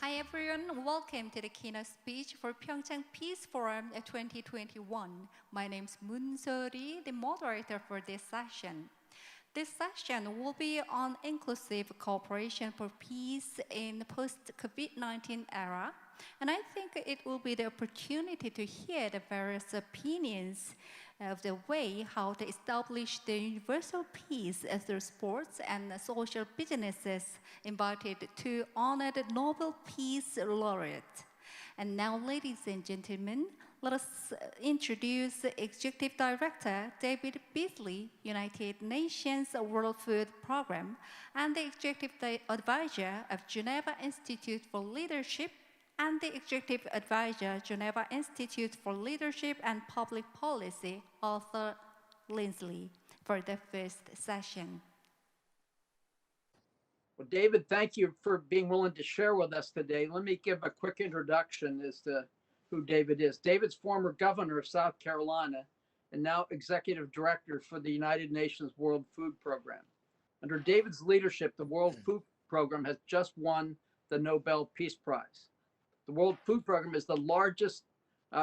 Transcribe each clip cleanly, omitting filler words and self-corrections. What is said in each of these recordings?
Hi everyone, welcome to the keynote speech for PyeongChang Peace Forum 2021. My name is Moon So-ri, the moderator for this session. This session will be on inclusive cooperation for peace in the post-COVID-19 era, and I think it will be the opportunity to hear the various opinions of the way how to establish the universal peace through sports and social businesses invited to honor the Nobel Peace Laureate. And now, ladies and gentlemen, let us introduce Executive Director David Beasley, United Nations World Food Programme, and the Executive Advisor of Geneva Institute for Leadership and the Executive Advisor, Geneva Institute for Leadership and Public Policy, Arthur Lindsley, for the first session. Well, David, thank you for being willing to share with us today. Let me give a quick introduction as to who David is. David's former governor of South Carolina and now executive director for the United Nations World Food Programme. Under David's leadership, the World Food Programme has just won the Nobel Peace Prize. The World Food Programme is the largest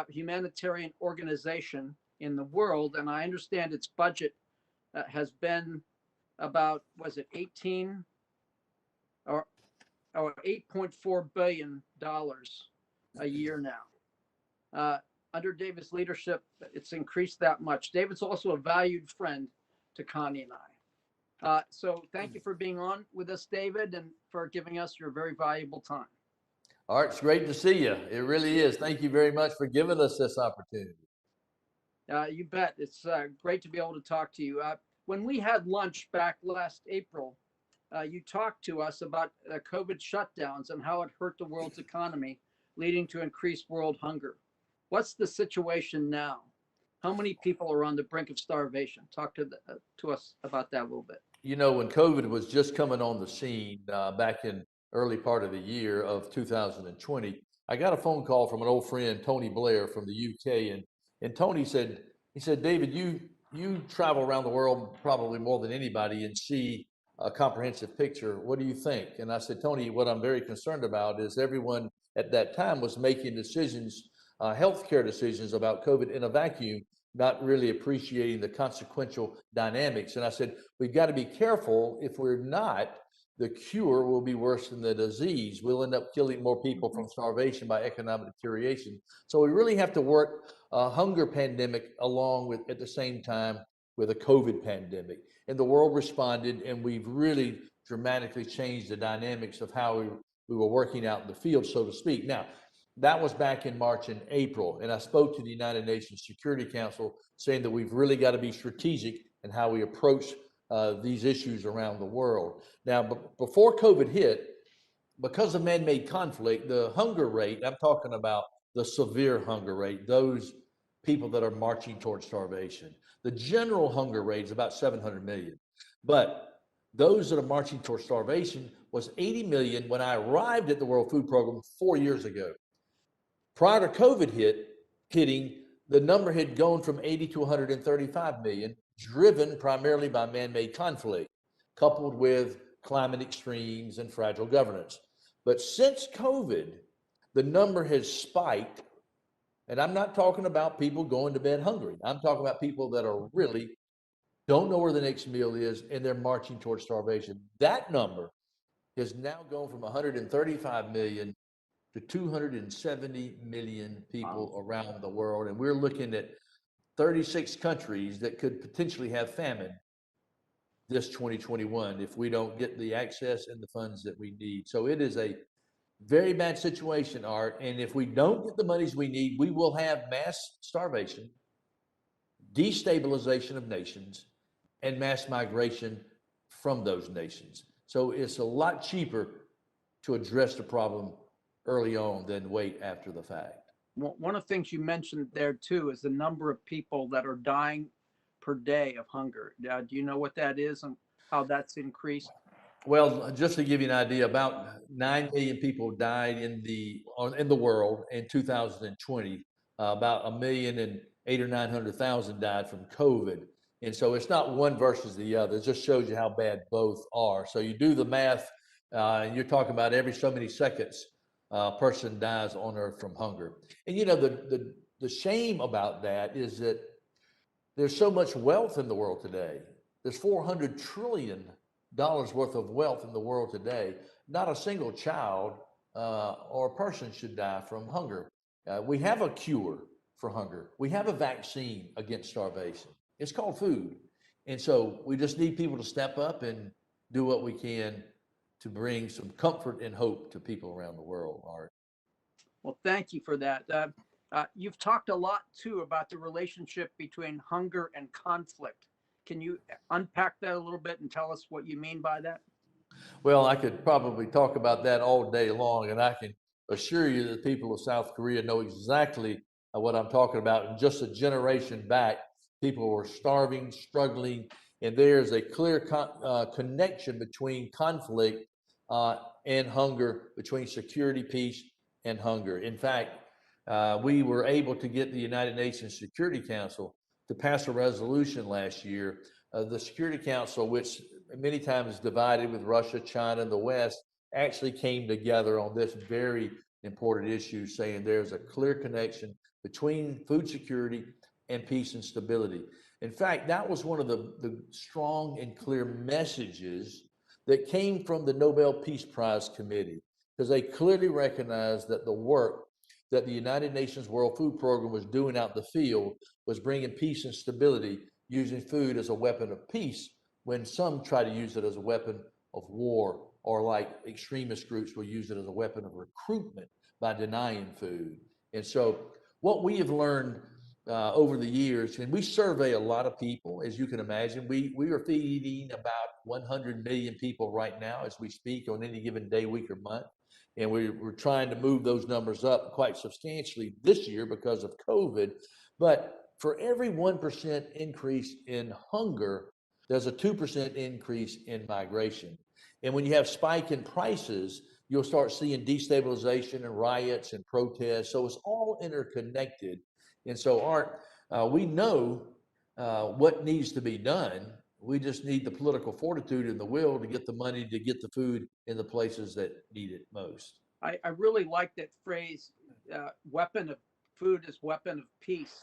humanitarian organization in the world, and I understand its budget has been about, was it 18 or $8.4 billion a year now. Under David's leadership, it's increased that much. David's also a valued friend to Connie and I. So thank you for being on with us, David, and for giving us your very valuable time. All right, it's great to see you. It really is. Thank you very much for giving us this opportunity. You bet. It's great to be able to talk to you. When we had lunch back last April, you talked to us about COVID shutdowns and how it hurt the world's economy, leading to increased world hunger. What's the situation now? How many people are on the brink of starvation? Talk to us about that a little bit. You know, when COVID was just coming on the scene back in early part of the year of 2020, I got a phone call from an old friend, Tony Blair from the UK, and Tony said, David, you travel around the world probably more than anybody and see a comprehensive picture. What do you think? And I said, Tony, what I'm very concerned about is everyone at that time was making decisions, healthcare decisions about COVID in a vacuum, not really appreciating the consequential dynamics. And I said, we've got to be careful. If we're not, the cure will be worse than the disease. We'll end up killing more people from starvation by economic deterioration. So we really have to work a hunger pandemic along with, at the same time, with a COVID pandemic. And the world responded, and we've really dramatically changed the dynamics of how we were working out in the field, so to speak. Now, that was back in March and April, and I spoke to the United Nations Security Council saying that we've really got to be strategic in how we approach these issues around the world. Now, before COVID hit, because of man-made conflict, the hunger rate, I'm talking about the severe hunger rate, those people that are marching towards starvation. The general hunger rate is about 700 million, but those that are marching towards starvation was 80 million when I arrived at the World Food Programme 4 years ago. Prior to COVID hitting, the number had gone from 80 to 135 million, driven primarily by man-made conflict, coupled with climate extremes and fragile governance. But since COVID, the number has spiked, and I'm not talking about people going to bed hungry. I'm talking about people that are really don't know where the next meal is, and they're marching towards starvation. That number has now gone from 135 million to 270 million people around the world. And we're looking at 36 countries that could potentially have famine this 2021 if we don't get the access and the funds that we need. So it is a very bad situation, Art. And if we don't get the monies we need, we will have mass starvation, destabilization of nations, and mass migration from those nations. So it's a lot cheaper to address the problem early on than wait after the fact. Well, one of the things you mentioned there too is the number of people that are dying per day of hunger. Do you know what that is and how that's increased? Well, just to give you an idea, about 9 million people died in the world in 2020. About 1,008,000 or 900,000 died from COVID. And so it's not one versus the other. It just shows you how bad both are. So you do the math, and you're talking about every so many seconds, person dies on earth from hunger. And you know, the shame about that is that there's so much wealth in the world today. There's $400 trillion worth of wealth in the world today. Not a single child or person should die from hunger. We have a cure for hunger. We have a vaccine against starvation. It's called food. And so we just need people to step up and do what we can to bring some comfort and hope to people around the world, Art. Well, thank you for that. You've talked a lot too about the relationship between hunger and conflict. Can you unpack that a little bit and tell us what you mean by that? Well, I could probably talk about that all day long, and I can assure you that people of South Korea know exactly what I'm talking about. And just a generation back, people were starving, struggling, and there's a clear connection between conflict and hunger, between security, peace, and hunger. In fact, we were able to get the United Nations Security Council to pass a resolution last year. The Security Council, which many times is divided with Russia, China, and the West, actually came together on this very important issue, saying there's a clear connection between food security and peace and stability. In fact, that was one of the strong and clear messages that came from the Nobel Peace Prize Committee, because they clearly recognized that the work that the United Nations World Food Program was doing out in the field was bringing peace and stability, using food as a weapon of peace, when some try to use it as a weapon of war, or like extremist groups will use it as a weapon of recruitment by denying food. And so what we have learned over the years, and we survey a lot of people, as you can imagine, we are feeding about 100 million people right now as we speak on any given day, week, or month. And we're trying to move those numbers up quite substantially this year because of COVID. But for every 1% increase in hunger, there's a 2% increase in migration. And when you have spike in prices, you'll start seeing destabilization and riots and protests. So it's all interconnected. And so, Art, we know what needs to be done. We just need the political fortitude and the will to get the money to get the food in the places that need it most. I really like that phrase, weapon of food is weapon of peace,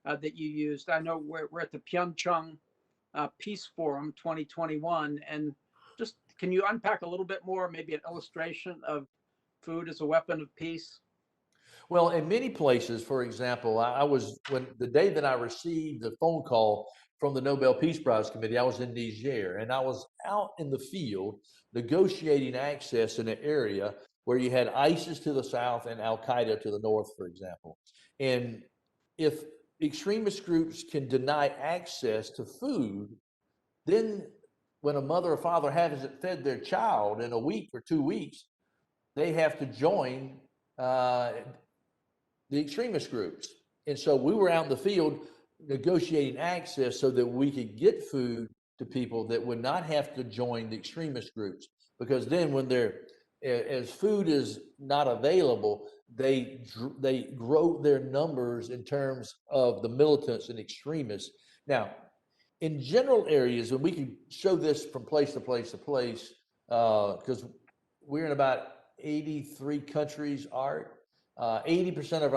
that you used. I know we're at the PyeongChang Peace Forum 2021, and just can you unpack a little bit more, maybe an illustration of food as a weapon of peace? Well, in many places, for example, when the day that I received the phone call from the Nobel Peace Prize Committee, I was in Niger, and I was out in the field negotiating access in an area where you had ISIS to the south and Al Qaeda to the north, for example. And if extremist groups can deny access to food, then when a mother or father hasn't fed their child in a week or 2 weeks, they have to join the extremist groups. And so we were out in the field negotiating access so that we could get food to people that would not have to join the extremist groups. Because then when as food is not available, they grow their numbers in terms of the militants and extremists. Now, in general areas, and we can show this from place to place to place, because we're in about 83 countries, Art. 80% of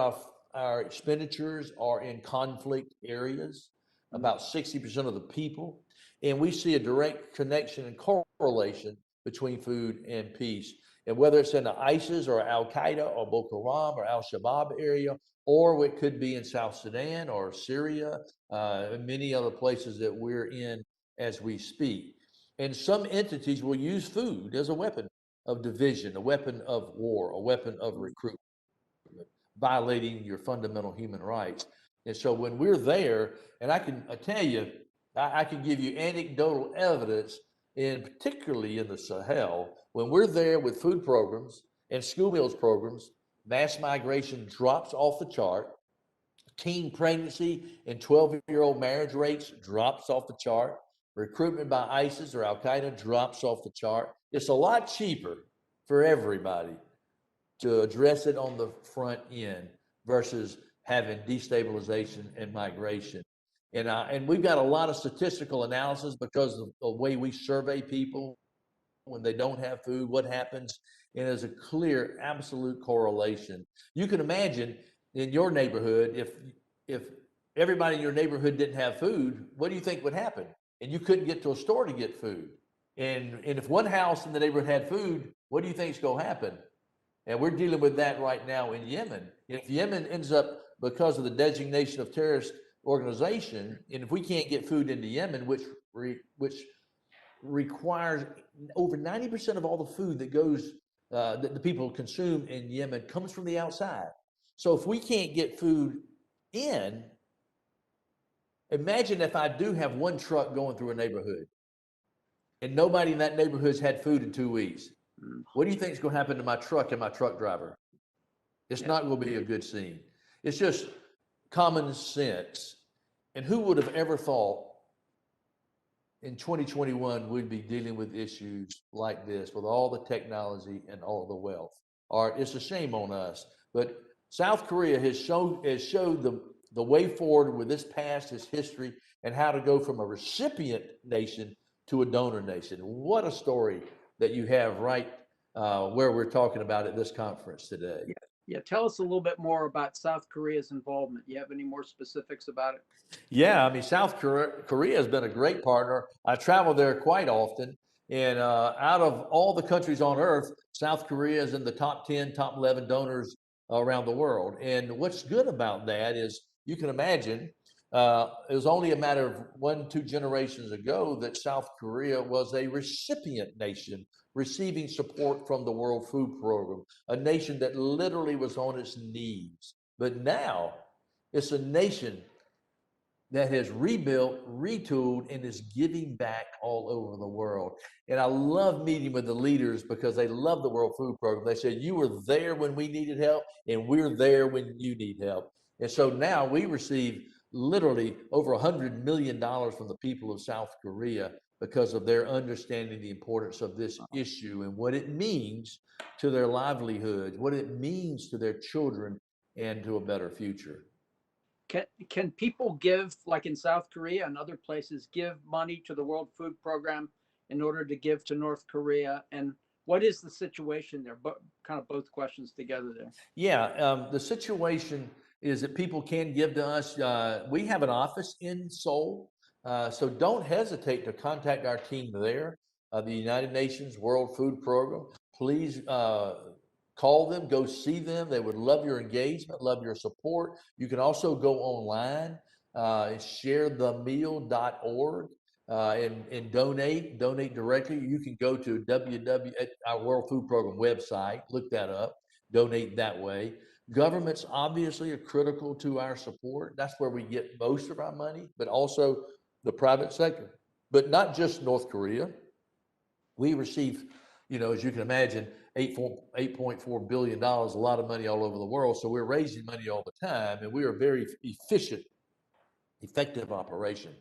our expenditures are in conflict areas, about 60% of the people. And we see a direct connection and correlation between food and peace. And whether it's in the ISIS or Al Qaeda or Boko Haram or Al Shabaab area, or it could be in South Sudan or Syria, and many other places that we're in as we speak. And some entities will use food as a weapon of division, a weapon of war, a weapon of recruitment, violating your fundamental human rights. And so when we're there, and I tell you, I can give you anecdotal evidence, and particularly in the Sahel, when we're there with food programs and school meals programs, mass migration drops off the chart. Teen pregnancy and 12-year-old marriage rates drops off the chart. Recruitment by ISIS or Al Qaeda drops off the chart. It's a lot cheaper for everybody to address it on the front end versus having destabilization and migration. And we've got a lot of statistical analysis because of the way we survey people when they don't have food, what happens And there's a clear, absolute correlation. You can imagine in your neighborhood, if everybody in your neighborhood didn't have food, what do you think would happen? And you couldn't get to a store to get food. And if one house in the neighborhood had food, what do you think is going to happen? And we're dealing with that right now in Yemen. If Yemen ends up, because of the designation of terrorist organization, and if we can't get food into Yemen, which requires over 90% of all the food that goes that the people consume in Yemen comes from the outside. So if we can't get food in, imagine if I do have one truck going through a neighborhood and nobody in that neighborhood's had food in 2 weeks. What do you think is going to happen to my truck and my truck driver? It's not going to be a good scene. It's just common sense. And who would have ever thought in 2021 we'd be dealing with issues like this with all the technology and all the wealth? Art, it's a shame on us. But South Korea has showed the way forward with its past, its history, and how to go from a recipient nation to a donor nation. What a story that you have right where we're talking about at this conference today. Yeah, tell us a little bit more about South Korea's involvement. You have any more specifics about it? Yeah, I mean, South Korea has been a great partner. I travel there quite often. And out of all the countries on earth, South Korea is in the top 10, top 11 donors around the world. And what's good about that is you can imagine it was only a matter of 1-2 generations ago that South Korea was a recipient nation, receiving support from the World Food Program, a nation that literally was on its knees. But now it's a nation that has rebuilt, retooled, and is giving back all over the world. And I love meeting with the leaders because they love the World Food Program. They said, you were there when we needed help, and we're there when you need help. And so now we receive literally over $100 million from the people of South Korea because of their understanding the importance of this issue and what it means to their livelihoods, what it means to their children, and to a better future. Can people give, like in South Korea and other places, give money to the World Food Program in order to give to North Korea? And what is the situation there? But kind of both questions together there. Yeah, the situation is that people can give to us. We have an office in Seoul, so don't hesitate to contact our team there, the United Nations World Food Program. Please call them, go see them. They would love your engagement, love your support. You can also go online, sharethemeal.org, and donate directly. You can go to at our World Food Program website, look that up, donate that way. Governments obviously are critical to our support. That's where we get most of our money, but also the private sector. But not just North Korea. We receive, as you can imagine, $8.4 billion, a lot of money all over the world. So we're raising money all the time, and we are a very efficient, effective operation.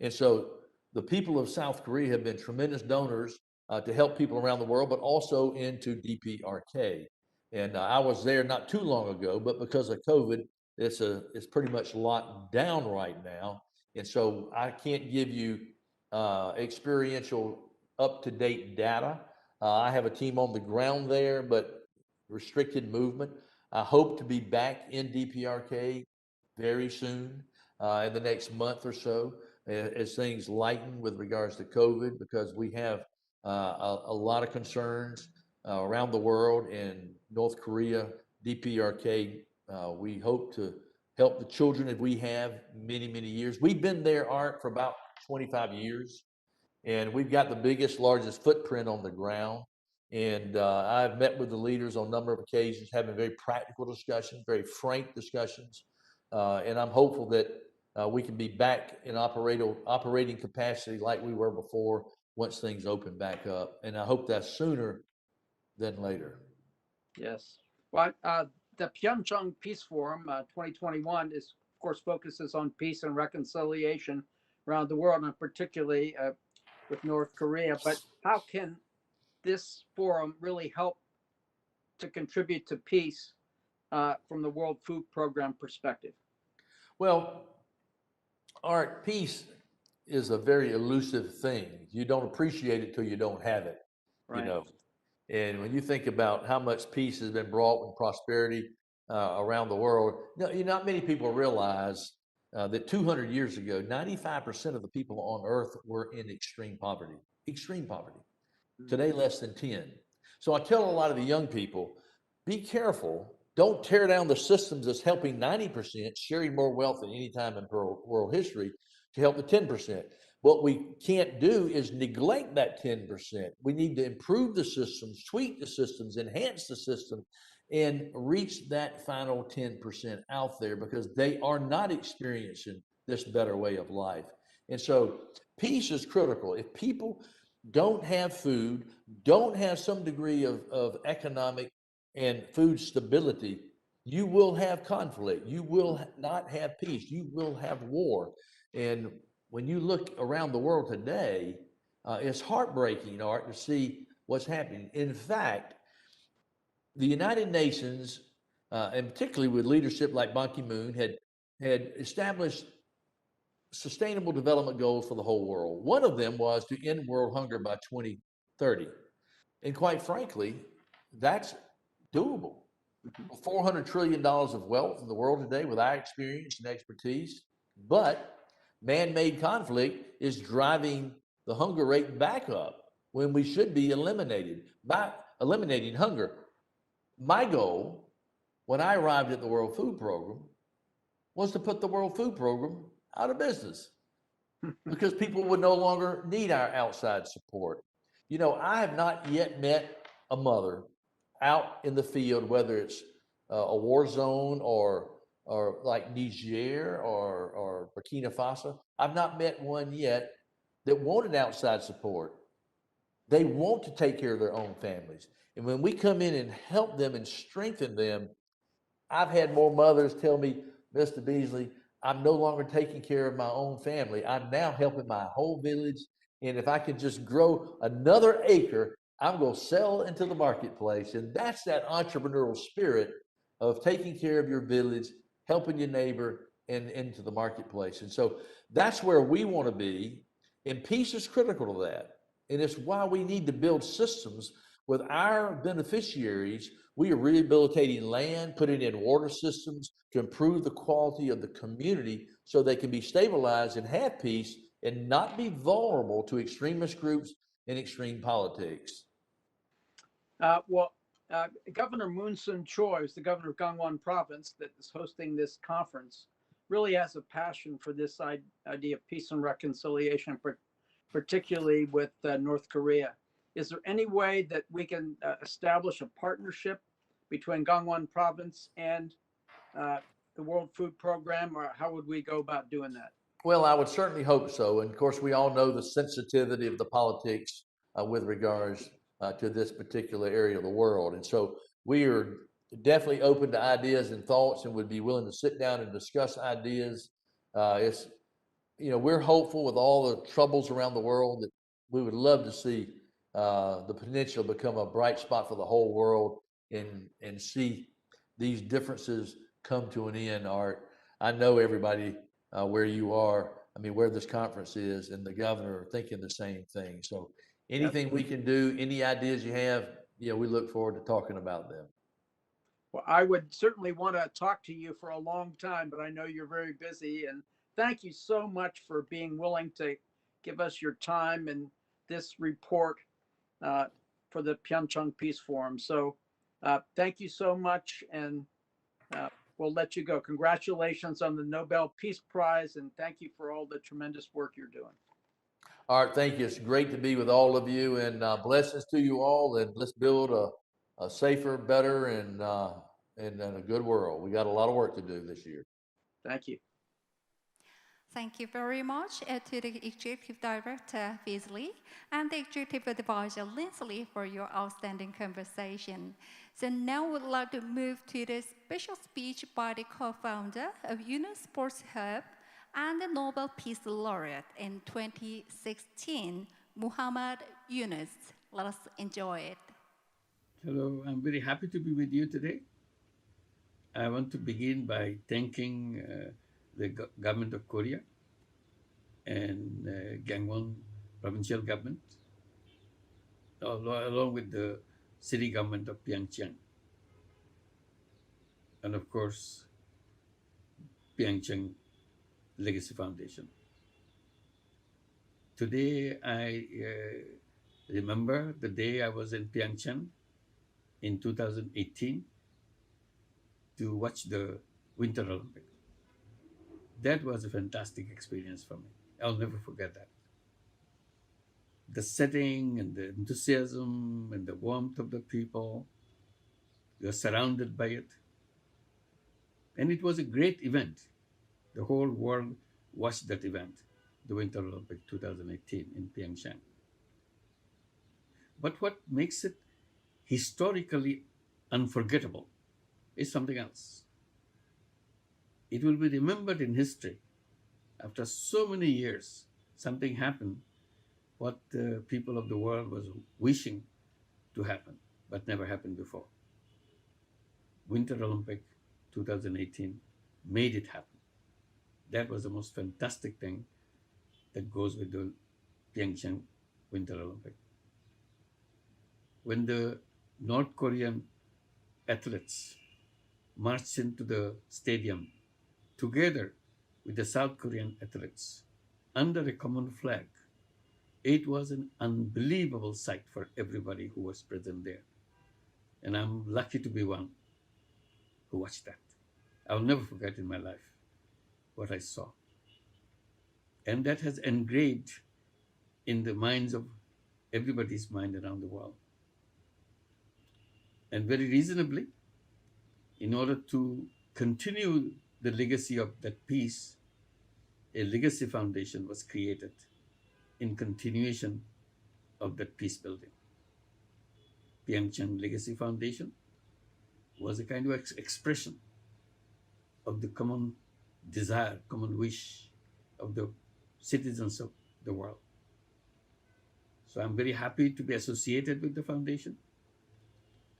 And so the people of South Korea have been tremendous donors to help people around the world, but also into DPRK. And I was there not too long ago, but because of COVID, it's pretty much locked down right now. And so I can't give you experiential up-to-date data. I have a team on the ground there, but restricted movement. I hope to be back in DPRK very soon, in the next month or so, as things lighten with regards to COVID, because we have a lot of concerns around the world. In North Korea, DPRK, we hope to help the children that we have many, many years. We've been there, Art, for about 25 years. And we've got the biggest, largest footprint on the ground. And I've met with the leaders on a number of occasions, having very practical discussions, very frank discussions. And I'm hopeful that we can be back in operating capacity like we were before once things open back up. And I hope that's sooner than later. Yes. Well, the PyeongChang Peace Forum 2021 is, of course, focuses on peace and reconciliation around the world, and particularly with North Korea. But how can this forum really help to contribute to peace from the World Food Program perspective? Well, Art, peace is a very elusive thing. You don't appreciate it till you don't have it. Right. And when you think about how much peace has been brought and prosperity around the world, not many people realize that 200 years ago, 95% of the people on earth were in extreme poverty. Extreme poverty. Today, less than 10. So I tell a lot of the young people, be careful. Don't tear down the systems that's helping 90%, sharing more wealth than any time in world history, to help the 10%. What we can't do is neglect that 10%. We need to improve the systems, tweak the systems, enhance the system, and reach that final 10% out there, because they are not experiencing this better way of life. And so peace is critical. If people don't have food, don't have some degree of economic and food stability, you will have conflict. You will not have peace. You will have war. And when you look around the world today, it's heartbreaking, Art, to see what's happening. In fact, the United Nations, and particularly with leadership like Ban Ki-moon, had established sustainable development goals for the whole world. One of them was to end world hunger by 2030. And quite frankly, that's doable. $400 trillion of wealth in the world today with our experience and expertise, but man-made conflict is driving the hunger rate back up when we should be eliminated by eliminating hunger. My goal when I arrived at the World Food Program was to put the World Food Program out of business because people would no longer need our outside support. I have not yet met a mother out in the field, whether it's a war zone or like Niger or Burkina Faso. I've not met one yet that wanted outside support. They want to take care of their own families. And when we come in and help them and strengthen them, I've had more mothers tell me, Mr. Beasley, I'm no longer taking care of my own family. I'm now helping my whole village. And if I can just grow another acre, I'm going to sell into the marketplace. And that's that entrepreneurial spirit of taking care of your village, helping your neighbor, and into the marketplace. And so that's where we want to be. And peace is critical to that. And it's why we need to build systems with our beneficiaries. We are rehabilitating land, putting in water systems to improve the quality of the community so they can be stabilized and have peace and not be vulnerable to extremist groups and extreme politics. Governor Moon Choi, who's the governor of Gangwon province that is hosting this conference, really has a passion for this idea of peace and reconciliation, particularly with North Korea. Is there any way that we can establish a partnership between Gangwon province and the World Food Program, or how would we go about doing that? Well, I would certainly hope so. And of course, we all know the sensitivity of the politics with regards to this particular area of the world. And so we are definitely open to ideas and thoughts and would be willing to sit down and discuss ideas. We're hopeful with all the troubles around the world that we would love to see the peninsula become a bright spot for the whole world and see these differences come to an end. Art, I know everybody where you are, where this conference is, and the governor are thinking the same thing. So anything we can do, any ideas you have, we look forward to talking about them. Well, I would certainly want to talk to you for a long time, but I know you're very busy. And thank you so much for being willing to give us your time and this report for the PyeongChang Peace Forum. So thank you so much, and we'll let you go. Congratulations on the Nobel Peace Prize, and thank you for all the tremendous work you're doing. All right, thank you. It's great to be with all of you, and blessings to you all, and let's build a safer, better, and a good world. We got a lot of work to do this year. Thank you. Thank you very much to the Executive Director, Beasley, and the Executive Advisor, Lindsley, for your outstanding conversation. So now we'd like to move to the special speech by the co-founder of Yunus Sports Hub and the Nobel Peace Laureate in 2016, Muhammad Yunus. Let us enjoy it. Hello, I'm very happy to be with you today. I want to begin by thanking the government of Korea and Gangwon provincial government, along with the city government of PyeongChang, and of course, PyeongChang Legacy Foundation. Today, I remember the day I was in PyeongChang in 2018 to watch the Winter Olympics. That was a fantastic experience for me. I'll never forget that. The setting and the enthusiasm and the warmth of the people, you're surrounded by it. And it was a great event. The whole world watched that event, the Winter Olympics 2018 in PyeongChang. But what makes it historically unforgettable is something else. It will be remembered in history. After so many years, something happened what the people of the world was wishing to happen, but never happened before. Winter Olympic 2018 made it happen. That was the most fantastic thing that goes with the PyeongChang Winter Olympic. When the North Korean athletes marched into the stadium together with the South Korean athletes under a common flag, it was an unbelievable sight for everybody who was present there. And I'm lucky to be one who watched that. I'll never forget in my life what I saw. And that has engraved in the minds of everybody's mind around the world. And very reasonably, in order to continue the legacy of that peace, a legacy foundation was created in continuation of that peace building. PyeongChang Legacy Foundation was a kind of expression of the common desire, common wish of the citizens of the world. So I'm very happy to be associated with the foundation.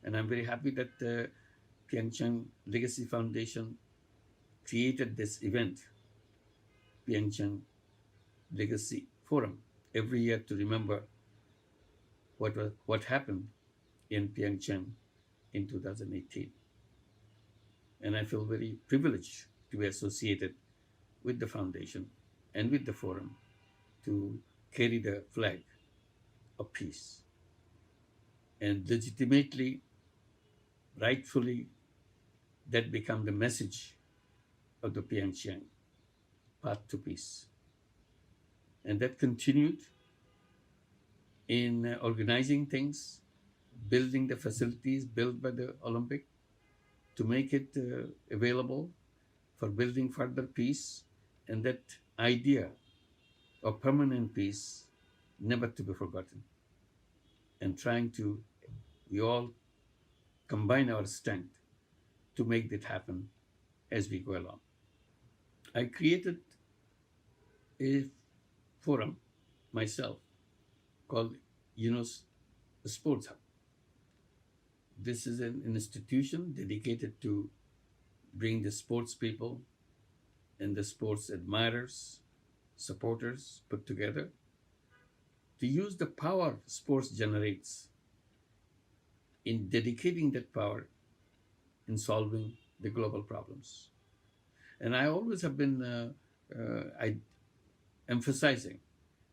And I'm very happy that the PyeongChang Legacy Foundation created this event, PyeongChang Legacy Forum, every year to remember what happened in PyeongChang in 2018. And I feel very privileged to be associated with the foundation and with the forum to carry the flag of peace. And legitimately, rightfully, that became the message of the PyeongChang path to peace. And that continued in organizing things, building the facilities built by the Olympic to make it available for building further peace, and that idea of permanent peace never to be forgotten. And trying to, we all combine our strength to make that happen as we go along. I created a forum myself called the Sports Hub. This is an institution dedicated to bring the sports people and the sports admirers, supporters put together to use the power sports generates in dedicating that power in solving the global problems. And I always have been emphasizing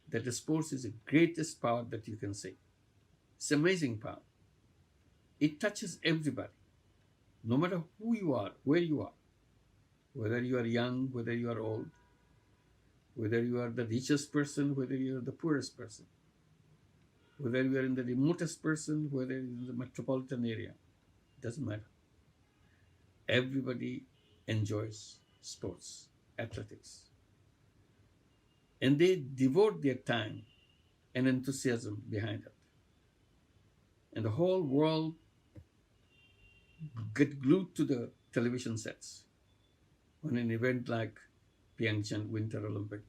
that the sports is the greatest power that you can see. It's amazing power. It touches everybody, no matter who you are, where you are, whether you are young, whether you are old, whether you are the richest person, whether you are the poorest person, whether you are in the remotest person, whether in the metropolitan area, it doesn't matter. Everybody enjoys sports, athletics. And they devote their time and enthusiasm behind it. And the whole world get glued to the television sets when an event like PyeongChang Winter Olympic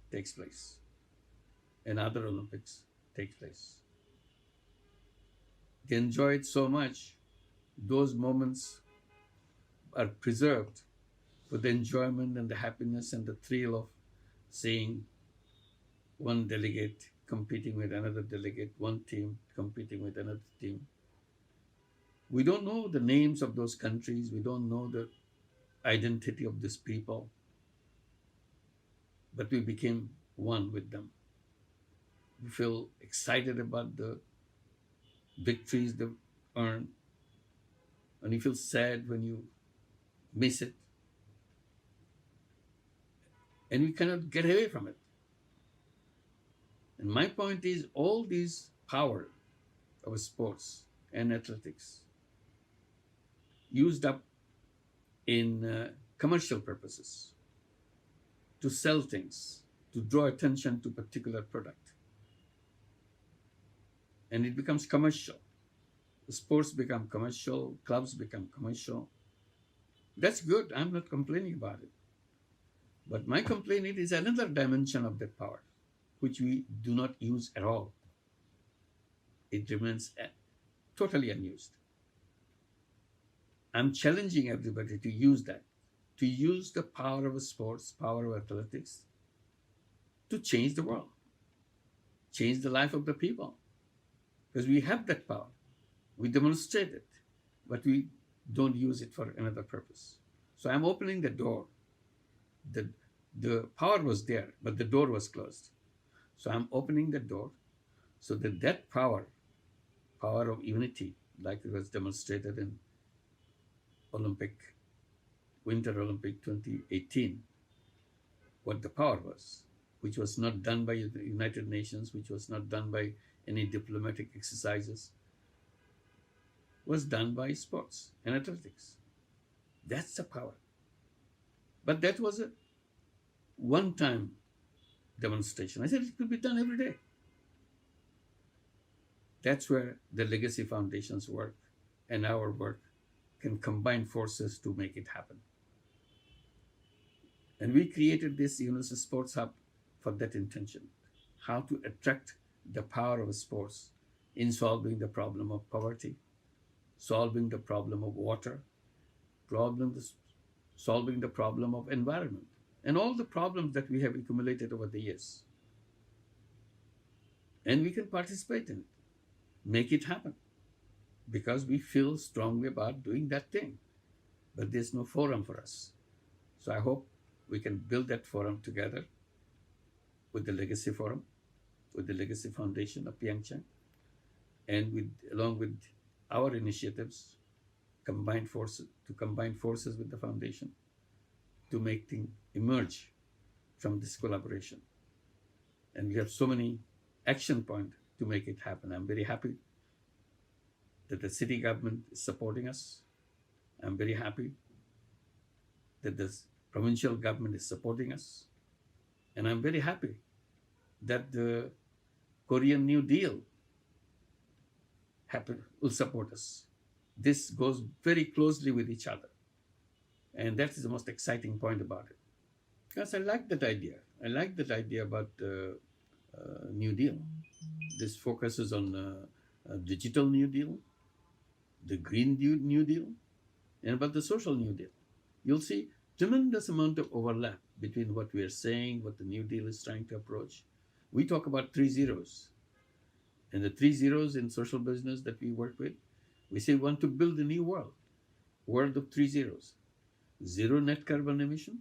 takes place and other Olympics takes place. They enjoy it so much, those moments are preserved for the enjoyment and the happiness and the thrill of seeing one delegate competing with another delegate, one team competing with another team, We don't know the names of those countries. We don't know the identity of these people, but we became one with them. We feel excited about the victories they've earned, and you feel sad when you miss it, and we cannot get away from it. And my point is, all these power of sports and athletics used up in commercial purposes, to sell things, to draw attention to particular product. And it becomes commercial. The sports become commercial, clubs become commercial. That's good. I'm not complaining about it. But my complaint is another dimension of that power, which we do not use at all. It remains totally unused. I'm challenging everybody to use that, to use the power of sports, power of athletics, to change the world, change the life of the people. Because we have that power. We demonstrate it, but we don't use it for another purpose. So I'm opening the door. The power was there, but the door was closed. So I'm opening the door so that that power of unity, like it was demonstrated in Winter Olympic 2018, what the power was, which was not done by the United Nations, which was not done by any diplomatic exercises, was done by sports and athletics. That's the power. But that was a one-time demonstration. I said it could be done every day. That's where the Legacy Foundation's work and our work can combine forces to make it happen. And we created this University Sports Hub for that intention, how to attract the power of sports in solving the problem of poverty, solving the problem of water, solving the problem of environment, and all the problems that we have accumulated over the years. And we can participate in it, make it happen, because we feel strongly about doing that thing. But there's no forum for us. So I hope we can build that forum together with the Legacy Forum, with the Legacy Foundation of PyeongChang, and along with our initiatives, combine forces with the foundation to make things emerge from this collaboration. And we have so many action points to make it happen. I'm very happy that the city government is supporting us. I'm very happy that the provincial government is supporting us. And I'm very happy that the Korean New Deal will support us. This goes very closely with each other. And that is the most exciting point about it. Because I like that idea. I like that idea about New Deal. This focuses on digital New Deal, the Green New Deal, and about the social New Deal. You'll see tremendous amount of overlap between what we are saying, what the New Deal is trying to approach. We talk about 3 zeros. And the 3 zeros in social business that we work with, we say we want to build a new world of 3 zeros. Zero net carbon emission.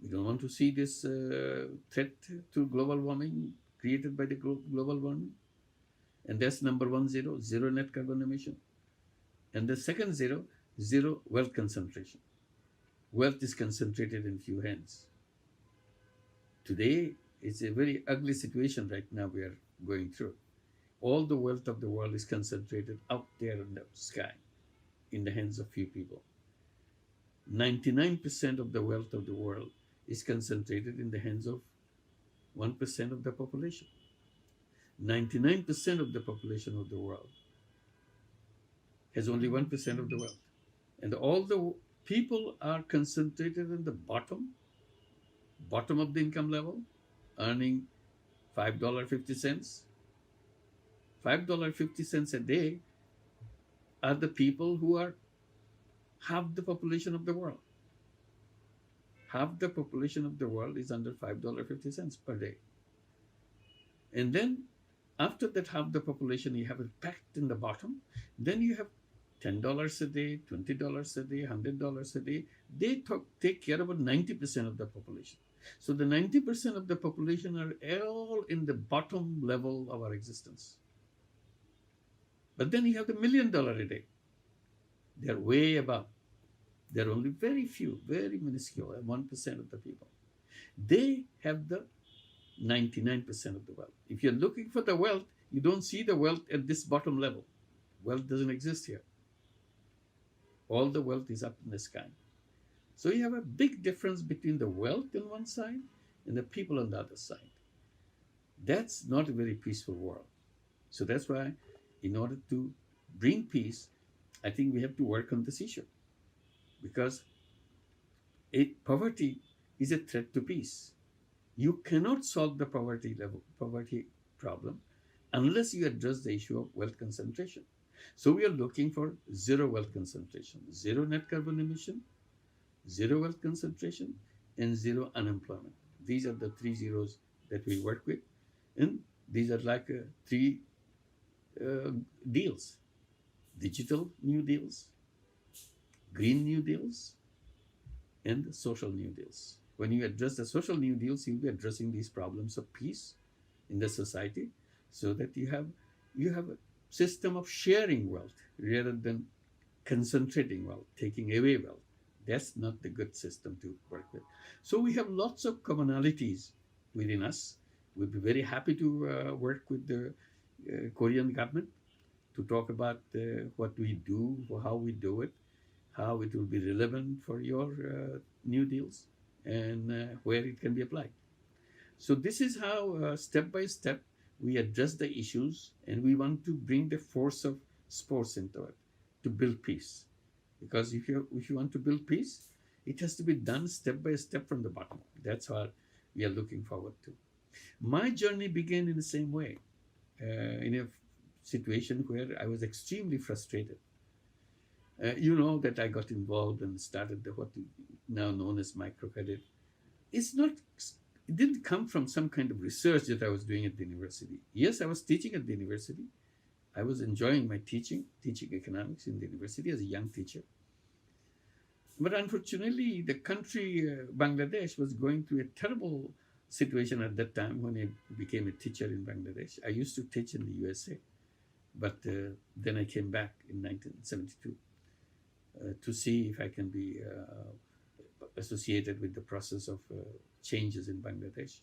We don't want to see this threat to global warming created by the global warming. And that's number 1 zero, zero net carbon emission. And the second zero, zero wealth concentration. Wealth is concentrated in few hands. Today, it's a very ugly situation right now we are going through. All the wealth of the world is concentrated out there in the sky, in the hands of few people. 99% of the wealth of the world is concentrated in the hands of 1% of the population. 99% of the population of the world has only 1% of the wealth. And all the people are concentrated in the bottom of the income level, earning $5.50. $5.50 a day are the people who are half the population of the world. Half the population of the world is under $5.50 per day. And then after that half the population, you have it packed in the bottom. Then you have $10 a day, $20 a day, $100 a day. They take care of about 90% of the population. So the 90% of the population are all in the bottom level of our existence. But then you have the $1 million a day. They're way above. There are only very few, very minuscule, 1% of the people. They have the 99% of the wealth. If you're looking for the wealth, you don't see the wealth at this bottom level. Wealth doesn't exist here. All the wealth is up in the sky. So you have a big difference between the wealth on one side and the people on the other side. That's not a very peaceful world. So that's why, in order to bring peace, I think we have to work on this issue. Because poverty is a threat to peace. You cannot solve the poverty problem unless you address the issue of wealth concentration. So we are looking for zero wealth concentration, zero net carbon emission, zero wealth concentration, and zero unemployment. These are the 3 zeros that we work with. And these are like 3 deals: digital new deals, green new deals, and social new deals. When you address the social new deals, you'll be addressing these problems of peace in the society, so that you have a system of sharing wealth rather than concentrating wealth, taking away wealth. That's not the good system to work with. So we have lots of commonalities within us. We'll be very happy to work with the Korean government to talk about what we do, how we do it, how it will be relevant for your new deals, and where it can be applied. So this is how, step by step, we address the issues, and we want to bring the force of sports into it to build peace. Because if you want to build peace, it has to be done step by step from the bottom. That's what we are looking forward to. My journey began in the same way, in a situation where I was extremely frustrated. You know that I got involved and started what is now known as microcredit. It didn't come from some kind of research that I was doing at the university. Yes, I was teaching at the university. I was enjoying my teaching economics in the university as a young teacher. But unfortunately, the country, Bangladesh, was going through a terrible situation at that time when I became a teacher in Bangladesh. I used to teach in the USA, but then I came back in 1972 to see if I can be associated with the process of changes in Bangladesh.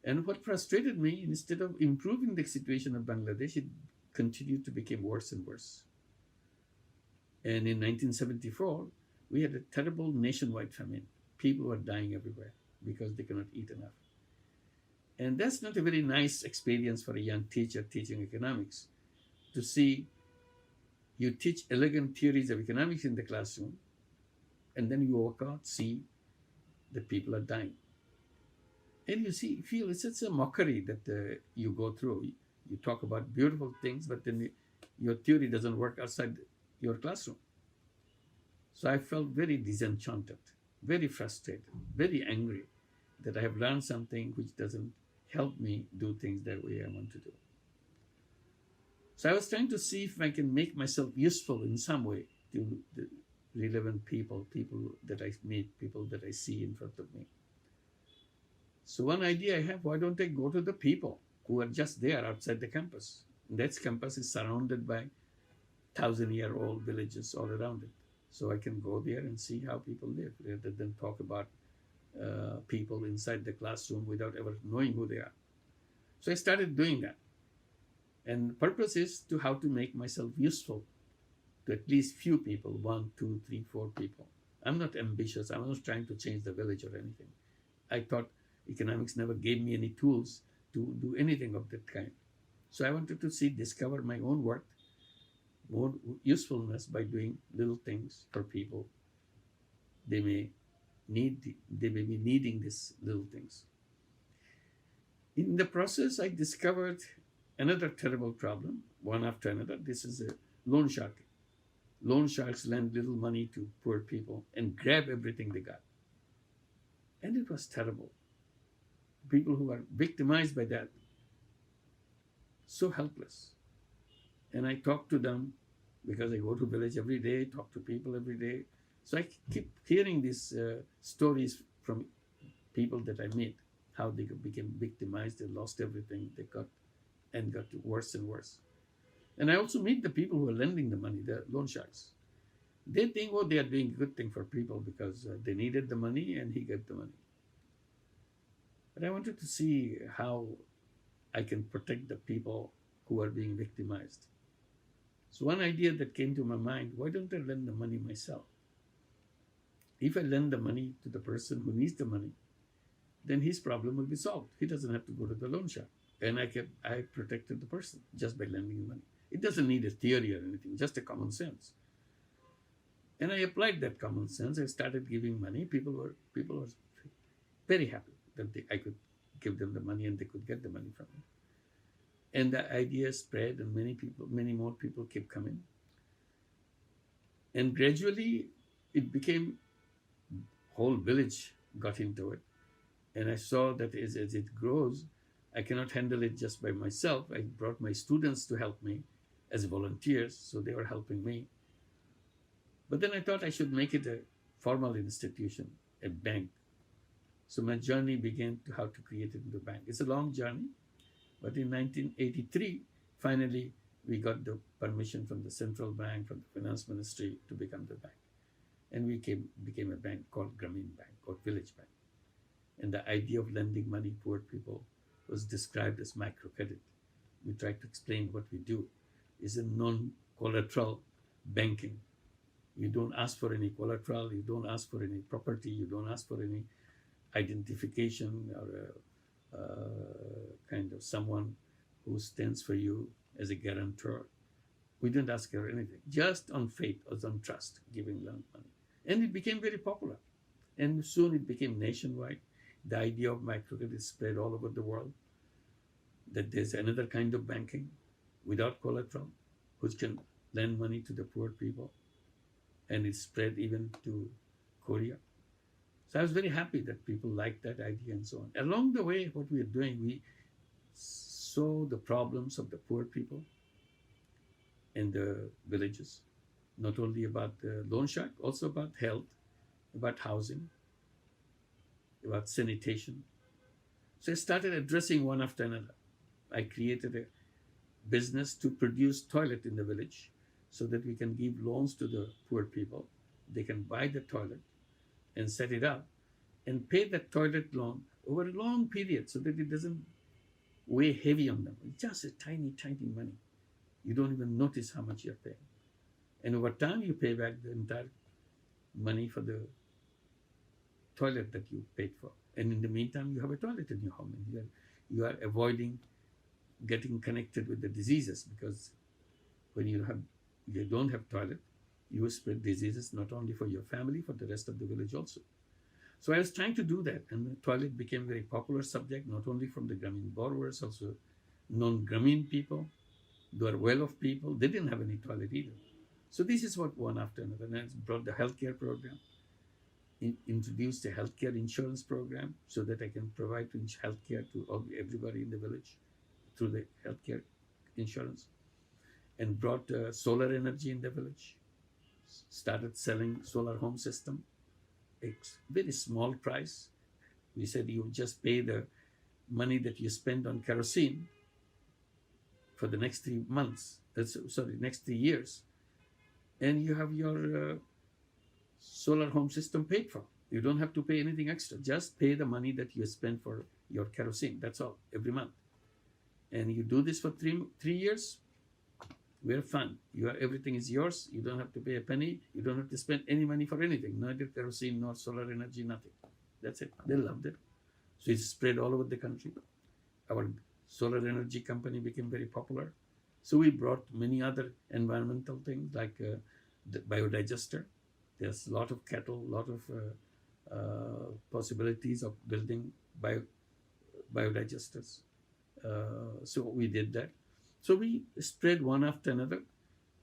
And what frustrated me, instead of improving the situation of Bangladesh, it continued to become worse and worse. And in 1974, we had a terrible nationwide famine. People were dying everywhere because they cannot eat enough. And that's not a very nice experience for a young teacher teaching economics, to see you teach elegant theories of economics in the classroom, and then you walk out, see that people are dying. And you feel it's such a mockery that you go through. You talk about beautiful things, but then your theory doesn't work outside your classroom. So I felt very disenchanted, very frustrated, very angry that I have learned something which doesn't help me do things the way I want to do. So I was trying to see if I can make myself useful in some way to the relevant people that I meet, people that I see in front of me. So one idea I have, why don't I go to the people who are just there outside the campus? And that campus is surrounded by 1,000-year-old villages all around it. So I can go there and see how people live, rather than talk about people inside the classroom without ever knowing who they are. So I started doing that. And the purpose is how to make myself useful to at least few people, 1, 2, 3, 4 people. I'm not ambitious. I'm not trying to change the village or anything. I thought economics never gave me any tools to do anything of that kind. So I wanted to discover my own worth, more usefulness by doing little things for people. They may be needing these little things. In the process, I discovered another terrible problem, one after another. This is a loan shark. Loan sharks lend little money to poor people and grab everything they got. And it was terrible. People who are victimized by that, so helpless. And I talked to them because I go to village every day, talk to people every day. So I keep hearing these stories from people that I meet, how they became victimized, they lost everything, they got worse and worse. And I also meet the people who are lending the money, the loan sharks. They think, oh, they are doing a good thing for people because they needed the money and he got the money. But I wanted to see how I can protect the people who are being victimized. So one idea that came to my mind, why don't I lend the money myself? If I lend the money to the person who needs the money, then his problem will be solved. He doesn't have to go to the loan shark. And I protected the person just by lending the money. It doesn't need a theory or anything, just a common sense. And I applied that common sense. I started giving money. People were very happy that I could give them the money and they could get the money from me. And the idea spread, and many more people kept coming. And gradually, it became, whole village got into it. And I saw that as it grows, I cannot handle it just by myself. I brought my students to help me as volunteers, so they were helping me. But then I thought I should make it a formal institution, a bank. So my journey began to how to create it into a bank. It's a long journey, but in 1983, finally, we got the permission from the central bank, from the finance ministry to become the bank. And we became a bank called Grameen Bank or Village Bank. And the idea of lending money to poor people was described as microcredit. We tried to explain what we do is a non-collateral banking. You don't ask for any collateral, you don't ask for any property, you don't ask for any identification or kind of someone who stands for you as a guarantor. We didn't ask for anything, just on faith or on trust, giving them money. And it became very popular. And soon it became nationwide. The idea of microcredit spread all over the world, that there's another kind of banking without collateral, which can lend money to the poor people. And it spread even to Korea. So I was very happy that people liked that idea and so on. Along the way, what we are doing, we saw the problems of the poor people in the villages, not only about the loan shark, also about health, about housing, about sanitation. So I started addressing one after another. I created a business to produce toilet in the village so that we can give loans to the poor people. They can buy the toilet and set it up and pay that toilet loan over a long period so that it doesn't weigh heavy on them. It's just a tiny, tiny money. You don't even notice how much you're paying. And over time, you pay back the entire money for the toilet that you paid for. And in the meantime, you have a toilet in your home. And you are avoiding getting connected with the diseases, because when you don't have toilet, you spread diseases not only for your family, for the rest of the village also. So I was trying to do that, and the toilet became a very popular subject, not only from the Grameen borrowers, also non-Grameen people. They are well-off people. They didn't have any toilet either. So this is what one after another. And I brought the healthcare program, introduced a healthcare insurance program so that I can provide healthcare to everybody in the village through the healthcare insurance, and brought solar energy in the village. Started selling solar home system, a very small price. We said you just pay the money that you spend on kerosene for the next 3 months. Next 3 years, and you have your solar home system paid for. You don't have to pay anything extra. Just pay the money that you spend for your kerosene. That's all, every month. And you do this for 3 years. We're fun. Everything is yours. You don't have to pay a penny. You don't have to spend any money for anything. Neither kerosene nor solar energy, nothing. That's it. They loved it. So it's spread all over the country. Our solar energy company became very popular. So we brought many other environmental things like the biodigester. There's a lot of cattle, a lot of possibilities of building biodigesters. So we did that. So we spread one after another.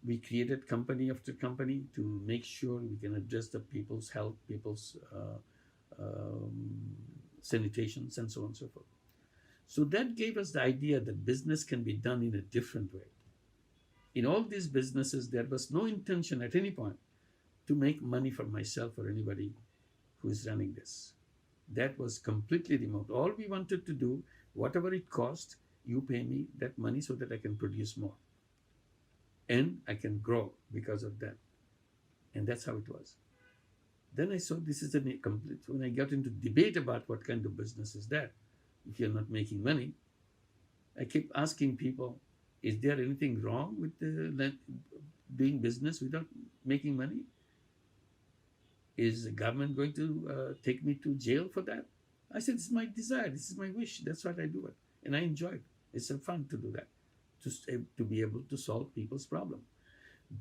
We created company after company to make sure we can address the people's health, people's sanitations, and so on and so forth. So that gave us the idea that business can be done in a different way. In all these businesses, there was no intention at any point to make money for myself or anybody who is running this. That was completely remote. All we wanted to do, whatever it cost, you pay me that money so that I can produce more. And I can grow because of that. And that's how it was. Then I saw this is a complete, when I got into debate about what kind of business is that, if you're not making money, I kept asking people, is there anything wrong with doing business without making money? Is the government going to take me to jail for that? I said, it's my desire, this is my wish, that's what I do it. And I enjoy it. It's fun to do that, to be able to solve people's problems.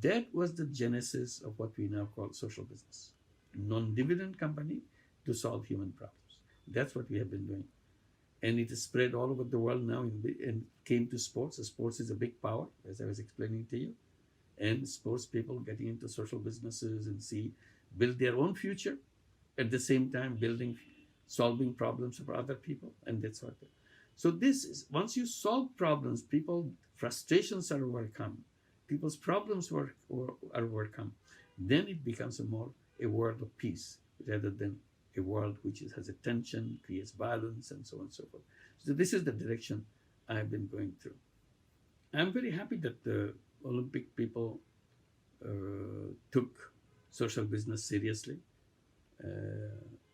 That was the genesis of what we now call social business. Non-dividend company to solve human problems. That's what we have been doing. And it is spread all over the world now and came to sports. Sports is a big power, as I was explaining to you. And sports people getting into social businesses and build their own future, at the same time solving problems for other people. And that's what. So this is, once you solve problems, frustrations are overcome, people's problems are overcome, then it becomes a world of peace rather than a world which has a tension, creates violence, and so on and so forth. So this is the direction I've been going through. I'm very happy that the Olympic people took social business seriously.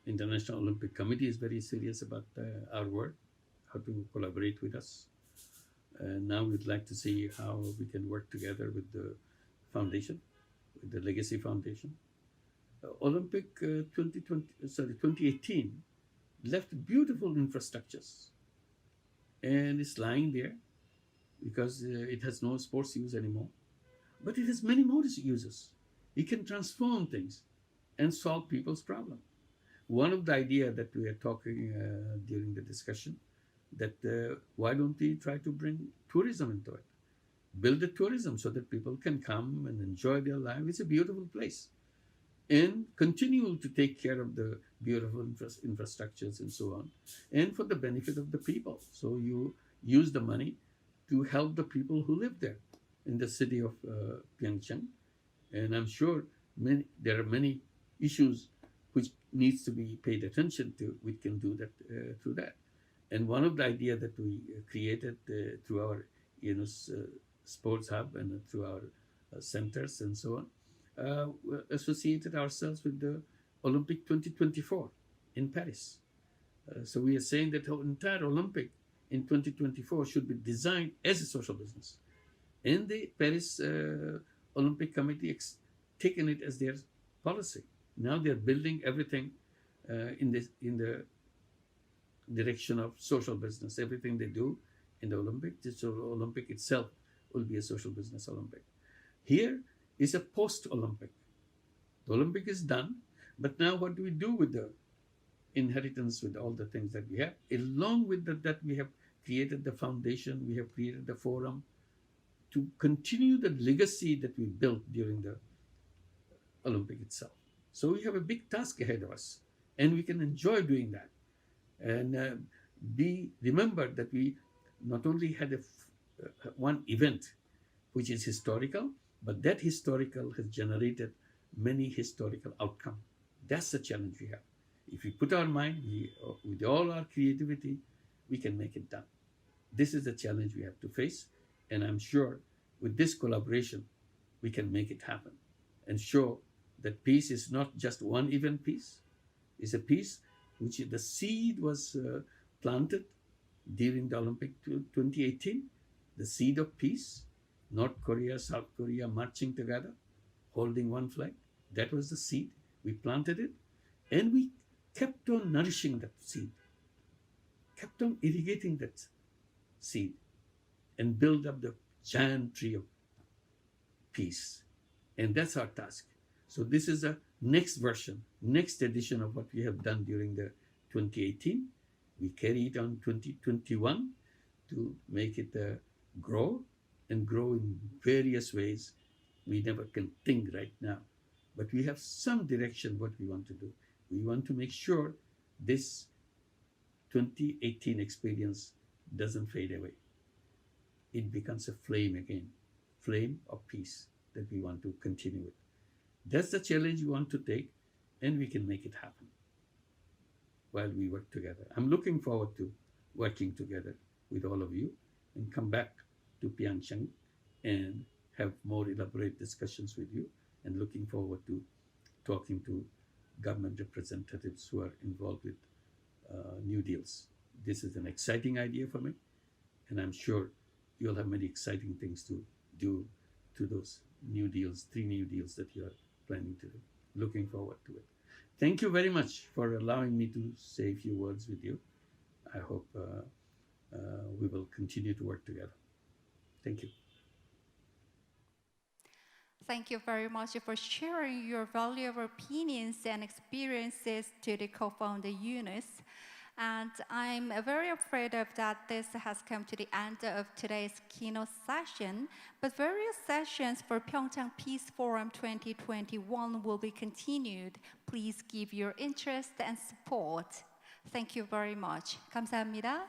International Olympic Committee is very serious about our work, how to collaborate with us. Now we'd like to see how we can work together with the foundation, with the Legacy Foundation. Olympic 2018 left beautiful infrastructures, and it's lying there because it has no sports use anymore. But it has many more uses. It can transform things and solve people's problems. One of the ideas that we are talking during the discussion, that why don't we try to bring tourism into it? Build the tourism so that people can come and enjoy their life. It's a beautiful place. And continue to take care of the beautiful infrastructures and so on, and for the benefit of the people. So you use the money to help the people who live there in the city of PyeongChang. And I'm sure there are many issues which needs to be paid attention to. We can do that through that. And one of the ideas that we created through our sports hub and through our centers and so on, associated ourselves with the Olympic 2024 in Paris. So we are saying that the entire Olympic in 2024 should be designed as a social business. And the Paris Olympic Committee taken it as their policy. Now they're building everything in the direction of social business. Everything they do in the Olympic, the Olympic itself will be a social business Olympic. Here is a post-Olympic. The Olympic is done, but now what do we do with the inheritance, with all the things that we have? Along with that, we have created the foundation, we have created the forum to continue the legacy that we built during the Olympic itself. So we have a big task ahead of us, and we can enjoy doing that. And remember that we not only had one event which is historical, but that historical has generated many historical outcomes. That's the challenge we have. If we put our mind, with all our creativity, we can make it done. This is the challenge we have to face. And I'm sure with this collaboration, we can make it happen and show that peace is not just one event peace. It's a peace which the seed was planted during the Olympic 2018, the seed of peace. North Korea, South Korea marching together, holding one flag. That was the seed. We planted it, and we kept on nourishing that seed, kept on irrigating that seed, and build up the giant tree of peace. And that's our task. So this is a next version, next edition of what we have done during the 2018. We carry it on 2021 to make it grow, and grow in various ways we never can think right now. But we have some direction what we want to do. We want to make sure this 2018 experience doesn't fade away. It becomes a flame again, flame of peace that we want to continue with. That's the challenge we want to take, and we can make it happen while we work together. I'm looking forward to working together with all of you and come back to PyeongChang and have more elaborate discussions with you, and looking forward to talking to government representatives who are involved with new deals. This is an exciting idea for me, and I'm sure you'll have many exciting things to do to those new deals, 3 new deals that you are planning to do. Looking forward to it. Thank you very much for allowing me to say a few words with you. I hope we will continue to work together. Thank you. Thank you very much for sharing your valuable opinions and experiences to the co-founder Eunice. And I'm very afraid of that this has come to the end of today's keynote session, but various sessions for PyeongChang Peace Forum 2021 will be continued. Please give your interest and support. Thank you very much. 감사합니다.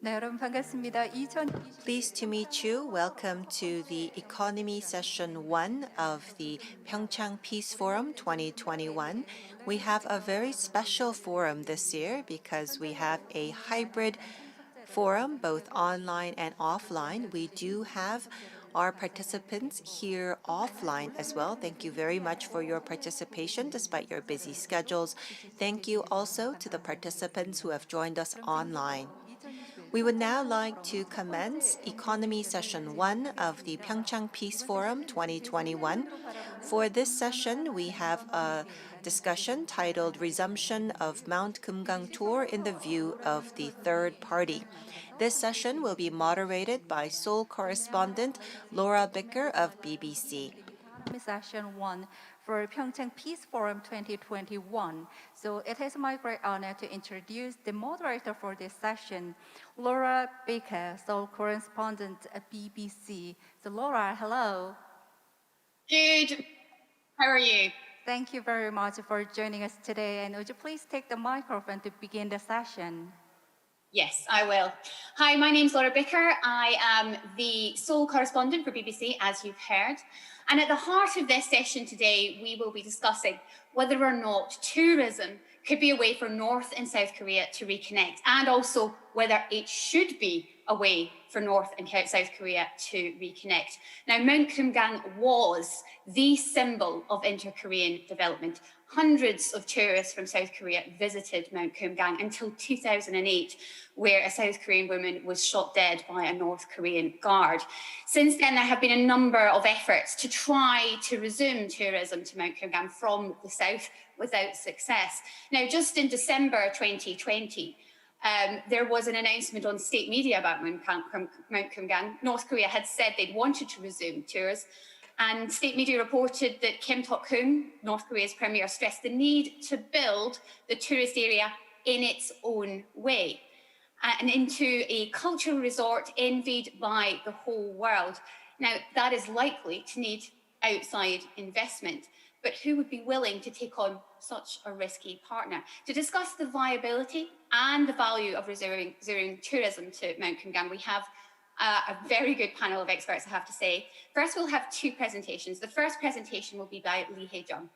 네, 여러분 반갑습니다. Pleased to meet you. Welcome to the Economy Session 1 of the PyeongChang Peace Forum 2021. We have a very special forum this year because we have a hybrid forum, both online and offline. We do have our participants here offline as well. Thank you very much for your participation despite your busy schedules. Thank you also to the participants who have joined us online. We would now like to commence Economy Session 1 of the PyeongChang Peace Forum 2021. For this session, we have a discussion titled Resumption of Mount Geungangsan Tour in the View of the Third Party. This session will be moderated by Seoul correspondent Laura Bicker of BBC. Session 1 for PyeongChang Peace Forum 2021. So it is my great honor to introduce the moderator for this session, Laura Baker, Seoul correspondent at BBC. So Laura, hello. Good. How are you? Thank you very much for joining us today. And would you please take the microphone to begin the session? Yes, I will. Hi, my name's Laura Bicker. I am the Seoul correspondent for BBC, as you've heard. And at the heart of this session today, we will be discussing whether or not tourism could be a way for North and South Korea to reconnect, and also whether it should be a way for North and South Korea to reconnect. Now, Mount Geungangsan was the symbol of inter-Korean development. Hundreds of tourists from South Korea visited Mount Geungangsan until 2008, where a South Korean woman was shot dead by a North Korean guard. Since then, there have been a number of efforts to try to resume tourism to Mount Geungangsan from the south without success. Now, just in December 2020, there was an announcement on state media about Mount Geungangsan. North Korea had said they'd wanted to resume tours, and state media reported that Kim Tok-hoon, North Korea's premier, stressed the need to build the tourist area in its own way and into a cultural resort envied by the whole world. Now, that is likely to need outside investment, but who would be willing to take on such a risky partner? To discuss the viability and the value of resuming tourism to Mount Geungangsan, we have a very good panel of experts, I have to say. First, we'll have two presentations. The first presentation will be by Lee Hae-jung.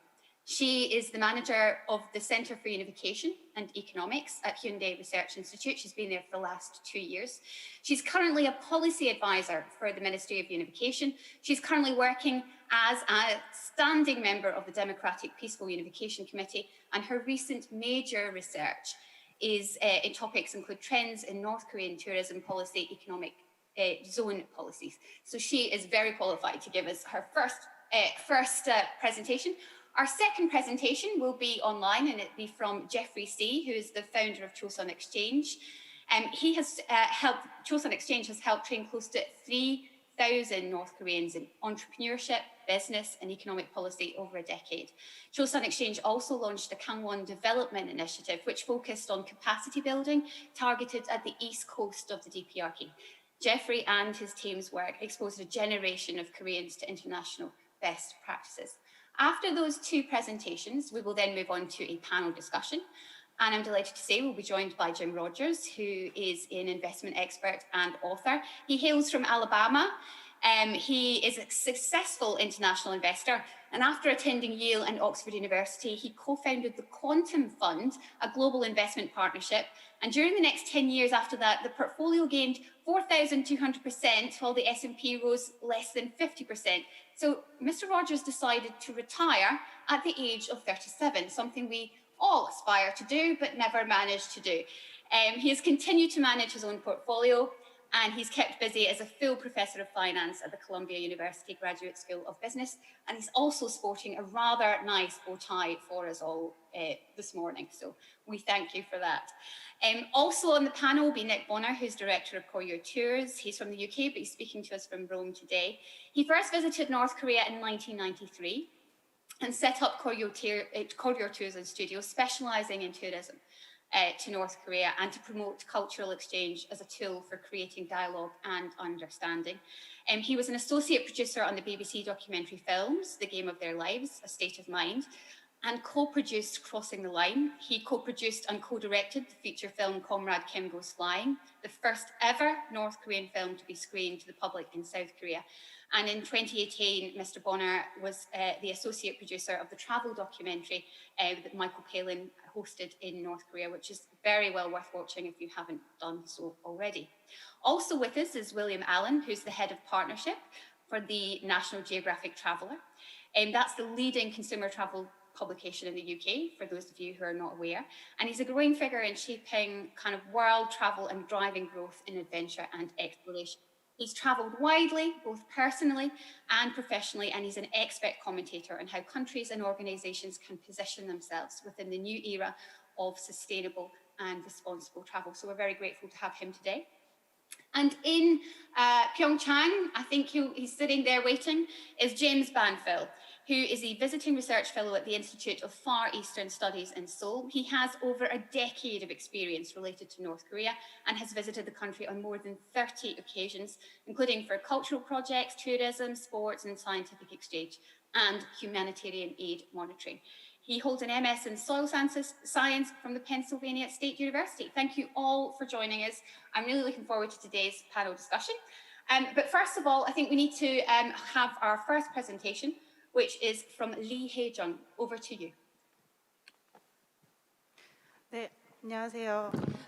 She is the manager of the Center for Unification and Economics at Hyundai Research Institute. She's been there for the last 2 years. She's currently a policy advisor for the Ministry of Unification. She's currently working as a standing member of the Democratic Peaceful Unification Committee, and her recent major research is in topics include trends in North Korean tourism policy, economic zone policies. So she is very qualified to give us her first presentation. Our second presentation will be online, and it'll be from Jeffrey C., who is the founder of Chosun Exchange. He has Chosun Exchange has helped train close to 3,000 North Koreans in entrepreneurship, business and economic policy over a decade. Chosun Exchange also launched the Gangwon Development Initiative, which focused on capacity building targeted at the east coast of the DPRK. Jeffrey and his team's work exposed a generation of Koreans to international best practices. After those two presentations, we will then move on to a panel discussion. And I'm delighted to say we'll be joined by Jim Rogers, who is an investment expert and author. He hails from Alabama. He is a successful international investor. And after attending Yale and Oxford University, he co-founded the Quantum Fund, a global investment partnership. And during the next 10 years after that, the portfolio gained 4,200%, while the S&P rose less than 50%. So Mr. Rogers decided to retire at the age of 37, something we all aspire to do, but never managed to do. He has continued to manage his own portfolio, and he's kept busy as a full professor of finance at the Columbia University Graduate School of Business. And he's also sporting a rather nice bow tie for us all this morning. So we thank you for that. Also on the panel will be Nick Bonner, who's director of Koryo Tours. He's from the UK, but he's speaking to us from Rome today. He first visited North Korea in 1993 and set up Koryo Tours and Studios, specializing in tourism to North Korea and to promote cultural exchange as a tool for creating dialogue and understanding. He was an associate producer on the BBC documentary films, The Game of Their Lives, A State of Mind, and co-produced Crossing the Line. He co-produced and co-directed the feature film Comrade Kim Goes Flying, the first ever North Korean film to be screened to the public in South Korea. And in 2018, Mr. Bonner was the associate producer of the travel documentary that Michael Palin hosted in North Korea, which is very well worth watching if you haven't done so already. Also with us is William Allen, who's the head of partnership for the National Geographic Traveller. That's the leading consumer travel publication in the UK, for those of you who are not aware. And he's a growing figure in shaping kind of world travel and driving growth in adventure and exploration. He's travelled widely, both personally and professionally, and he's an expert commentator on how countries and organisations can position themselves within the new era of sustainable and responsible travel. So we're very grateful to have him today. And in PyeongChang, I think he's sitting there waiting, is James Banfill, who is a visiting research fellow at the Institute of Far Eastern Studies in Seoul. He has over a decade of experience related to North Korea and has visited the country on more than 30 occasions, including for cultural projects, tourism, sports and scientific exchange, and humanitarian aid monitoring. He holds an MS in Soil Science from the Pennsylvania State University. Thank you all for joining us. I'm really looking forward to today's panel discussion. But first of all, I think we need to have our first presentation, which is from Lee Hae-jung. Over to you.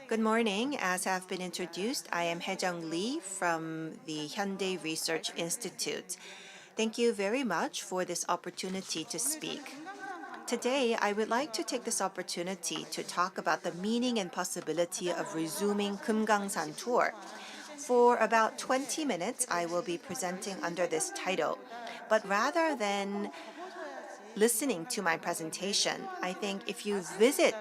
Good morning. As have been introduced, I am Hae-jung Lee from the Hyundai Research Institute. Thank you very much for this opportunity to speak. Today, I would like to take this opportunity to talk about the meaning and possibility of resuming Geungangsan tour. For about 20 minutes, I will be presenting under this title. But rather than listening to my presentation, I think if you visit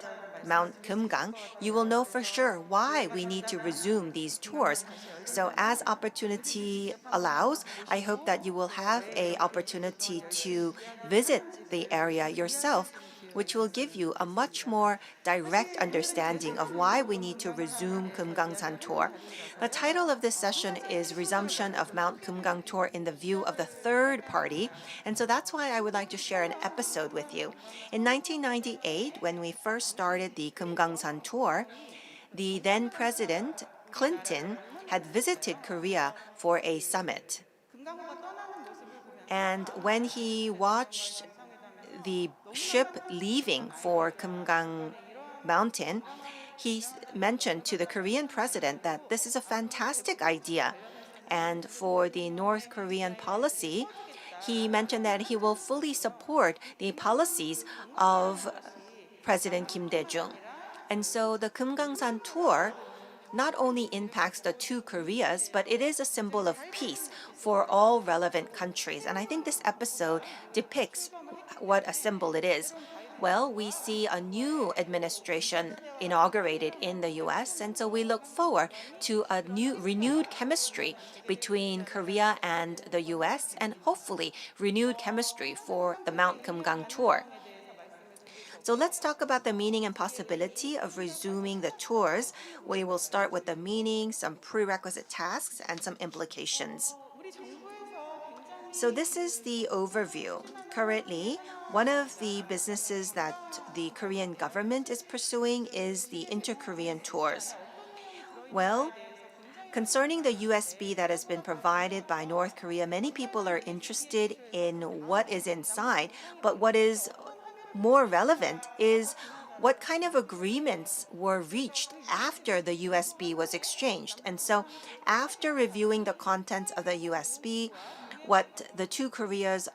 Mount Geumgang, you will know for sure why we need to resume these tours. So as opportunity allows, I hope that you will have an opportunity to visit the area yourself, which will give you a much more direct understanding of why we need to resume Geungangsan tour. The title of this session is Resumption of Mount Geumgang Tour in the View of the Third Party, and so that's why I would like to share an episode with you. In 1998, when we first started the Geungangsan tour, the then President Clinton had visited Korea for a summit. And when he watched the ship leaving for Geumgang Mountain, he mentioned to the Korean president that this is a fantastic idea. And for the North Korean policy, he mentioned that he will fully support the policies of President Kim Dae-jung. And so the Geungangsan tour not only impacts the two Koreas, but it is a symbol of peace for all relevant countries. And I think this episode depicts what a symbol it is. Well, we see a new administration inaugurated in the US, and so we look forward to a new renewed chemistry between Korea and the US, and hopefully renewed chemistry for the Mount Geumgang tour. So let's talk about the meaning and possibility of resuming the tours. We will start with the meaning, some prerequisite tasks, and some implications. So this is the overview. Currently, one of the businesses that the Korean government is pursuing is the inter-Korean tours. Well, concerning the USB that has been provided by North Korea, many people are interested in what is inside, but what is more relevant is what kind of agreements were reached after the USB was exchanged. And so after reviewing the contents of the USB, what the two Koreas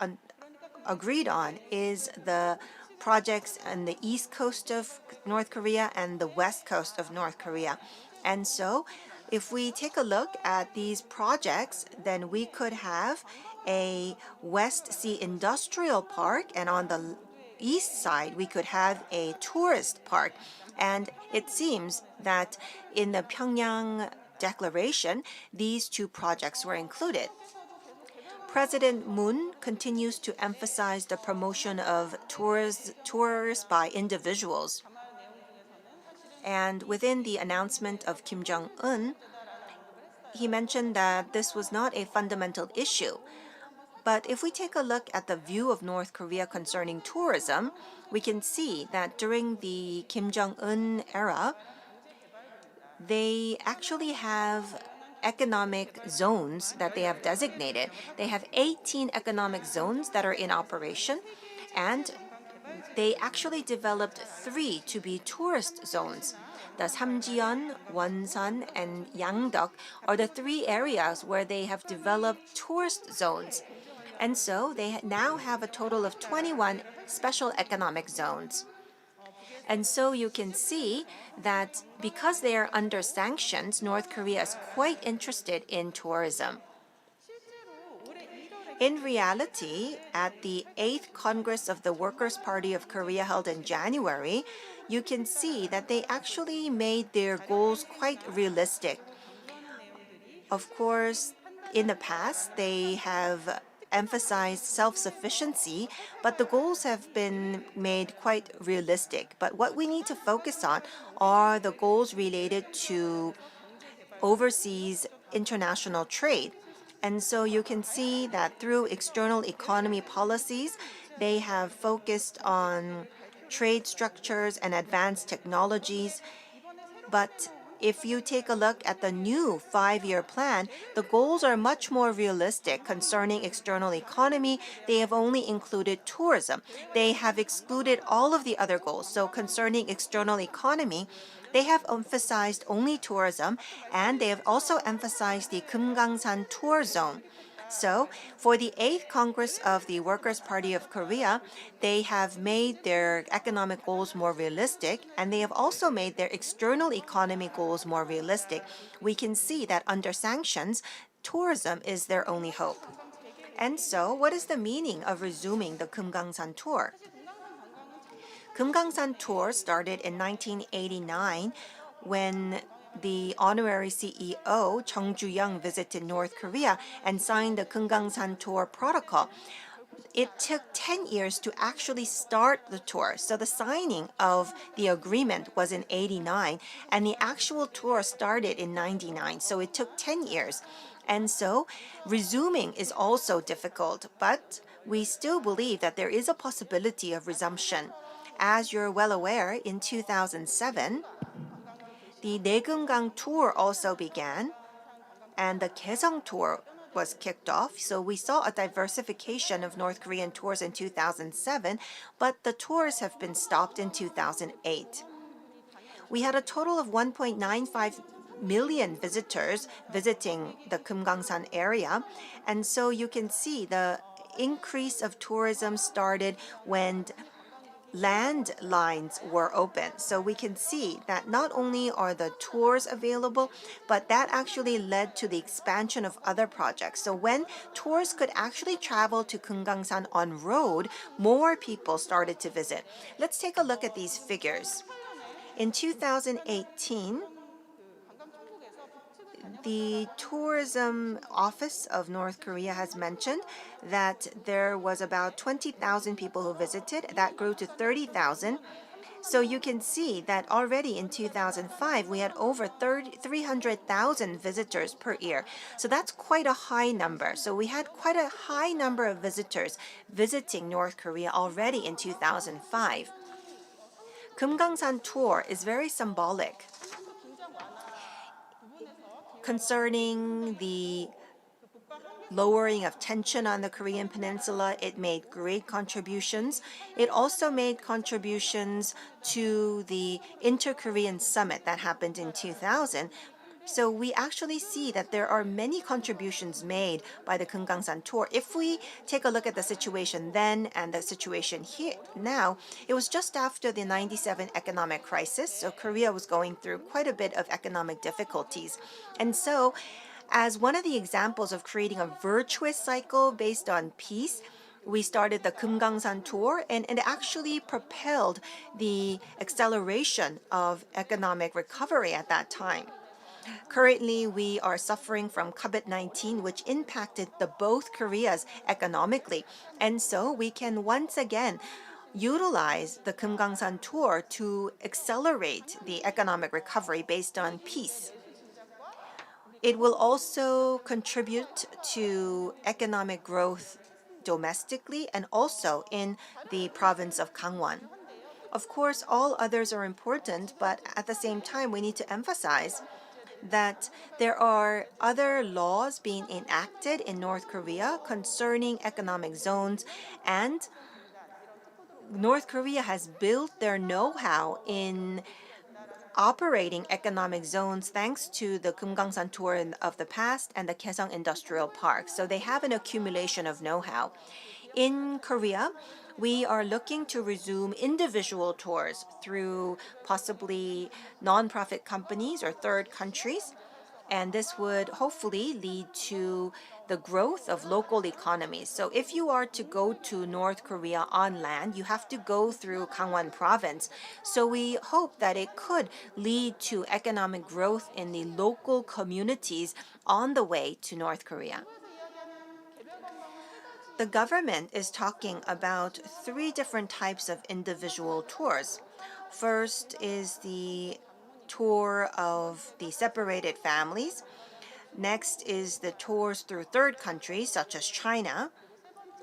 agreed on is the projects on the east coast of North Korea and the west coast of North Korea. And so if we take a look at these projects, then we could have a West Sea Industrial Park, and on the east side, we could have a tourist park. And it seems that in the Pyongyang Declaration, these two projects were included. President Moon continues to emphasize the promotion of tours by individuals. And within the announcement of Kim Jong-un, he mentioned that this was not a fundamental issue. But if we take a look at the view of North Korea concerning tourism, we can see that during the Kim Jong-un era, they actually have economic zones that they have designated. They have 18 economic zones that are in operation, and they actually developed 3 to be tourist zones. The Samjiyon, Wonsan, and Yangdeok are the 3 areas where they have developed tourist zones. And so they now have a total of 21 special economic zones. And so you can see that because they are under sanctions, North Korea is quite interested in tourism. In reality, at the 8th Congress of the Workers' Party of Korea held in January, you can see that they actually made their goals quite realistic. Of course, in the past, they have emphasized self-sufficiency, but the goals have been made quite realistic. But what we need to focus on are the goals related to overseas international trade. And so you can see that through external economy policies, they have focused on trade structures and advanced technologies. But if you take a look at the new 5-year plan, the goals are much more realistic concerning external economy. They have only included tourism. They have excluded all of the other goals. So concerning external economy, they have emphasized only tourism, and they have also emphasized the Geungangsan tour zone. So, for the 8th Congress of the Workers' Party of Korea, they have made their economic goals more realistic, and they have also made their external economy goals more realistic. We can see that under sanctions, tourism is their only hope. And so, what is the meaning of resuming the Geungangsan tour? Geungangsan tour started in 1989 when the honorary CEO, Chung Ju-young, visited North Korea and signed the Geungangsan tour protocol. It took 10 years to actually start the tour. So the signing of the agreement was in 89, and the actual tour started in 99. So it took 10 years. And so resuming is also difficult, but we still believe that there is a possibility of resumption. As you're well aware, in 2007, the Daegeungang tour also began, and the Kaesong tour was kicked off. So we saw a diversification of North Korean tours in 2007, but the tours have been stopped in 2008. We had a total of 1.95 million visitors visiting the Geungangsan area, and so you can see the increase of tourism started when land lines were open. So we can see that not only are the tours available, but that actually led to the expansion of other projects. So when tours could actually travel to Geungangsan on road, more people started to visit. Let's take a look at these figures. In 2018, the Tourism Office of North Korea has mentioned that there was about 20,000 people who visited. That grew to 30,000. So you can see that already in 2005, we had over 300,000 visitors per year. So that's quite a high number. So we had quite a high number of visitors visiting North Korea already in 2005. Geungangsan tour is very symbolic concerning the lowering of tension on the Korean peninsula. It made great contributions. It also made contributions to the Inter-Korean Summit that happened in 2000. So we actually see that there are many contributions made by the Geungangsan tour. If we take a look at the situation then and the situation here now, it was just after the 97 economic crisis. So Korea was going through quite a bit of economic difficulties. And so as one of the examples of creating a virtuous cycle based on peace, we started the Geungangsan tour, and it actually propelled the acceleration of economic recovery at that time. Currently, we are suffering from COVID-19, which impacted both Koreas economically. And so we can once again utilize the Geungangsan tour to accelerate the economic recovery based on peace. It will also contribute to economic growth domestically and also in the province of Gangwon. Of course, all others are important, but at the same time, we need to emphasize that there are other laws being enacted in North Korea concerning economic zones, and North Korea has built their know-how in operating economic zones thanks to the Geungangsan tour of the past and the Kaesong Industrial Park. So they have an accumulation of know-how. In Korea, we are looking to resume individual tours through possibly nonprofit companies or third countries. And this would hopefully lead to the growth of local economies. So if you are to go to North Korea on land, you have to go through Gangwon province. So we hope that it could lead to economic growth in the local communities on the way to North Korea. The government is talking about 3 different types of individual tours. First is the tour of the separated families. Next is the tours through third countries such as China.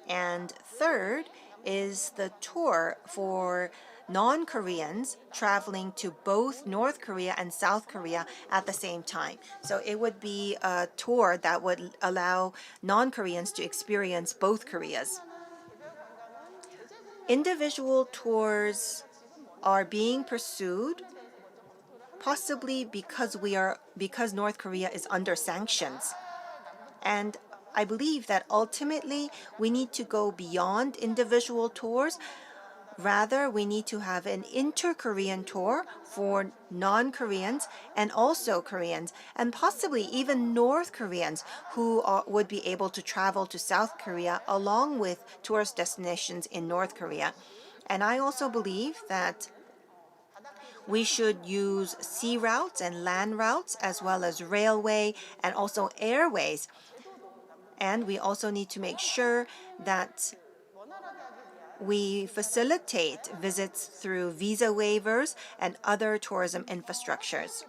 And third is the tour for non-Koreans traveling to both North Korea and South Korea at the same time. So it would be a tour that would allow non-Koreans to experience both Koreas. Individual tours are being pursued possibly because North Korea is under sanctions. And I believe that ultimately we need to go beyond individual tours. Rather, we need to have an inter-Korean tour for non-Koreans and also Koreans, and possibly even North Koreans who would be able to travel to South Korea along with tourist destinations in North Korea. And I also believe that we should use sea routes and land routes as well as railway and also airways. And we also need to make sure that we facilitate visits through visa waivers and other tourism infrastructures.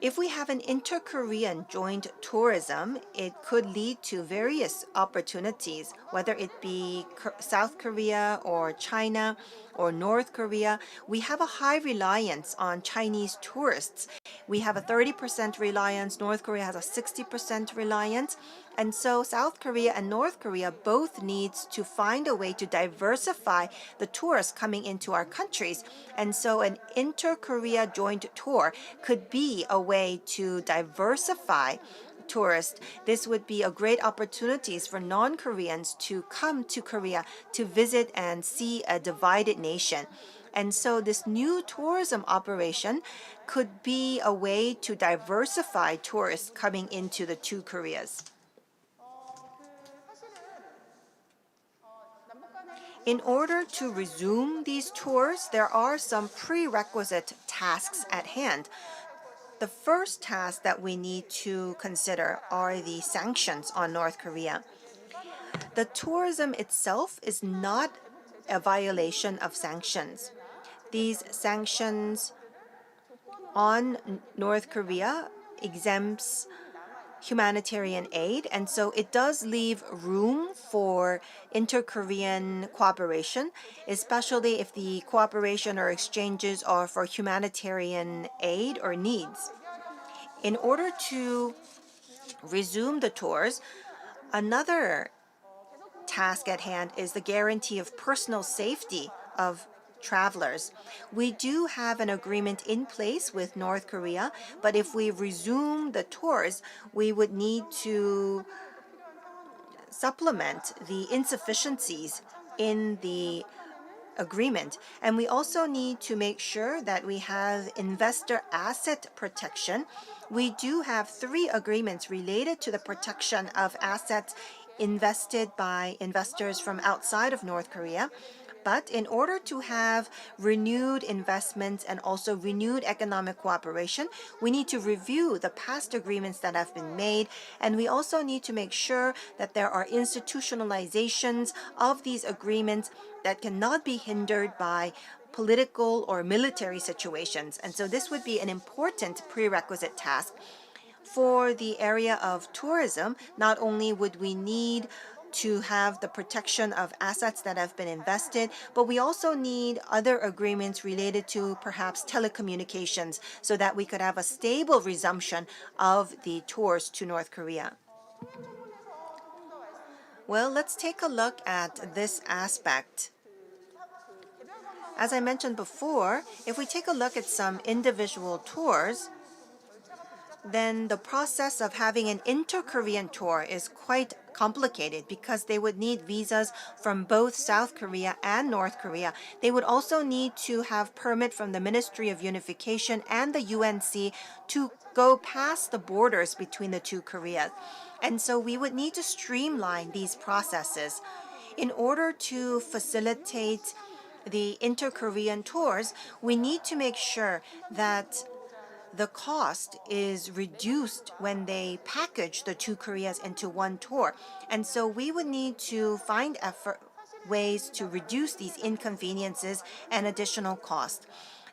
If we have an inter-Korean joint tourism, it could lead to various opportunities, whether it be South Korea or China or North Korea. We have a high reliance on Chinese tourists. We have a 30% reliance, North Korea has a 60% reliance. And so South Korea and North Korea both needs to find a way to diversify the tourists coming into our countries. And so an inter-Korea joint tour could be a way to diversify tourists. This would be a great opportunities for non-Koreans to come to Korea to visit and see a divided nation. And so this new tourism operation could be a way to diversify tourists coming into the 2 Koreas. In order to resume these tours, there are some prerequisite tasks at hand. The first task that we need to consider are the sanctions on North Korea. The tourism itself is not a violation of sanctions. These sanctions on North Korea exempts humanitarian aid, and so it does leave room for inter-Korean cooperation, especially if the cooperation or exchanges are for humanitarian aid or needs. In order to resume the tours, another task at hand is the guarantee of personal safety of travelers. We do have an agreement in place with North Korea, but if we resume the tours, we would need to supplement the insufficiencies in the agreement. And we also need to make sure that we have investor asset protection. We do have 3 agreements related to the protection of assets invested by investors from outside of North Korea. But in order to have renewed investments and also renewed economic cooperation, we need to review the past agreements that have been made, and we also need to make sure that there are institutionalizations of these agreements that cannot be hindered by political or military situations. And so this would be an important prerequisite task. For the area of tourism, not only would we need to have the protection of assets that have been invested, but we also need other agreements related to perhaps telecommunications so that we could have a stable resumption of the tours to North Korea. Well, let's take a look at this aspect. As I mentioned before, if we take a look at some individual tours, then the process of having an inter-Korean tour is quite complicated because they would need visas from both South Korea and North Korea. They would also need to have permit from the Ministry of Unification and the UNC to go past the borders between the two Koreas. And so we would need to streamline these processes. In order to facilitate the inter-Korean tours, we need to make sure that the cost is reduced when they package the two Koreas into one tour. And so we would need to find ways to reduce these inconveniences and additional cost.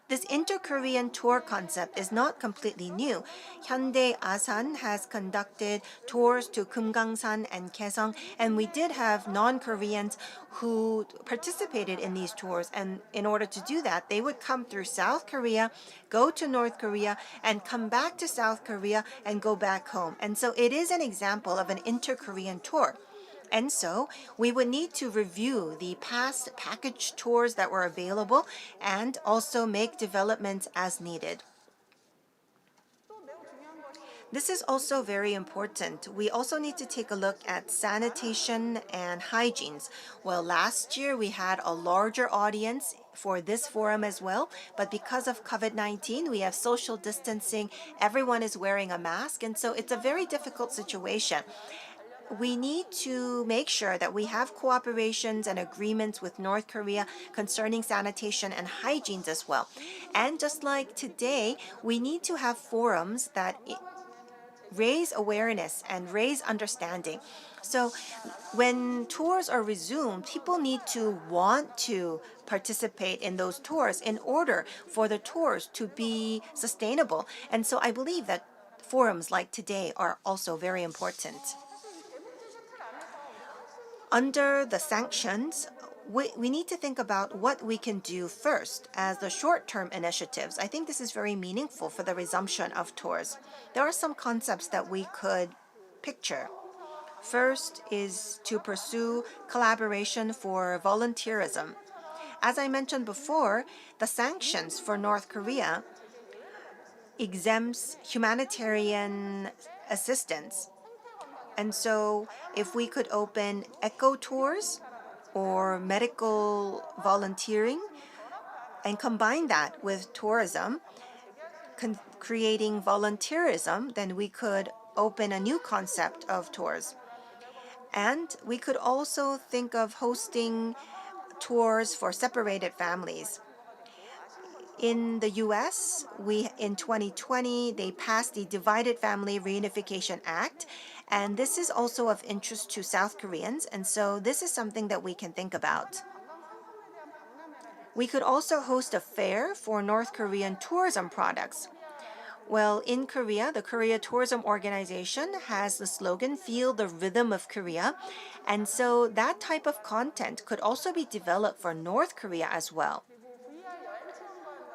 This inter-Korean tour concept is not completely new. Hyundai Asan has conducted tours to Geungangsan and Kaesong, and we did have non-Koreans who participated in these tours. And in order to do that, they would come through South Korea, go to North Korea, and come back to South Korea and go back home. And so it is an example of an inter-Korean tour. And so we would need to review the past package tours that were available and also make developments as needed. This is also very important. We also need to take a look at sanitation and hygiene. Well, last year we had a larger audience for this forum as well, but because of COVID-19, we have social distancing. Everyone is wearing a mask, and so it's a very difficult situation. We need to make sure that we have cooperations and agreements with North Korea concerning sanitation and hygiene as well. And just like today, we need to have forums that raise awareness and raise understanding. So when tours are resumed, people need to want to participate in those tours in order for the tours to be sustainable. And so I believe that forums like today are also very important. Under the sanctions, we need to think about what we can do first as the short-term initiatives. I think this is very meaningful for the resumption of tours. There are some concepts that we could picture. First is to pursue collaboration for volunteerism. As I mentioned before, the sanctions for North Korea exempts humanitarian assistance. And so if we could open eco tours or medical volunteering and combine that with tourism, creating volunteerism, then we could open a new concept of tours. And we could also think of hosting tours for separated families. In the US, in 2020, they passed the Divided Family Reunification Act, and this is also of interest to South Koreans, and so this is something that we can think about. We could also host a fair for North Korean tourism products. Well, in Korea, the Korea Tourism Organization has the slogan, "Feel the Rhythm of Korea," and so that type of content could also be developed for North Korea as well.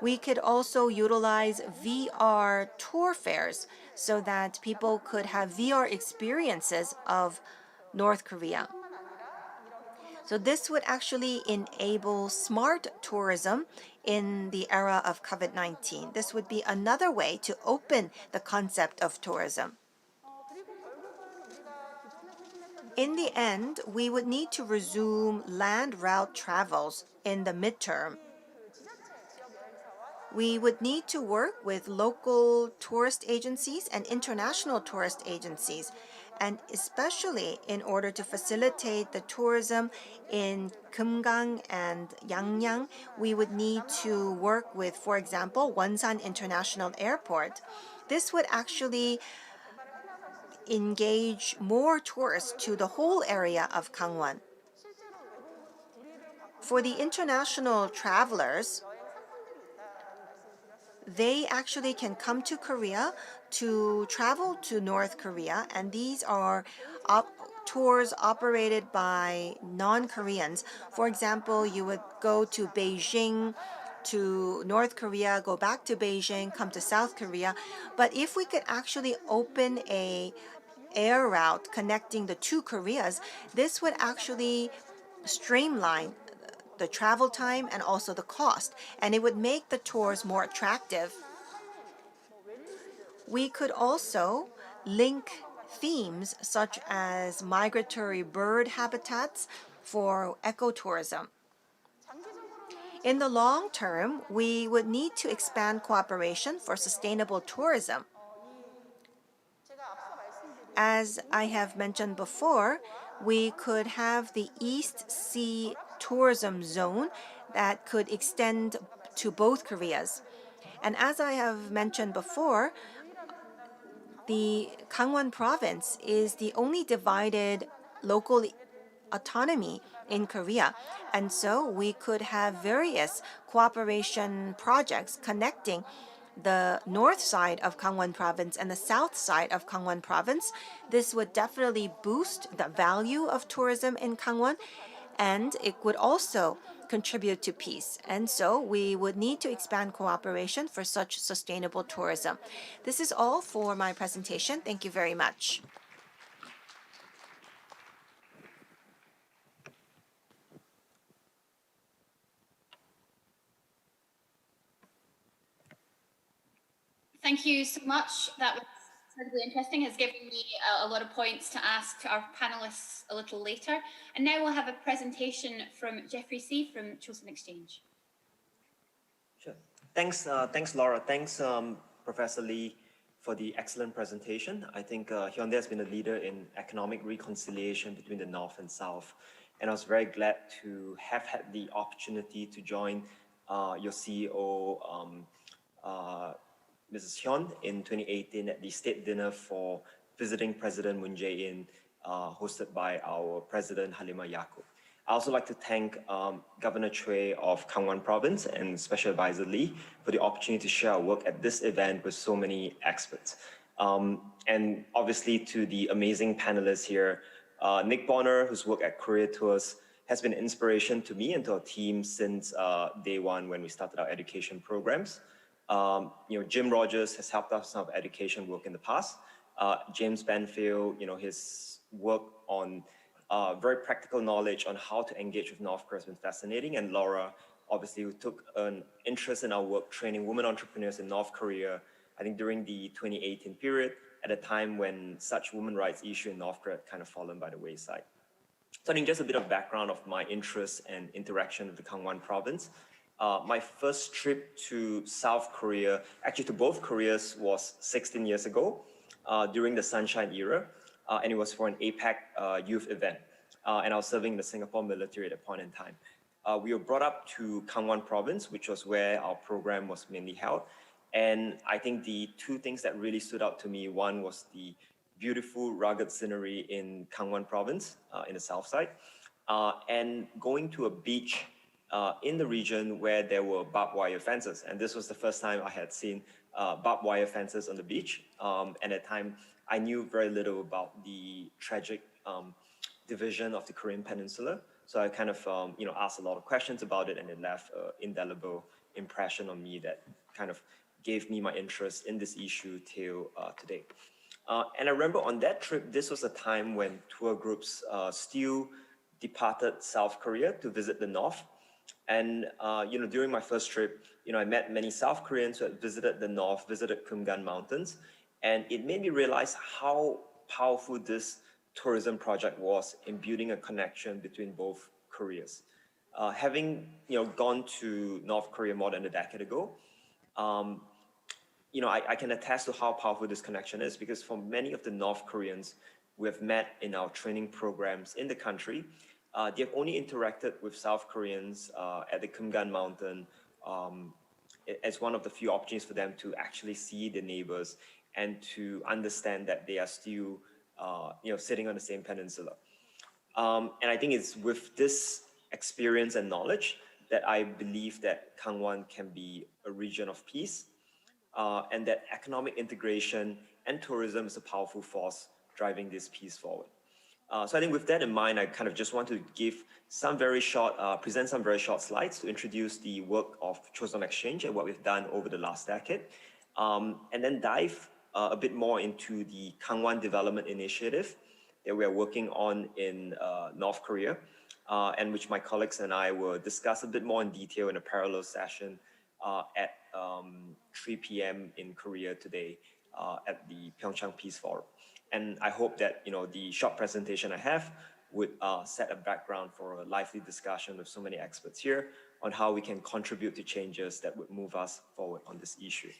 We could also utilize VR tour fairs so that people could have VR experiences of North Korea. So this would actually enable smart tourism in the era of COVID-19. This would be another way to open the concept of tourism. In the end, we would need to resume land route travels in the midterm. We would need to work with local tourist agencies and international tourist agencies, and especially in order to facilitate the tourism in Geumgang and Yangyang, we would need to work with, for example, Wonsan International Airport. This would actually engage more tourists to the whole area of Gangwon. For the international travelers, they actually can come to Korea to travel to North Korea, and these are tours operated by non-Koreans. For example, you would go to Beijing, to North Korea, go back to Beijing, come to South Korea. But if we could actually open a air route connecting the two Koreas, this would actually streamline the travel time and also the cost, and it would make the tours more attractive. We could also link themes such as migratory bird habitats for ecotourism. In the long term, we would need to expand cooperation for sustainable tourism. As I have mentioned before, we could have the East Sea tourism zone that could extend to both Koreas. And as I have mentioned before, the Gangwon province is the only divided local autonomy in Korea. And so we could have various cooperation projects connecting the north side of Gangwon province and the south side of Gangwon province. This would definitely boost the value of tourism in Gangwon, and it would also contribute to peace. And so we would need to expand cooperation for such sustainable tourism. This is all for my presentation. Thank you very much. Thank you so much. That was incredibly interesting. Has given me a lot of points to ask to our panelists a little later. And now we'll have a presentation from Jeffrey C. from Chosun Exchange. Sure. Thanks, Laura. Thanks, Professor Lee, for the excellent presentation. I think Hyundai has been a leader in economic reconciliation between the North and South. And I was very glad to have had the opportunity to join your CEO, Mrs. Hyun, in 2018 at the state dinner for visiting President Moon Jae-in, hosted by our President Halima Yacob. I also like to thank Governor Choi of Gangwon Province and Special Advisor Lee for the opportunity to share our work at this event with so many experts. And obviously to the amazing panelists here, Nick Bonner, whose work at Korea Tours has been an inspiration to me and to our team since day one when we started our education programs. Jim Rogers has helped us in our education work in the past. James Banfield, his work on very practical knowledge on how to engage with North Korea has been fascinating. And Laura, obviously, who took an interest in our work training women entrepreneurs in North Korea, I think during the 2018 period, at a time when such women rights issue in North Korea had kind of fallen by the wayside. So I think just a bit of background of my interest and interaction with the Gangwon province. My first trip to South Korea, actually to both Koreas, was 16 years ago during the Sunshine era. And it was for an APEC youth event. And I was serving in the Singapore military at that point in time. We were brought up to Gangwon province, which was where our program was mainly held. And I think the two things that really stood out to me, one was the beautiful rugged scenery in Gangwon province in the south side, and going to a beach in the region where there were barbed wire fences. And this was the first time I had seen barbed wire fences on the beach. And at the time, I knew very little about the tragic division of the Korean Peninsula. So I kind of asked a lot of questions about it, and it left an indelible impression on me that kind of gave me my interest in this issue till today. And I remember on that trip, this was a time when tour groups still departed South Korea to visit the North. And during my first trip, I met many South Koreans who had visited the North, visited Geungangsan Mountains, and it made me realize how powerful this tourism project was in building a connection between both Koreas. Having gone to North Korea more than a decade ago, I can attest to how powerful this connection is, because for many of the North Koreans we have met in our training programs in the country, they have only interacted with South Koreans at the Geungangsan Mountain as one of the few opportunities for them to actually see their neighbors and to understand that they are still sitting on the same peninsula. And I think it's with this experience and knowledge that I believe that Gangwon can be a region of peace, and that economic integration and tourism is a powerful force driving this peace forward. So I think with that in mind, I kind of just want to give some very short, present some very short slides to introduce the work of Chosun Exchange and what we've done over the last decade, and then dive a bit more into the Gangwon Development Initiative that we are working on in North Korea, and which my colleagues and I will discuss a bit more in detail in a parallel session at 3 p.m. in Korea today at the PyeongChang Peace Forum. And I hope that the short presentation I have would set a background for a lively discussion with so many experts here on how we can contribute to changes that would move us forward on this issue.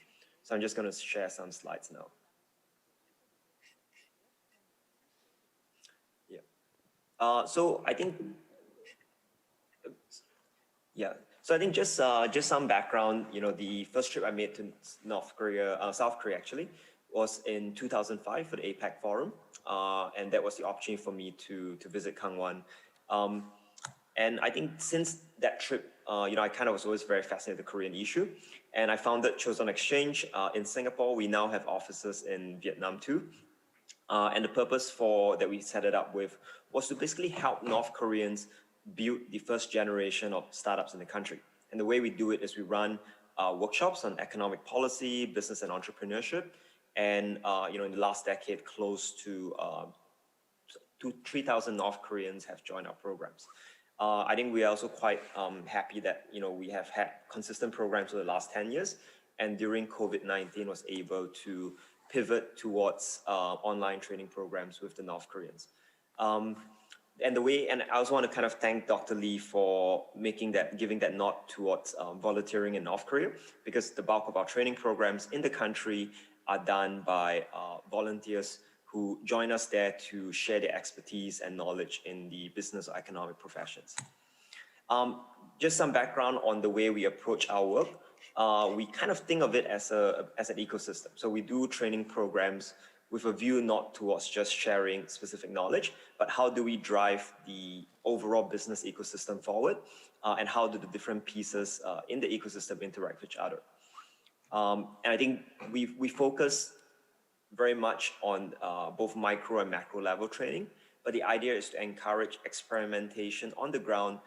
So I'm just going to share some slides now. Yeah. So I think, yeah. So I think just some background. The first trip I made to South Korea actually, was in 2005 for the APEC Forum, and that was the opportunity for me to visit Gangwon. And I think since that trip, I kind of was always very fascinated with the Korean issue, and I founded Chosun Exchange in Singapore. We now have offices in Vietnam too, and the purpose that we set it up with was to basically help North Koreans build the first generation of startups in the country. And the way we do it is we run workshops on economic policy, business and entrepreneurship. And in the last decade, close to 3,000 North Koreans have joined our programs. I think we are also quite happy that we have had consistent programs for the last 10 years, and during COVID-19 was able to pivot towards online training programs with the North Koreans. And I also want to kind of thank Dr. Lee for giving that nod towards volunteering in North Korea, because the bulk of our training programs in the country are done by volunteers who join us there to share their expertise and knowledge in the business or economic professions. Just some background on the way we approach our work. We kind of think of it as an ecosystem. So we do training programs with a view not towards just sharing specific knowledge, but how do we drive the overall business ecosystem forward, and how do the different pieces in the ecosystem interact with each other. And I think we focus very much on both micro and macro level training, but the idea is to encourage experimentation on the ground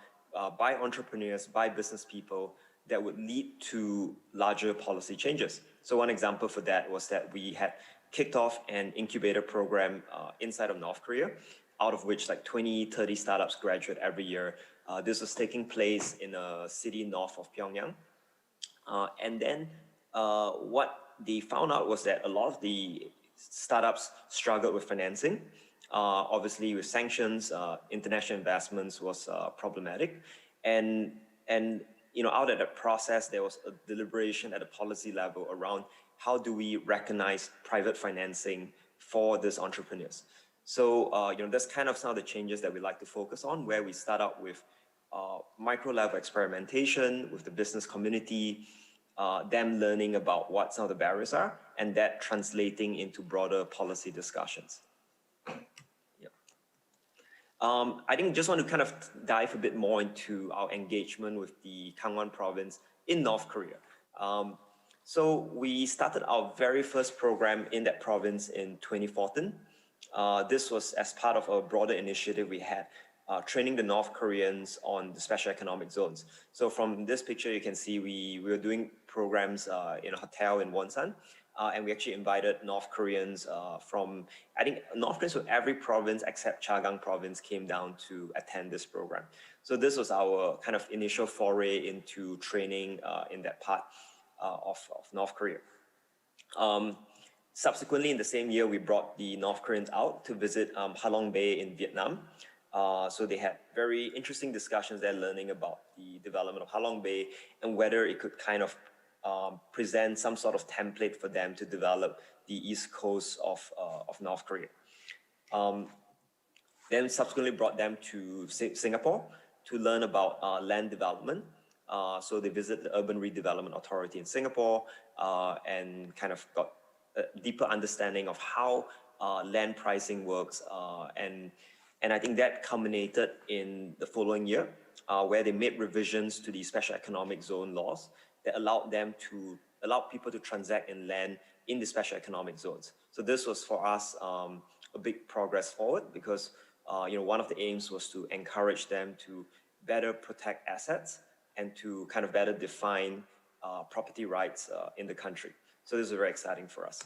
by entrepreneurs, by business people that would lead to larger policy changes. So one example for that was that we had kicked off an incubator program inside of North Korea, out of which like 20, 30 startups graduate every year. This was taking place in a city north of Pyongyang. And then what they found out was that a lot of the startups struggled with financing. Obviously with sanctions, international investments was problematic. And out of that process, there was a deliberation at a policy level around how do we recognize private financing for these entrepreneurs. So, that's kind of some of the changes that we like to focus on, where we start out with micro level experimentation with the business community, them learning about what some of the barriers are, and that translating into broader policy discussions. I think just want to kind of dive a bit more into our engagement with the Gangwon province in North Korea. So we started our very first program in that province in 2014. This was as part of a broader initiative we had, training the North Koreans on the special economic zones. So from this picture, you can see we were doing programs in a hotel in Wonsan. And we actually invited North Koreans from every province except Chagang province came down to attend this program. So this was our kind of initial foray into training in that part of North Korea. Subsequently, in the same year, we brought the North Koreans out to visit Halong Bay in Vietnam. So they had very interesting discussions there, learning about the development of Halong Bay and whether it could kind of present some sort of template for them to develop the east coast of North Korea. Then subsequently brought them to Singapore to learn about land development. So they visited the Urban Redevelopment Authority in Singapore and kind of got a deeper understanding of how land pricing works. And I think that culminated in the following year, where they made revisions to the special economic zone laws that allowed people to transact in land in the special economic zones. So this was for us a big progress forward, because one of the aims was to encourage them to better protect assets and to kind of better define property rights in the country. So this is very exciting for us.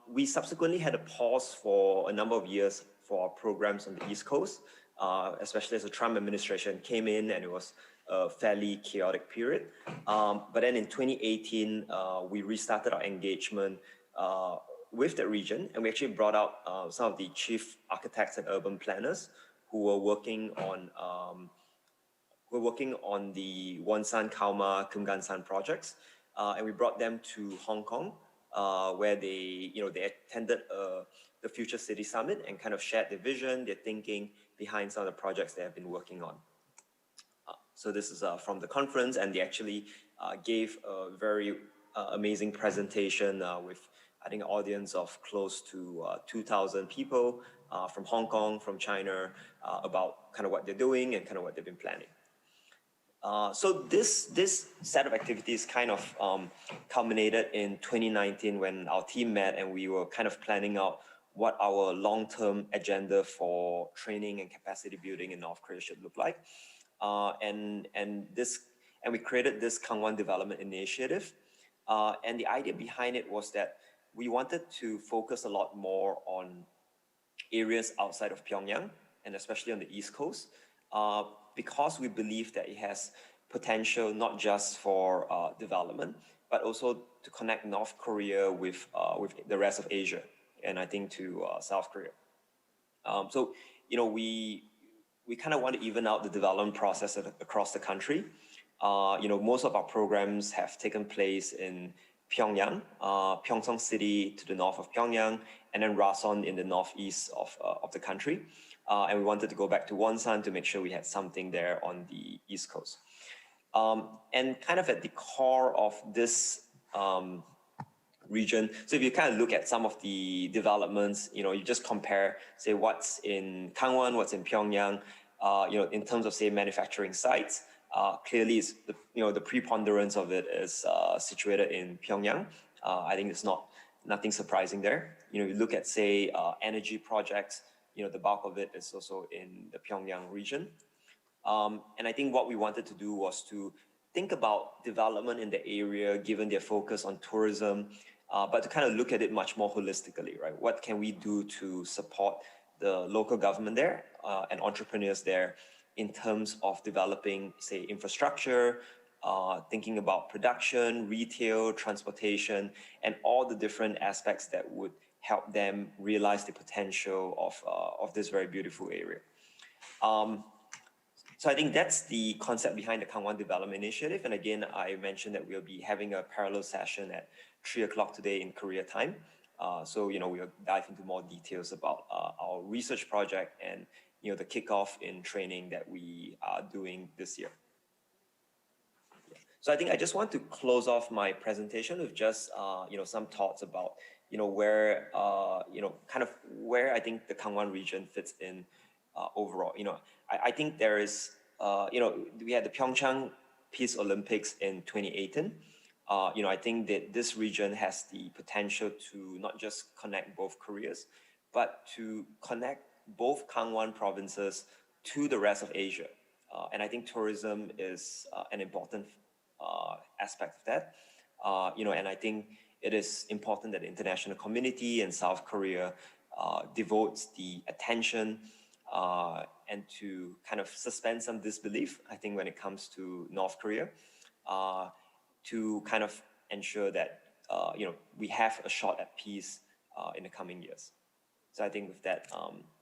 We subsequently had a pause for a number of years for our programs on the East Coast, especially as the Trump administration came in and it was a fairly chaotic period. But then in 2018, we restarted our engagement with the region, and we actually brought out some of the chief architects and urban planners who were working on the Wonsan, Kauma, Geungangsan projects, and we brought them to Hong Kong, where they attended the Future City Summit and kind of shared their vision, their thinking behind some of the projects they have been working on. So this is from the conference, and they actually gave a very amazing presentation with, I think, an audience of close to 2,000 people from Hong Kong, from China, about kind of what they're doing and kind of what they've been planning. So this set of activities kind of culminated in 2019 when our team met and we were kind of planning out what our long-term agenda for training and capacity building in North Korea should look like. And we created this Gangwon Development Initiative. And the idea behind it was that we wanted to focus a lot more on areas outside of Pyongyang, and especially on the East Coast, because we believe that it has potential not just for development, but also to connect North Korea with the rest of Asia, and I think to South Korea. So, we kind of want to even out the development process across the country. Most of our programs have taken place in Pyongyang, PyeongChang city to the north of Pyongyang, and then Rason in the northeast of the country. And we wanted to go back to Wonsan to make sure we had something there on the East Coast. And kind of at the core of this region, so if you kind of look at some of the developments, you just compare, say, what's in Gangwon, what's in Pyongyang, in terms of, say, manufacturing sites, clearly it's the preponderance of it is situated in Pyongyang. I think it's nothing surprising there. You look at, say, energy projects, the bulk of it is also in the Pyongyang region. And I think what we wanted to do was to think about development in the area, given their focus on tourism, but to kind of look at it much more holistically, right? What can we do to support the local government there and entrepreneurs there in terms of developing, say, infrastructure, thinking about production, retail, transportation, and all the different aspects that would help them realize the potential of this very beautiful area. So I think that's the concept behind the Gangwon Development Initiative. And again, I mentioned that we'll be having a parallel session at 3 o'clock today in Korea time. So, we'll dive into more details about our research project and, the kickoff in training that we are doing this year. So I think I just want to close off my presentation with just, some thoughts about, where, kind of where I think the Gangwon region fits in overall. I think there is, we had the PyeongChang Peace Olympics in 2018. I think that this region has the potential to not just connect both Koreas, but to connect both Gangwon provinces to the rest of Asia. And I think tourism is an important aspect of that. And I think it is important that the international community in South Korea devotes the attention and to kind of suspend some disbelief, I think, when it comes to North Korea, to kind of ensure that, we have a shot at peace in the coming years. So I think with that,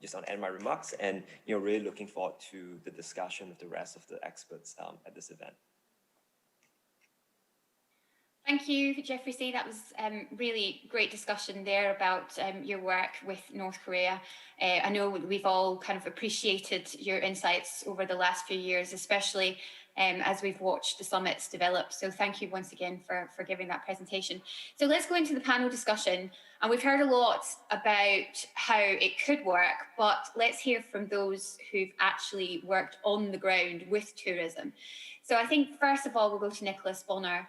just I'll end my remarks and, really looking forward to the discussion with the rest of the experts at this event. Thank you, Jeffrey C. That was really great discussion there about your work with North Korea. I know we've all kind of appreciated your insights over the last few years, especially as we've watched the summits develop. So thank you once again for giving that presentation. So let's go into the panel discussion. And we've heard a lot about how it could work, but let's hear from those who've actually worked on the ground with tourism. So I think, first of all, we'll go to Nicholas Bonner.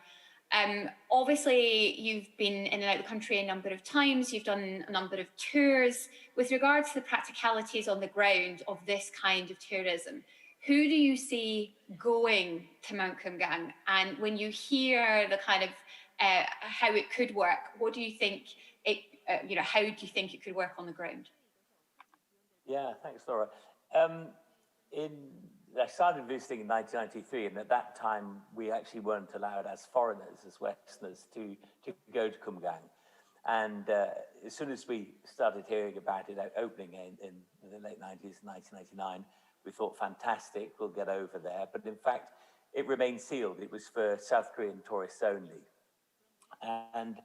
Obviously, you've been in and out of the country a number of times. You've done a number of tours. With regards to the practicalities on the ground of this kind of tourism, who do you see going to Mount Kumgang? And when you hear the kind of how it could work, what do you think it, how do you think it could work on the ground? Yeah, thanks, Laura. I started visiting in 1993, and at that time, we actually weren't allowed as foreigners, as Westerners, to go to Kumgang. And as soon as we started hearing about it opening in the late 90s, 1999, we thought, fantastic, we'll get over there. But in fact, it remained sealed. It was for South Korean tourists only. And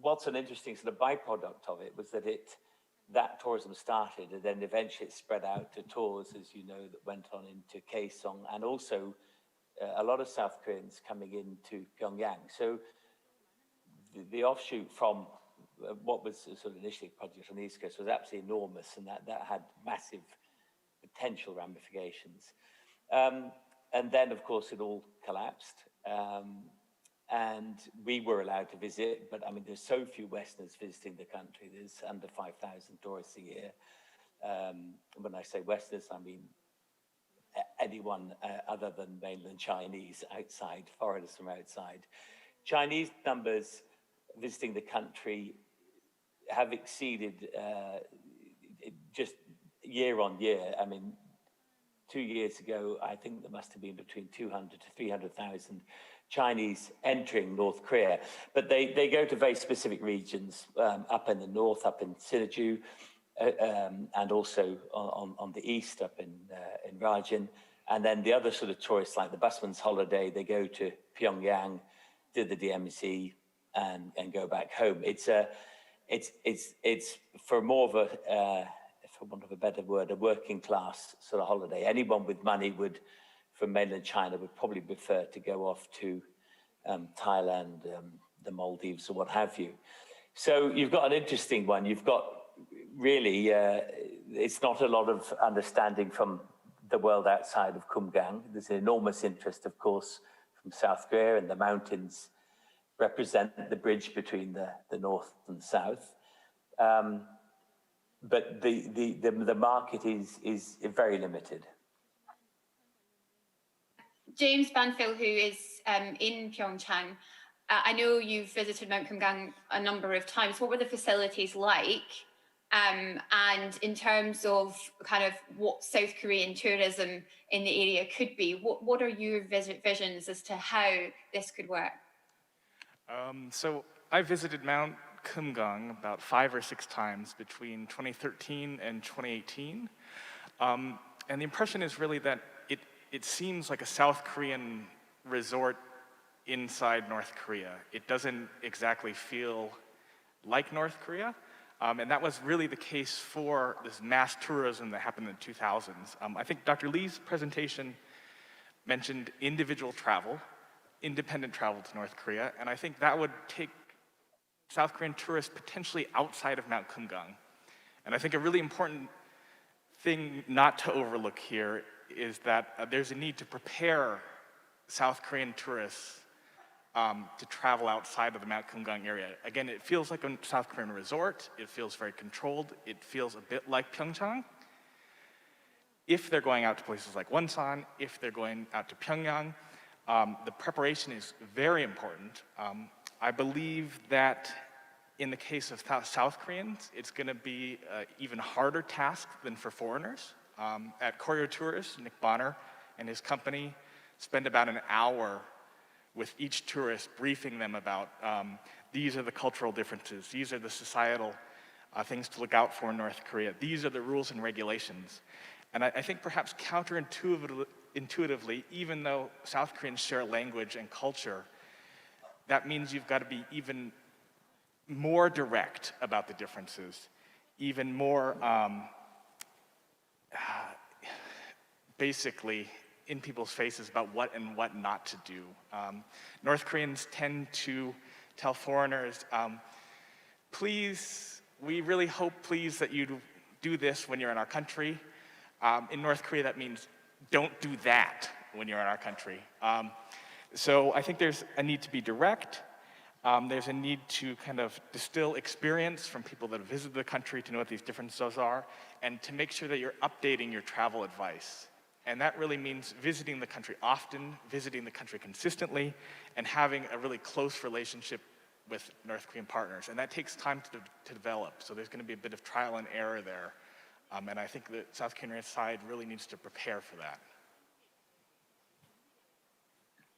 what's an interesting sort of byproduct of it was that tourism started, and then eventually it spread out to tours, as you know, that went on into Kaesong, and also a lot of South Koreans coming into Pyongyang. So the offshoot from what was sort of initially a project on the East Coast was absolutely enormous, and that had massive potential ramifications. And then, of course, it all collapsed. And we were allowed to visit, but I mean, there's so few Westerners visiting the country. There's under 5,000 tourists a year. When I say Westerners, I mean anyone other than mainland Chinese outside, foreigners from outside. Chinese numbers visiting the country have exceeded just year on year. I mean, 2 years ago, I think there must have been between 200 to 300,000 Chinese entering North Korea, but they go to very specific regions, up in the north, up in Sinuiju, and also on the east, up in Rajan. And then the other sort of tourists, like the busman's holiday, they go to Pyongyang, do the DMZ, and go back home. It's for more of a, for want of a better word, a working class sort of holiday. Anyone with money from mainland China would probably prefer to go off to Thailand, the Maldives, or what have you. So you've got an interesting one. You've got really, it's not a lot of understanding from the world outside of Kumgang. There's an enormous interest, of course, from South Korea, and the mountains represent the bridge between the north and south. But the market is very limited. James Banfield, who is in PyeongChang, I know you've visited Mount Kumgang a number of times. What were the facilities like? And in terms of kind of what South Korean tourism in the area could be, what are your visions as to how this could work? So I visited Mount Kumgang about 5 or 6 times between 2013 and 2018. And the impression is really that it seems like a South Korean resort inside North Korea. It doesn't exactly feel like North Korea. And that was really the case for this mass tourism that happened in the 2000s. I think Dr. Lee's presentation mentioned individual travel, independent travel to North Korea, and I think that would take South Korean tourists potentially outside of Mount Kumgang. And I think a really important thing not to overlook here is that there's a need to prepare South Korean tourists to travel outside of the Mount Kumgang area. Again, it feels like a South Korean resort. It feels very controlled. It feels a bit like PyeongChang. If they're going out to places like Wonsan, if they're going out to Pyongyang, the preparation is very important. I believe that in the case of South Koreans, it's going to be an even harder task than for foreigners. At Koryo Tours, Nick Bonner and his company spend about an hour with each tourist, briefing them about these are the cultural differences, these are the societal things to look out for in North Korea, these are the rules and regulations. And I think perhaps counterintuitively, even though South Koreans share language and culture, that means you've got to be even more direct about the differences, even more basically in people's faces about what and what not to do. North Koreans tend to tell foreigners, please, we really hope, please, that you do this when you're in our country. In North Korea, that means don't do that when you're in our country. So I think there's a need to be direct. There's a need to kind of distill experience from people that have visited the country to know what these differences are, and to make sure that you're updating your travel advice. And that really means visiting the country often, visiting the country consistently, and having a really close relationship with North Korean partners. And that takes time to develop. So there's going to be a bit of trial and error there. And I think the South Korean side really needs to prepare for that.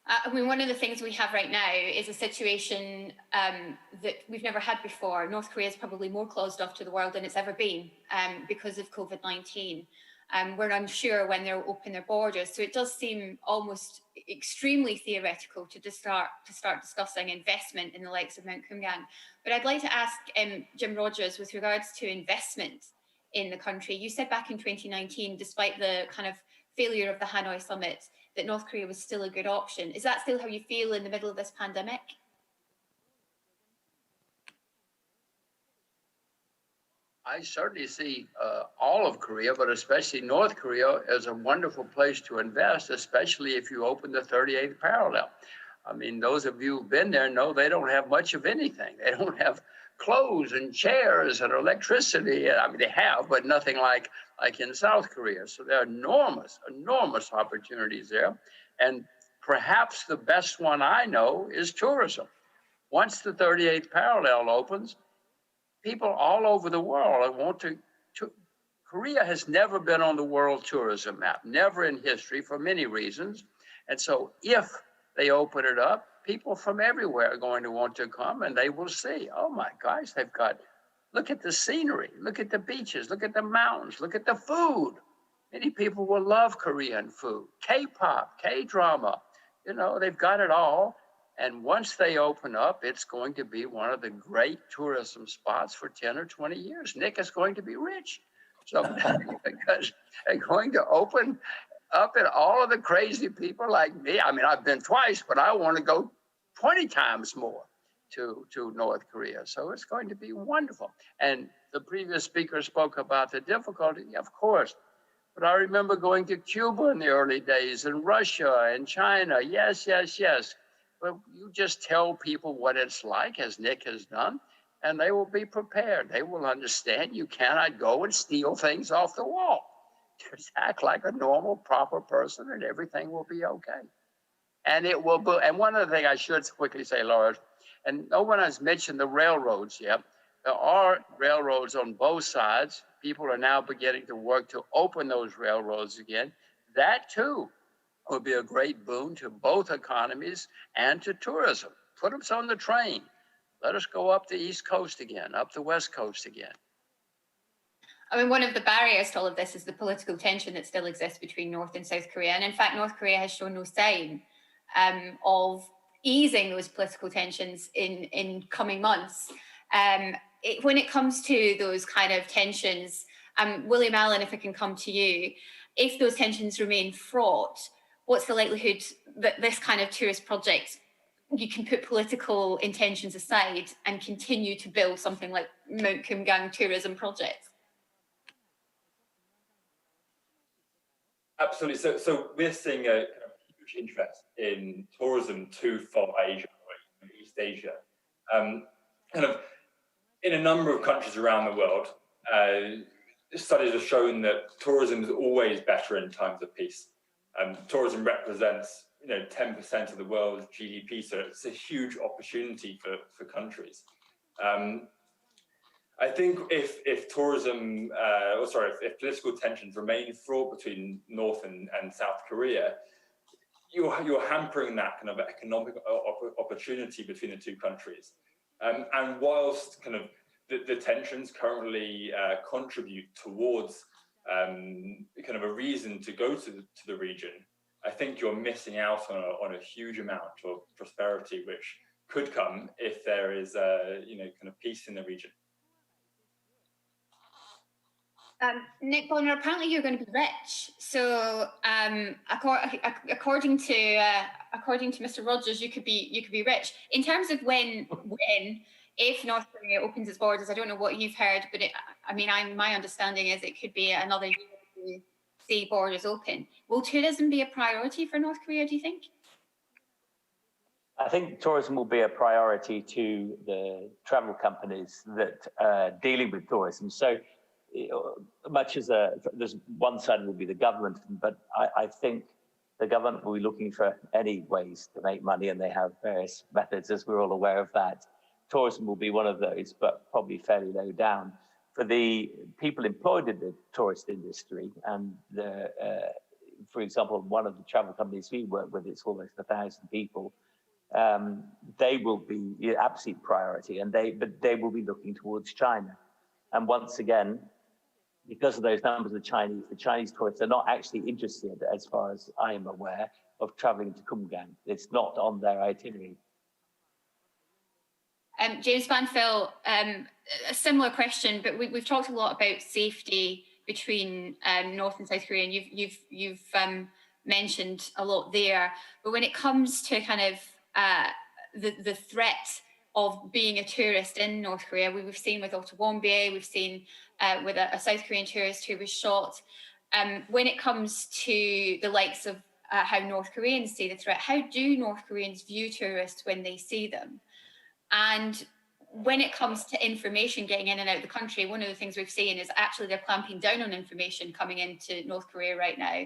I mean, one of the things we have right now is a situation that we've never had before. North Korea is probably more closed off to the world than it's ever been because of COVID-19. We're unsure when they'll open their borders. So it does seem almost extremely theoretical to start discussing investment in the likes of Mount Kumgang. But I'd like to ask Jim Rogers, with regards to investment in the country. You said back in 2019, despite the kind of failure of the Hanoi summit, that North Korea was still a good option. Is that still how you feel in the middle of this pandemic? I certainly see all of Korea, but especially North Korea, as a wonderful place to invest, especially if you open the 38th parallel. I mean, those of you who've been there know they don't have much of anything. They don't have clothes and chairs and electricity. I mean, they have, but nothing like in South Korea. So there are enormous opportunities there. And perhaps the best one I know is tourism. Once the 38th parallel opens, people all over the world want to. Korea has never been on the world tourism map, never in history, for many reasons. And so if they open it up, people from everywhere are going to want to come, and they will see, oh my gosh, look at the scenery, look at the beaches, look at the mountains, look at the food. Many people will love Korean food, K-pop, K-drama, they've got it all. And once they open up, it's going to be one of the great tourism spots for 10 or 20 years. Nick is going to be rich. So because they're going to open up, and all of the crazy people like me, I mean, I've been twice, but I want to go 20 times more to North Korea. So it's going to be wonderful. And the previous speaker spoke about the difficulty, of course. But I remember going to Cuba in the early days, and Russia and China. Yes. But you just tell people what it's like, as Nick has done, and they will be prepared. They will understand you cannot go and steal things off the wall. Just act like a normal, proper person, and everything will be okay. And it will be. And one other thing I should quickly say, Laura, and no one has mentioned the railroads yet. There are railroads on both sides. People are now beginning to work to open those railroads again. That too will be a great boon to both economies and to tourism. Put us on the train. Let us go up the East Coast again, up the West Coast again. I mean, one of the barriers to all of this is the political tension that still exists between North and South Korea. And in fact, North Korea has shown no sign of easing those political tensions in coming months. When it comes to those kind of tensions, William Allen, if I can come to you, if those tensions remain fraught, what's the likelihood that this kind of tourist project, you can put political intentions aside and continue to build something like Mount Kumgang tourism project? Absolutely. So we're seeing a kind of huge interest in tourism from Asia, or East Asia. Kind of in a number of countries around the world, studies have shown that tourism is always better in times of peace. Tourism represents 10% of the world's GDP, so it's a huge opportunity for countries. I think if tourism, if political tensions remain fraught between North and South Korea, you're hampering that kind of economic opportunity between the two countries. And whilst kind of the tensions currently contribute towards kind of a reason to go to the region, I think you're missing out on a huge amount of prosperity which could come if there is kind of peace in the region. Nick Bonner, apparently you're going to be rich. So according to Mr. Rogers, you could be rich. In terms of if North Korea opens its borders, I don't know what you've heard, but my understanding is it could be another year to see borders open. Will tourism be a priority for North Korea, do you think? I think tourism will be a priority to the travel companies that are dealing with tourism. So much as there's one side will be the government, but I think the government will be looking for any ways to make money, and they have various methods, as we're all aware of that. Tourism will be one of those, but probably fairly low down. For the people employed in the tourist industry, and for example, one of the travel companies we work with, it's almost 1,000 people. They will be the absolute priority, but they will be looking towards China. And once again, because of those numbers of the Chinese tourists are not actually interested, as far as I am aware, of traveling to Kumgang. It's not on their itinerary. James Banfield, a similar question, but we've talked a lot about safety between North and South Korea, and you've mentioned a lot there. But when it comes to kind of the threat of being a tourist in North Korea, we've seen with Ottawombe, we've seen with a South Korean tourist who was shot. When it comes to the likes of how North Koreans see the threat, how do North Koreans view tourists when they see them? And when it comes to information getting in and out of the country, one of the things we've seen is actually they're clamping down on information coming into North Korea right now,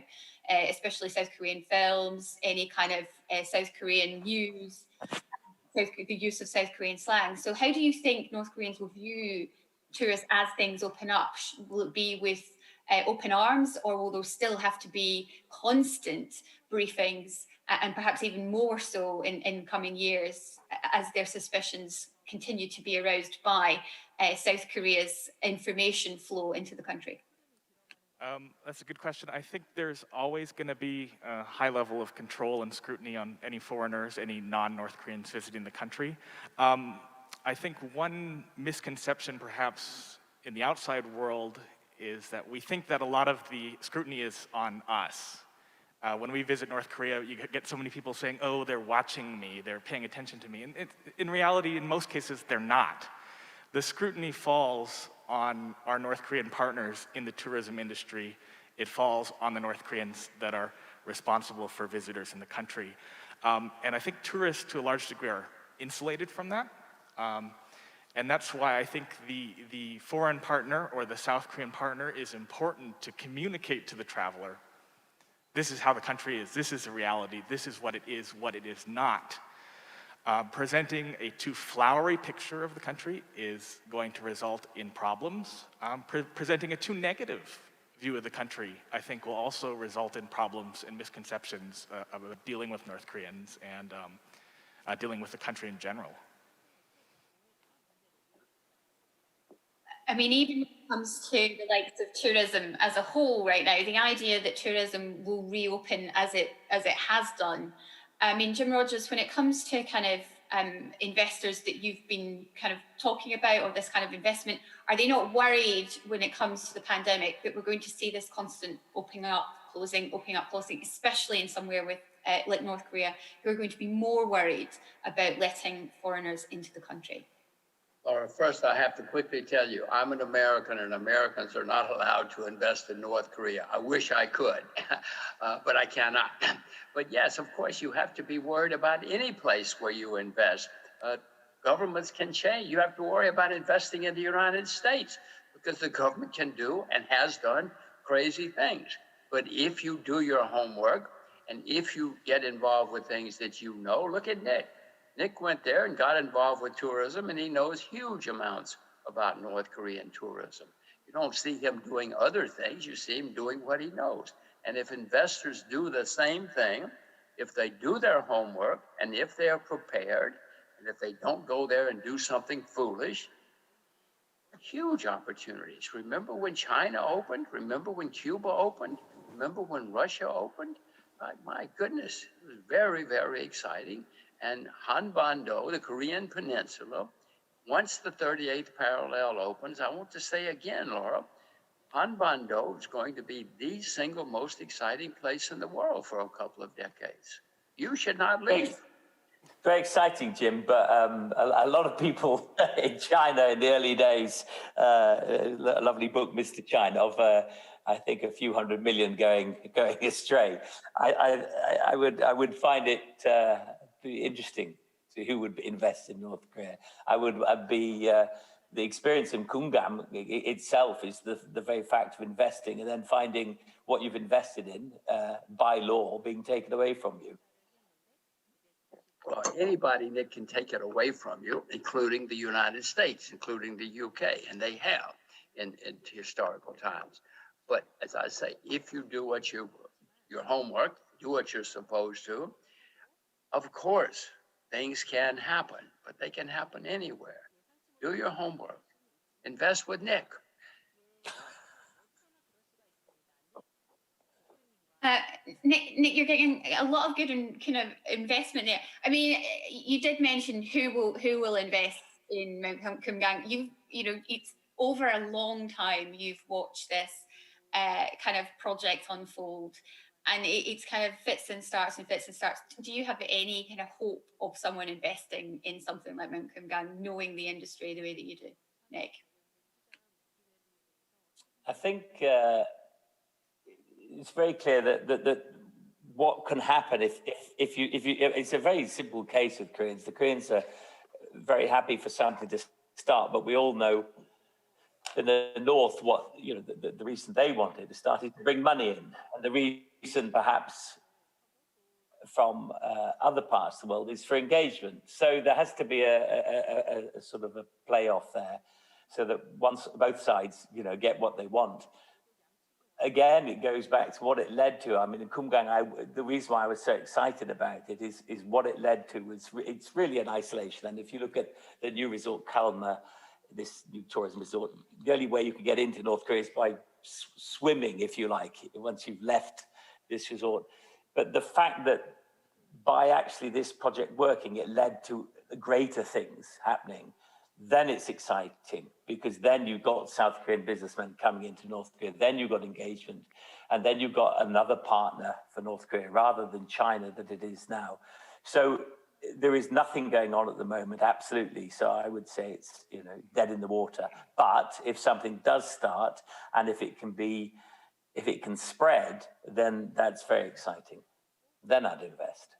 especially South Korean films, any kind of South Korean news, the use of South Korean slang. So how do you think North Koreans will view tourists as things open up? Will it be with open arms, or will there still have to be constant briefings, and perhaps even more so in coming years as their suspicions continue to be aroused by South Korea's information flow into the country? That's a good question. I think there's always going to be a high level of control and scrutiny on any foreigners, any non-North Koreans visiting the country. I think one misconception perhaps in the outside world is that we think that a lot of the scrutiny is on us. When we visit North Korea, you get so many people saying, oh, they're watching me, they're paying attention to me. And in reality, in most cases, they're not. The scrutiny falls on our North Korean partners in the tourism industry. It falls on the North Koreans that are responsible for visitors in the country. And I think tourists, to a large degree, are insulated from that. And that's why I think the foreign partner or the South Korean partner is important to communicate to the traveler. This is how the country is, this is the reality, this is what it is not. Presenting a too flowery picture of the country is going to result in problems. Presenting a too negative view of the country, I think, will also result in problems and misconceptions about dealing with North Koreans and dealing with the country in general. I mean, even when it comes to the likes of tourism as a whole right now, the idea that tourism will reopen as it has done. I mean, Jim Rogers, when it comes to kind of investors that you've been kind of talking about, or this kind of investment, are they not worried when it comes to the pandemic that we're going to see this constant opening up, closing, especially in somewhere with like North Korea, who are going to be more worried about letting foreigners into the country? Laura, first I have to quickly tell you, I'm an American and Americans are not allowed to invest in North Korea. I wish I could, but I cannot. But yes, of course, you have to be worried about any place where you invest. Governments can change. You have to worry about investing in the United States because the government can do and has done crazy things. But if you do your homework and if you get involved with things that you know, look at Nick. Nick went there and got involved with tourism, and he knows huge amounts about North Korean tourism. You don't see him doing other things, you see him doing what he knows. And if investors do the same thing, if they do their homework, and if they are prepared, and if they don't go there and do something foolish, huge opportunities. Remember when China opened? Remember when Cuba opened? Remember when Russia opened? My goodness, it was very, very exciting. And Hanbando, the Korean Peninsula, once the 38th parallel opens, I want to say again, Laura, Hanbando is going to be the single most exciting place in the world for a couple of decades. You should not leave. Very exciting, Jim, but a lot of people in China in the early days, a lovely book, Mr. China, of I think a few 100 million going astray. I would find it be interesting to who would invest in North Korea. I'd be the experience in Geungangsan itself is the very fact of investing and then finding what you've invested in by law being taken away from you. Well, anybody that can take it away from you, including the United States, including the UK, and they have in historical times. But as I say, if you do your homework, do what you're supposed to, of course, things can happen, but they can happen anywhere. Do your homework. Invest with Nick. Nick, you're getting a lot of good kind of investment there. I mean, you did mention who will invest in Mount Kumgang. It's over a long time you've watched this kind of project unfold, and it's kind of fits and starts. Do you have any kind of hope of someone investing in something like Mount Kumgang, knowing the industry the way that you do, Nick? I think it's very clear that what can happen if you it's a very simple case with Koreans. The Koreans are very happy for something to start, but we all know in the North what the reason they wanted to start is to bring money in, and the reason perhaps from other parts of the world is for engagement. So there has to be a sort of a playoff there, so that once both sides get what they want. Again, it goes back to what it led to. I mean, in Kumgang, the reason why I was so excited about it is what it led to was it's really an isolation. And if you look at the new resort, Kalma, this new tourism resort, the only way you can get into North Korea is by swimming, if you like, once you've left this resort. But the fact that by actually this project working, it led to greater things happening, then it's exciting, because then you've got South Korean businessmen coming into North Korea, then you've got engagement, and then you've got another partner for North Korea rather than China that it is now. So there is nothing going on at the moment, absolutely. So I would say it's dead in the water. But if something does start, and if it can spread, then that's very exciting. Then I'd invest.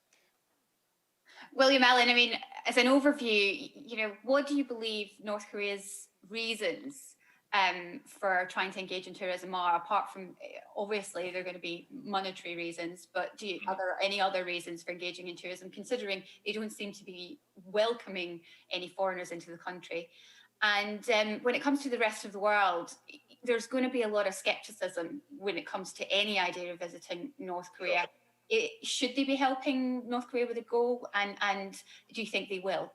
William Allen, I mean, as an overview, what do you believe North Korea's reasons for trying to engage in tourism are, apart from, obviously, there are going to be monetary reasons, but are there any other reasons for engaging in tourism, considering they don't seem to be welcoming any foreigners into the country? And when it comes to the rest of the world, there's going to be a lot of skepticism when it comes to any idea of visiting North Korea. Should they be helping North Korea with a goal, and do you think they will?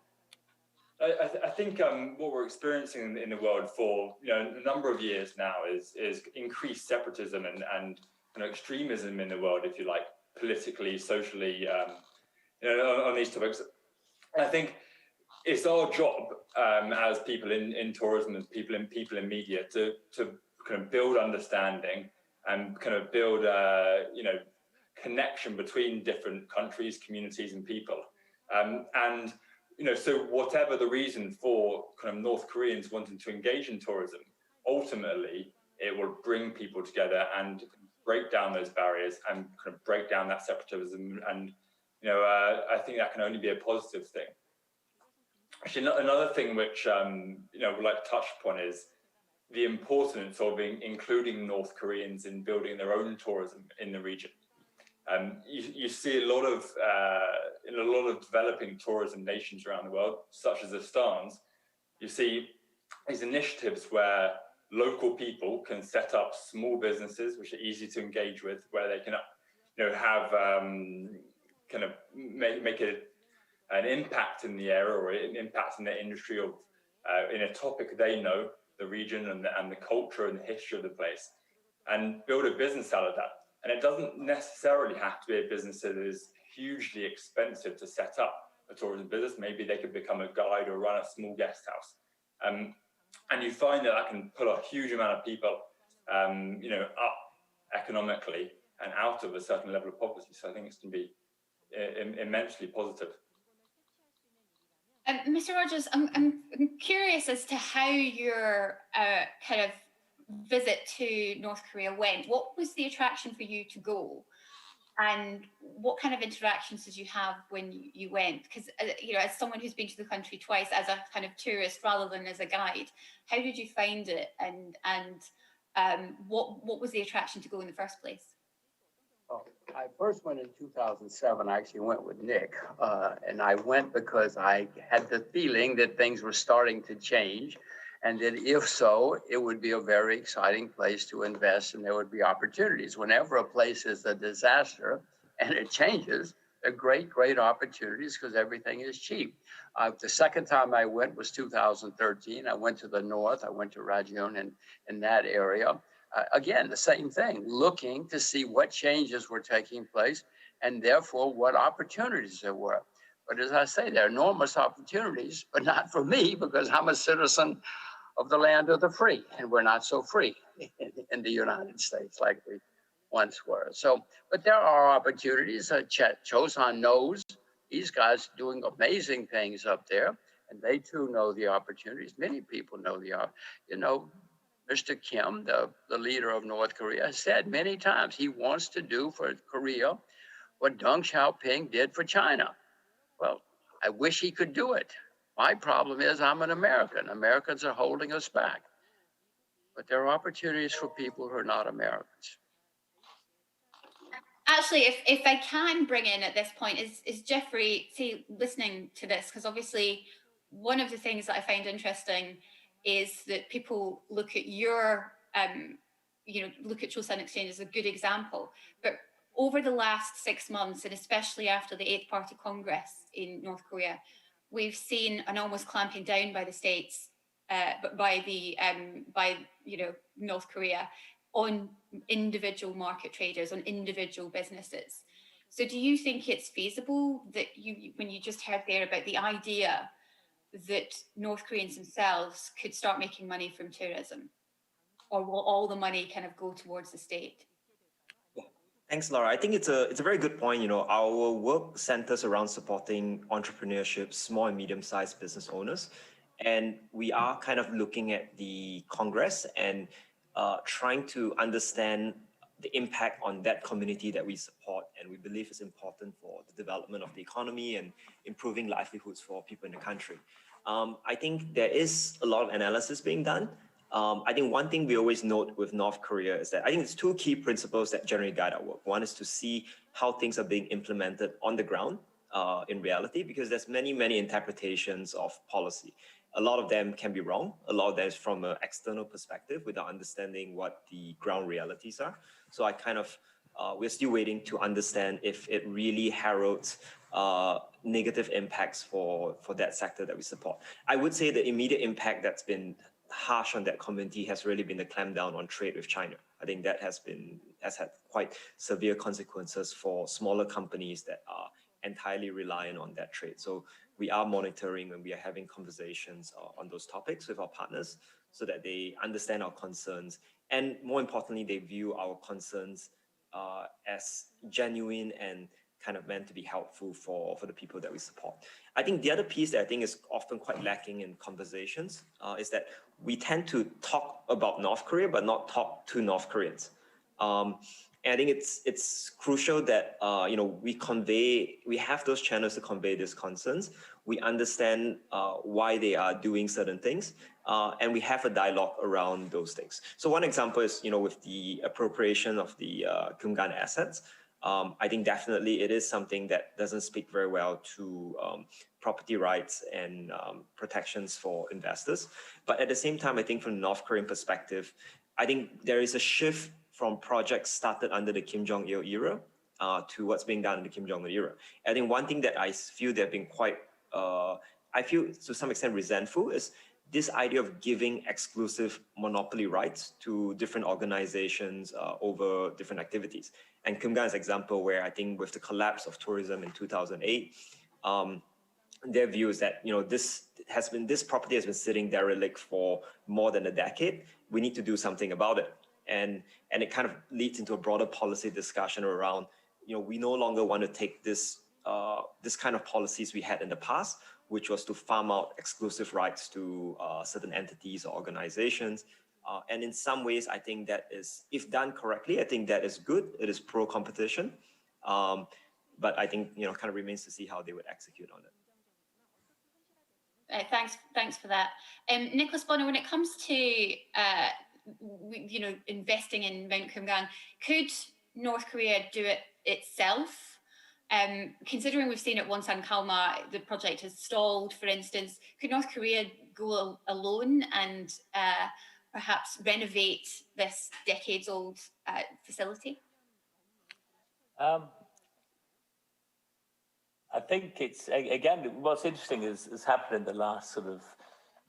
I think what we're experiencing in the world for a number of years now is increased separatism and extremism in the world, if you like, politically, socially, on these topics. And I think it's our job as people in tourism, as people in media, to kind of build understanding and kind of build connection between different countries, communities, and people. So whatever the reason for kind of North Koreans wanting to engage in tourism, ultimately it will bring people together and break down those barriers and kind of break down that separatism. And I think that can only be a positive thing. Actually, another thing which we'd like to touch upon is the importance of including North Koreans in building their own tourism in the region. You see a lot of in a lot of developing tourism nations around the world, such as the Stans, you see these initiatives where local people can set up small businesses which are easy to engage with, where they can have kind of make an impact in the area or an impact in the industry of in a topic they know, the region and the culture and the history of the place, and build a business out of that. And it doesn't necessarily have to be a business that is hugely expensive to set up a tourism business. Maybe they could become a guide or run a small guest house. And you find that can pull a huge amount of people, up economically and out of a certain level of poverty. So I think it's going to be immensely positive. Mr. Rogers, I'm curious as to how your kind of visit to North Korea went. What was the attraction for you to go? And what kind of interactions did you have when you went? Because you know, as someone who's been to the country twice as a kind of tourist rather than as a guide, how did you find it? And what was the attraction to go in the first place? Oh, I first went in 2007. I actually went with Nick, and I went because I had the feeling that things were starting to change, and that if so, it would be a very exciting place to invest, and there would be opportunities. Whenever a place is a disaster and it changes, there are great opportunities because everything is cheap. The second time I went was 2013. I went to the north. I went to Rajon and in that area. Again, the same thing, looking to see what changes were taking place and therefore what opportunities there were. But as I say, there are enormous opportunities, but not for me because I'm a citizen of the land of the free, and we're not so free in the United States like we once were. So, but there are opportunities. Chosun knows these guys doing amazing things up there, and they too know the opportunities. Many people know Mr. Kim, the leader of North Korea, has said many times he wants to do for Korea what Deng Xiaoping did for China. Well, I wish he could do it. My problem is I'm an American. Americans are holding us back. But there are opportunities for people who are not Americans. Actually, if I can bring in at this point, is Jeffrey, see, listening to this, because obviously one of the things that I find interesting is that people look at look at Chosun Exchange as a good example. But over the last 6 months, and especially after the 8th Party Congress in North Korea, we've seen an almost clamping down by the states, by North Korea on individual market traders, on individual businesses. So do you think it's feasible that when you just heard there about the idea that North Koreans themselves could start making money from tourism? Or will all the money kind of go towards the state? Thanks, Laura. I think it's a very good point. Our work centers around supporting entrepreneurship, small and medium-sized business owners. And we are kind of looking at the Congress and trying to understand the impact on that community that we support, and we believe is important for the development of the economy and improving livelihoods for people in the country. I think there is a lot of analysis being done. I think one thing we always note with North Korea is that I think there's 2 key principles that generally guide our work. One is to see how things are being implemented on the ground in reality, because there's many interpretations of policy. A lot of them can be wrong. A lot of them is from an external perspective without understanding what the ground realities are. So we're still waiting to understand if it really heralds negative impacts for that sector that we support. I would say the immediate impact that's been harsh on that community has really been the clampdown on trade with China. I think that has had quite severe consequences for smaller companies that are entirely reliant on that trade. So we are monitoring and we are having conversations on those topics with our partners so that they understand our concerns. And more importantly, they view our concerns as genuine and kind of meant to be helpful for the people that we support. I think the other piece that I think is often quite lacking in conversations is that we tend to talk about North Korea, but not talk to North Koreans. And I think it's crucial that we have those channels to convey these concerns. We understand why they are doing certain things, and we have a dialogue around those things. So one example is with the appropriation of the Geungangsan assets. I think definitely it is something that doesn't speak very well to property rights and protections for investors. But at the same time, I think from the North Korean perspective, I think there is a shift from projects started under the Kim Jong-il era to what's being done in the Kim Jong-un era. I think one thing that I feel they've been quite, I feel to some extent resentful is this idea of giving exclusive monopoly rights to different organizations over different activities. And Geungangsan's example, where I think with the collapse of tourism in 2008, their view is that this property has been sitting derelict for more than a decade. We need to do something about it, and it kind of leads into a broader policy discussion around we no longer want to take this kind of policies we had in the past, which was to farm out exclusive rights to certain entities or organizations. And in some ways, I think that is, if done correctly, I think that is good. It is pro-competition. But I think, kind of remains to see how they would execute on it. Thanks for that. Nicholas Bonner, when it comes to investing in Mount Kumgang, could North Korea do it itself? Considering we've seen at Wonsan Kalma, the project has stalled, for instance, could North Korea go alone and perhaps renovate this decades-old facility? I think it's, again, what's interesting is happened in the last sort of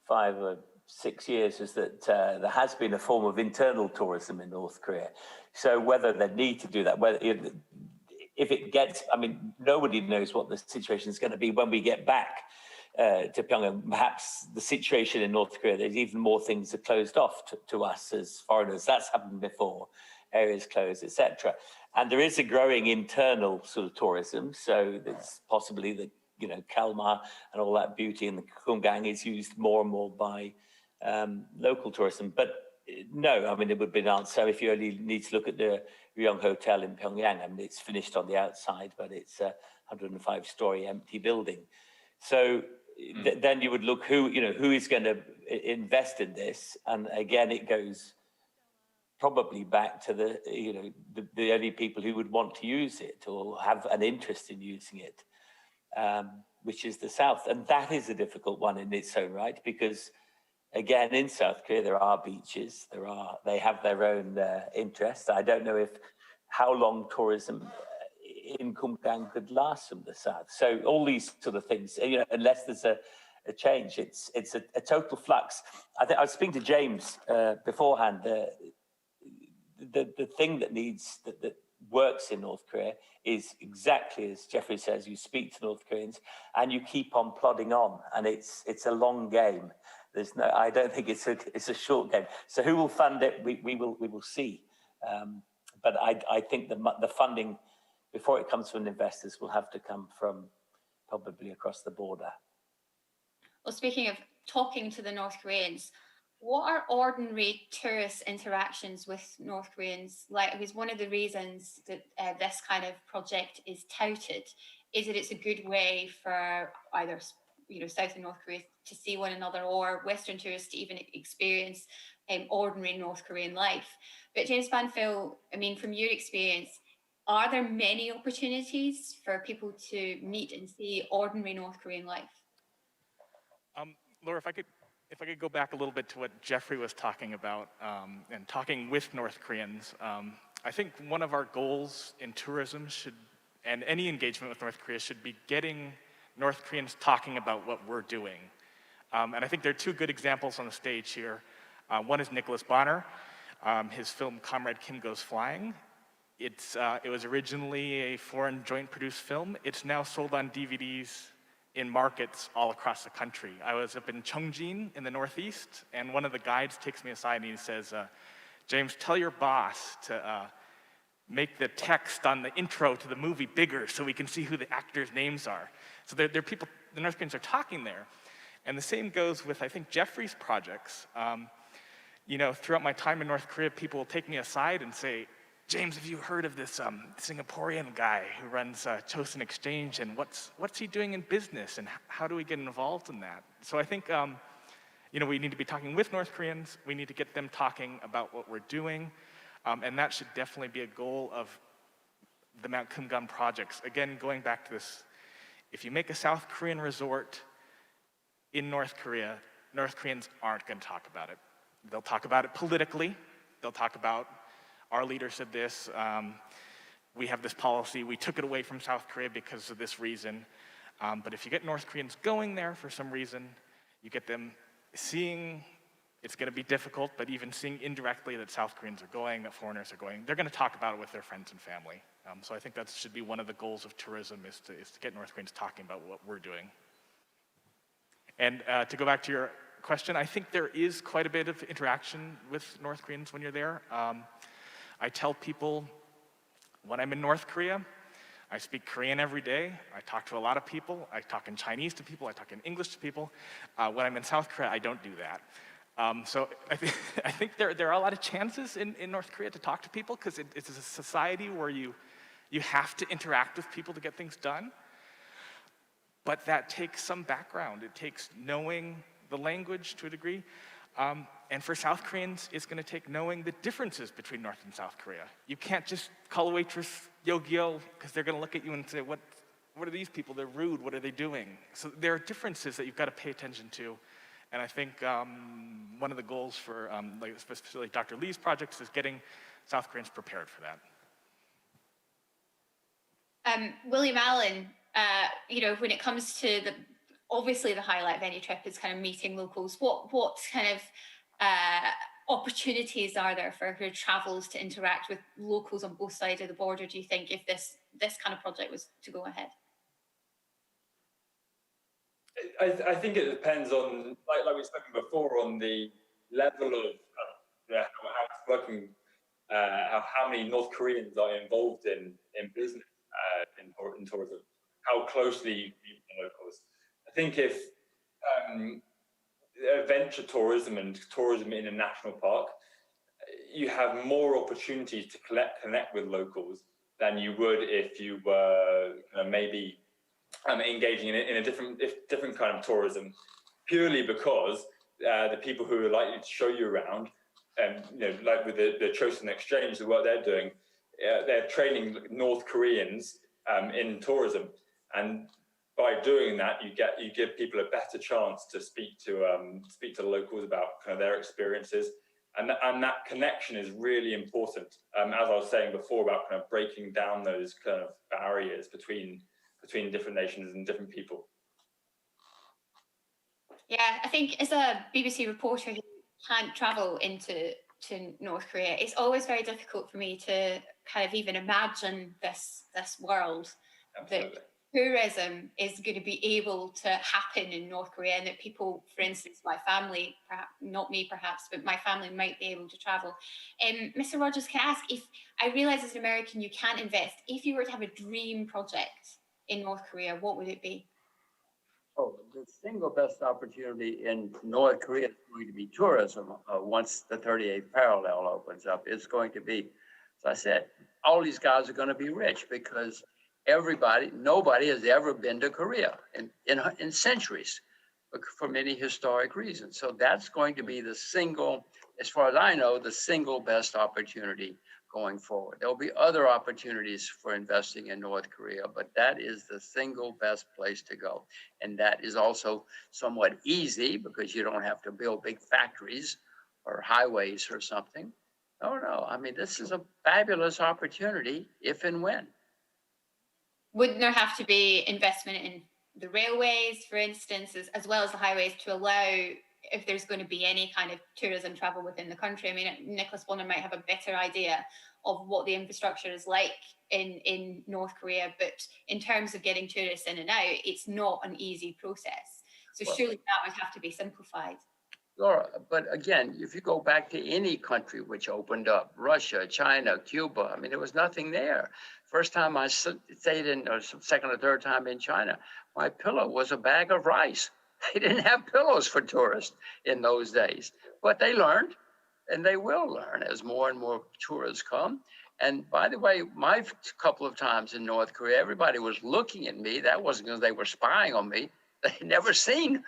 5 or 6 years is that there has been a form of internal tourism in North Korea. So whether they need to do that, whether if it gets, I mean, nobody knows what the situation is going to be when we get back to Pyongyang. Perhaps the situation in North Korea, there's even more things that are closed off to us as foreigners. That's happened before, areas closed, etc. And there is a growing internal sort of tourism. So there's possibly the, Kalma and all that beauty in the Kumgang is used more and more by local tourism. But no, I mean, it would be an answer if you only need to look at the Ryong Hotel in Pyongyang. I mean, it's finished on the outside, but it's a 105-story empty building. So then you would look who is going to invest in this. And again, it goes probably back to the only people who would want to use it or have an interest in using it, which is the South. And that is a difficult one in its own right, because again, in South Korea, there are beaches, they have their own interests. I don't know how long tourism in Kumgang could last from the South. So all these sort of things, unless there's a change, it's a total flux. I think I was speaking to James beforehand. The thing that works in North Korea is exactly as Jeffrey says. You speak to North Koreans and you keep on plodding on, and it's a long game. I don't think it's a short game. So who will fund it? We will see. But I think the funding before it comes from investors will have to come from probably across the border. Well, speaking of talking to the North Koreans, what are ordinary tourist interactions with North Koreans like? Because one of the reasons that this kind of project is touted is that it's a good way for either South and North Korea to see one another, or Western tourists to even experience ordinary North Korean life. But James Banfield, I mean, from your experience, are there many opportunities for people to meet and see ordinary North Korean life? Laura, if I could go back a little bit to what Jeffrey was talking about and talking with North Koreans, I think one of our goals in tourism and any engagement with North Korea should be getting North Koreans talking about what we're doing. And I think there are 2 good examples on the stage here. One is Nicholas Bonner, his film Comrade Kim Goes Flying. It was originally a foreign joint produced film. It's now sold on DVDs in markets all across the country. I was up in Cheongjin in the Northeast, and one of the guides takes me aside and he says, James, tell your boss to make the text on the intro to the movie bigger so we can see who the actors' names are. So there are people, the North Koreans are talking there. And the same goes with, I think, Jeffrey's projects. Throughout my time in North Korea, people will take me aside and say, James, have you heard of this Singaporean guy who runs Chosun Exchange, and what's he doing in business, and how do we get involved in that? So I think we need to be talking with North Koreans. We need to get them talking about what we're doing, and that should definitely be a goal of the Mount Kumgang projects. Again, going back to this, if you make a South Korean resort in North Korea, North Koreans aren't going to talk about it. They'll talk about it politically. They'll talk about, our leader said this, we have this policy, we took it away from South Korea because of this reason. But if you get North Koreans going there for some reason, you get them seeing, it's going to be difficult, but even seeing indirectly that South Koreans are going, that foreigners are going, they're going to talk about it with their friends and family. So I think that should be one of the goals of tourism, is to get North Koreans talking about what we're doing. And to go back to your question, I think there is quite a bit of interaction with North Koreans when you're there. I tell people when I'm in North Korea, I speak Korean every day. I talk to a lot of people. I talk in Chinese to people. I talk in English to people. When I'm in South Korea, I don't do that. So I think there are a lot of chances in North Korea to talk to people, because it's a society where you You have to interact with people to get things done, but that takes some background. It takes knowing the language to a degree. And for South Koreans, it's going to take knowing the differences between North and South Korea. You can't just call a waitress Yo-gyo because they're going to look at you and say, what are these people? They're rude. What are they doing? So there are differences that you've got to pay attention to. And I think one of the goals for like especially Dr. Lee's projects is getting South Koreans prepared for that. William Allen, you know, when it comes to obviously the highlight of any trip is kind of meeting locals. What kind of opportunities are there for who travels to interact with locals on both sides of the border, do you think, if this kind of project was to go ahead? I think it depends on, like we've spoken before, on the level of how it's working, how many North Koreans are involved in business, in tourism, how closely you meet the locals. I think if adventure tourism and tourism in a national park, you have more opportunities to connect with locals than you would if you were maybe engaging in a different kind of tourism, purely because the people who are likely to show you around, and like with the Chosun Exchange, the work they're doing, they're training North Koreans in tourism, and by doing that, you give people a better chance to speak to locals about kind of their experiences, and that connection is really important. As I was saying before about kind of breaking down those kind of barriers between different nations and different people. Yeah, I think as a BBC reporter who can't travel to North Korea, it's always very difficult for me to kind of even imagine this world. Absolutely. That tourism is going to be able to happen in North Korea, and that people, for instance, my family, perhaps not me perhaps, but my family might be able to travel. Mr. Rogers, can I ask, if I realize as an American you can't invest, if you were to have a dream project in North Korea, what would it be? Oh, the single best opportunity in North Korea is going to be tourism. Once the 38th parallel opens up, it's going to be, as I said, all these guys are going to be rich because nobody has ever been to Korea in centuries for many historic reasons. So that's going to be the single, as far as I know, the single best opportunity going forward. There'll be other opportunities for investing in North Korea, but that is the single best place to go. And that is also somewhat easy because you don't have to build big factories or highways or something. No, I mean, this is a fabulous opportunity if and when. Wouldn't there have to be investment in the railways, for instance, as well as the highways, to allow, if there's going to be any kind of tourism travel within the country? I mean, Nicholas Bonner might have a better idea of what the infrastructure is like in North Korea, but in terms of getting tourists in and out, it's not an easy process. So surely that would have to be simplified. Laura, but again, if you go back to any country which opened up, Russia, China, Cuba, I mean, there was nothing there. First time I stayed in, or second or third time in China, my pillow was a bag of rice. They didn't have pillows for tourists in those days, but they learned, and they will learn as more and more tourists come. And by the way, my couple of times in North Korea, everybody was looking at me. That wasn't because they were spying on me. They'd never seen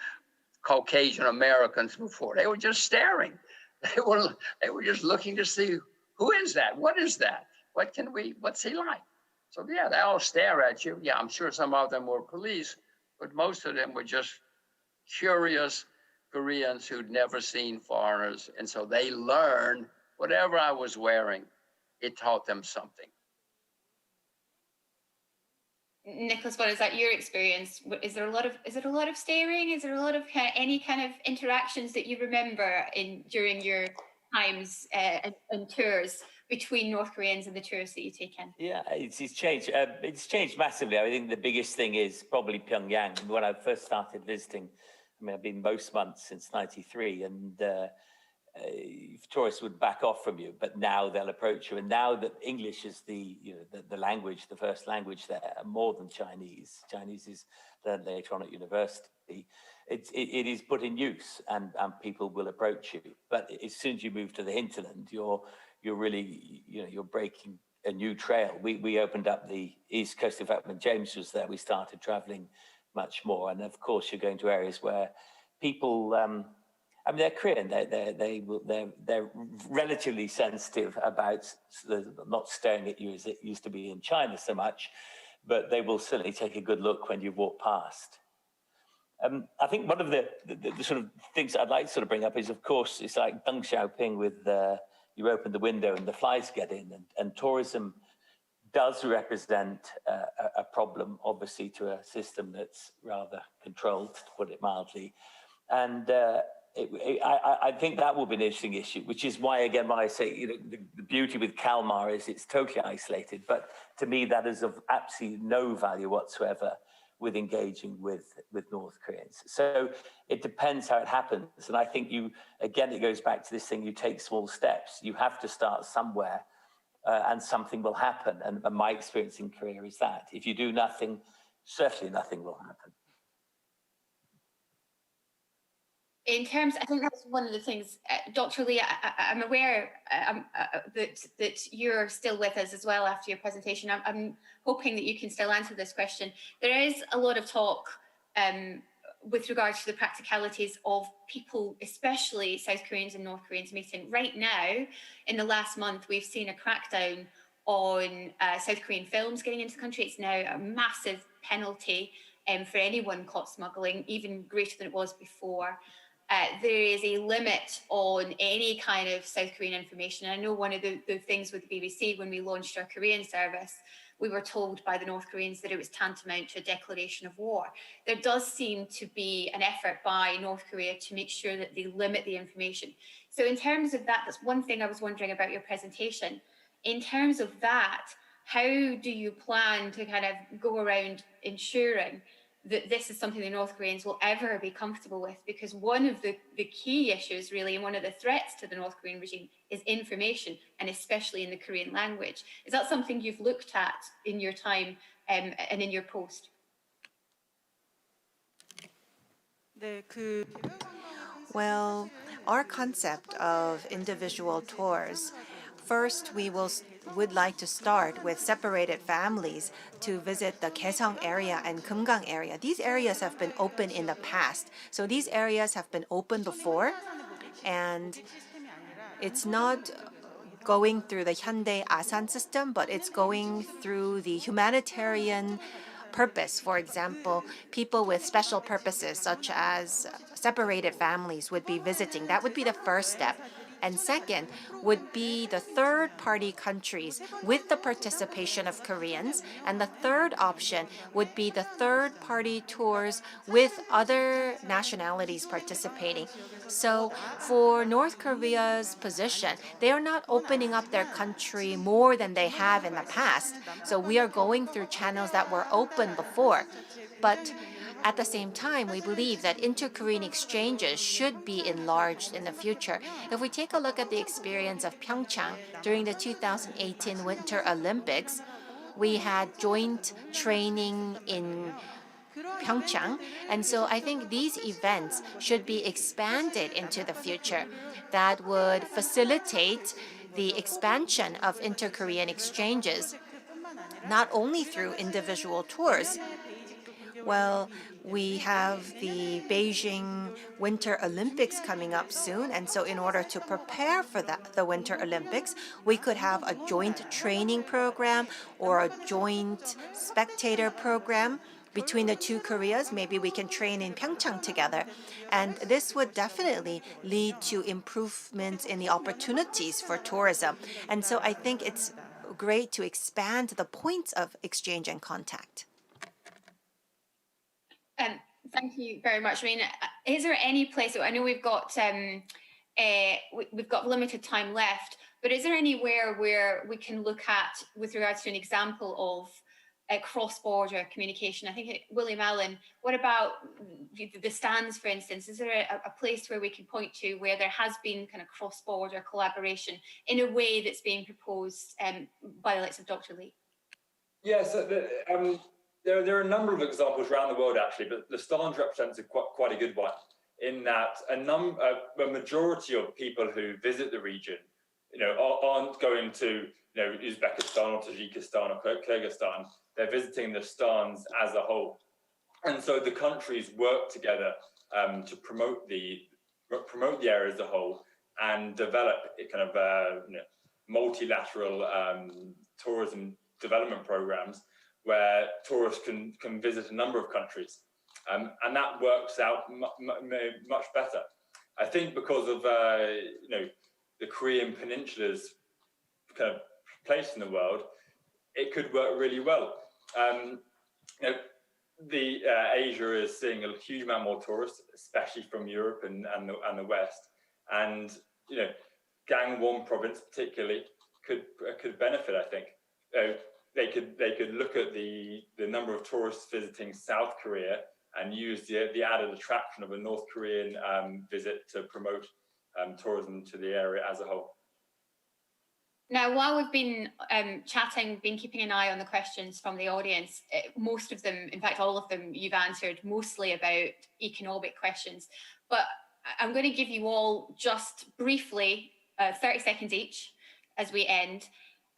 Caucasian Americans before. They were just staring. They were just looking to see, who is that? What is that? What's he like? So yeah, they all stare at you. Yeah, I'm sure some of them were police, but most of them were just curious Koreans who'd never seen foreigners. And so they learned whatever I was wearing, it taught them something. Nicholas, what is that your experience? Is there a lot of staring? Is there a lot of any kind of interactions that you remember during your times and tours between North Koreans and the tourists that you take in? Yeah, it's changed. It's changed massively. I think the biggest thing is probably Pyongyang. When I first started visiting, I mean, I've been most months since '93, and tourists would back off from you, but now they'll approach you. And now that English is the language, the first language there, more than Chinese. Chinese is learned later on at university. It is put in use, and people will approach you. But as soon as you move to the hinterland, you're really, you're breaking a new trail. We opened up the East Coast. In fact, when James was there, we started traveling much more. And of course, you're going to areas where people, I mean, they're Korean. They're relatively sensitive about not staring at you as it used to be in China so much, but they will certainly take a good look when you walk past. I think one of the sort of things I'd like to sort of bring up is, of course, it's like Deng Xiaoping with you open the window and the flies get in, and tourism does represent a problem, obviously, to a system that's rather controlled, to put it mildly. And I think that will be an interesting issue, which is why, again, when I say, you know, the beauty with Kalmar is it's totally isolated. But to me, that is of absolutely no value whatsoever with engaging with North Koreans. So it depends how it happens. And I think again, it goes back to this thing, you take small steps. You have to start somewhere and something will happen. And my experience in Korea is that if you do nothing, certainly nothing will happen. In terms, I think that's one of the things, Dr. Lee, I'm aware that you're still with us as well after your presentation. I'm hoping that you can still answer this question. There is a lot of talk with regards to the practicalities of people, especially South Koreans and North Koreans meeting. Right now, in the last month, we've seen a crackdown on South Korean films getting into the country. It's now a massive penalty for anyone caught smuggling, even greater than it was before. There is a limit on any kind of South Korean information. I know one of the things with the BBC, when we launched our Korean service, we were told by the North Koreans that it was tantamount to a declaration of war. There does seem to be an effort by North Korea to make sure that they limit the information. So in terms of that, that's one thing I was wondering about your presentation. In terms of that, how do you plan to kind of go around ensuring that this is something the North Koreans will ever be comfortable with? Because one of the key issues, really, and one of the threats to the North Korean regime is information, and especially in the Korean language. Is that something you've looked at in your time and in your post? Well, our concept of individual tours, first we would like to start with separated families to visit the Kaesong area and Geungangsan area. These areas have been open in the past. So these areas have been open before, and it's not going through the Hyundai Asan system, but it's going through the humanitarian purpose. For example, people with special purposes, such as separated families, would be visiting. That would be the first step. And second would be the third-party countries with the participation of Koreans. And the third option would be the third-party tours with other nationalities participating. So for North Korea's position, they are not opening up their country more than they have in the past. So we are going through channels that were open before. But at the same time, we believe that inter-Korean exchanges should be enlarged in the future. If we take a look at the experience of PyeongChang during the 2018 Winter Olympics, we had joint training in PyeongChang. And so I think these events should be expanded into the future. That would facilitate the expansion of inter-Korean exchanges, not only through individual tours. Well, we have the Beijing Winter Olympics coming up soon, and so in order to prepare for the Winter Olympics, we could have a joint training program or a joint spectator program between the two Koreas. Maybe we can train in PyeongChang together. And this would definitely lead to improvements in the opportunities for tourism. And so I think it's great to expand the points of exchange and contact. Thank you very much. I mean, is there any place? I know we've got limited time left, but is there anywhere where we can look at with regards to an example of cross-border communication? I think William Allen. What about the stands, for instance? Is there a place where we can point to where there has been kind of cross-border collaboration in a way that's being proposed by the likes of Dr. Lee? Yes. There are a number of examples around the world, actually, but the stands represents quite a good one, in that a majority of people who visit the region aren't going to Uzbekistan or Tajikistan or Kyrgyzstan. They're visiting the stans as a whole, and so the countries work together to promote the area as a whole and develop a kind of multilateral tourism development programs where tourists can visit a number of countries, and that works out much better. I think because of the Korean Peninsula's kind of place in the world, it could work really well. Asia is seeing a huge amount more tourists, especially from Europe and the West, and Gangwon province particularly could benefit. I think they could look at the number of tourists visiting South Korea and use the added attraction of a North Korean visit to promote tourism to the area as a whole. Now, while we've been chatting, been keeping an eye on the questions from the audience, most of them, in fact, all of them, you've answered mostly about economic questions. But I'm going to give you all just briefly 30 seconds each as we end.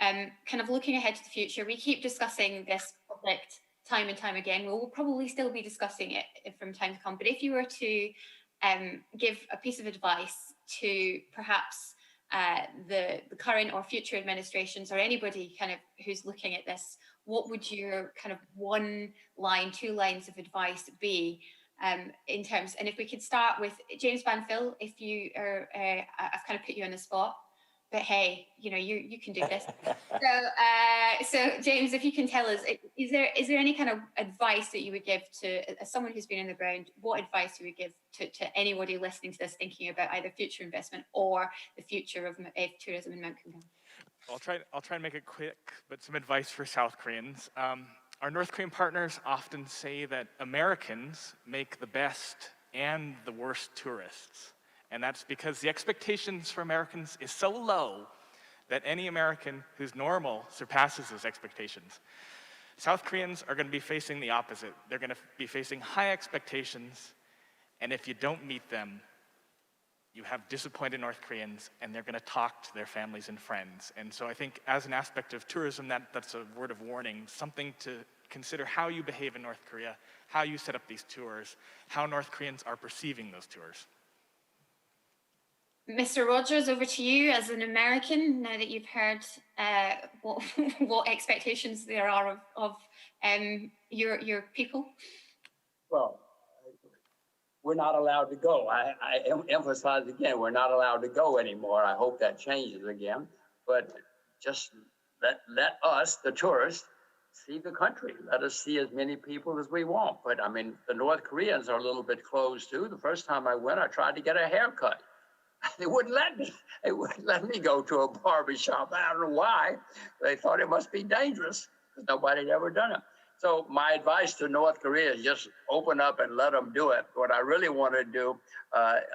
Kind of looking ahead to the future, we keep discussing this project time and time again. We'll probably still be discussing it from time to come. But if you were to give a piece of advice to perhaps the current or future administrations or anybody kind of who's looking at this, what would your kind of 1 line, 2 lines of advice be in terms? And if we could start with James Banfield, if you are, I've kind of put you on the spot, but hey, you can do this. So James, if you can tell us, is there any kind of advice that you would give to as someone who's been on the ground? What advice you would give to anybody listening to this, thinking about either future investment or the future of tourism in Mount Kumgang? I'll try and make it quick, but some advice for South Koreans. Our North Korean partners often say that Americans make the best and the worst tourists. And that's because the expectations for Americans is so low that any American who's normal surpasses those expectations. South Koreans are going to be facing the opposite. They're going to be facing high expectations, and if you don't meet them, you have disappointed North Koreans, and they're going to talk to their families and friends. And so I think as an aspect of tourism, that's a word of warning, something to consider how you behave in North Korea, how you set up these tours, how North Koreans are perceiving those tours. Mr. Rogers, over to you as an American, now that you've heard what expectations there are of your people. Well, we're not allowed to go. I emphasize again, we're not allowed to go anymore. I hope that changes again. But just let us, the tourists, see the country. Let us see as many people as we want. But I mean, the North Koreans are a little bit closed too. The first time I went, I tried to get a haircut. They wouldn't let me. They wouldn't let me go to a barber shop. I don't know why. They thought it must be dangerous because nobody had ever done it. So my advice to North Korea is just open up and let them do it. What I really want to do,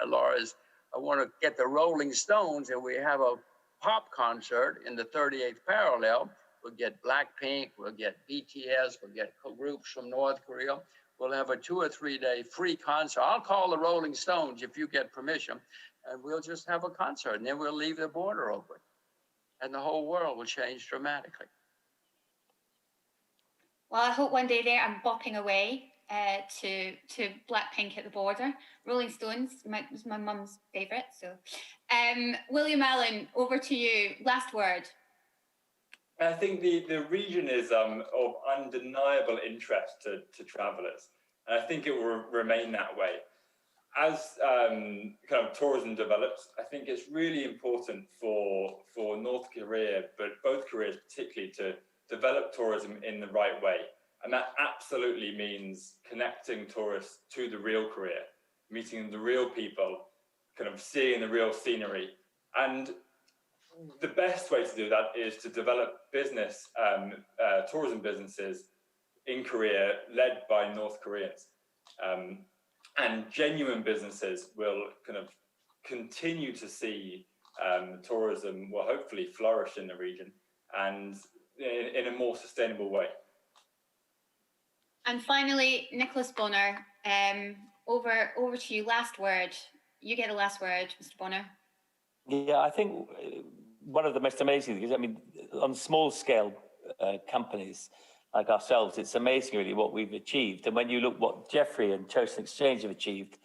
Laura, is I want to get the Rolling Stones, and we have a pop concert in the 38th parallel. We'll get Blackpink, we'll get BTS, we'll get groups from North Korea. We'll have a 2 or 3 day free concert. I'll call the Rolling Stones if you get permission. And we'll just have a concert, and then we'll leave the border open. And the whole world will change dramatically. Well, I hope one day there I'm bopping away to Blackpink at the border. Rolling Stones was my mum's favourite. So, William Allen, over to you. Last word. I think the region is of undeniable interest to travellers. And I think it will remain that way. As kind of tourism develops, I think it's really important for North Korea, but both Koreas particularly, to develop tourism in the right way. And that absolutely means connecting tourists to the real Korea, meeting the real people, kind of seeing the real scenery. And the best way to do that is to develop business, tourism businesses in Korea led by North Koreans. And genuine businesses will kind of continue to see tourism will hopefully flourish in the region and in a more sustainable way. And finally, Nicholas Bonner, over to you. Last word. You get a last word, Mr. Bonner. Yeah, I think one of the most amazing things, I mean, on small scale companies like ourselves, it's amazing really what we've achieved. And when you look what Jeffrey and Chosen Exchange have achieved,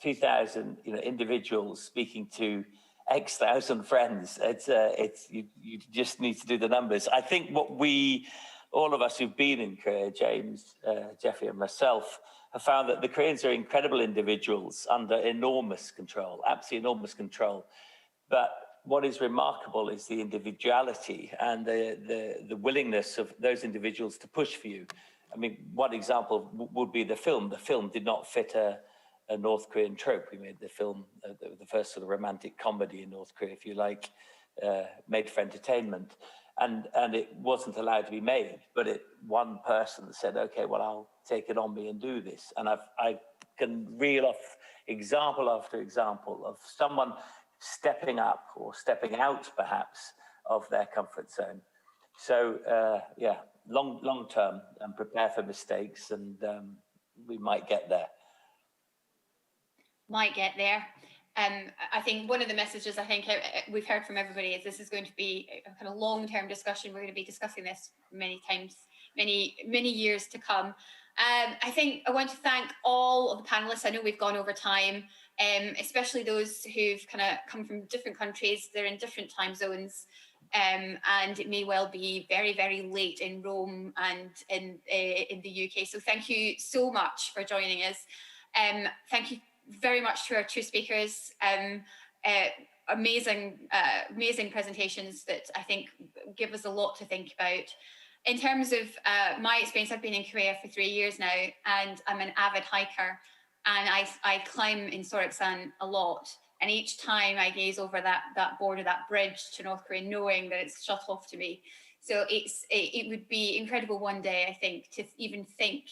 3,000 individuals speaking to X thousand friends, you just need to do the numbers. I think what all of us who've been in Korea, James, Jeffrey and myself, have found that the Koreans are incredible individuals under enormous control, absolutely enormous control. But what is remarkable is the individuality and the willingness of those individuals to push for you. I mean, one example would be the film. The film did not fit a North Korean trope. We made the film, the first sort of romantic comedy in North Korea, if you like, made for entertainment. And it wasn't allowed to be made, but one person said, okay, well, I'll take it on me and do this. And I can reel off example after example of someone stepping up or stepping out, perhaps, of their comfort zone. So, yeah, long term, and prepare for mistakes, and we might get there. Might get there. I think one of the messages we've heard from everybody is this is going to be a kind of long-term discussion. We're going to be discussing this many times, many years to come. I think I want to thank all of the panelists. I know we've gone over time, especially those who've kind of come from different countries. They're in different time zones, and it may well be very, very late in Rome and in the UK. So thank you so much for joining us. Thank you very much to our two speakers. Amazing presentations that I think give us a lot to think about. In terms of my experience, I've been in Korea for 3 years now, and I'm an avid hiker, and I climb in Geungangsan a lot. And each time I gaze over that border, that bridge to North Korea, knowing that it's shut off to me. So it would be incredible one day, I think, to even think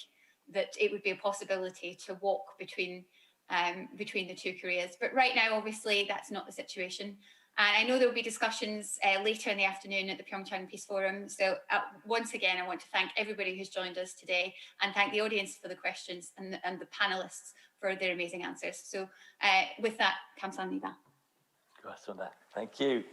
that it would be a possibility to walk between the two Koreas. But right now, obviously, that's not the situation. And I know there will be discussions later in the afternoon at the PyeongChang Peace Forum. So once again, I want to thank everybody who's joined us today, and thank the audience for the questions, and the panelists for their amazing answers. So with that, 감사합니다. Thank you.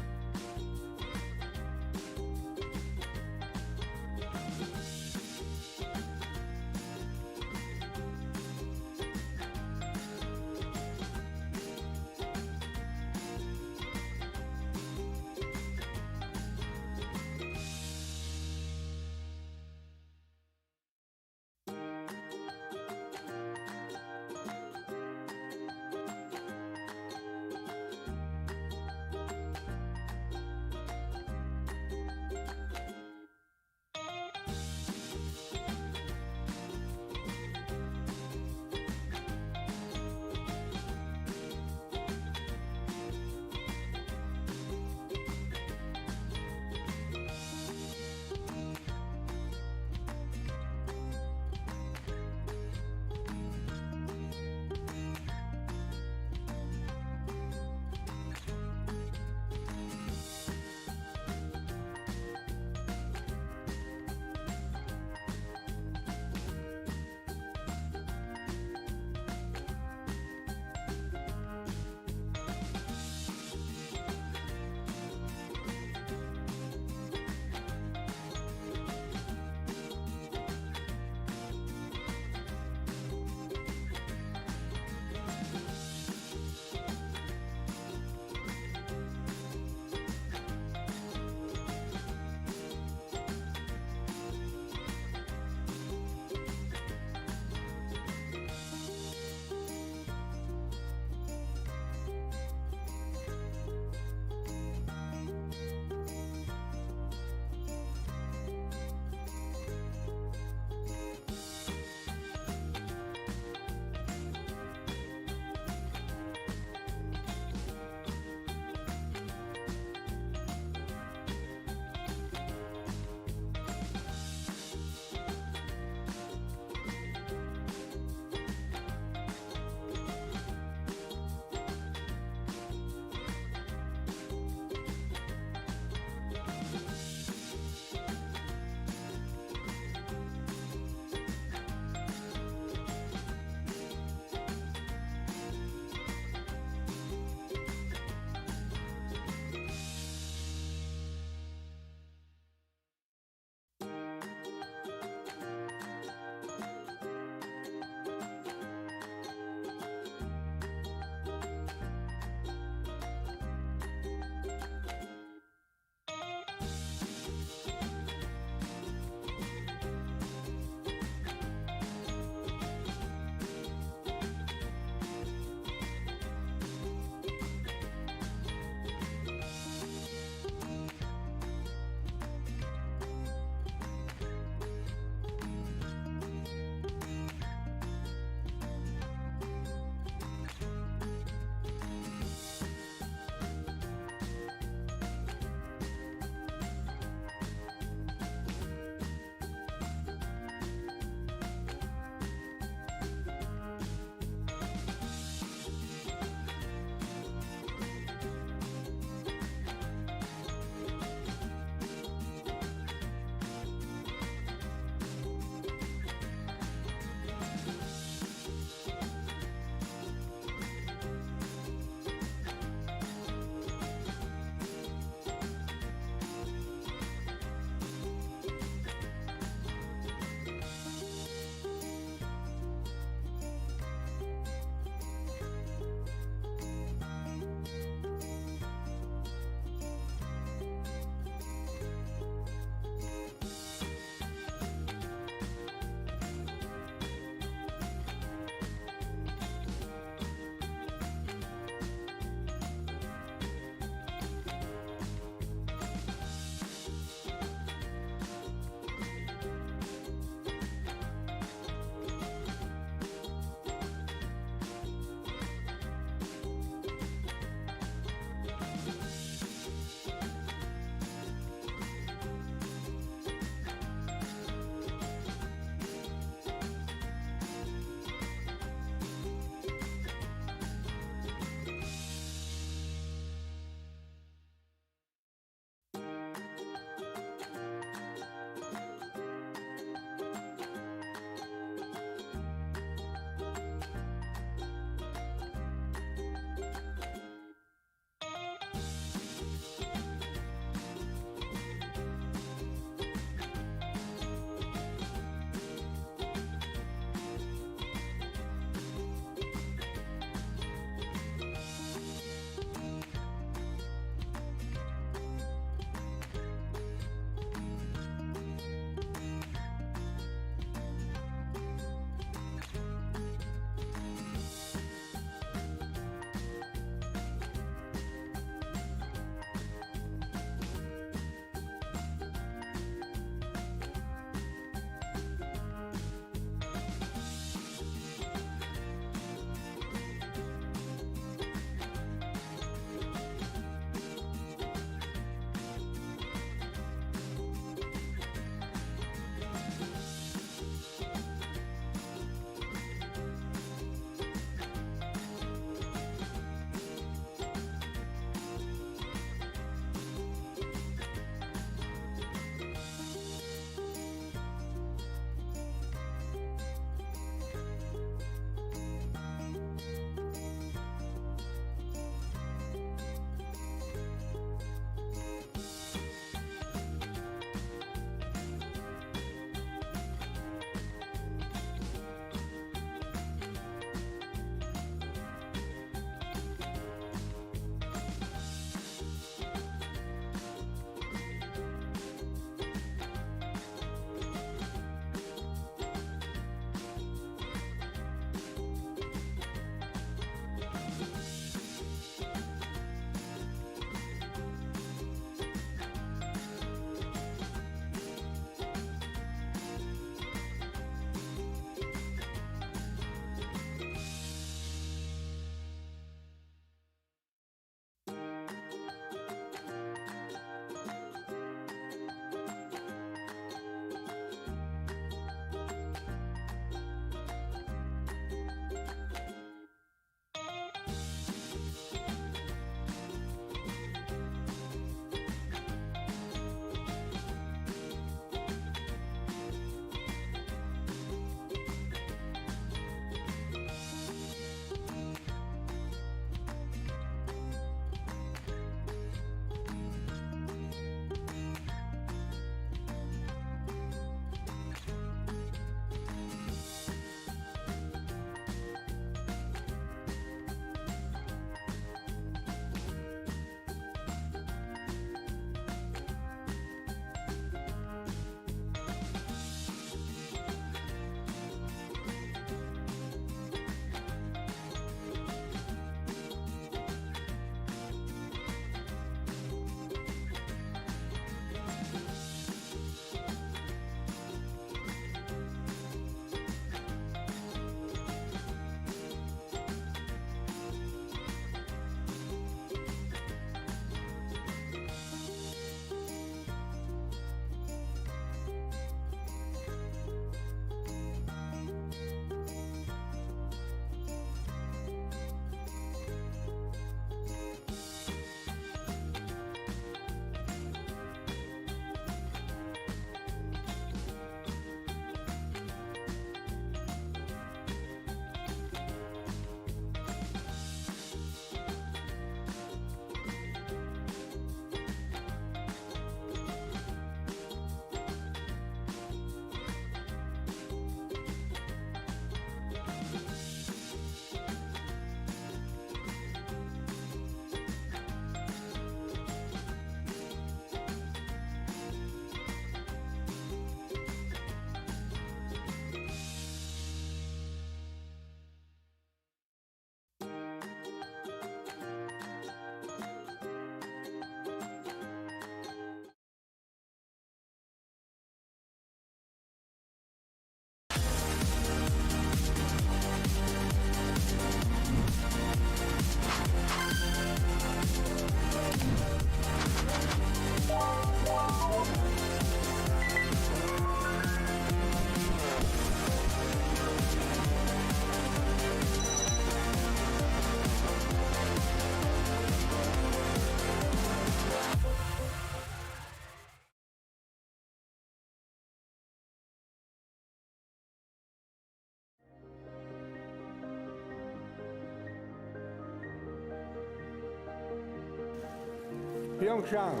PyeongChang.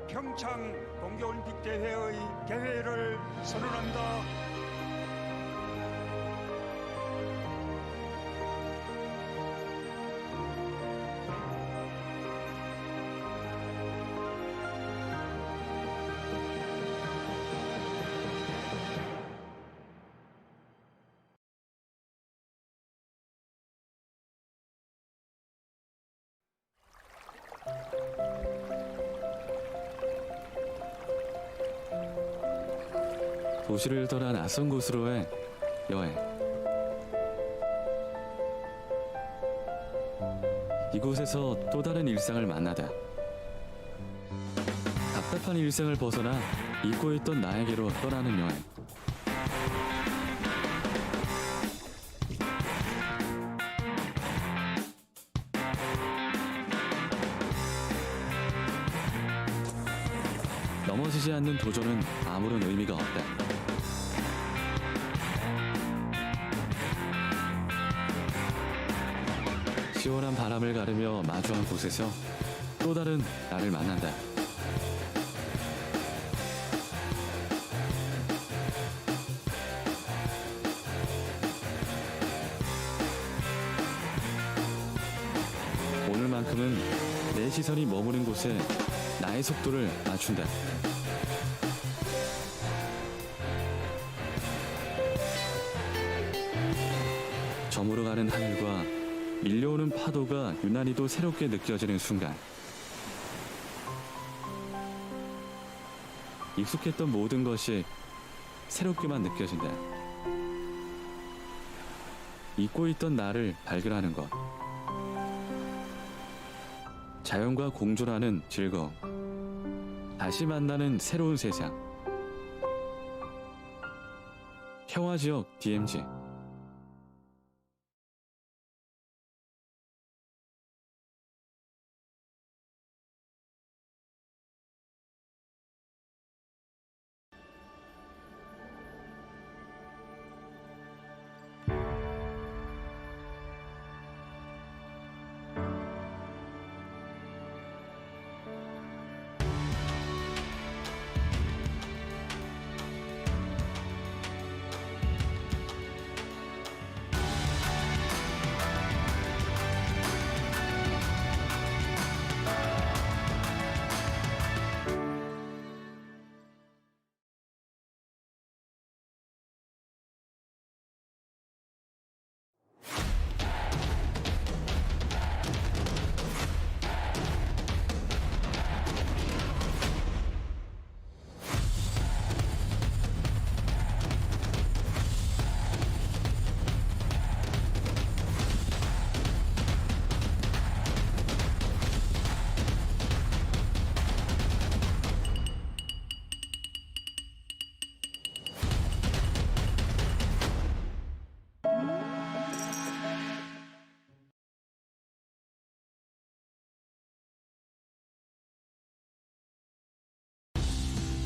평창 동계올림픽 대회의 개회를 선언한다. 도시를 떠나 낯선 곳으로의 여행. 이곳에서 또 다른 일상을 만나다. 답답한 일상을 벗어나 잊고 있던 나에게로 떠나는 여행. 넘어지지 않는 도전은 아무런 의미가 없다. 시원한 바람을 가르며 마주한 곳에서 또 다른 나를 만난다. 오늘만큼은 내 시선이 머무는 곳에 나의 속도를 맞춘다. 저물어가는 하늘과 밀려오는 파도가 유난히도 새롭게 느껴지는 순간, 익숙했던 모든 것이 새롭게만 느껴진다. 잊고 있던 나를 발견하는 것, 자연과 공존하는 즐거움, 다시 만나는 새로운 세상. 평화지역 DMZ.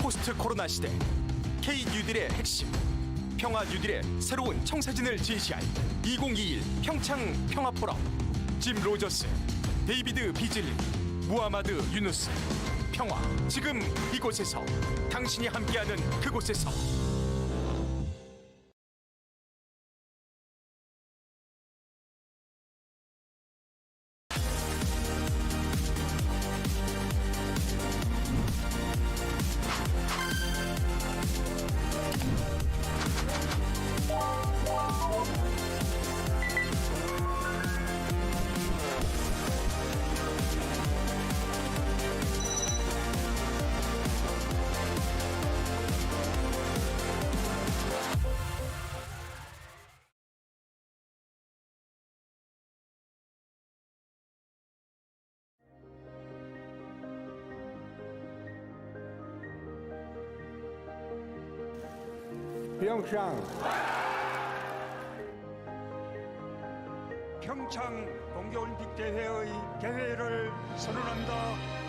포스트 코로나 시대 K 뉴딜의 핵심, 평화 뉴딜의 새로운 청사진을 제시할 2021 평창 평화 포럼. 짐 로저스, 데이비드 비즐리, 무하마드 유누스. 평화 지금 이곳에서, 당신이 함께하는 그곳에서. PyeongChang. 평창 동계올림픽 대회의 개회를 선언한다.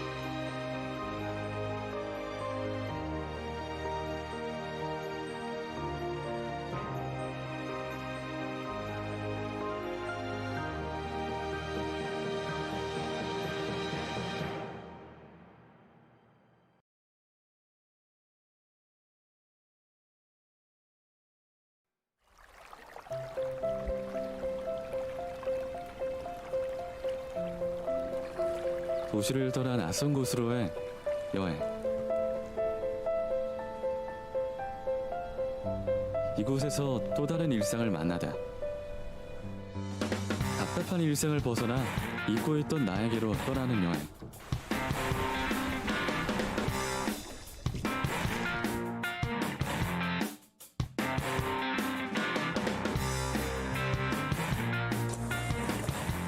도시를 떠나 낯선 곳으로의 여행. 이곳에서 또 다른 일상을 만나다. 답답한 일상을 벗어나 잊고 있던 나에게로 떠나는 여행.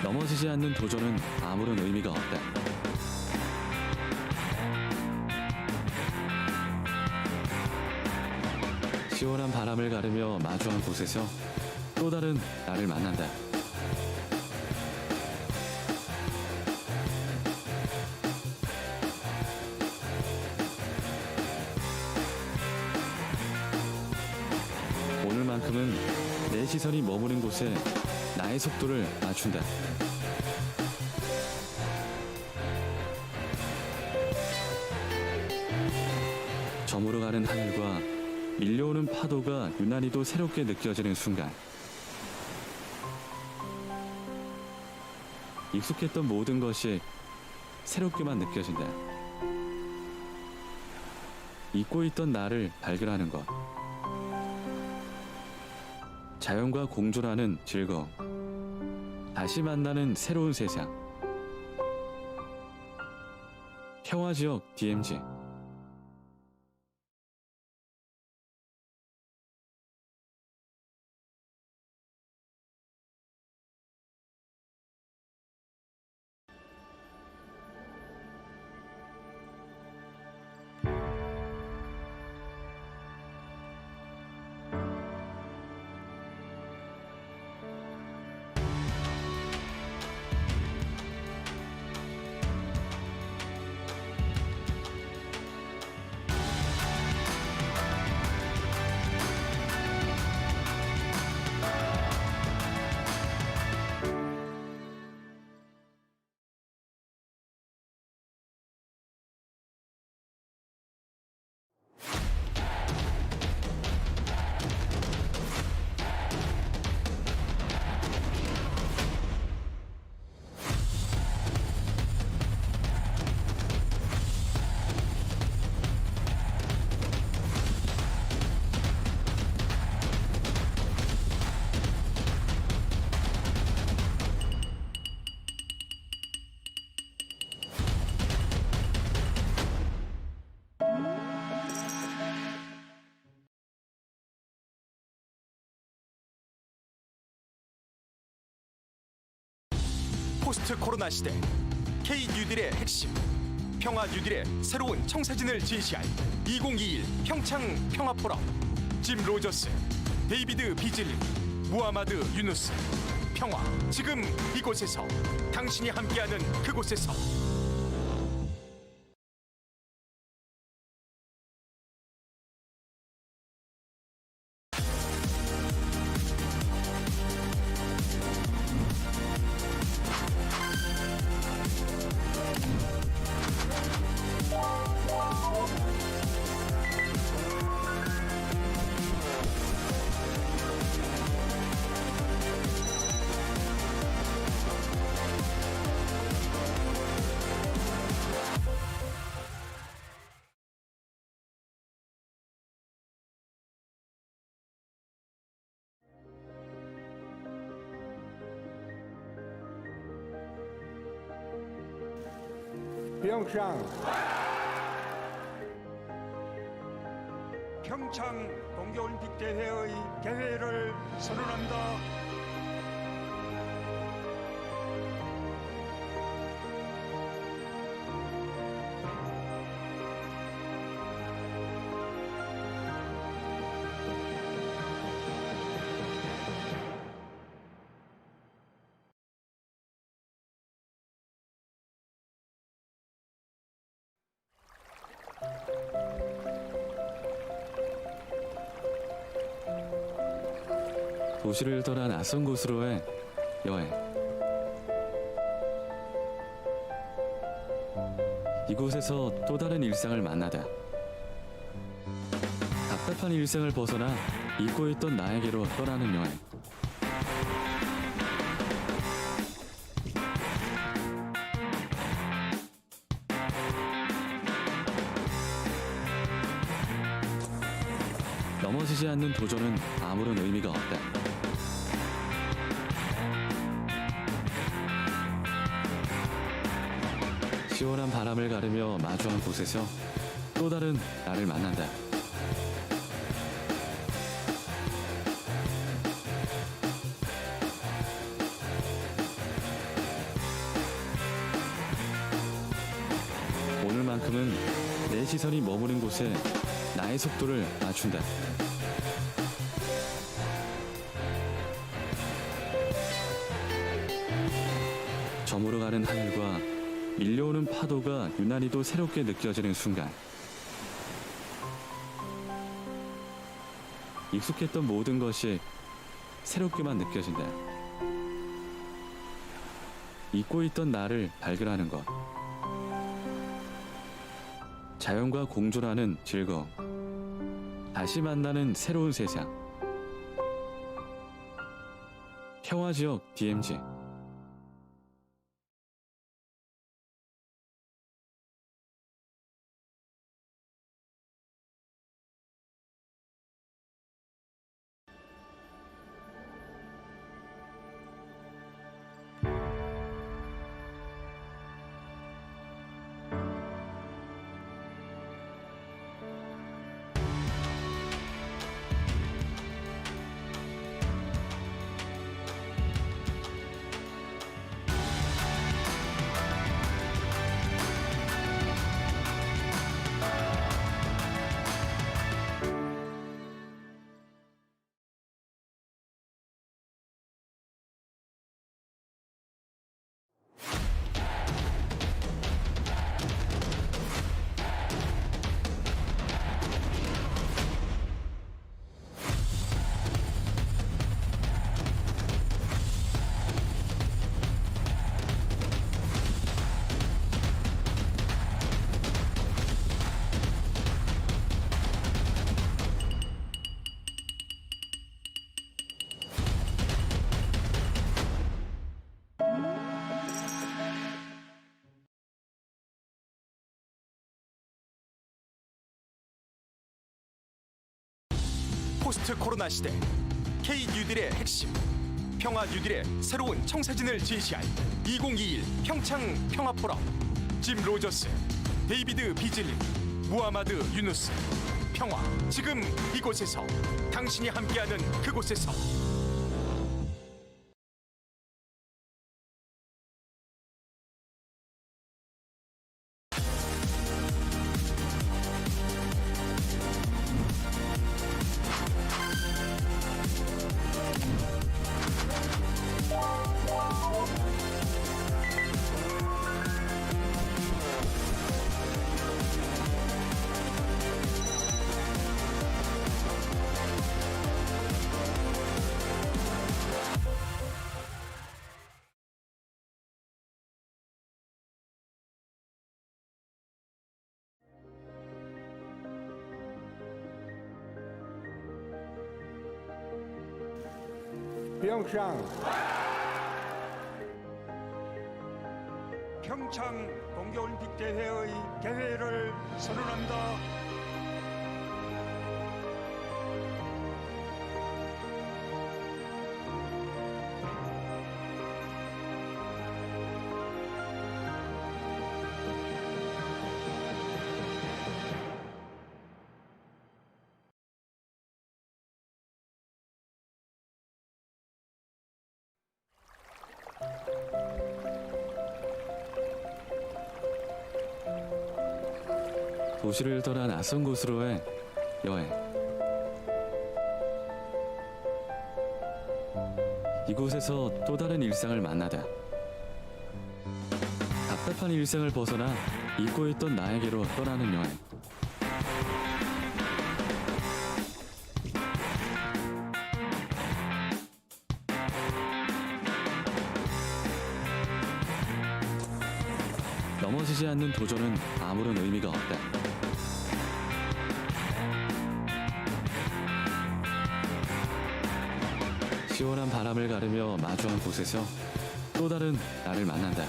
넘어지지 않는 도전은 아무런 의미가 없다. 시원한 바람을 가르며 마주한 곳에서 또 다른 나를 만난다. 오늘만큼은 내 시선이 머무는 곳에 나의 속도를 맞춘다. 저물어가는 하늘과 밀려오는 파도가 유난히도 새롭게 느껴지는 순간, 익숙했던 모든 것이 새롭게만 느껴진다. 잊고 있던 나를 발견하는 것, 자연과 공존하는 즐거움, 다시 만나는 새로운 세상. 평화지역 DMZ. 포스트 코로나 시대 K 뉴딜의 핵심, 평화 뉴딜의 새로운 청사진을 제시할 2021 평창 평화 포럼. 짐 로저스, 데이비드 비즐리, 무하마드 유누스. 평화 지금 이곳에서, 당신이 함께하는 그곳에서. 평창 동계올림픽 대회의 개회를 선언한다. 도시를 떠나 낯선 곳으로의 여행. 이곳에서 또 다른 일상을 만나다. 답답한 일상을 벗어나 잊고 있던 나에게로 떠나는 여행. 넘어지지 않는 도전은 아무런 의미가 없다. 시원한 바람을 가르며 마주한 곳에서 또 다른 나를 만난다. 오늘만큼은 내 시선이 머무는 곳에 나의 속도를 맞춘다. 저물어가는 하늘과 밀려오는 파도가 유난히도 새롭게 느껴지는 순간, 익숙했던 모든 것이 새롭게만 느껴진다. 잊고 있던 나를 발견하는 것, 자연과 공존하는 즐거움, 다시 만나는 새로운 세상. 평화지역 DMZ. 포스트 코로나 시대 K 뉴딜의 핵심, 평화 뉴딜의 새로운 청사진을 제시할 2021 평창 평화 포럼. 짐 로저스, 데이비드 비즐리, 무하마드 유누스. 평화 지금 이곳에서, 당신이 함께하는 그곳에서. 평창 동계올림픽 대회의 개회를 선언한다. 도시를 떠나 낯선 곳으로의 여행. 이곳에서 또 다른 일상을 만나다. 답답한 일상을 벗어나 잊고 있던 나에게로 떠나는 여행. 넘어지지 않는 도전은 아무런 의미가 없다. 시원한 바람을 가르며 마주한 곳에서 또 다른 나를 만난다.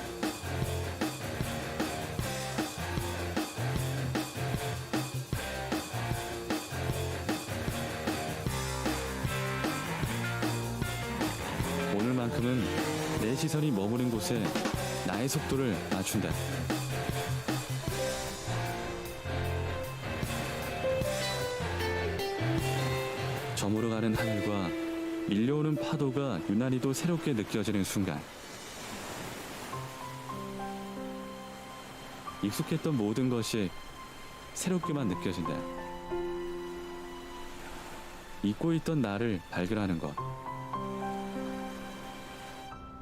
시선이 머무는 곳에 나의 속도를 맞춘다. 저물어가는 하늘과 밀려오는 파도가 유난히도 새롭게 느껴지는 순간, 익숙했던 모든 것이 새롭게만 느껴진다. 잊고 있던 나를 발견하는 것,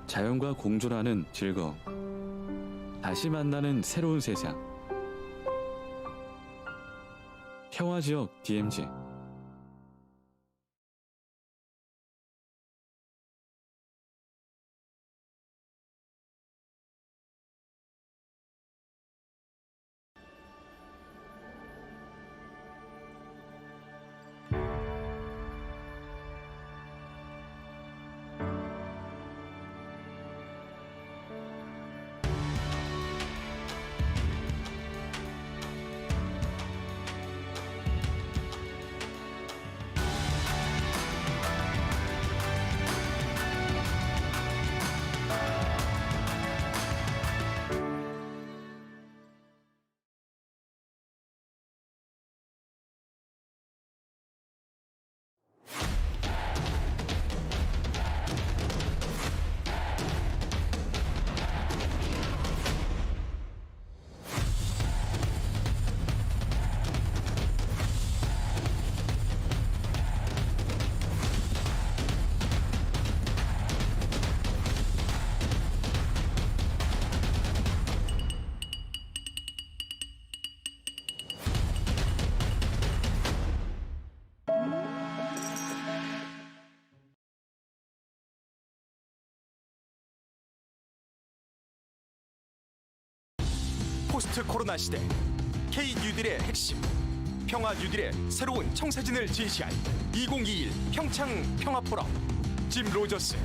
자연과 공존하는 즐거움, 다시 만나는 새로운 세상. 평화지역 DMZ. 포스트 코로나 시대 K 뉴딜의 핵심, 평화 뉴딜의 새로운 청사진을 제시할 2021 평창 평화 포럼. 짐 로저스,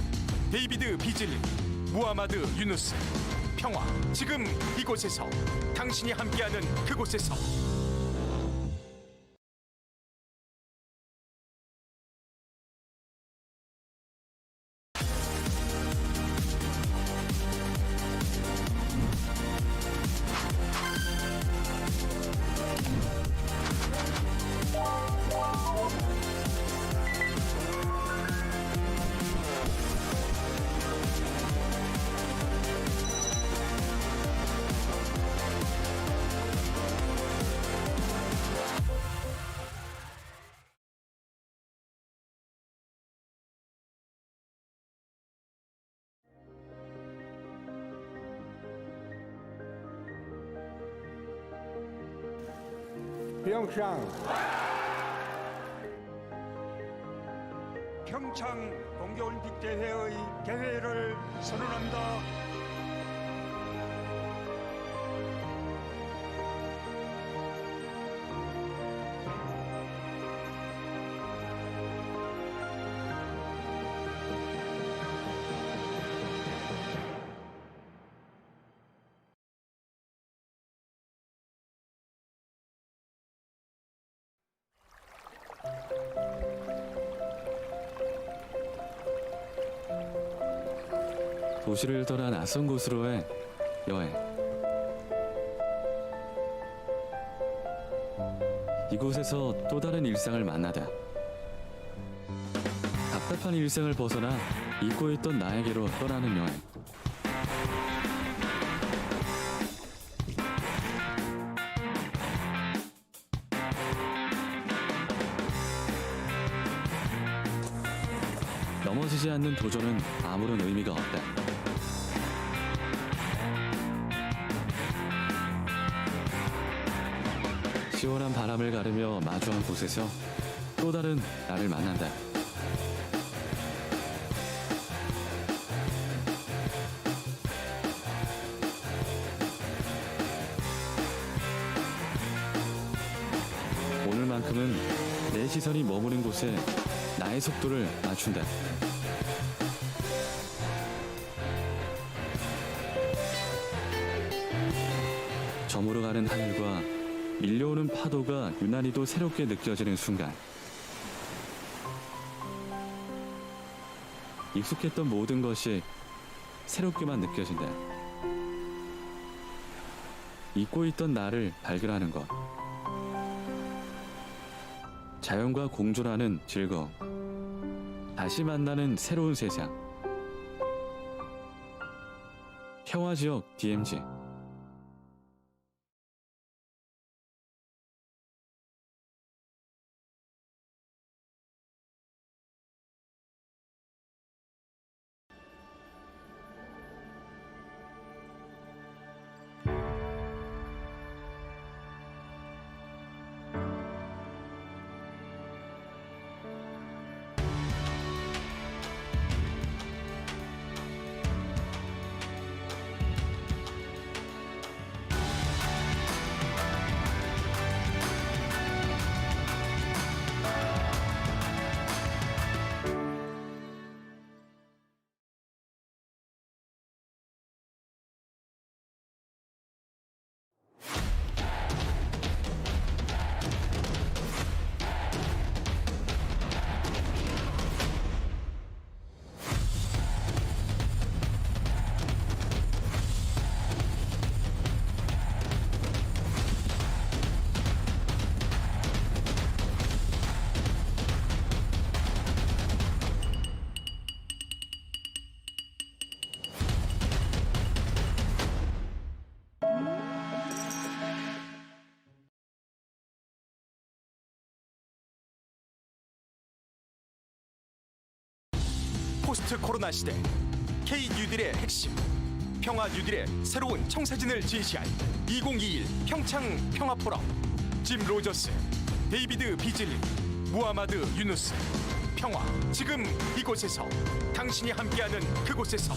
데이비드 비즐리, 무하마드 유누스. 평화 지금 이곳에서, 당신이 함께하는 그곳에서. 평창 동계올림픽 대회의 개회를 선언한다. 도시를 떠나 낯선 곳으로의 여행. 이곳에서 또 다른 일상을 만나다. 답답한 일상을 벗어나 잊고 있던 나에게로 떠나는 여행. 넘어지지 않는 도전은 아무런 의미가 없다. 시원한 바람을 가르며 마주한 곳에서 또 다른 나를 만난다. 오늘만큼은 내 시선이 머무는 곳에 나의 속도를 맞춘다. 저물어가는 하늘과 밀려오는 파도가 유난히도 새롭게 느껴지는 순간, 익숙했던 모든 것이 새롭게만 느껴진다. 잊고 있던 나를 발견하는 것. 자연과 공존하는 즐거움. 다시 만나는 새로운 세상. 평화지역 DMZ. 포스트 코로나 시대 K 뉴딜의 핵심, 평화 뉴딜의 새로운 청사진을 제시할 2021 평창 평화 포럼. 짐 로저스, 데이비드 비즐리, 무하마드 유누스. 평화 지금 이곳에서, 당신이 함께하는 그곳에서.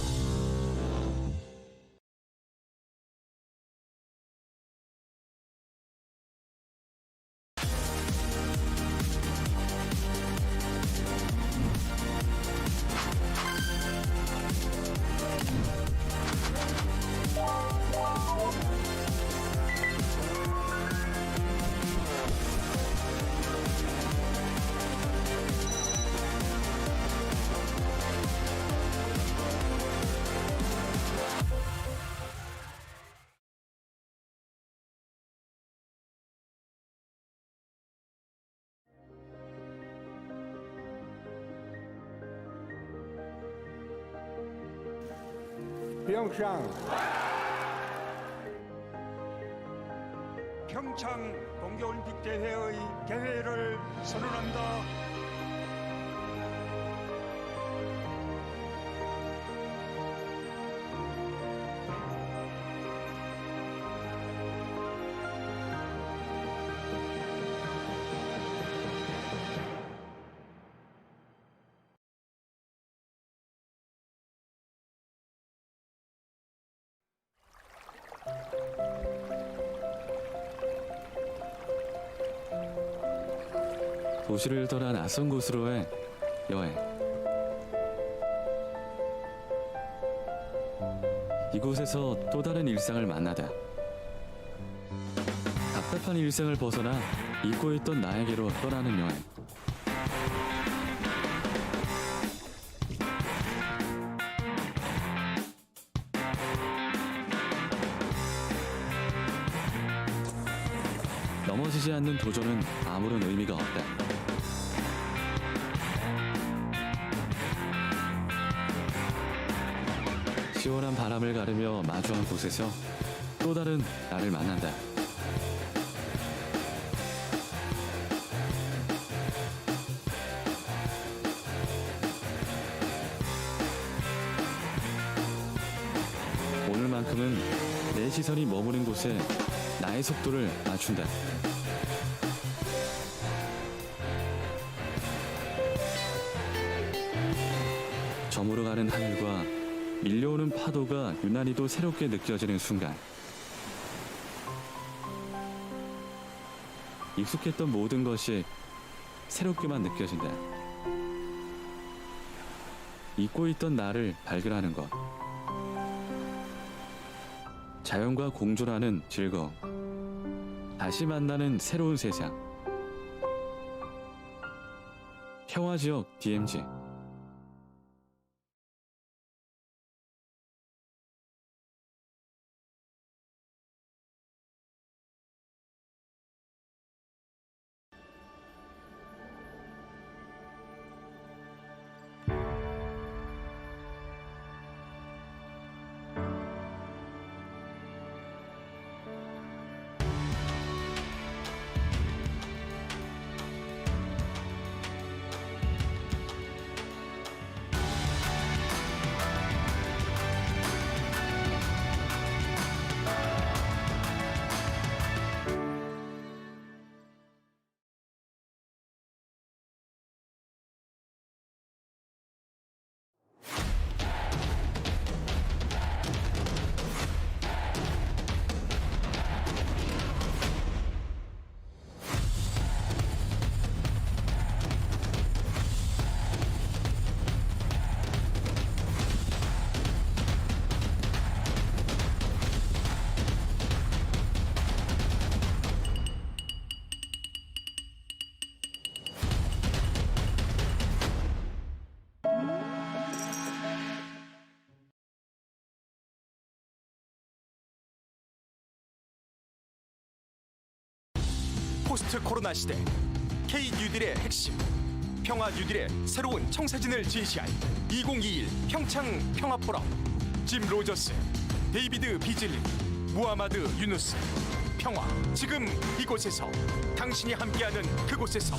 평창 동계올림픽 대회의 개회를 선언한다. 도시를 떠나 낯선 곳으로의 여행. 이곳에서 또 다른 일상을 만나다. 답답한 일상을 벗어나 잊고 있던 나에게로 떠나는 여행. 넘어지지 않는 도전은 아무런 의미가 없다. 시원한 바람을 가르며 마주한 곳에서 또 다른 나를 만난다. 오늘만큼은 내 시선이 머무는 곳에 나의 속도를 맞춘다. 저물어가는 하늘과 밀려오는 파도가 유난히도 새롭게 느껴지는 순간, 익숙했던 모든 것이 새롭게만 느껴진다. 잊고 있던 나를 발견하는 것. 자연과 공존하는 즐거움. 다시 만나는 새로운 세상. 평화지역 DMZ. 포스트 코로나 시대 K 뉴딜의 핵심, 평화 뉴딜의 새로운 청사진을 제시할 2021 평창 평화 포럼. 짐 로저스, 데이비드 비즐리, 무하마드 유누스. 평화 지금 이곳에서, 당신이 함께하는 그곳에서.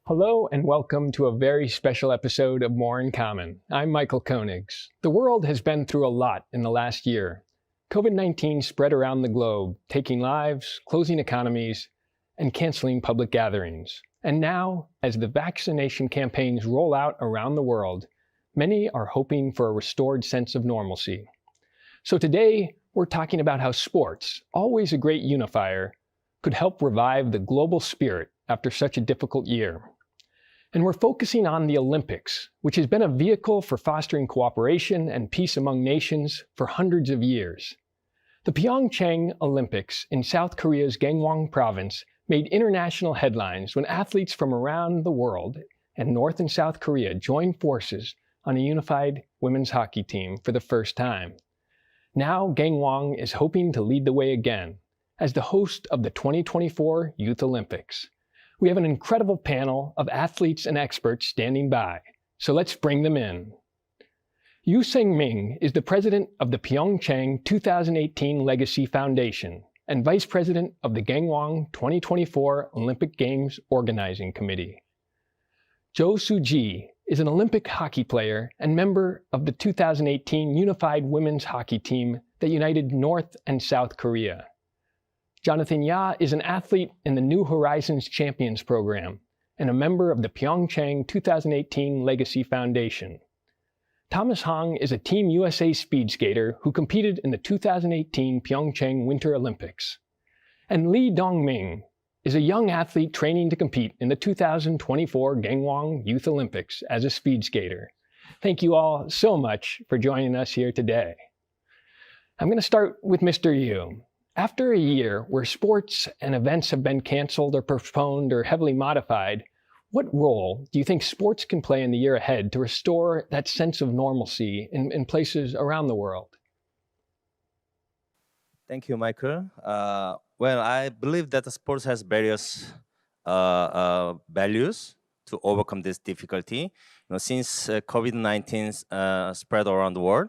Hello and welcome to a very special episode of More in Common. I'm Michael Koenigs. The world has been through a lot in the last year. COVID-19 spread around the globe, taking lives, closing economies, and canceling public gatherings. And now, as the vaccination campaigns roll out around the world, many are hoping for a restored sense of normalcy. So today, we're talking about how sports, always a great unifier, could help revive the global spirit after such a difficult year. And we're focusing on the Olympics, which has been a vehicle for fostering cooperation and peace among nations for hundreds of years. The PyeongChang Olympics in South Korea's Gangwon province made international headlines when athletes from around the world and North and South Korea joined forces on a unified women's hockey team for the first time. Now Gangwon is hoping to lead the way again as the host of the 2024 Youth Olympics. We have an incredible panel of athletes and experts standing by, so let's bring them in. Yu Seung-min is the president of the PyeongChang 2018 Legacy Foundation and vice president of the Gangwon 2024 Olympic Games Organizing Committee. Jo Soo-ji is an Olympic hockey player and member of the 2018 Unified Women's Hockey Team that united North and South Korea. Jonathan Ya is an athlete in the New Horizons Champions program and a member of the PyeongChang 2018 Legacy Foundation. Thomas Hong is a Team USA speed skater who competed in the 2018 PyeongChang Winter Olympics. And Lee Dong-ming is a young athlete training to compete in the 2024 Gangwon Youth Olympics as a speed skater. Thank you all so much for joining us here today. I'm going to start with Mr. Yu. After a year where sports and events have been canceled or postponed or heavily modified, what role do you think sports can play in the year ahead to restore that sense of normalcy in places around the world? Thank you, Michael. Well, I believe that the sports has various values to overcome this difficulty. Since COVID-19 spread around the world,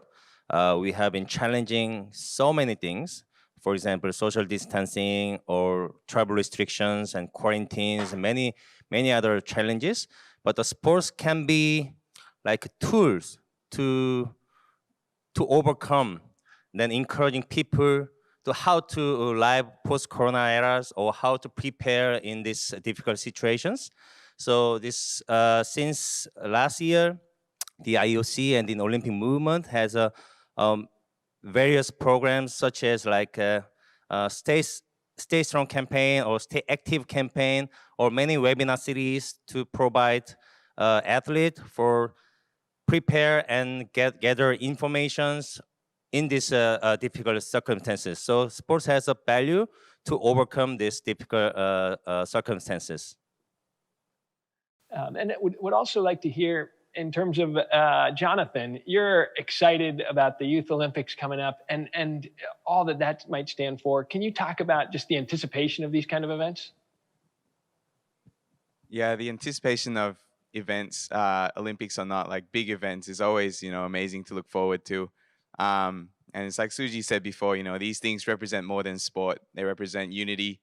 we have been challenging so many things. For example, social distancing or travel restrictions and quarantines, and many other challenges. But the sports can be like tools to overcome, then encouraging people to how to live post-corona eras or how to prepare in these difficult situations. So this since last year, the IOC and the Olympic movement has a various programs such as like Stay Strong campaign or Stay Active campaign or many webinar series to provide athletes for prepare and gather informations in these difficult circumstances. So sports has a value to overcome these difficult circumstances. And I would also like to hear, in terms of Jonathan, you're excited about the Youth Olympics coming up and all that might stand for. Can you talk about just the anticipation of these kind of events? Yeah, the anticipation of events, Olympics or not, like big events, is always, amazing to look forward to. And it's like Suji said before, these things represent more than sport. They represent unity.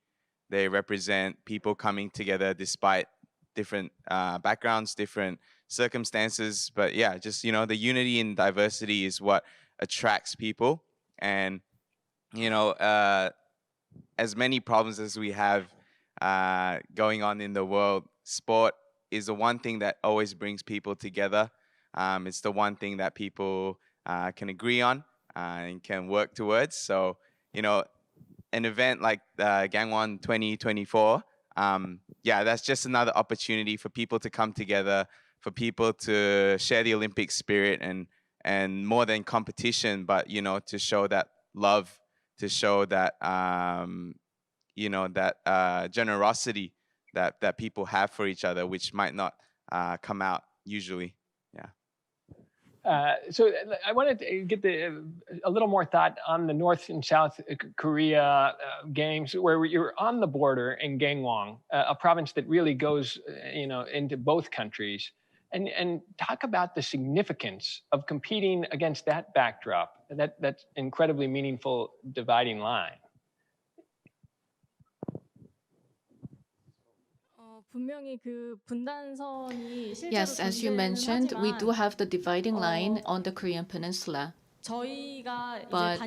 They represent people coming together despite different backgrounds, different circumstances. But yeah, just, the unity and diversity is what attracts people. And, as many problems as we have going on in the world, sport is the one thing that always brings people together. It's the one thing that people can agree on and can work towards. So, an event like Gangwon 2024, that's just another opportunity for people to come together, for people to share the Olympic spirit and more than competition, but, to show that love, to show that, that generosity that people have for each other, which might not come out usually. So I wanted to get a little more thought on the North and South Korea games, where you're on the border in Gangwon, a province that really goes, into both countries, and talk about the significance of competing against that backdrop, that incredibly meaningful dividing line. Yes, as you mentioned, we do have the dividing line on the Korean peninsula. But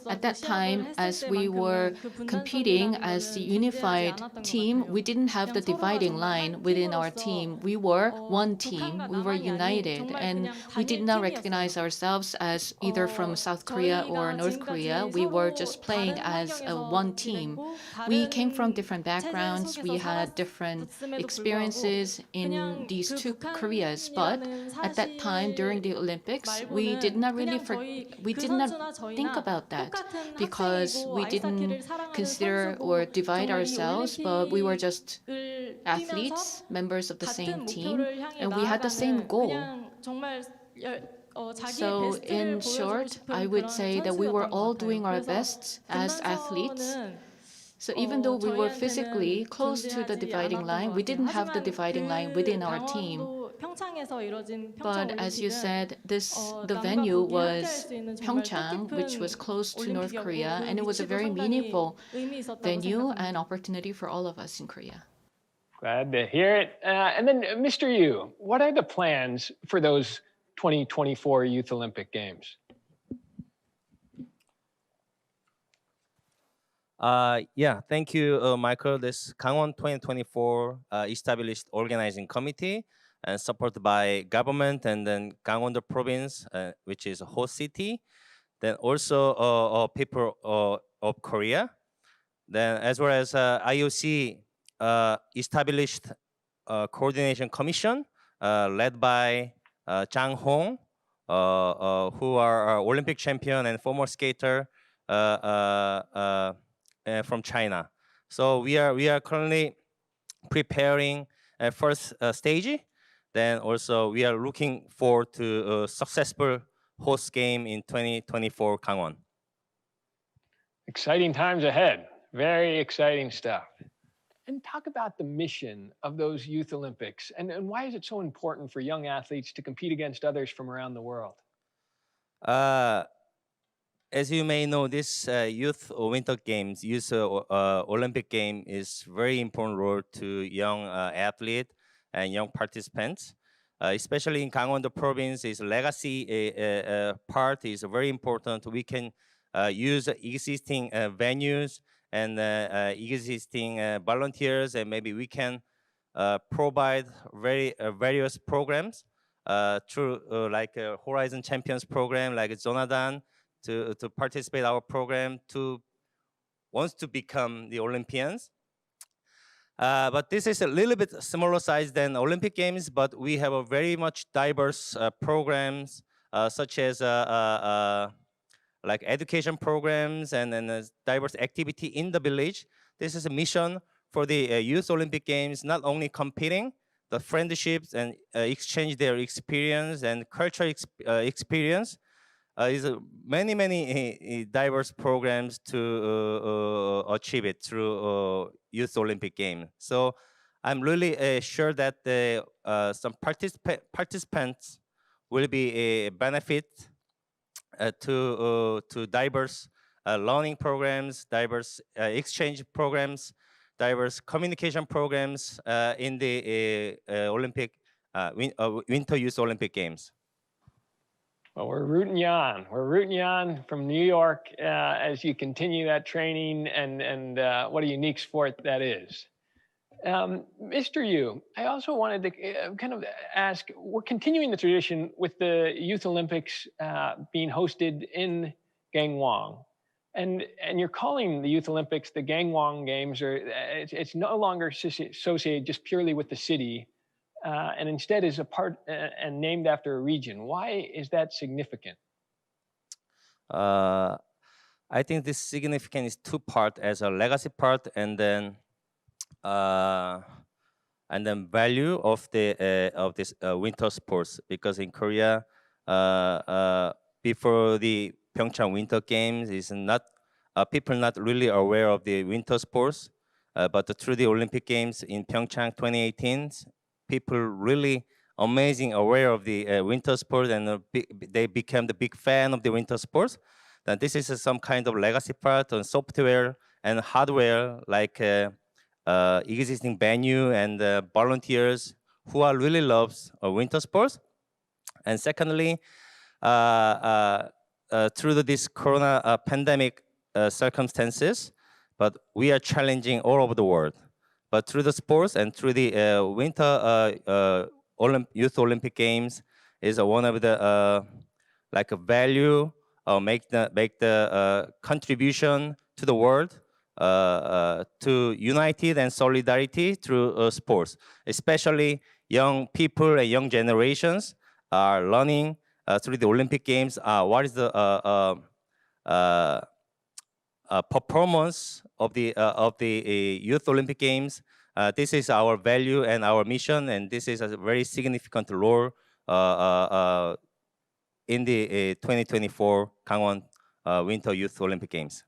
at that time, as we were competing as the unified team, we didn't have the dividing line within our team. We were one team. We were united, and we did not recognize ourselves as either from South Korea or North Korea. We were just playing as one team. We came from different backgrounds. We had different experiences in these two Koreas. But at that time, during the Olympics, we did not think about that because we didn't consider or divide ourselves, but we were just athletes, members of the same team, and we had the same goal. So in short, I would say that we were all doing our best as athletes. So even though we were physically close to the dividing line, we didn't have the dividing line within our team. But as you said, the venue was PyeongChang, which was close to North Korea, and it was a very meaningful venue and opportunity for all of us in Korea. Glad to hear it. And then, Mr. Yu, what are the plans for those 2024 Youth Olympic Games? Yeah, thank you, Michael. This Gangwon 2024 established organizing committee and supported by government and then Gangwon the province, which is a host city. Then also people of Korea. Then as well as IOC established a coordination commission led by Jang Hong, who are Olympic champion and former skater from China. So we are currently preparing a first stage. Then also we are looking forward to a successful host game in 2024 Gangwon. Exciting times ahead. Very exciting stuff. And talk about the mission of those Youth Olympics and why is it so important for young athletes to compete against others from around the world? As you may know, this Youth Winter Games, Youth Olympic game is very important role to young athletes and young participants, especially in Gangwon, the province. Is legacy part is very important. We can use existing venues and existing volunteers, and maybe we can provide various programs through like a Horizon Champions program, like Jonathan, to participate our program wants to become the Olympians. But this is a little bit smaller size than Olympic Games, but we have a very much diverse programs such as like education programs and diverse activity in the village. This is a mission for the Youth Olympic Games, not only competing, the friendships and exchange their experience and cultural experience. Is many diverse programs to achieve it through Youth Olympic Game. So I'm really sure that some participants will be a benefit to diverse learning programs, diverse exchange programs, diverse communication programs in the Olympic Winter Youth Olympic Games. Well, we're rooting you on. We're rooting you on from New York as you continue that training and what a unique sport that is. Mr. Yu, I also wanted to kind of ask, we're continuing the tradition with the Youth Olympics being hosted in Gangwon. And you're calling the Youth Olympics the Gangwon Games, or it's no longer associated just purely with the city, and instead is a part and named after a region. Why is that significant? I think this significant is two part, as a legacy part and then value of the of this winter sports, because in Korea before the PyeongChang Winter Games is not people not really aware of the winter sports, but through the Olympic Games in PyeongChang 2018, people really amazing aware of the winter sport, and they became the big fan of the winter sports. Then this is some kind of legacy part on software and hardware, like existing venue and volunteers who are really loves winter sports. And secondly, through this corona pandemic circumstances, but we are challenging all over the world. But through the sports and through the winter Youth Olympic Games is one of the like a value make the contribution to the world to united and solidarity through sports, especially young people and young generations are learning through the Olympic Games what is the performance of the Youth Olympic Games. This is our value and our mission, and this is a very significant role in the 2024 Gangwon Winter Youth Olympic Games.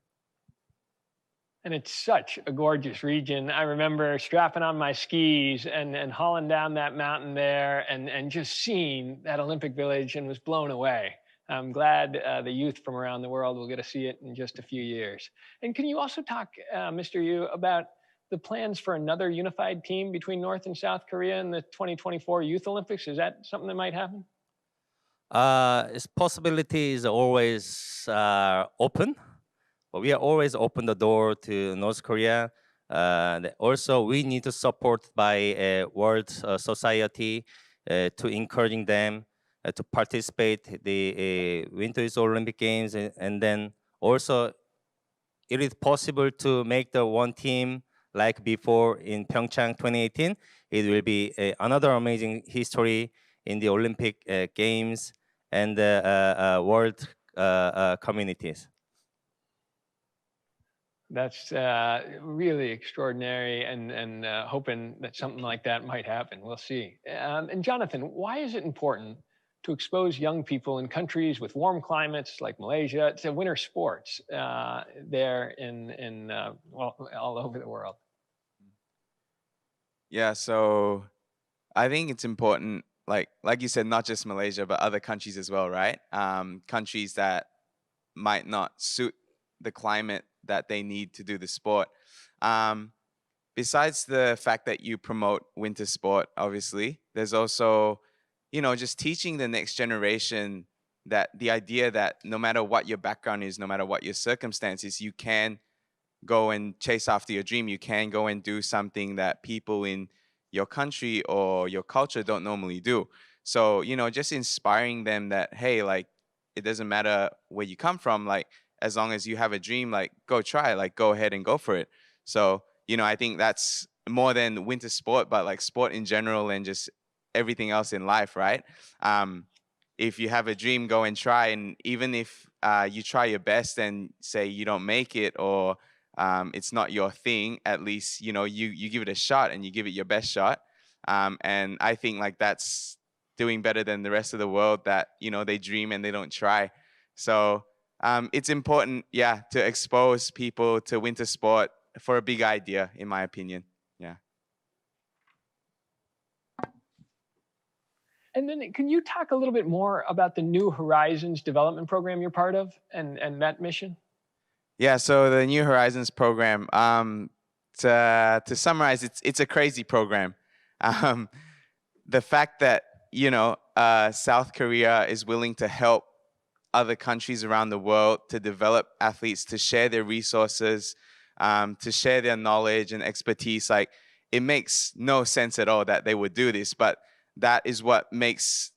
And it's such a gorgeous region. I remember strapping on my skis and hauling down that mountain there and just seeing that Olympic Village and was blown away. I'm glad the youth from around the world will get to see it in just a few years. And can you also talk, Mr. Yu, about the plans for another unified team between North and South Korea in the 2024 Youth Olympics? Is that something that might happen? Its possibility is always open. But we are always open the door to North Korea. Also, we need to support by world society to encouraging them to participate the Winter Youth Olympic Games, and then also it is possible to make the one team like before in PyeongChang 2018. It will be another amazing history in the Olympic Games and the world communities. That's really extraordinary, and hoping that something like that might happen. We'll see. And Jonathan, why is it important to expose young people in countries with warm climates like Malaysia to winter sports there in all over the world? Yeah, so I think it's important, like you said, not just Malaysia, but other countries as well, right? Countries that might not suit the climate that they need to do the sport. Besides the fact that you promote winter sport, obviously, there's also, just teaching the next generation that the idea that no matter what your background is, no matter what your circumstances, you can go and chase after your dream. You can go and do something that people in your country or your culture don't normally do. So, just inspiring them that, hey, like, it doesn't matter where you come from, like, as long as you have a dream, like, go try, like, go ahead and go for it. So, I think that's more than winter sport, but like sport in general and just everything else in life, right? If you have a dream, go and try. And even if you try your best and say you don't make it or it's not your thing, at least, you give it a shot and you give it your best shot. And I think like that's doing better than the rest of the world that, they dream and they don't try. So it's important, to expose people to winter sport for a big idea, in my opinion. Yeah. And then can you talk a little bit more about the New Horizons development program you're part of and that mission? Yeah, so the New Horizons program, to summarize, it's a crazy program. The fact that, South Korea is willing to help other countries around the world to develop athletes, to share their resources, to share their knowledge and expertise, like, it makes no sense at all that they would do this, but that is what makes,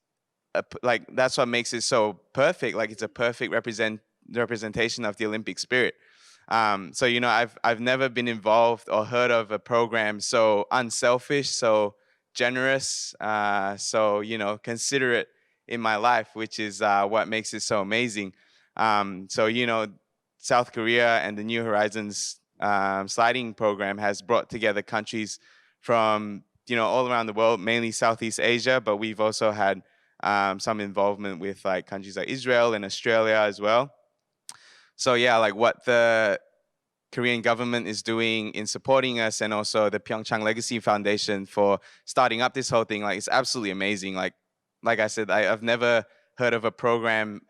that's what makes it so perfect. Like, it's a perfect representation of the Olympic spirit. So, I've never been involved or heard of a program so unselfish, so generous, so, considerate in my life, which is what makes it so amazing. So, South Korea and the New Horizons sliding program has brought together countries from, all around the world, mainly Southeast Asia, but we've also had some involvement with like countries like Israel and Australia as well. So yeah, like what the Korean government is doing in supporting us, and also the PyeongChang Legacy Foundation for starting up this whole thing, like, it's absolutely amazing. Like I said, I've never heard of a program,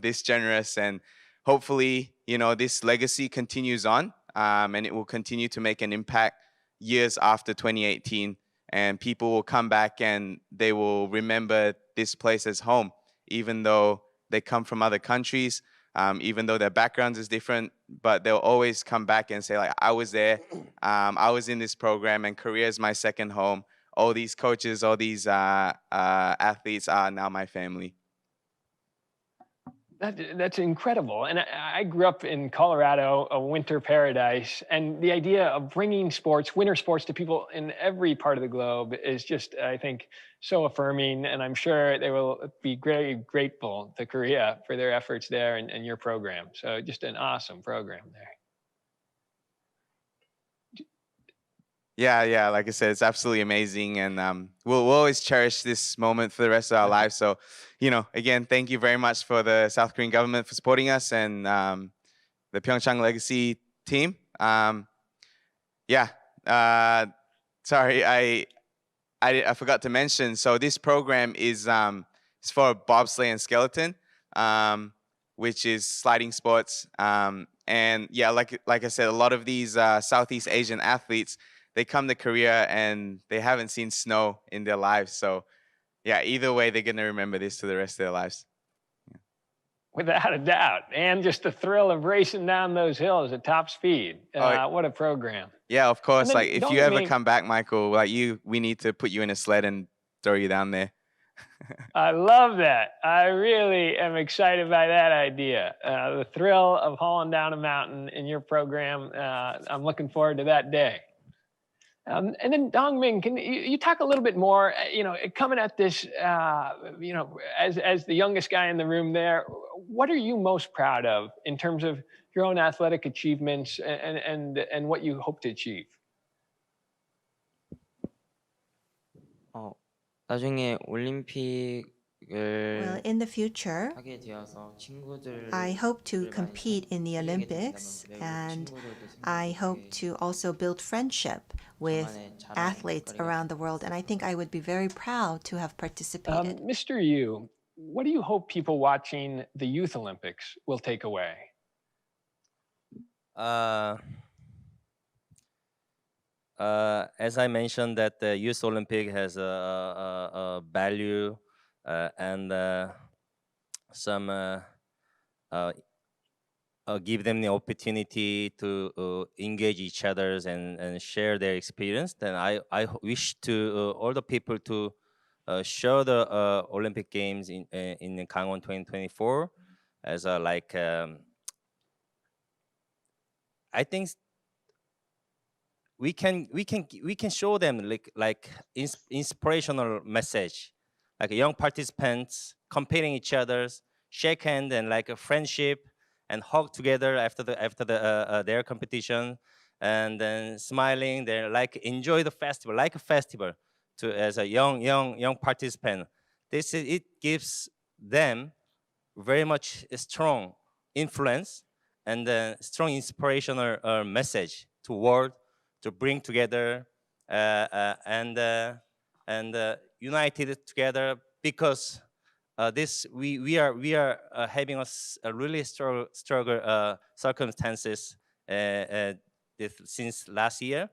this generous, and hopefully, this legacy continues on, and it will continue to make an impact years after 2018, and people will come back and they will remember this place as home, even though they come from other countries, even though their backgrounds is different, but they'll always come back and say, like, I was there, I was in this program, and Korea is my second home. All these coaches, all these athletes are now my family. That's incredible. And I grew up in Colorado, a winter paradise. And the idea of bringing sports, winter sports, to people in every part of the globe is just, I think, so affirming. And I'm sure they will be very grateful to Korea for their efforts there and your program. So just an awesome program there. Yeah, like I said, it's absolutely amazing, and we'll always cherish this moment for the rest of our lives. So, again, thank you very much for the South Korean government for supporting us, and the PyeongChang Legacy team. Sorry, I forgot to mention. So this program is it's for bobsleigh and skeleton, which is sliding sports. And yeah, like I said, a lot of these Southeast Asian athletes, they come to Korea and they haven't seen snow in their lives. So yeah, either way, they're going to remember this to the rest of their lives. Without a doubt. And just the thrill of racing down those hills at top speed. What a program. Yeah, of course. Then Like if you ever come back, Michael, we need to put you in a sled and throw you down there. I love that. I really am excited by that idea. The thrill of hauling down a mountain in your program. I'm looking forward to that day. And then Dongming, can you talk a little bit more, coming at this, as the youngest guy in the room there, what are you most proud of in terms of your own athletic achievements and what you hope to achieve? 나중에 올림픽을 Well, in the future, 하게 되어서 친구들 I hope to compete in the Olympics, and I hope to also build friendship with athletes around the world. And I think I would be very proud to have participated. Mr. Yu, what do you hope people watching the Youth Olympics will take away? As I mentioned, that the Youth Olympic has a value and some give them the opportunity to engage each other and share their experience. Then I wish to all the people to show the Olympic Games in Gangwon 2024 as a I think we can show them like inspirational message, like young participants competing each other's, shake hand and like a friendship and hug together after their competition, and then smiling. They like enjoy the festival like a festival to as a young participant. It gives them very much a strong influence and a strong inspirational message to world to bring together and united together, because we are having a really struggle circumstances since last year,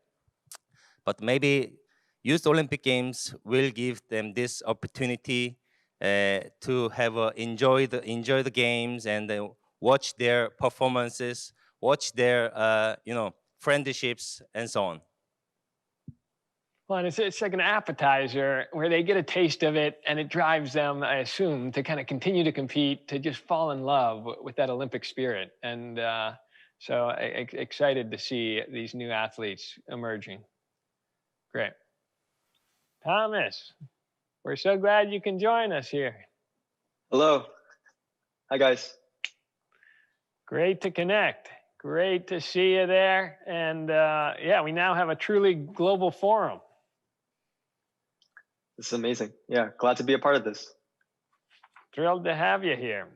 but maybe Youth Olympic Games will give them this opportunity to have enjoy the games and watch their performances, watch their friendships and so on. Well, and it's like an appetizer where they get a taste of it and it drives them, I assume, to kind of continue to compete, to just fall in love with that Olympic spirit. And so excited to see these new athletes emerging. Great. Thomas, we're so glad you can join us here. Hello. Hi, guys. Great to connect. Great to see you there. And yeah, we now have a truly global forum. This is amazing. Yeah, glad to be a part of this. Thrilled to have you here.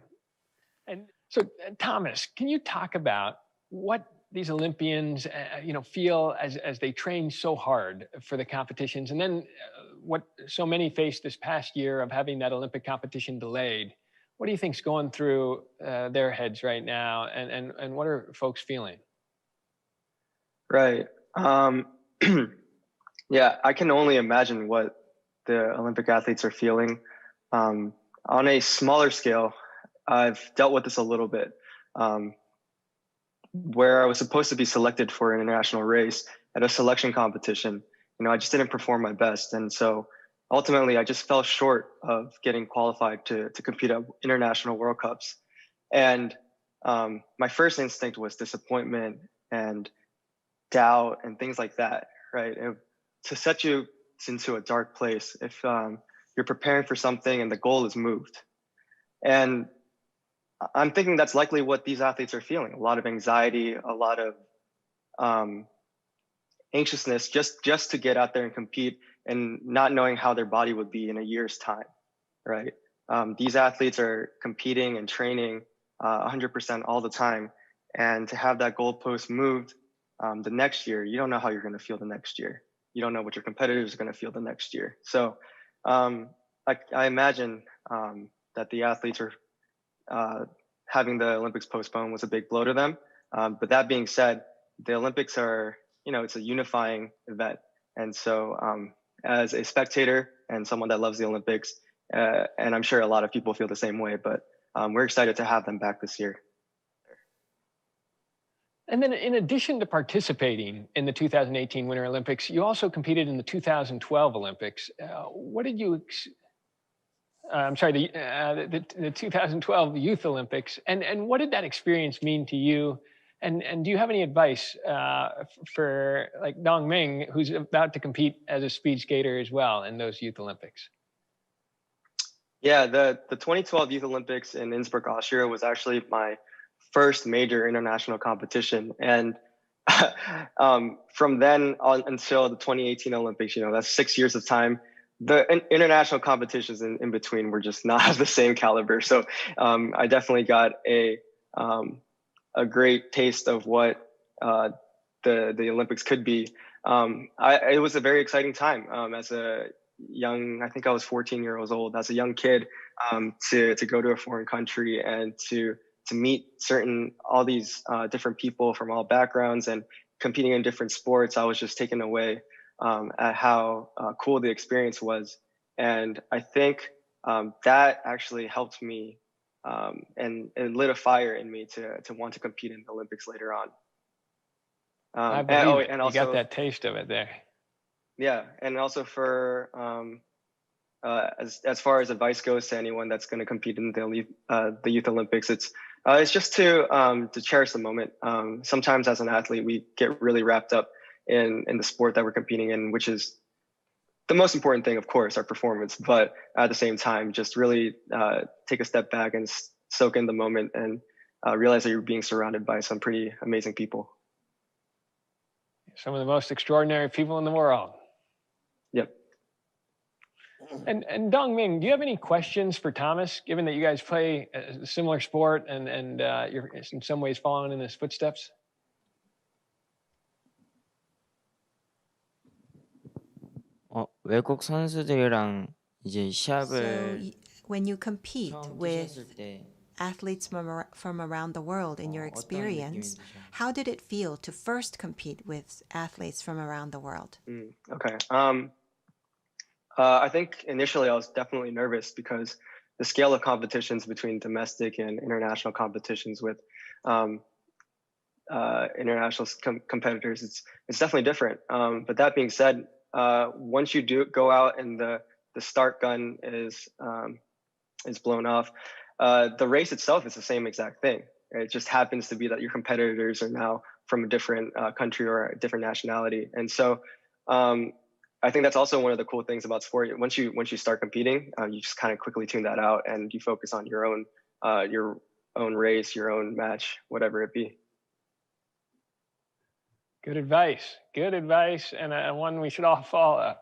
And so, Thomas, can you talk about what these Olympians, feel as they train so hard for the competitions, and then what so many faced this past year of having that Olympic competition delayed? What do you think's going through their heads right now, and what are folks feeling? Right. Yeah, I can only imagine what the Olympic athletes are feeling. On a smaller scale, I've dealt with this a little bit. Where I was supposed to be selected for an international race at a selection competition, I just didn't perform my best. And so ultimately, I just fell short of getting qualified to compete at international World Cups. And my first instinct was disappointment and doubt and things like that, right? To set you into a dark place if you're preparing for something and the goal is moved. And I'm thinking that's likely what these athletes are feeling. A lot of anxiety, a lot of anxiousness just to get out there and compete and not knowing how their body would be in a year's time, right? These athletes are competing and training 100% all the time. And to have that goalpost moved the next year, you don't know how you're going to feel the next year. You don't know what your competitors are going to feel the next year. So I imagine that the athletes are having the Olympics postponed was a big blow to them. But that being said, the Olympics are, it's a unifying event. And so as a spectator and someone that loves the Olympics, and I'm sure a lot of people feel the same way, but we're excited to have them back this year. And then in addition to participating in the 2018 Winter Olympics, you also competed in the 2012 Olympics. What did you, I'm sorry, the 2012 Youth Olympics, and what did that experience mean to you? And do you have any advice for like Dongming, who's about to compete as a speed skater as well in those Youth Olympics? Yeah, the 2012 Youth Olympics in Innsbruck, Austria was actually my first major international competition. And from then on until the 2018 Olympics, that's 6 years of time. The international competitions in between were just not of the same caliber. So I definitely got a great taste of what the Olympics could be. It was a very exciting time as a young, I think I was 14 years old, as a young kid, to go to a foreign country and to meet all these different people from all backgrounds and competing in different sports. I was just taken away at how cool the experience was. And I think that actually helped me and lit a fire in me to want to compete in the Olympics later on. I believe and also, you got that taste of it there. Yeah, and also for as far as advice goes to anyone that's going to compete in the Youth Olympics, it's just to cherish the moment. Sometimes as an athlete, we get really wrapped up in the sport that we're competing in, which is the most important thing, of course, our performance. But at the same time, just really take a step back and soak in the moment and realize that you're being surrounded by some pretty amazing people. Some of the most extraordinary people in the world. Yep. And Dongming, do you have any questions for Thomas, given that you guys play a similar sport and you're in some ways following in his footsteps? 외국 선수들이랑 이제 So 시합을 when you compete with athletes from around the world in your experience, how did it feel to first compete with athletes from around the world? Okay. I think initially I was definitely nervous because the scale of competitions between domestic and international competitions with international competitors, it's definitely different. But that being said, once you do go out and the start gun is blown off, the race itself is the same exact thing. It just happens to be that your competitors are now from a different country or a different nationality. And so I think that's also one of the cool things about sport. Once you start competing, you just kind of quickly tune that out and you focus on your own race, your own match, whatever it be. Good advice, and one we should all follow.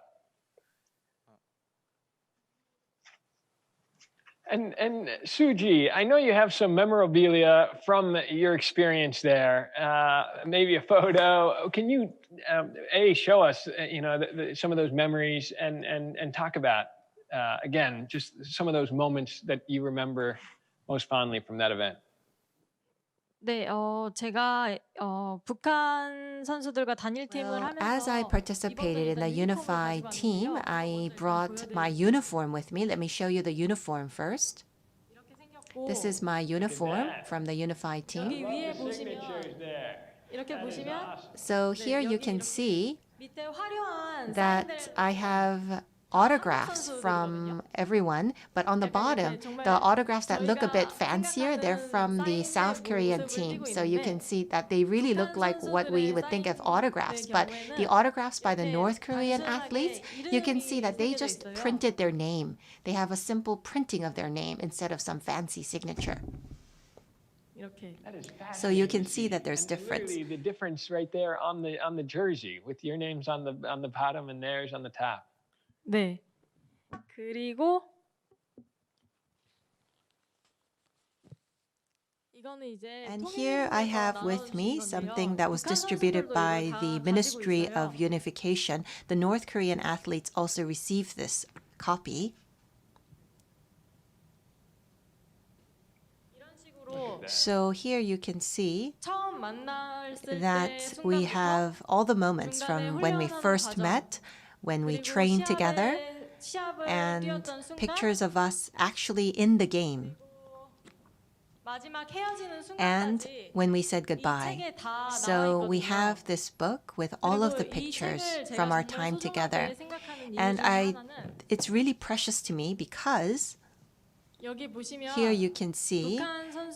And Suji, I know you have some memorabilia from your experience there. Maybe a photo. Can you show us, some of those memories and talk about again just some of those moments that you remember most fondly from that event? 네, 제가 북한 선수들과 단일팀을 Well, 하면서 as I participated in the unified team, I brought my uniform with me. Let me show you the uniform first. This is my uniform from the unified 여기 team. 위에 보시면 이렇게 보시면 So here you can see 밑에 화려한 that I have autographs from everyone, but on the bottom, the autographs that look a bit fancier, they're from the South Korean team. So you can see that they really look like what we would think of autographs, but the autographs by the North Korean athletes, you can see that they just printed their name. They have a simple printing of their name instead of some fancy signature. So you can see that there's difference. Really, the difference right there on the jersey with your names on the bottom and theirs on the top. 네. 그리고 And here I have with me something that was distributed by the Ministry of Unification. The North Korean athletes also received this copy. So here you can see that we have all the moments from when we first met, when we trained together, and pictures of us actually in the game, and when we said goodbye. So we have this book with all of the pictures from our time together. And it's really precious to me because here you can see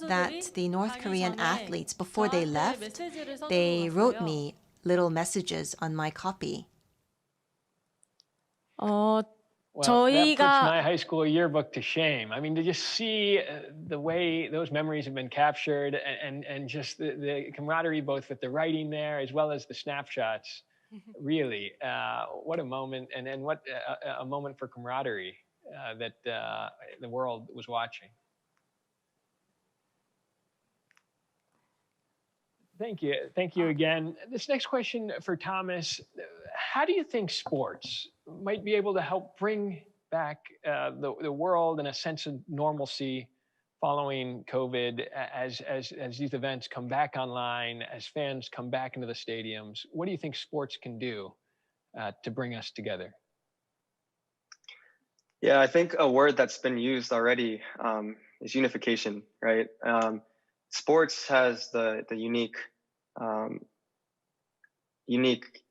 that the North Korean athletes, before they left, they wrote me little messages on my copy. Well, that puts my high school yearbook to shame. I mean, to just see the way those memories have been captured and just the camaraderie, both with the writing there as well as the snapshots, really, what a moment, and what a moment for camaraderie that the world was watching. Thank you. Thank you again. This next question for Thomas. How do you think sports might be able to help bring back the world in a sense of normalcy following COVID as these events come back online, as fans come back into the stadiums? What do you think sports can do to bring us together? Yeah, I think a word that's been used already is unification, right? Sports has the unique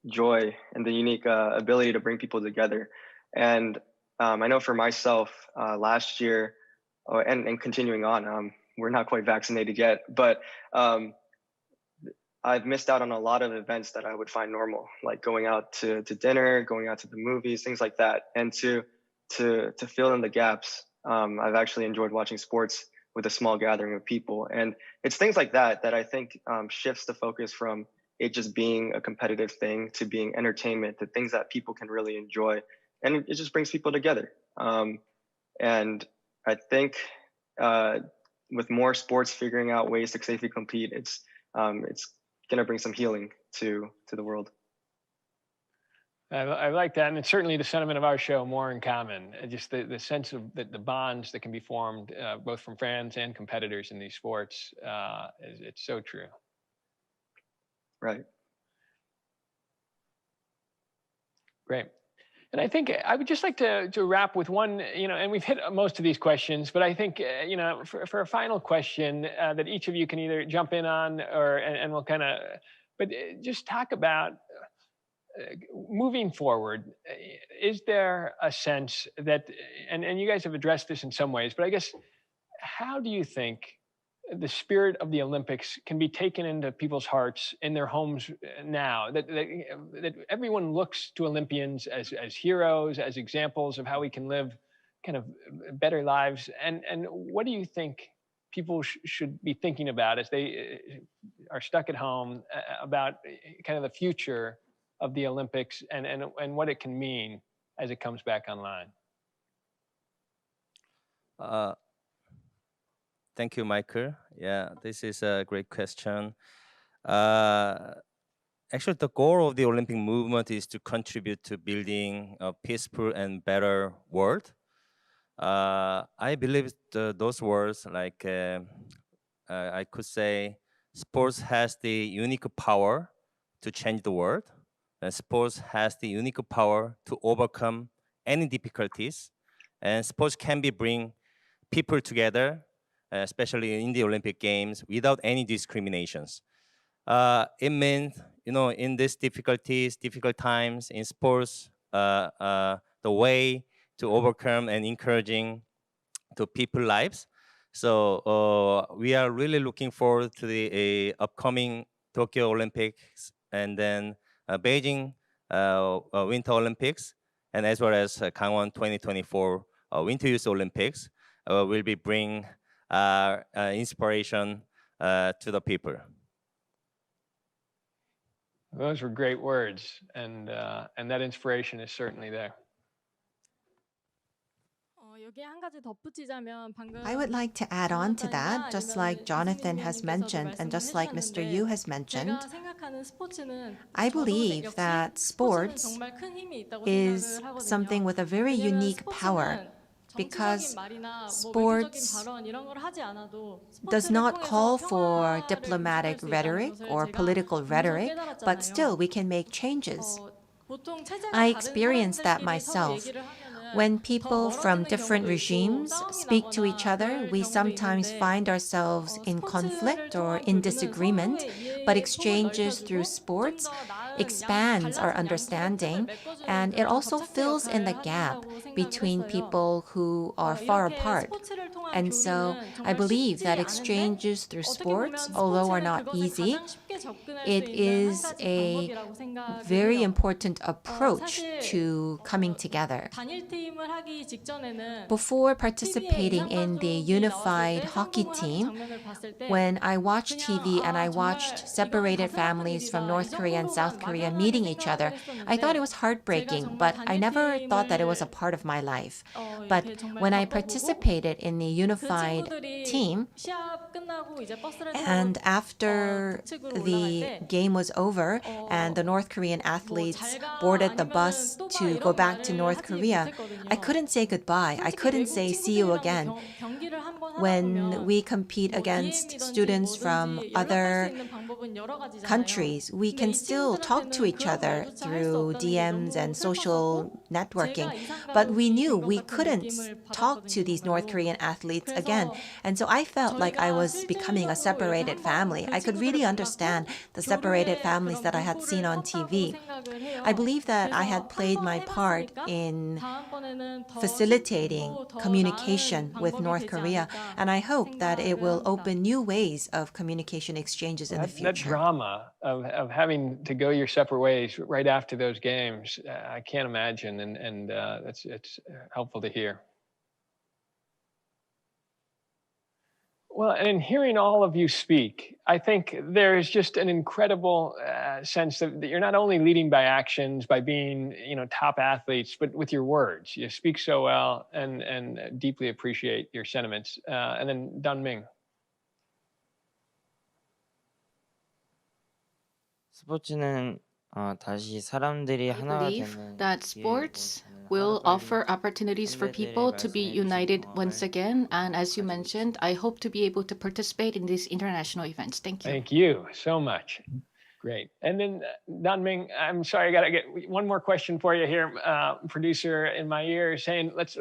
joy and the unique ability to bring people together. And I know for myself, last year, and continuing on, we're not quite vaccinated yet, but I've missed out on a lot of events that I would find normal, like going out to dinner, going out to the movies, things like that. And to fill in the gaps, I've actually enjoyed watching sports with a small gathering of people. And it's things like that that I think shifts the focus from it just being a competitive thing to being entertainment, to things that people can really enjoy. And it just brings people together. And I think with more sports figuring out ways to safely compete, it's gonna bring some healing to the world. I like that, and it's certainly the sentiment of our show, More in Common. Just the sense of the bonds that can be formed both from fans and competitors in these sports. It's so true. Right. Great. And I think I would just like to wrap with one, and we've hit most of these questions, but I think, for a final question that each of you can either jump in on and we'll kind of, but just talk about moving forward. Is there a sense that, and you guys have addressed this in some ways, but I guess, how do you think the spirit of the Olympics can be taken into people's hearts in their homes now, that everyone looks to Olympians as heroes, as examples of how we can live kind of better lives? And what do you think people should be thinking about as they are stuck at home about kind of the future of the Olympics and what it can mean as it comes back online? Thank you, Michael. Yeah, this is a great question. Actually, the goal of the Olympic movement is to contribute to building a peaceful and better world. I believe those words, like I could say, sports has the unique power to change the world. And sports has the unique power to overcome any difficulties. And sports can bring people together, especially in the Olympic Games, without any discriminations. It means, in these difficult times in sports, the way to overcome and encouraging to people's lives. So we are really looking forward to the upcoming Tokyo Olympics and then Beijing Winter Olympics, and as well as Gangwon 2024 Winter Youth Olympics will be bring inspiration to the people. Those were great words, and that inspiration is certainly there. I would like to add on to that, just like Jonathan has mentioned and just like Mr. Yu has mentioned. I believe that sports is something with a very unique power, because sports does not call for diplomatic rhetoric or political rhetoric, but still we can make changes. I experienced that myself. When people from different regimes speak to each other, we sometimes find ourselves in conflict or in disagreement, but exchanges through sports expands our understanding, and it also fills in the gap between people who are far apart. And so I believe that exchanges through sports, although are not easy, it is a very important approach to coming together. Before participating in the unified hockey team, when I watched TV and I watched separated families from North Korea and South Korea meeting each other, I thought it was heartbreaking, but I never thought that it was a part of my life. But when I participated in the unified team, and after the game was over and the North Korean athletes boarded the bus to go back to North Korea, I couldn't say goodbye. I couldn't say see you again. When we compete against students from other countries, we can still talk to each other through DMs and social networking, but we knew we couldn't talk to these North Korean athletes again. And so I felt like I was becoming a separated family. I could really understand the separated families that I had seen on TV. I believe that I had played my part in facilitating communication with North Korea, and I hope that it will open new ways of communication exchanges in the future. That drama of having to go your separate ways right after those games, I can't imagine, and it's helpful to hear. Well, and in hearing all of you speak, I think there is just an incredible sense that you're not only leading by actions, by being, top athletes, but with your words. You speak so well, and deeply appreciate your sentiments. And then Dunming. I believe that sports will offer opportunities for people to be united once again. And as you mentioned, I hope to be able to participate in these international events. Thank you. Thank you so much. Great. And then Danming, I'm sorry, I got to get one more question for you here. Producer in my ear saying, let's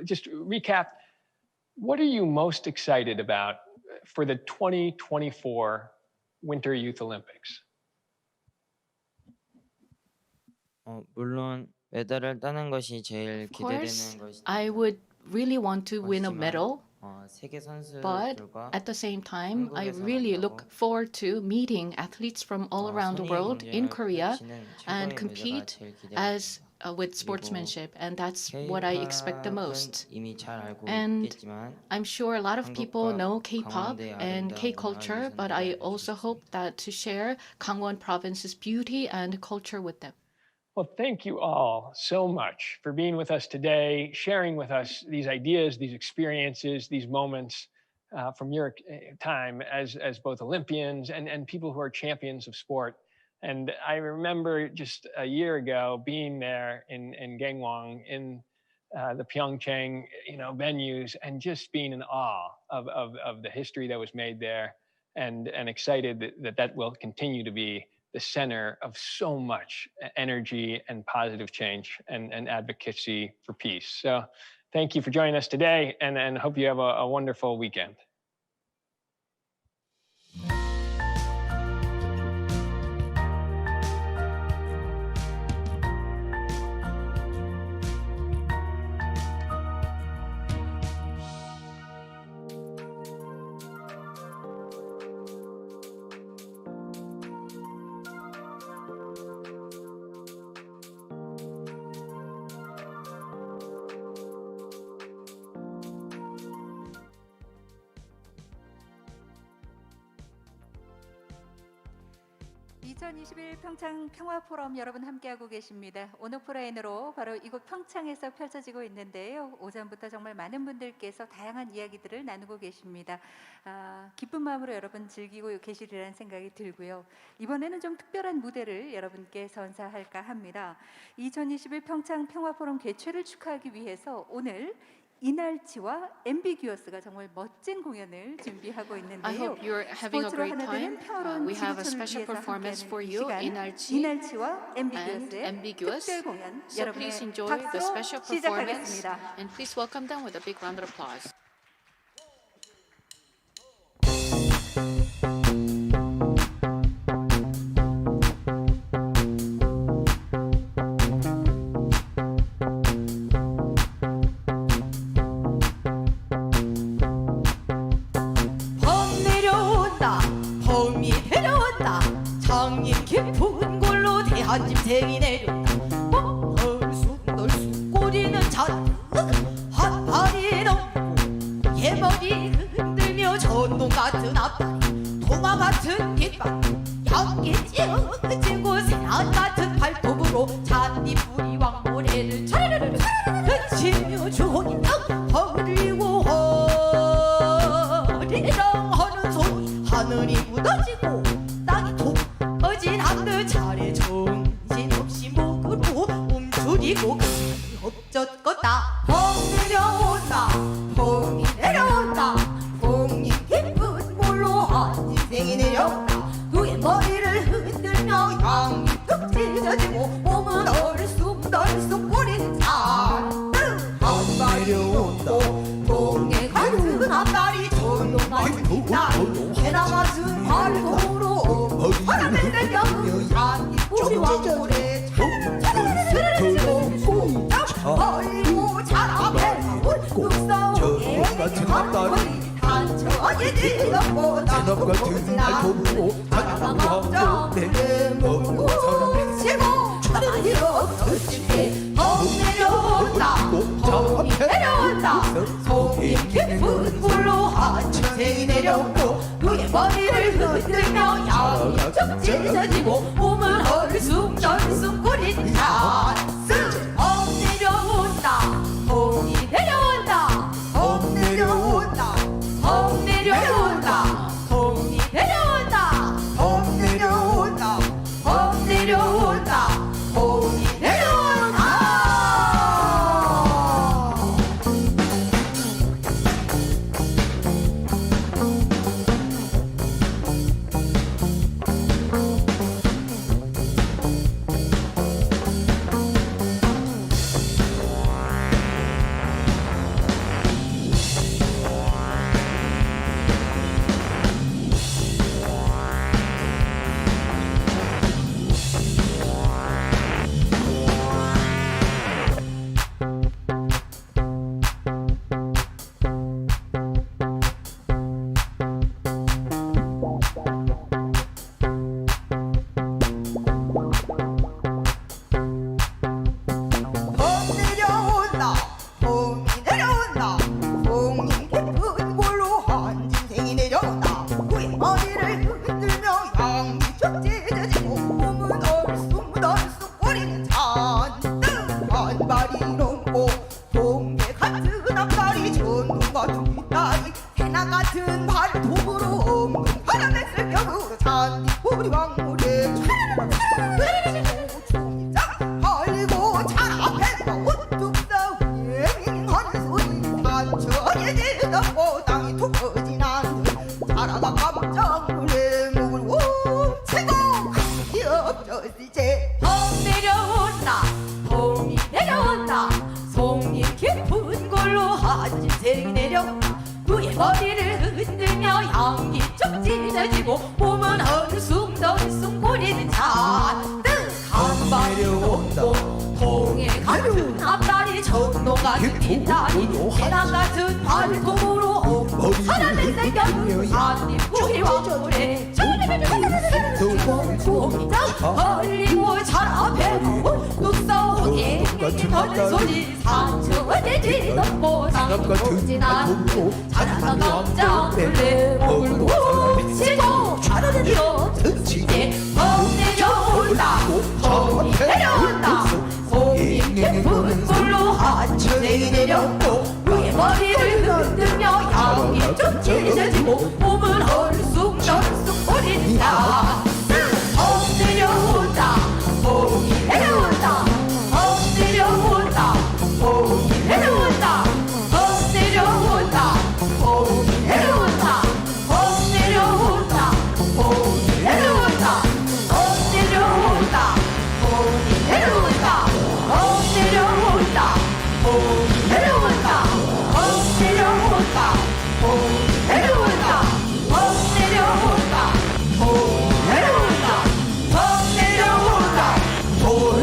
just recap. What are you most excited about for the 2024 Winter Youth Olympics? Of course, I would really want to win a medal, but at the same time, I really look forward to meeting athletes from all around the world in Korea and compete with sportsmanship, and that's what I expect the most. And I'm sure a lot of people know K-pop and K-culture, but I also hope that to share Gangwon province's beauty and culture with them. Well, thank you all so much for being with us today, sharing with us these ideas, these experiences, these moments from your time as both Olympians and people who are champions of sport. And I remember just a year ago being there in Gangwon, in the PyeongChang venues, and just being in awe of the history that was made there. and excited that will continue to be the center of so much energy and positive change and advocacy for peace. So thank you for joining us today, and hope you have a wonderful weekend. (2021) 평창 평화포럼 여러분 함께하고 계십니다. 오늘 오프라인으로 바로 이곳 평창에서 펼쳐지고 있는데요. 오전부터 정말 많은 분들께서 다양한 이야기들을 나누고 계십니다. 기쁜 마음으로 여러분 즐기고 계시리라는 생각이 들고요. 이번에는 좀 특별한 무대를 여러분께 선사할까 합니다. 2021 평창 평화포럼 개최를 축하하기 위해서 오늘 이날치와 앰비규어스가 정말 멋진 공연을 준비하고 있는데요. I hope you're having a great time. We have a special performance for you, 이날치와 ambiguous. 특별 공연 So please enjoy the special performance and please welcome them with a big round of applause. 깊은 골로 대한짐승이 내려온다. 널쑥 꼬리는 잔뜩 핫팔이 넘고 예머리 흔들며 전동 같은 앞다리 동화 같은 깃발 양기 찌고 새알 같은 발톱으로 잔디뿌리 왕모래를 차르르르 흔치며 주홍이 딱 버리고 허리랑 하는 소리 하늘이 무너지고 땅이 톡 어진 하늘 차례 정신없이 목으로 움츠리고 엎젖었다. 봄 내려온다. 봄이 내려온다. 봄이 깊은 물로 한 인생이 내려온다. 그의 머리를 흔들며 양이 뚝 찢어지고 몸은 얼쑥덜쑥 꼬린 산 내려온다. 동네 같은 앞다리 전동 같은 날 해나 같은 발톱으로 바람을 내려 양이 뿌리 왕물에 차르르르르르르르 버리고 자라면 뚝싸오게 한머리 단청하게 뒤덮고 나도 같은 발톱으로 자라만 왕자물에 먹고 치고 차라리어 터지게 봄 내려온다. 봄이 내려온다. 속이 깊은 물로 한 인생이 내려오고 그의 머리를 흔들며 양이 쭉 찢어지고 몸은 얼숭덜숭 꼬린 찬스. 봄 내려온다. 봄이 내려온다. 봄 내려온다. 봄 내려온다. 봄이 내려온다. 봄 내려온다. 봄 내려온다. 봄이 내려온다. 한짐승이 내려온다 그의 머리를 흔들며 향기 좀 찢어지고 몸은 얼숭덜숭 거리는 잔뜩 내려온다 통에 같은 앞다리 전도 같은 뒷다리 해당 같은 발톱으로 사람을 생겼는 산잎구리 왕물에 벌리고 잘 앞에 뚝싸오게 거는 소리 상처에 뒤덮고 상도진 않고 자라나 깜짝을 내목을 고치고 자르는 듯 이제 내려온다 거기 내려온다 거기 깊은 걸로 한층이 내렸고 그의 머리를 흔들며 향이 좀 찢어지고 몸은 얼쑥덜쑥 거린다 내려온다 거기 내려온다 내려온다 거기 내려온다 내려온다 거기 내려온다 내려온다 거기 내려온다 내려온다 거기 내려온다 내려온다 거기 내려온다 내려온다 거기 내려온다 내려온다 거기 내려온다 내려온다 거기 내려온다 내려온다 거기 내려온다 내려온다 거기 내려온다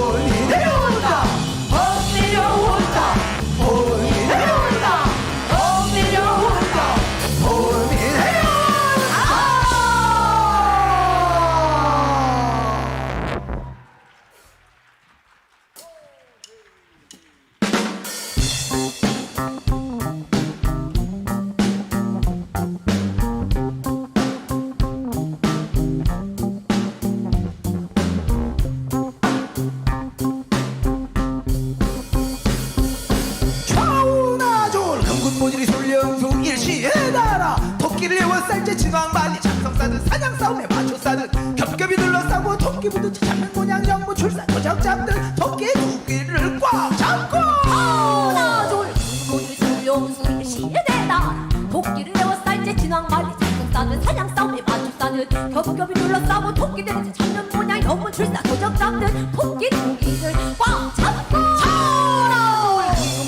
내려온다 거기 좌우나졸 금군모질이 솔령수 일시에 달아 토끼를 에워쌀지 진왕만리 장성싸듯 사냥싸움에 마초싸듯 겹겹이 둘러싸고 토끼 부듯이 잡는 모양 영무 출산 도적 잡듯 토끼 두 귀를 꽉 잡고 좌우나졸 금군모질이 솔령수 일시에 달아 토끼를 에워쌀지 진왕만리 장성싸듯 사냥싸움에 마초싸듯 겹겹이 둘러싸고 토끼 되듯이 잡는 모양 영무 출산 도적 잡듯 토끼 두 귀를 꽉 잡고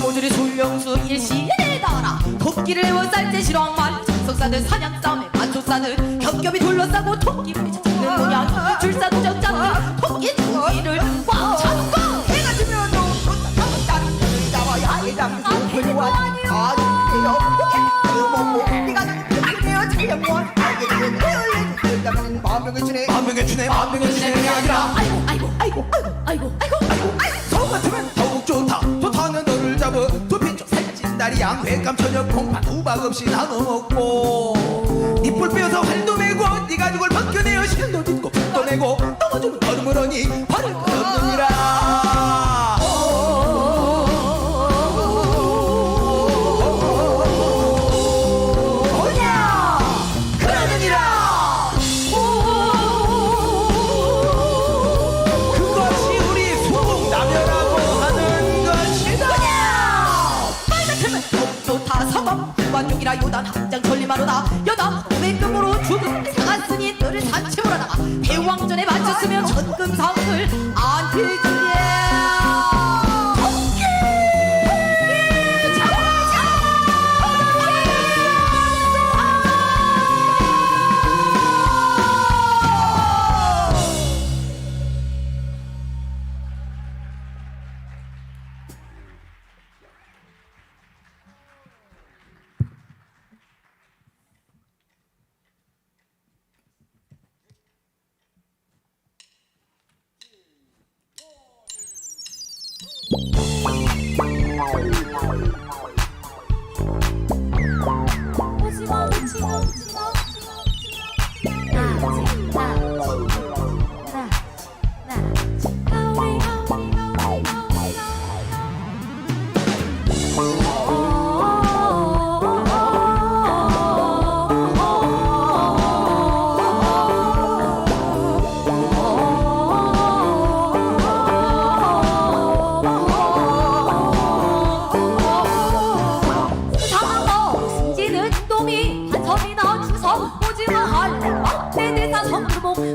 모조리 솔령수 일시에 달아 토끼를 에워쌀지 실황만 장성싸듯 사냥싸움에 만초싸듯 겹겹이 둘러싸고 토끼 부딪혀 잡는 모양 줄사도적 잡는 토끼 두기를 꽉 잡고 해가 지면 좋다 다른 나와야 해당 소리와 아니에요 네가 내어 차영원 알게 되면 내어야 만병의 주네 만병의 주네 만병의 주네 아니라 아이고 소 같으면 더욱 좋다 좋다는 너를 잡아 두핀쪽 살찐 다리 양회감 저녁 콩팥 우박 없이 나눠 먹고 이뿔 빼어서 활도 메고 네 가죽을 벗겨내어 실도 딛고 빚도 내고 넘어지면 걸음을 하니 발을 끊느니라 뭐냐 그러느니라 그것이 우리 수봉남녀라고 하는 것이다 말 같으면 더욱 좋다 서검 관중이라 요단 한장 전리마로다 여담 외금으로 죽은 사갔으니 너를 산채우라다 대왕전에 맞췄으면 전금상을 안태주게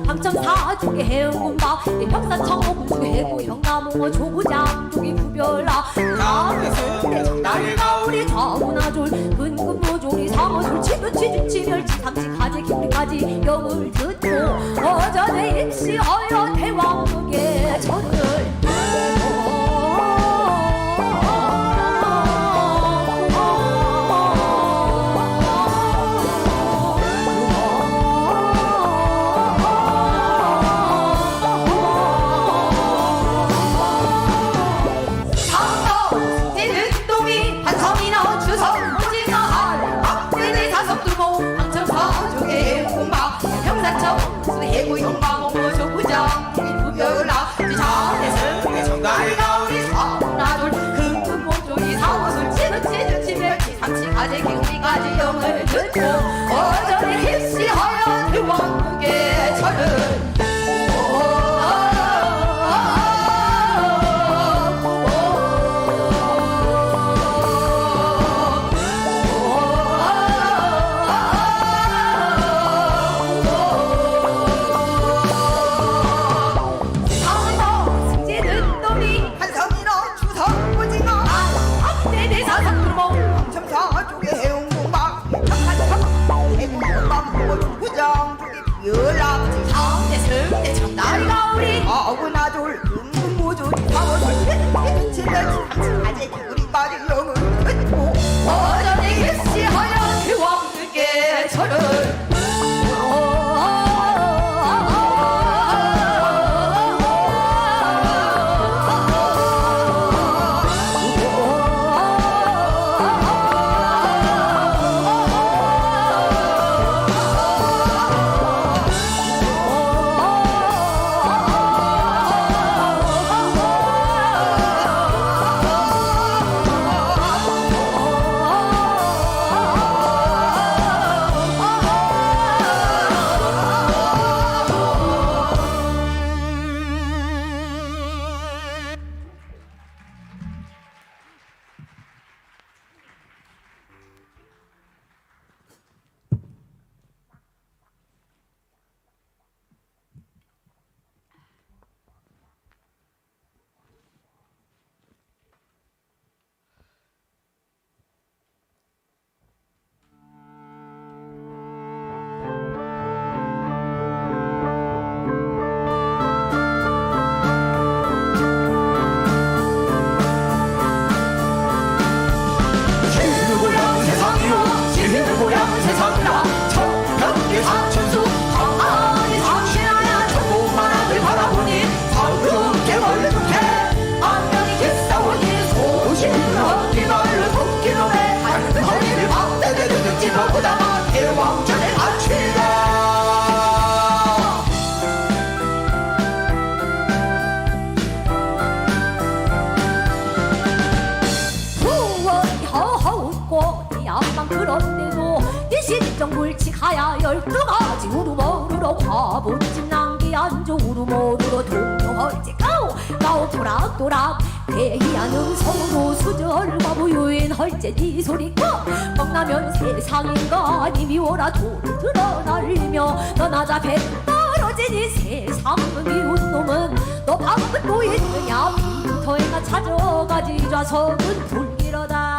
방첨 사중의 해운공박 내 형사청호 군수 해고 형나무어 조부장 쪽이 부병 대구 영광 모조 부장 부별라 자대승 정다리가 우리 사문화돌 금금 모조리 사무술 치는 치멸치 삼치 가재 경리까지 영을 듣고 어전히 힙시하여 대왕국의 철은 어구나돌 금금모조리 사워돌 치면치 아재 우리 말이 영을 듣고 어전히 힙시하여 대왕들께 절을 그런데도 이 신정불칙하야 12가지 우르모르로 화분집 낭기 안조 우르모르로 동료헐지 가오 도락도락 회의한 음성으로 수절과 부유인 헐제 니 소리 뻥나면 세상인간이 미워라 돌을 들어 날리며 너나 잡해 떨어지니 세상은 미운 놈은 너 방금 뭐 있느냐 빈터에나 찾아가지 좌석은 불길어다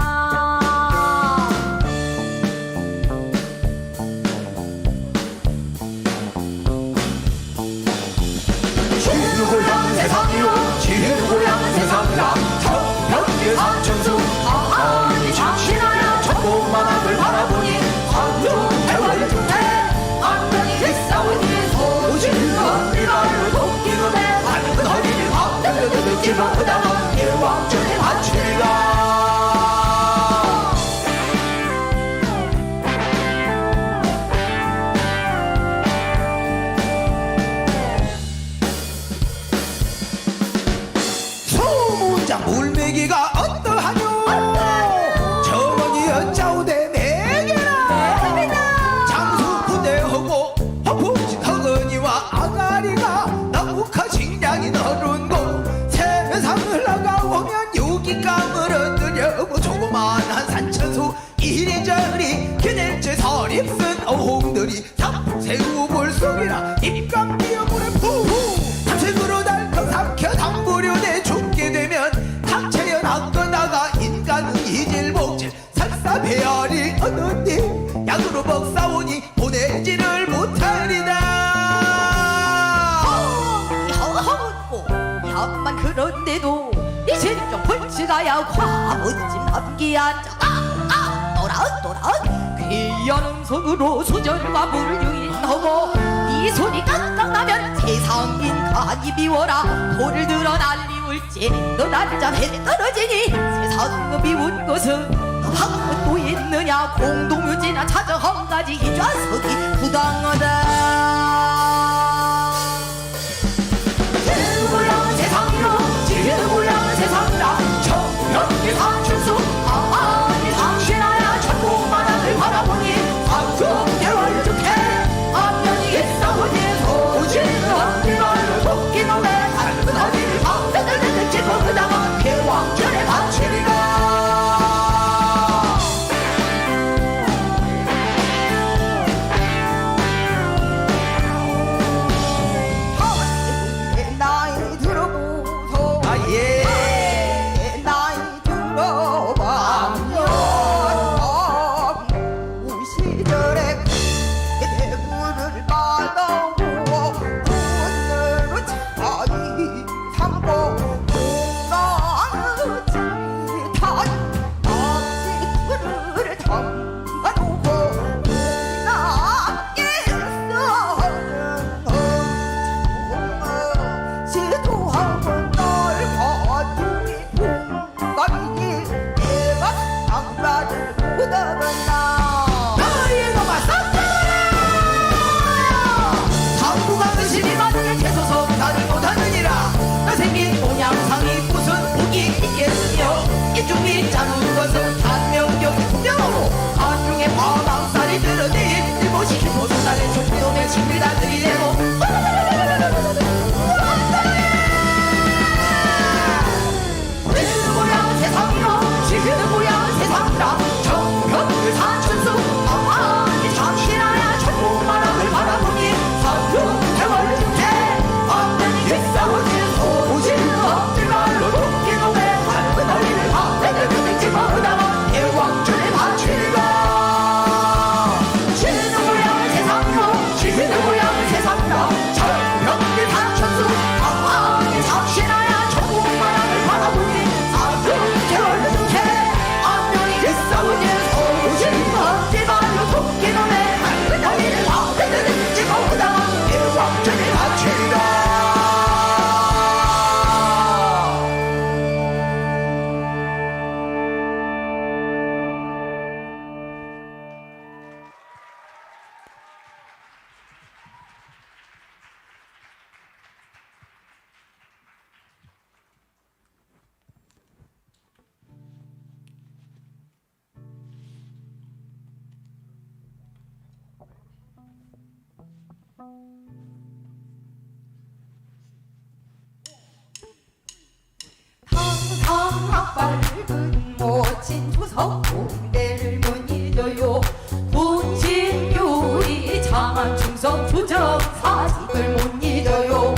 고향 세상이요 지혜로 고향 세상이라 천병의 삼천수 아니 장신하야 천국만 하늘 바라보니 한중 대월 중대 안면이 휘싸우니 소신은 이라를 돕기는 해 밝은 허리를 밤새도 느끼며 그다음 일왕전에 바치리라 물매기가 어떠하뇨 정원이 어짜오대 매개라 장수 부대하고 허풍진 허건이와 아가리가 나무카 식량이 너른 곳 세상을 나가오면 유기감을 얻으려고 조그만한 산천수 이리저리 그늘째 서립쓴 어홍들이 잡새우 볼속이라 입감 비어물에 푸후 탐색으로 달덩 삼켜 당부려내 죽게 되면 닥쳐려 낚거나가 인간은 이질복질 설사배열이 얻었니 약으로 먹사오니 보내지를 못하리다 허허허 약만 그런데도 이 신종 불치가야 과문집 남기 앉아 또라 귀한 음성으로 수절과 물을 유인하고 이 손이 깡깡 나면 세상인간이 미워라 돌을 들어 날리울지 너 날잡해 떨어지니 세상은 미운 것은 한번 또 있느냐 공동묘지나 찾아 한 가지 이 좌석이 부당하다 당상학발은 멋진 조석 공대를 못 잊어요. 군신유리 장안 충성 조정 사직을 못 잊어요.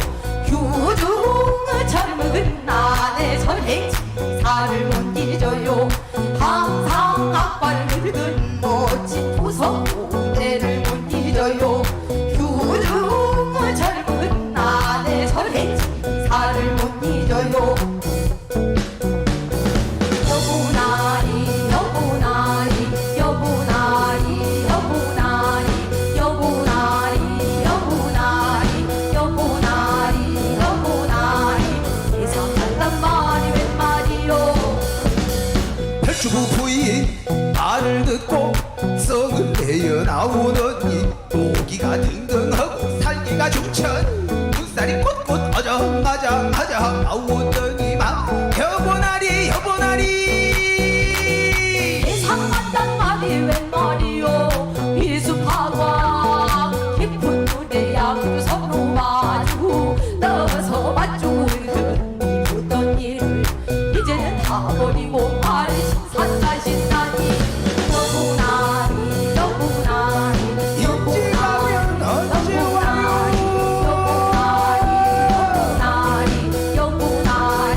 규중 젊은 난의 선행 지사를 못 잊어요. 당상학발은 멋진 조석 공대를 못 잊어요. 규중 젊은 난의 선행 지사를 못 잊어요. 주부 부인 말을 듣고 성을 내어 나오더니 모기가 등등하고 살기가 중천 눈살이 꽂꽂 아장아장아장 나오더니만 여보나리 여보나리 예상한단 말이 웬 말이요. 미숙하고 깊은 눈에 양주 서로 마주 넣어서 맞추는 이 보던 일을 이제는 다 버리고 산다신다니 여보나리 여보나리 여보나리 여보나리 여보나리 여보나리 여보나리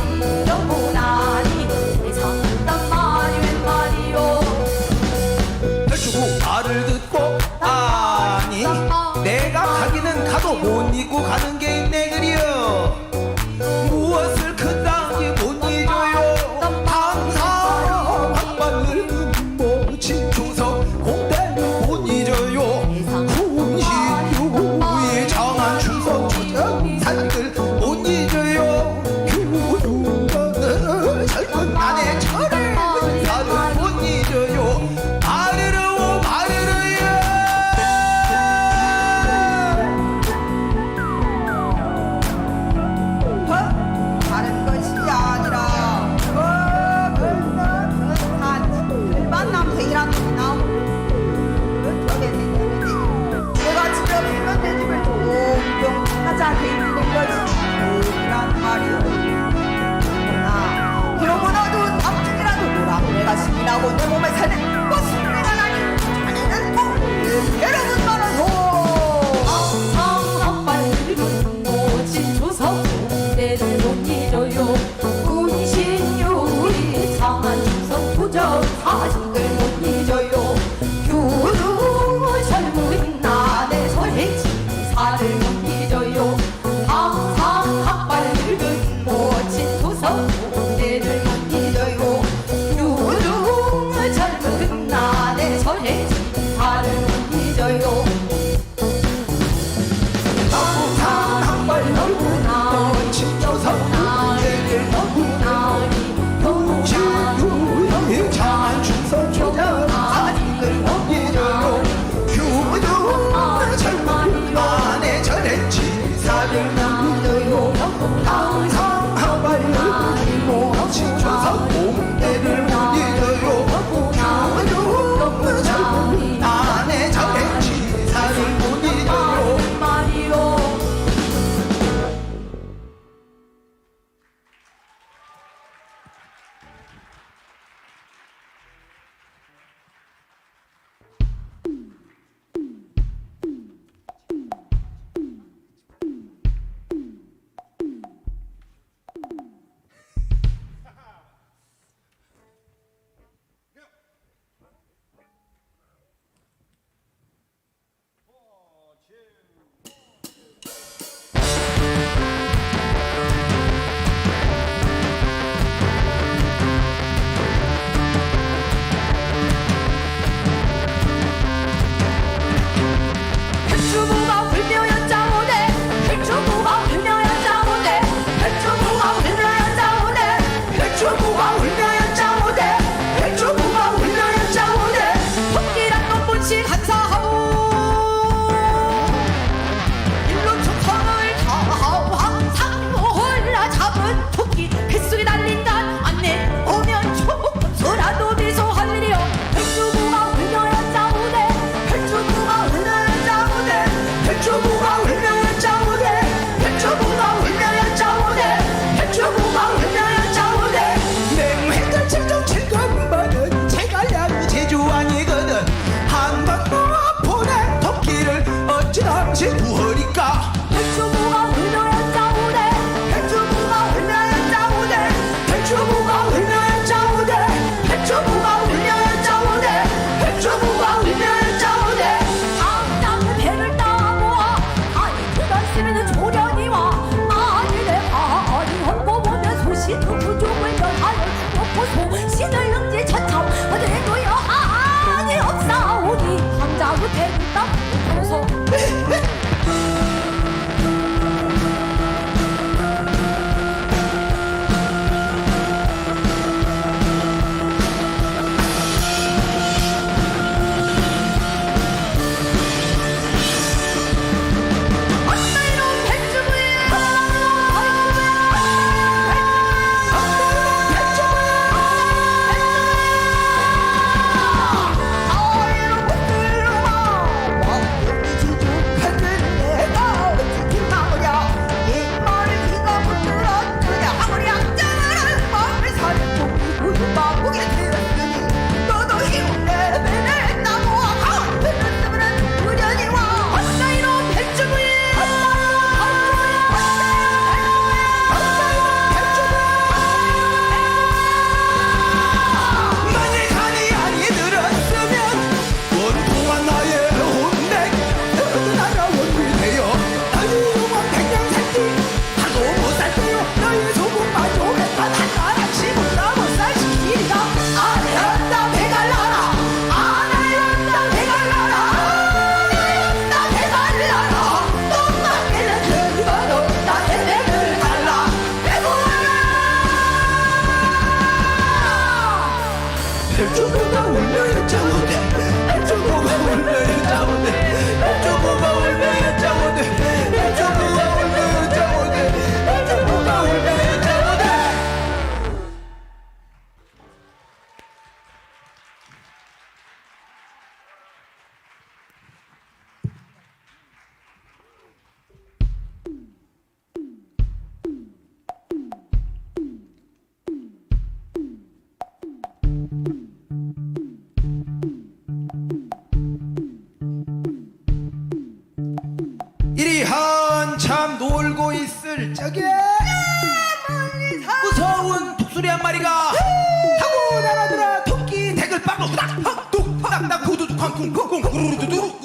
한 마리가 하고 날아들어 토끼 대글 빵로 후닥 뚝딱 구두둑 쿵쿵쿵쿵 구르르두두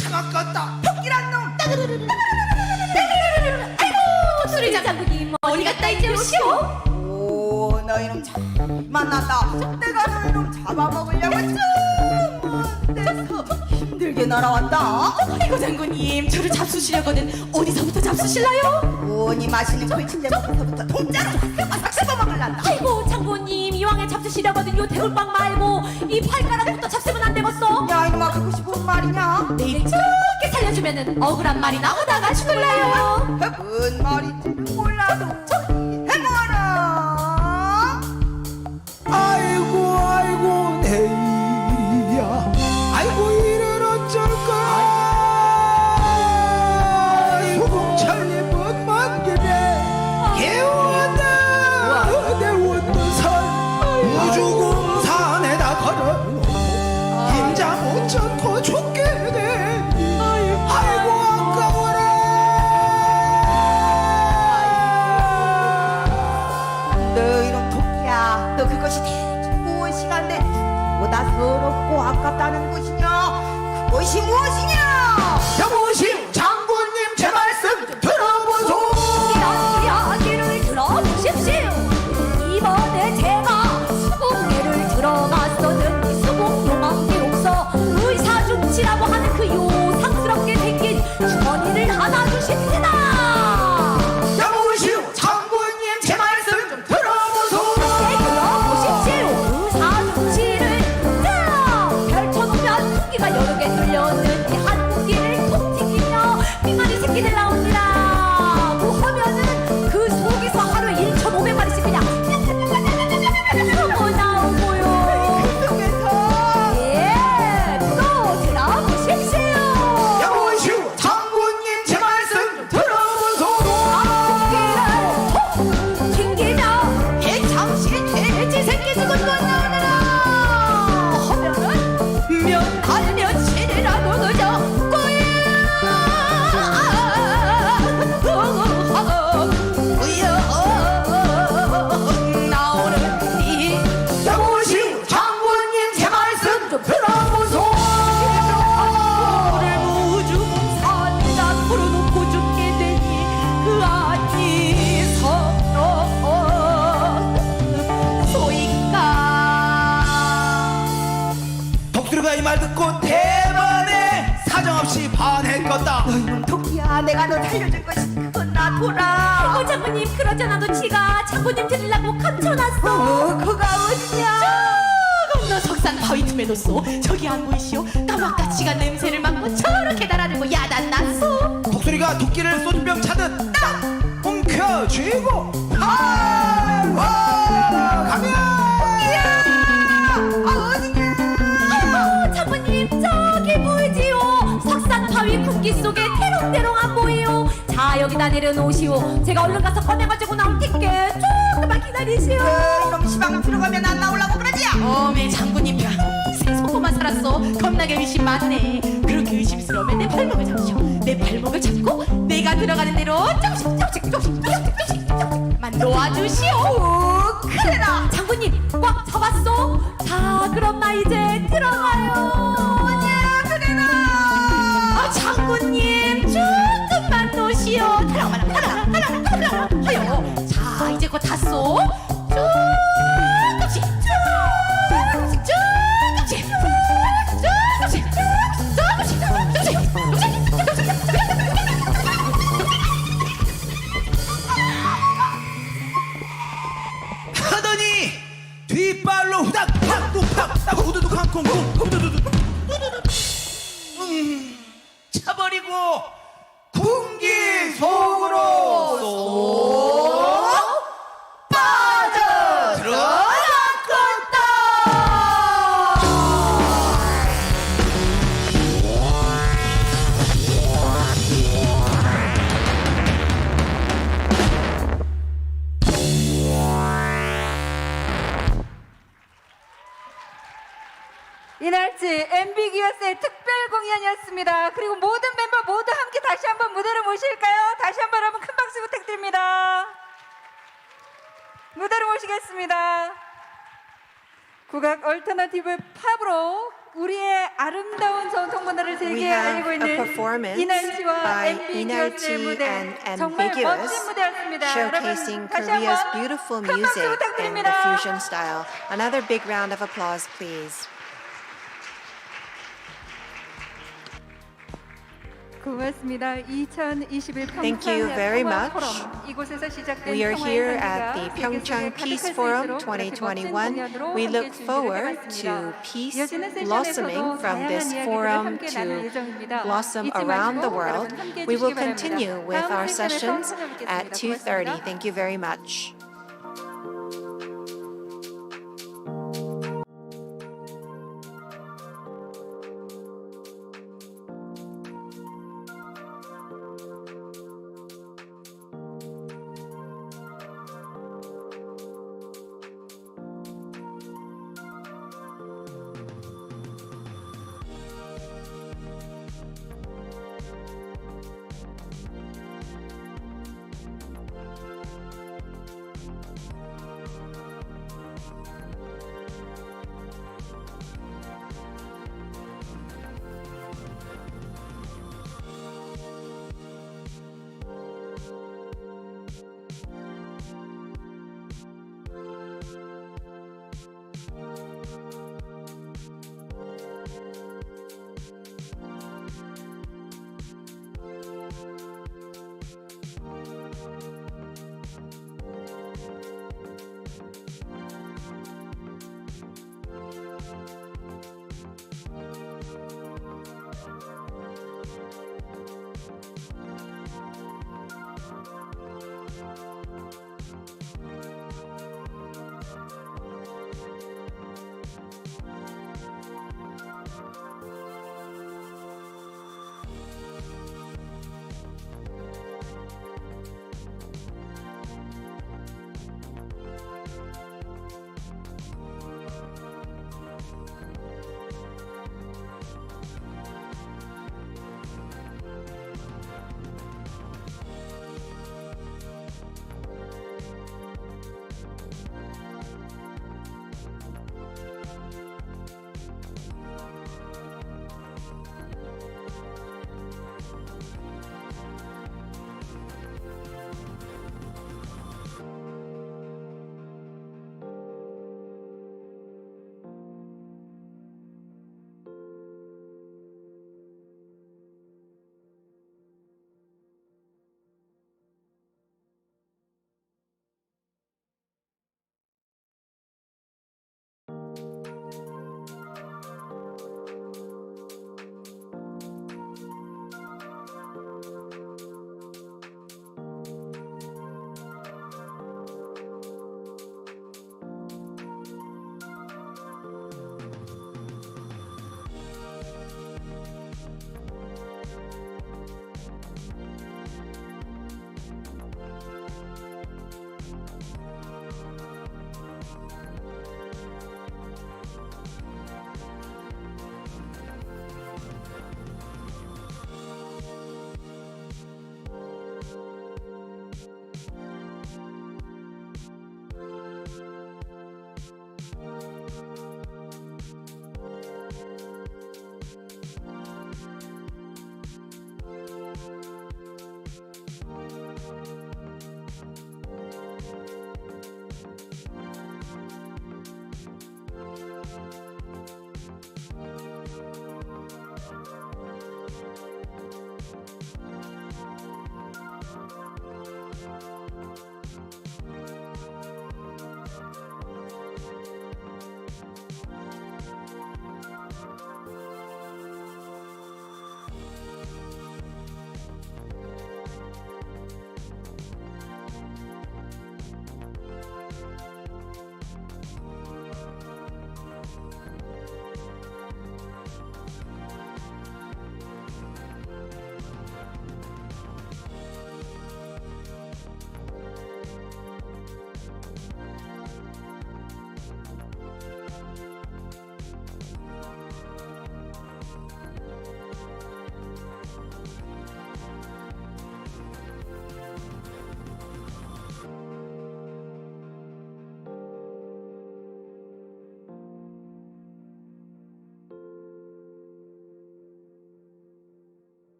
차가 껐다 토끼란 놈 아이고 수리장 장군님 어디 갔다 이제 오시오? 오, 너 이놈 잘 만났다. 내가 너놈 잡아먹으려고 데서 힘들게 날아왔다. 아이고 장군님 저를 잡수시려거든 어디서부터 잡수실라요? 오니 맛있는 거침대부터 통짜로 싹 씹어먹을란다. 아이고 장군님 이왕에 잡수시려거든 요 대울빵 말고 이 발가락부터 잡수면 안 되겠어? 야 이놈아 그것이 뭔 말이냐? 내일 저렇게 살려주면은 억울한 말이 나오다가 죽을라요. 뭔 말인지는 몰라도 해봐라. 아이고 아이고 내야 아이고 이를 어쩔까 소금철리 못만 김에 개워다 내 원산 우주공산에다 걸어놓고 임자 못 젖고 죽게 되니 아이고 아까워라. 너 이놈 토끼야, 너 그것이 대충 무엇이간데 보다 서럽고 아깝다는 것이냐? 그것이 무엇이냐? 여보시오 장군님 제 말씀 좀 들어보소. 이야기를 들어보십시오. 이번에 제가 수공예를 들어갔었는 이 수공용왕기록서 의사중치라고 하는 그 요상스럽게 생긴 주머니를 하나 주십시다. 여보시오 장군님 제 말씀 좀 들어보소. 네, 들어보십시오. 의사중치를 자 펼쳐놓으면 풍기가 여러 개 뚫려있는 이 한 풍기를 톡 튀기며 빙하리 새끼들 나옵니다. 뭐 하면은 그 속에서 하루에 1,500마리씩 그냥 뭐 나오고요. 그 속에서 예, 또 들어보십시오. 여보시오 장군님 제 말씀 좀 들어보소. 풍기를 톡 튕기며 백창신 돼지 새끼 죽은 것 나오느라 하면은 몇달 며칠이라도 늦었고요. 나오는 이 여보시오 장군님 제 말씀 좀 들어보소. 오늘 우주공산에다 걸어놓고 죽게 되니 그 안이서 소인가. 독수리가 이 말 듣고 대만에 사정없이 반했겠다. 너 이놈 토끼야, 내가 너 살려줄 것이 그건 나 돌아. 아이고 장군님 그러잖아도 지가 장군님 들으려고 감춰놨어. 그가 어디냐? 조금 더 석상 바위 틈에 놓소. 저기 안 보이시오? 까마까치가 냄새를 맡고 저렇게 달아들고 야단났소. 독수리가 도끼를 소주병 차듯 딱 움켜쥐고 가면 어디냐? 아이고 장군님 저기 보이지요? 석상 바위 kum기 속에 대롱대롱 안 보이요? 자 여기다 내려놓으시오. 제가 얼른 가서 꺼내가지고 나올 테니까 조금만 기다리시오. 이놈 시방 들어가면 안 나오려고 그러지야? 어메 장군님 평생 속고만 살았어. 겁나게 의심 많네. 그렇게 의심스러우면 내 발목을 잡으시오. 내 발목을 잡고 내가 들어가는 대로 조금씩만 놓아주시오. 그래라 장군님 꽉 잡았어. 자 그럼 나 이제 들어가요. 그래라. 아 장군님 조금만 놓으시오. 타라 하여. 자 이제 곧 탔소. 하더니 뒷발로 후닥 팍 후두둑 쿵쿵 후두둑 차버리고 군기 속으로 쏙 빠져 들어갔다. 이날치 앰비기어스의 특별 공연이었습니다. 그리고 모든 멤버 모두 함께 다시 한번 무대로 모실까요? 다시 한번 여러분 큰 박수 부탁드립니다. 모시겠습니다. 국악 얼터너티브 팝으로 우리의 아름다운 전통 문화를 We 세계에 have 알리고 a 있는 performance 이날치와 by 앰비규어스의 Inalchi 무대 and 정말 멋진 Ambiguous, 무대였습니다. showcasing 여러분 다시 Korea's 한번 beautiful 큰 박수 music in the 부탁드립니다. fusion style. Another big round of applause, please. 고맙습니다. 2021 Thank you very 평창 much. 포럼 이곳에서 시작된 We are 평화의 here 향기가 at the 세계 속에 PyeongChang 가득할 Peace 수 Forum 있도록 이렇게 멋진 2021. 공연으로 We 함께 look 준비를 forward 해봤습니다. to peace 이어지는 blossoming 세션에서도 from this 다양한 이야기들을 forum 함께 나눌 to 예정입니다. blossom 잊지 around the 마시고 world. 여러분 함께 We will 해주시기 바랍니다. continue with 다음 our 세션에서 sessions at 찾아뵙겠습니다. 2:30. 고맙습니다. Thank you very much.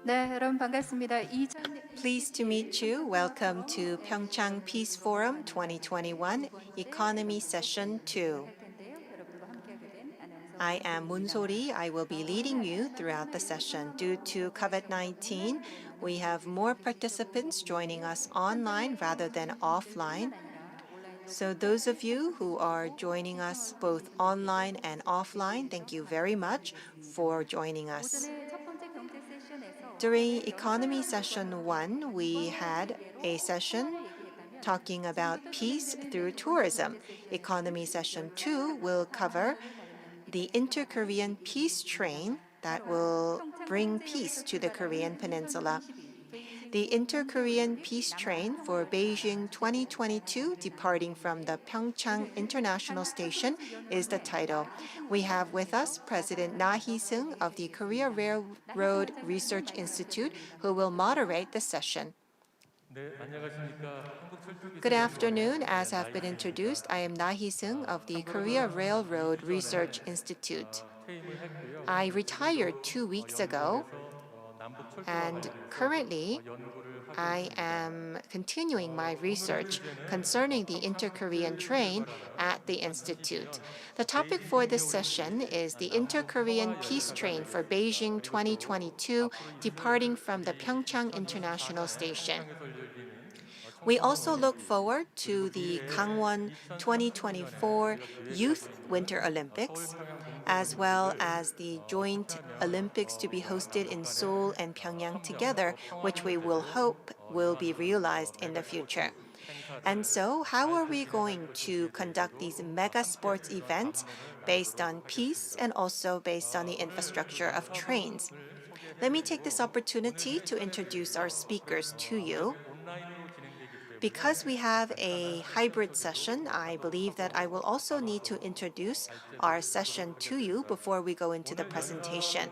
네, 여러분 반갑습니다. Pleased to meet you. Welcome to PyeongChang Peace Forum 2021 Economy Session 2. I am Moon Sori. I will be leading you throughout the session. Due to COVID-19, we have more participants joining us online rather than offline. So those of you who are joining us both online and offline, thank you very much for joining us. During Economy Session 1, we had a session talking about peace through tourism. Economy Session 2 will cover the inter-Korean peace train that will bring peace to the Korean peninsula. The inter-Korean peace train for Beijing 2022, departing from the PyeongChang International Station, is the title. We have with us President Na Hee-seung of the Korea Railroad Research Institute, who will moderate the session. Good afternoon. As have been introduced, I am Na Hee-seung of the Korea Railroad Research Institute. I retired 2 weeks ago, and currently I am continuing my research concerning the inter-Korean train at the Institute. The topic for this session is the inter-Korean peace train for Beijing 2022, departing from the PyeongChang International Station. We also look forward to the Gangwon 2024 Youth Winter Olympics, as well as the joint Olympics to be hosted in Seoul and Pyongyang together, which we will hope will be realized in the future. And so, how are we going to conduct these mega sports events based on peace and also based on the infrastructure of trains? Let me take this opportunity to introduce our speakers to you. Because we have a hybrid session, I believe that I will also need to introduce our session to you before we go into the presentation.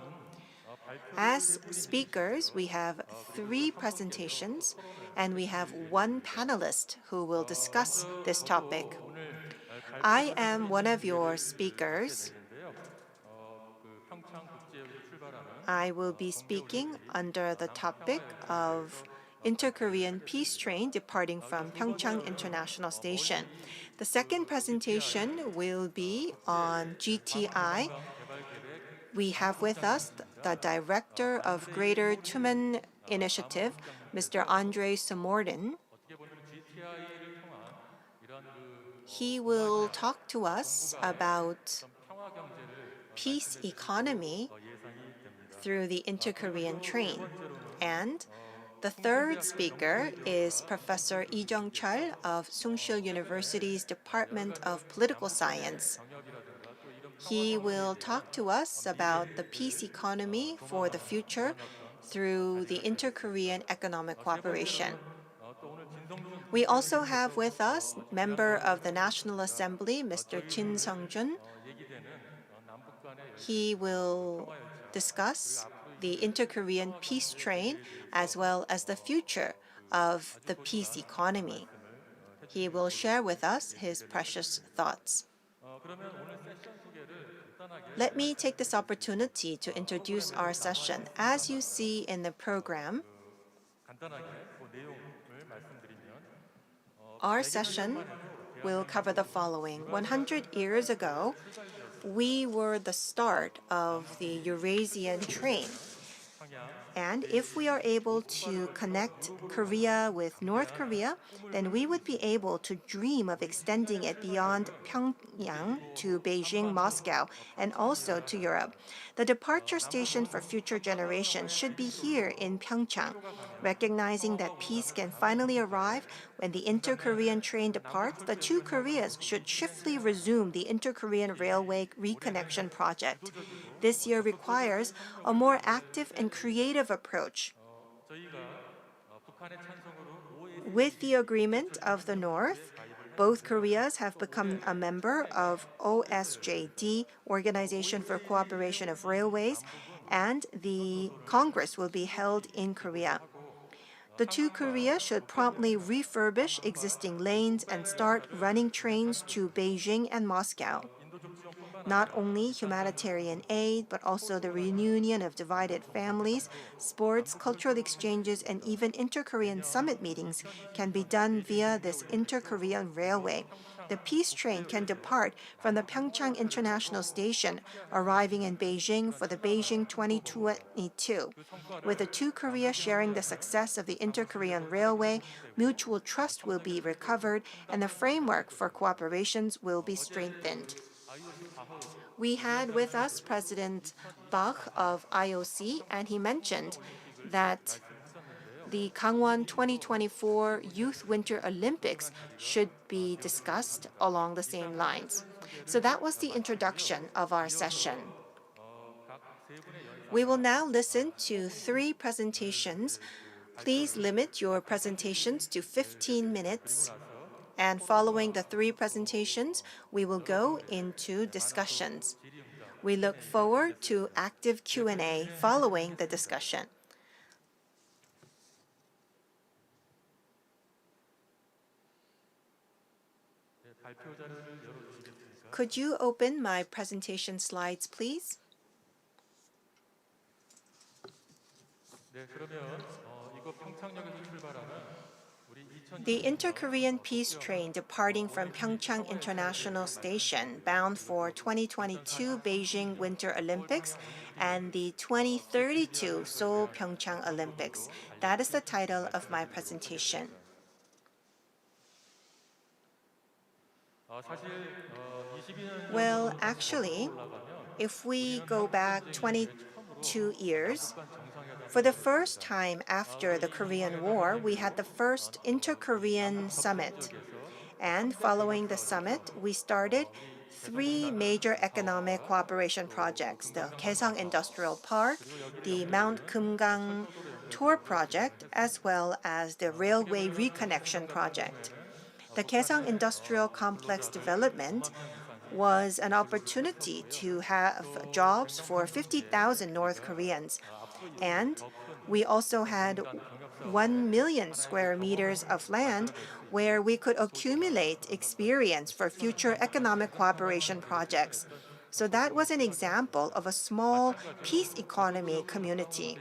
As speakers, we have 3 presentations, and we have 1 panelist who will discuss this topic. I am one of your speakers. I will be speaking under the topic of inter-Korean peace train departing from PyeongChang International Station. The second presentation will be on GTI. We have with us the Director of Greater Tumen Initiative, Mr. Andre Samordin. He will talk to us about peace economy through the inter-Korean train. And the third speaker is Professor Lee Jung-chul of Sungsil University's Department of Political Science. He will talk to us about the peace economy for the future through the inter-Korean economic cooperation. We also have with us member of the National Assembly, Mr. Jin Sung-jun. He will discuss the inter-Korean peace train as well as the future of the peace economy. He will share with us his precious thoughts. Let me take this opportunity to introduce our session. As you see in the program, our session will cover the following. 100 years ago, we were the start of the Eurasian train. And if we are able to connect Korea with North Korea, then we would be able to dream of extending it beyond Pyongyang to Beijing, Moscow, and also to Europe. The departure station for future generations should be here in Pyeongchang, recognizing that peace can finally arrive when the inter-Korean train departs. The 2 Koreas should swiftly resume the inter-Korean railway reconnection project. This year requires a more active and creative approach. With the agreement of the North, both Koreas have become a member of OSJD, Organization for Cooperation of Railways, and the Congress will be held in Korea. The 2 Koreas should promptly refurbish existing lanes and start running trains to Beijing and Moscow. Not only humanitarian aid, but also the reunion of divided families, sports, cultural exchanges, and even inter-Korean summit meetings can be done via this inter-Korean railway. The peace train can depart from the PyeongChang International Station, arriving in Beijing for the Beijing 2022. With the two Koreas sharing the success of the inter-Korean railway, mutual trust will be recovered and the framework for cooperations will be strengthened. We had with us President Bach of IOC, and he mentioned that the Gangwon 2024 Youth Winter Olympics should be discussed along the same lines. So that was the introduction of our session. We will now listen to 3 presentations. Please limit your presentations to 15 minutes. And following the 3 presentations, we will go into discussions. We look forward to active Q&A following the discussion. Could you open my presentation slides, please? The inter-Korean peace train departing from PyeongChang International Station bound for 2022 Beijing Winter Olympics and the 2032 Seoul PyeongChang Olympics. That is the title of my presentation. Well, actually, if we go back 22 years, for the first time after the Korean War, we had the first inter-Korean summit. And following the summit, we started 3 major economic cooperation projects: the Kaesong Industrial Park, the Mount Kumgang Tour Project, as well as the Railway Reconnection Project. The Kaesong Industrial Complex development was an opportunity to have jobs for 50,000 North Koreans. And we also had 1 million square meters of land where we could accumulate experience for future economic cooperation projects. So that was an example of a small peace economy community.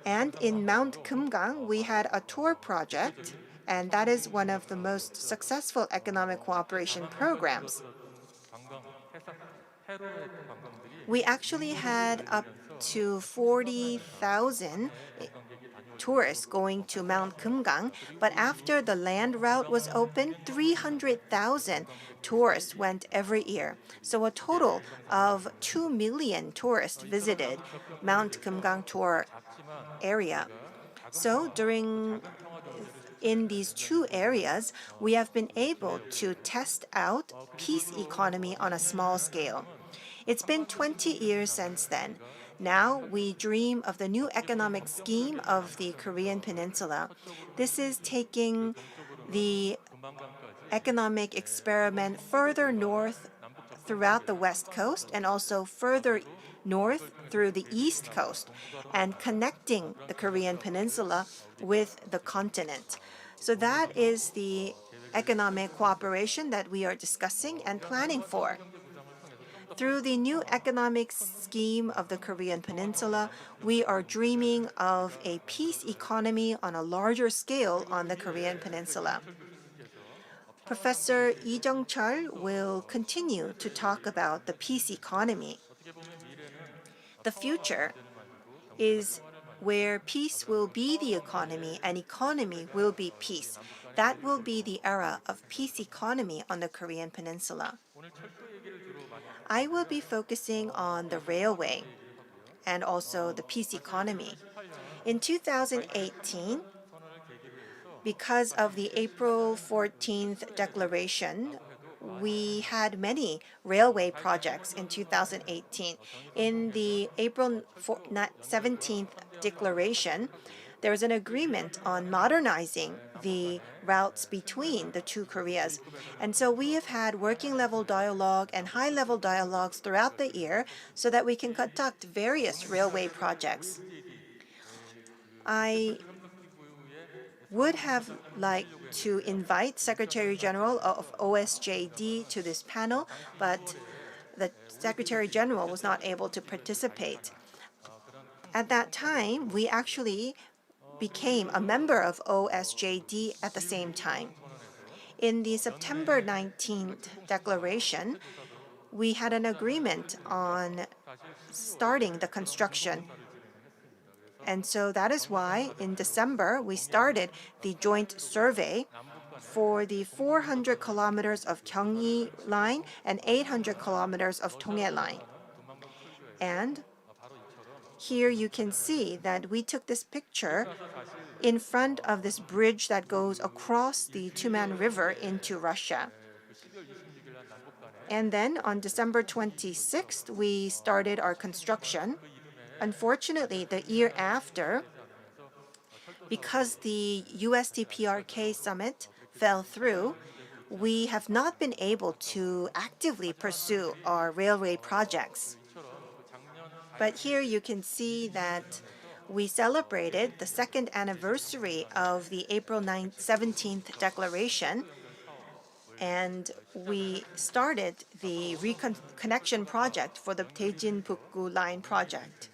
And in Mount Kumgang, we had a tour project, and that is one of the most successful economic cooperation programs. We actually had up to 40,000 tourists going to Mount Kumgang, but after the land route was opened, 300,000 tourists went every year. So a total of 2 million tourists visited Mount Kumgang tour area. So in these 2 areas, we have been able to test out peace economy on a small scale. It's been 20 years since then. Now we dream of the new economic scheme of the Korean Peninsula. This is taking the economic experiment further north throughout the West Coast and also further north through the East Coast and connecting the Korean Peninsula with the continent. So that is the economic cooperation that we are discussing and planning for. Through the new economic scheme of the Korean Peninsula, we are dreaming of a peace economy on a larger scale on the Korean Peninsula. Professor Lee Jeong-chul will continue to talk about the peace economy. The future is where peace will be the economy and economy will be peace. That will be the era of peace economy on the Korean Peninsula. I will be focusing on the railway and also the peace economy. In 2018, because of the April 14th declaration, we had many railway projects in 2018. In the April 17th declaration, there was an agreement on modernizing the routes between the 2 Koreas. And so we have had working level dialogue and high level dialogues throughout the year so that we can conduct various railway projects. I would have liked to invite Secretary General of OSJD to this panel, but the Secretary General was not able to participate. At that time, we actually became a member of OSJD at the same time. In the September 19th declaration, we had an agreement on starting the construction. And so that is why in December, we started the joint survey for the 400 kilometers of Gyeonggi line and 800 kilometers of Donghae line. And here you can see that we took this picture in front of this bridge that goes across the Tuman River into Russia. And then on December 26th, we started our construction. Unfortunately, the year after, because the USDPRK summit fell through, we have not been able to actively pursue our railway projects. But here you can see that we celebrated the second anniversary of the April 17th declaration, and we started the reconnection project for the Daejin-Bukgu line project.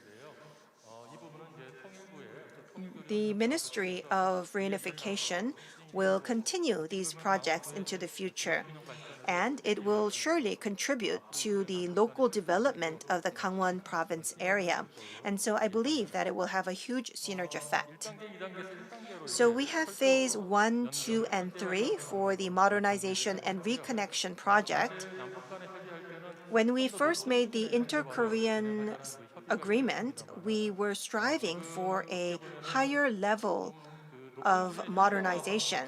The Ministry of Reunification will continue these projects into the future, and it will surely contribute to the local development of the Gangwon province area. And so I believe that it will have a huge synergy effect. So we have phase 1, 2, and 3 for the modernization and reconnection project. When we first made the inter-Korean agreement, we were striving for a higher level of modernization.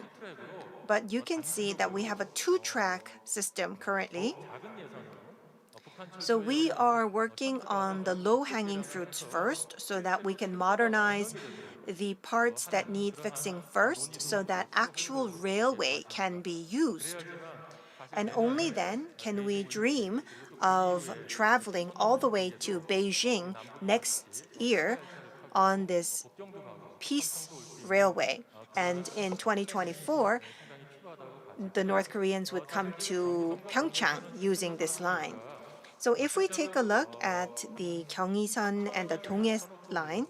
But you can see that we have a two-track system currently. So we are working on the low-hanging fruits first so that we can modernize the parts that need fixing first so that actual railway can be used. And only then can we dream of traveling all the way to Beijing next year on this peace railway. And in 2024, the North Koreans would come to PyeongChang using this line. So if we take a look at the Geungangsan and the Donghae line,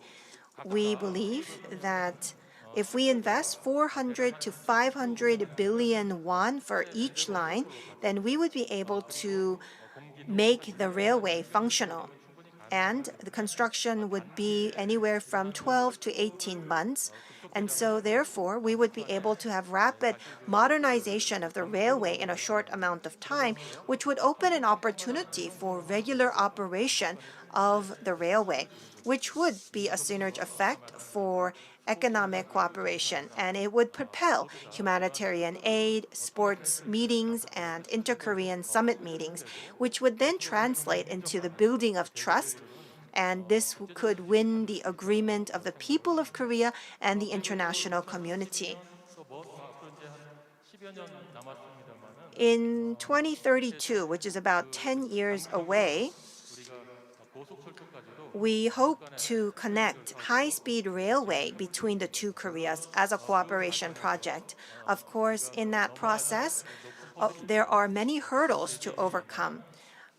we believe that if we invest 400 to 500 billion won for each line, then we would be able to make the railway functional. And the construction would be anywhere from 12 to 18 months. And so therefore, we would be able to have rapid modernization of the railway in a short amount of time, which would open an opportunity for regular operation of the railway, which would be a synergy effect for economic cooperation, and it would propel humanitarian aid, sports meetings, and inter-Korean summit meetings, which would then translate into the building of trust, and this could win the agreement of the people of Korea and the international community. In 2032, which is about 10 years away, we hope to connect high-speed railway between the two Koreas as a cooperation project. Of course, in that process, there are many hurdles to overcome,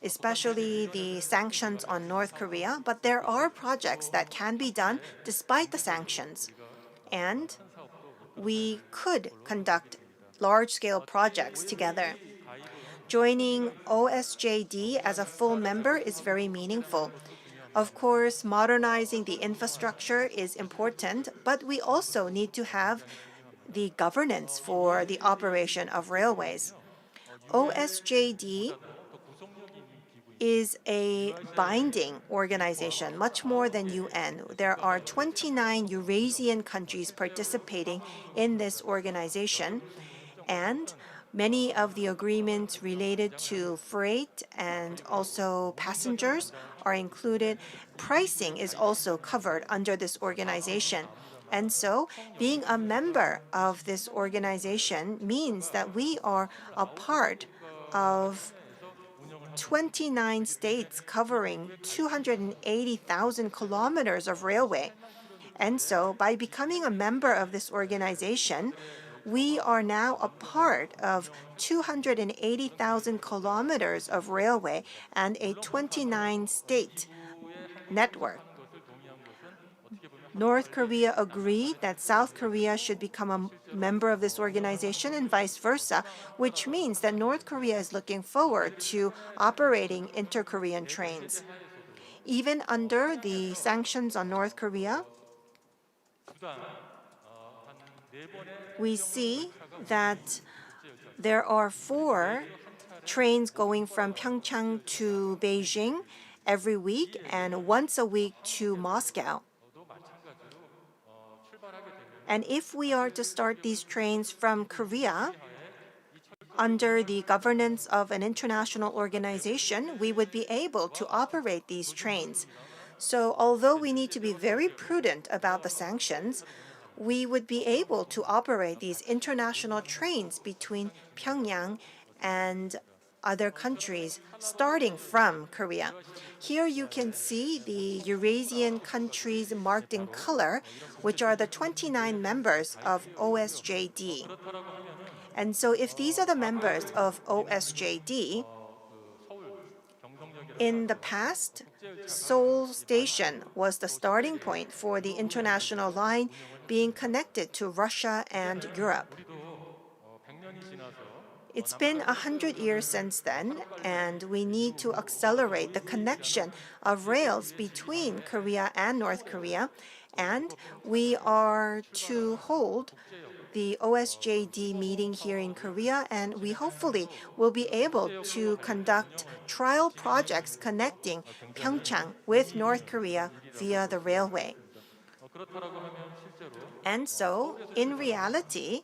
especially the sanctions on North Korea, but there are projects that can be done despite the sanctions. And we could conduct large-scale projects together. Joining OSJD as a full member is very meaningful. Of course, modernizing the infrastructure is important, but we also need to have the governance for the operation of railways. OSJD is a binding organization, much more than UN. There are 29 Eurasian countries participating in this organization, and many of the agreements related to freight and also passengers are included. Pricing is also covered under this organization. And so, being a member of this organization means that we are a part of 29 states covering 280,000 kilometers of railway. And so by becoming a member of this organization, we are now a part of 280,000 kilometers of railway and a 29-state network. North Korea agreed that South Korea should become a member of this organization and vice versa, which means that North Korea is looking forward to operating inter-Korean trains. Even under the sanctions on North Korea, we see that there are 4 trains going from PyeongChang to Beijing every week and once a week to Moscow. And if we are to start these trains from Korea, under the governance of an international organization, we would be able to operate these trains. So although we need to be very prudent about the sanctions, we would be able to operate these international trains between Pyongyang and other countries, starting from Korea. Here you can see the Eurasian countries marked in color, which are the 29 members of OSJD. And so if these are the members of OSJD, in the past, Seoul Station was the starting point for the international line being connected to Russia and Europe. It's been 100 years since then, and we need to accelerate the connection of rails between Korea and North Korea, and we are to hold the OSJD meeting here in Korea, and we hopefully will be able to conduct trial projects connecting PyeongChang with North Korea via the railway. And so, in reality,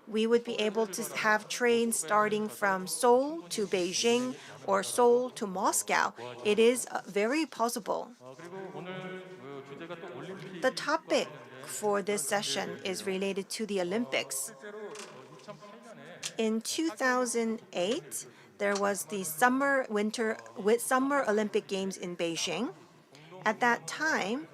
we would be able to have trains starting from Seoul to Beijing or Seoul to Moscow. It is very possible. The topic for this session is related to the Olympics. In 2008, there was the Summer Olympic Games in Beijing. At that time,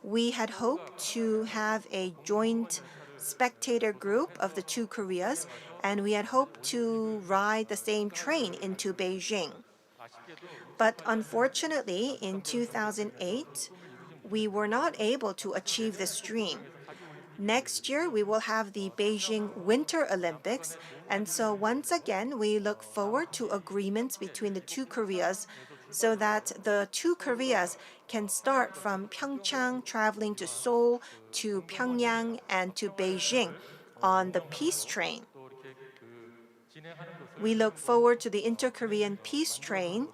we had hoped to have a joint spectator group of the 2 Koreas, and we had hoped to ride the same train into Beijing. But unfortunately, in 2008, we were not able to achieve this dream. Next year, we will have the Beijing Winter Olympics, and so once again, we look forward to agreements between the 2 Koreas so that the 2 Koreas can start from PyeongChang, traveling to Seoul, to Pyongyang, and to Beijing on the peace train. We look forward to the inter-Korean peace train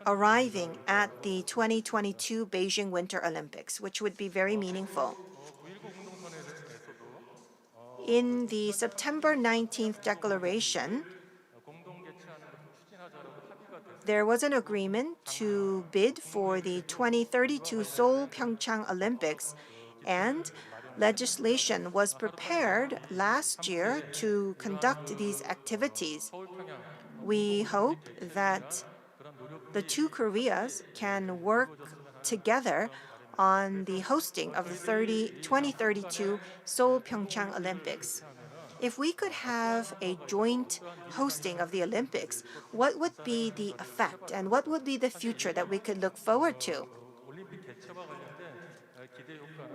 arriving at the 2022 Beijing Winter Olympics, which would be very meaningful. In the September 19th declaration, there was an agreement to bid for the 2032 Seoul PyeongChang Olympics, and legislation was prepared last year to conduct these activities. We hope that the 2 Koreas can work together on the hosting of the 2032 Seoul PyeongChang Olympics. If we could have a joint hosting of the Olympics, what would be the effect and what would be the future that we could look forward to?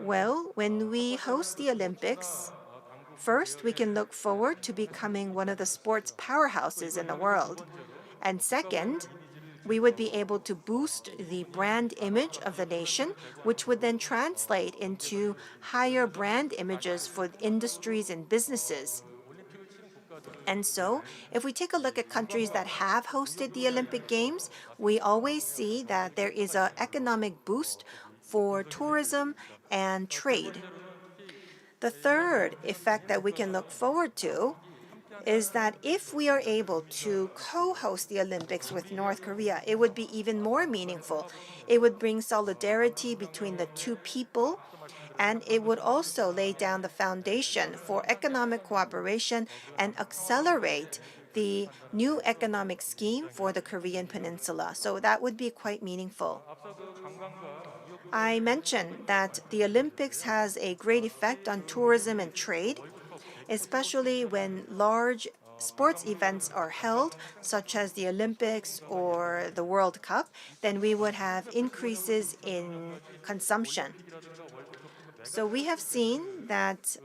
Well, when we host the Olympics, first, we can look forward to becoming one of the sports powerhouses in the world. And second, we would be able to boost the brand image of the nation, which would then translate into higher brand images for industries and businesses. And so, if we take a look at countries that have hosted the Olympic Games, we always see that there is an economic boost for tourism and trade. The third effect that we can look forward to is that if we are able to co-host the Olympics with North Korea, it would be even more meaningful. It would bring solidarity between the 2 people, and it would also lay down the foundation for economic cooperation and accelerate the new economic scheme for the Korean Peninsula. So that would be quite meaningful. I mentioned that the Olympics has a great effect on tourism and trade, especially when large sports events are held, such as the Olympics or the World Cup, then we would have increases in consumption. So we have seen that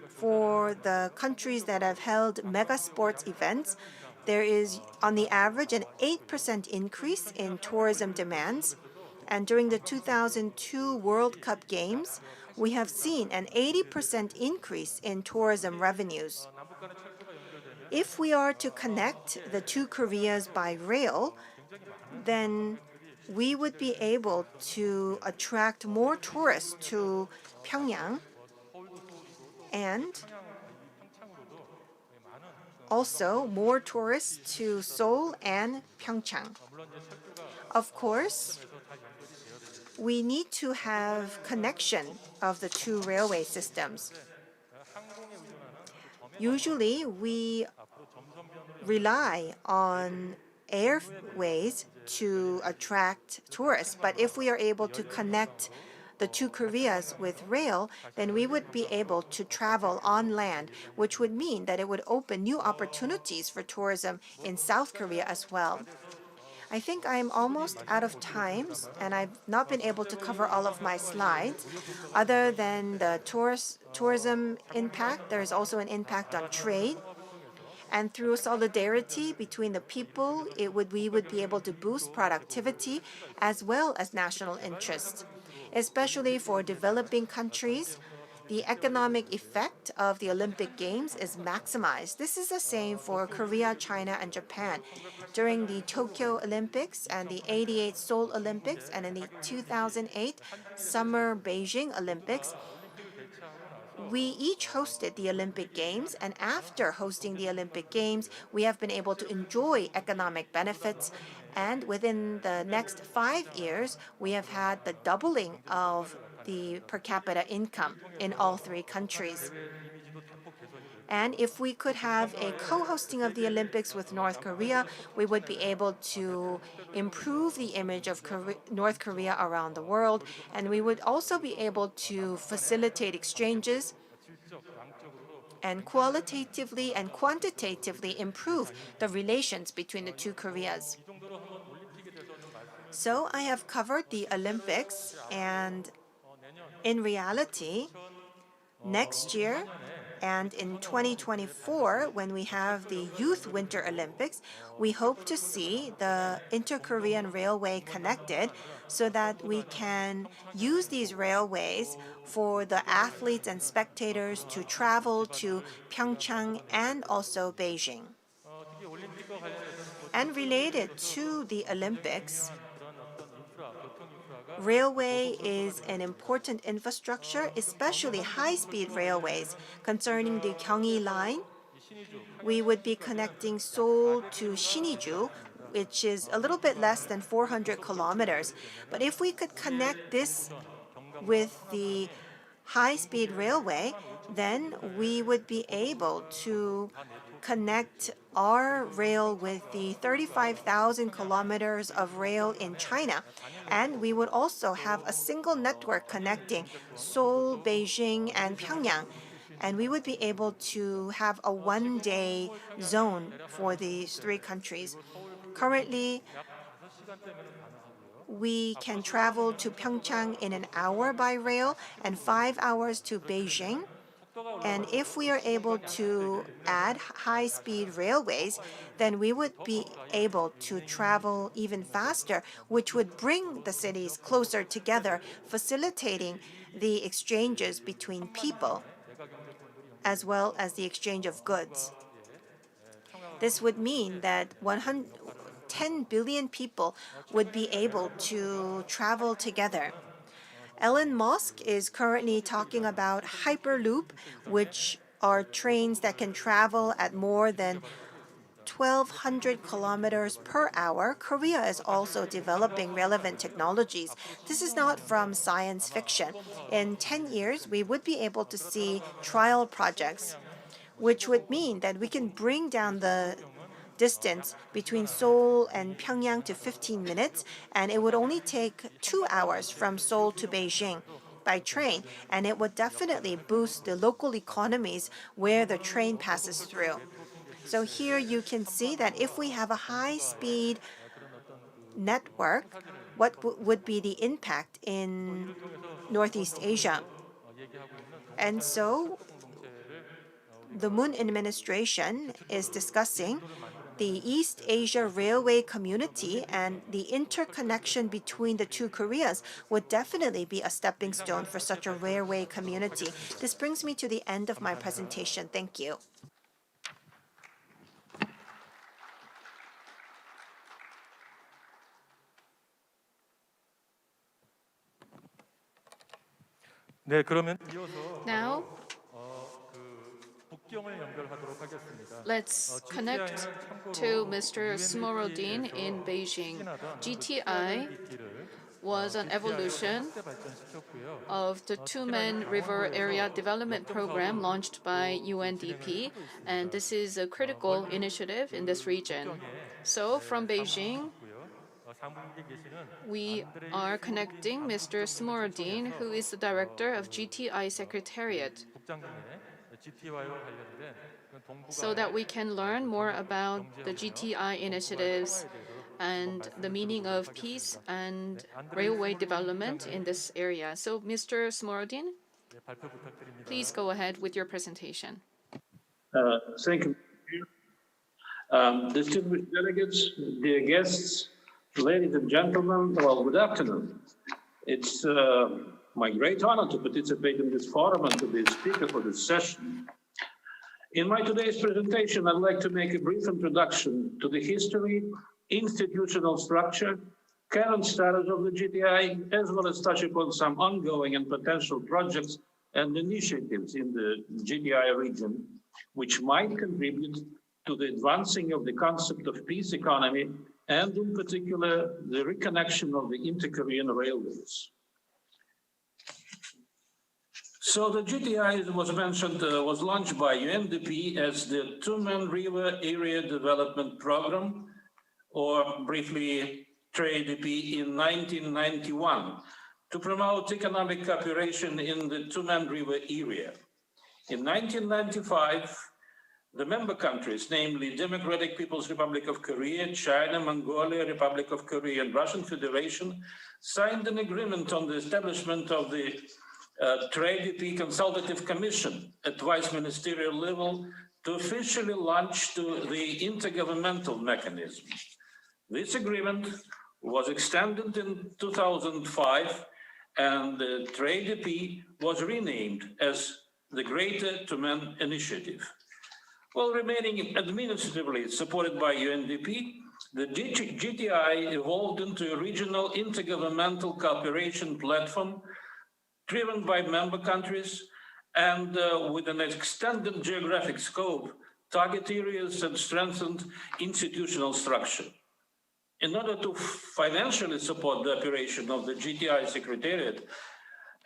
for the countries that have held mega sports events, there is, on the average, an 8% increase in tourism demands. And during the 2002 World Cup Games, we have seen an 80% increase in tourism revenues. If we are to connect the two Koreas by rail, then we would be able to attract more tourists to Pyongyang and also more tourists to Seoul and PyeongChang. Of course, we need to have connection of the two railway systems. Usually, we rely on airways to attract tourists, but if we are able to connect the two Koreas with rail, then we would be able to travel on land, which would mean that it would open new opportunities for tourism in South Korea as well. I think I'm almost out of time, and I've not been able to cover all of my slides. Other than the tourism impact, there is also an impact on trade. And through solidarity between the people, we would be able to boost productivity as well as national interest. Especially for developing countries, the economic effect of the Olympic Games is maximized. This is the same for Korea, China, and Japan. During the Tokyo Olympics and the '88 Seoul Olympics and in the 2008 Summer Beijing Olympics, we each hosted the Olympic Games, and after hosting the Olympic Games, we have been able to enjoy economic benefits. And within the next 5 years, we have had the doubling of the per capita income in all three countries. And if we could have a co-hosting of the Olympics with North Korea, we would be able to improve the image of North Korea around the world, and we would also be able to facilitate exchanges and qualitatively and quantitatively improve the relations between the two Koreas. So I have covered the Olympics, and in reality, next year and in 2024, when we have the Youth Winter Olympics, we hope to see the Inter-Korean Railway connected so that we can use these railways for the athletes and spectators to travel to PyeongChang and also Beijing. And related to the Olympics, railway is an important infrastructure, especially high-speed railways. Concerning the Gyeonggi line, we would be connecting Seoul to Siniju, which is a little bit less than 400 kilometers. But if we could connect this with the high-speed railway, then we would be able to connect our rail with the 35,000 kilometers of rail in China. And we would also have a single network connecting Seoul, Beijing, and Pyongyang. And we would be able to have a one-day zone for these three countries. Currently, we can travel to PyeongChang in an hour by rail and 5 hours to Beijing. And if we are able to add high-speed railways, then we would be able to travel even faster, which would bring the cities closer together, facilitating the exchanges between people, as well as the exchange of goods. This would mean that 10 billion people would be able to travel together. Elon Musk is currently talking about Hyperloop, which are trains that can travel at more than 1,200 kilometers per hour. Korea is also developing relevant technologies. This is not from science fiction. In 10 years, we would be able to see trial projects, which would mean that we can bring down the distance between Seoul and Pyongyang to 15 minutes, and it would only take 2 hours from Seoul to Beijing by train, and it would definitely boost the local economies where the train passes through. So here you can see that if we have a high-speed network, what would be the impact in Northeast Asia? And so the Moon administration is discussing the East Asia Railway community, and the interconnection between the two Koreas would definitely be a stepping stone for such a railway community. This brings me to the end of my presentation. Thank you. Now, let's connect to Mr. Smorodin in Beijing. GTI was an evolution of the Tumen River Area Development Program launched by UNDP, and this is a critical initiative in this region. So from Beijing, we are connecting Mr. Smorodin, who is the director of GTI Secretariat, so that we can learn more about the GTI initiatives and the meaning of peace and railway development in this area. So, Mr. Smorodin, please go ahead with your presentation. Thank you. Distinguished delegates, dear guests, ladies and gentlemen, well, good afternoon. It's my great honor to participate in this forum and to be a speaker for this session. In my today's presentation, I'd like to make a brief introduction to the history, institutional structure, current status of the GTI, as well as touch upon some ongoing and potential projects and initiatives in the GTI region, which might contribute to the advancing of the concept of peace economy, and in particular, the reconnection of the inter-Korean railways. So the GTI, as was mentioned, was launched by UNDP as the Tumen River Area Development Program, or briefly TRADP, in 1991 to promote economic cooperation in the Tumen River area. In 1995, the member countries, namely Democratic People's Republic of Korea, China, Mongolia, Republic of Korea, and Russian Federation, signed an agreement on the establishment of the TRADP Consultative Commission at Vice Ministerial level to officially launch the intergovernmental mechanism. This agreement was extended in 2005, and the TRADP was renamed as the Greater Tumen Initiative. While remaining administratively supported by UNDP, the GTI evolved into a regional intergovernmental cooperation platform driven by member countries and with an extended geographic scope, target areas, and strengthened institutional structure. In order to financially support the operation of the GTI Secretariat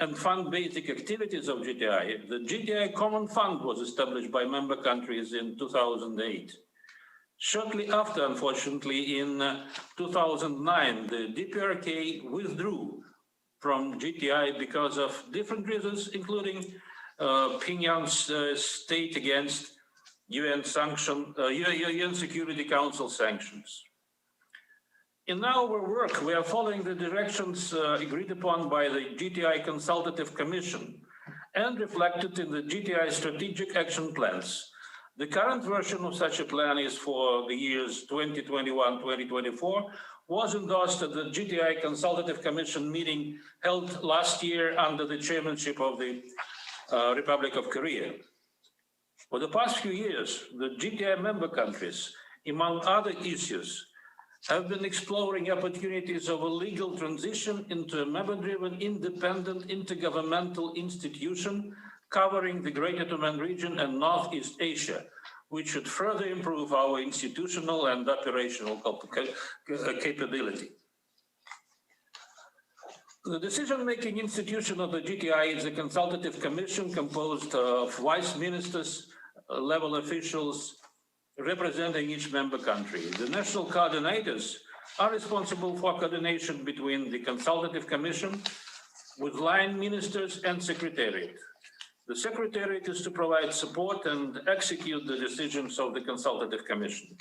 and fund basic activities of GTI, the GTI Common Fund was established by member countries in 2008. Shortly after, unfortunately, in 2009, the DPRK withdrew from GTI because of different reasons, including Pyongyang's state against UN Security Council sanctions. In our work, we are following the directions agreed upon by the GTI Consultative Commission and reflected in the GTI strategic action plans. The current version of such a plan is for the years 2021-2024, was endorsed at the GTI Consultative Commission meeting held last year under the chairmanship of the Republic of Korea. For the past few years, the GTI member countries, among other issues, have been exploring opportunities of a legal transition into a member-driven, independent, intergovernmental institution covering the Greater Tumen region and Northeast Asia, which should further improve our institutional and operational capability. The decision-making institution of the GTI is a consultative commission composed of vice ministers, level officials, representing each member country. The national coordinators are responsible for coordination between the Consultative Commission with line ministers and Secretariat. The Secretariat is to provide support and execute the decisions of the Consultative Commission.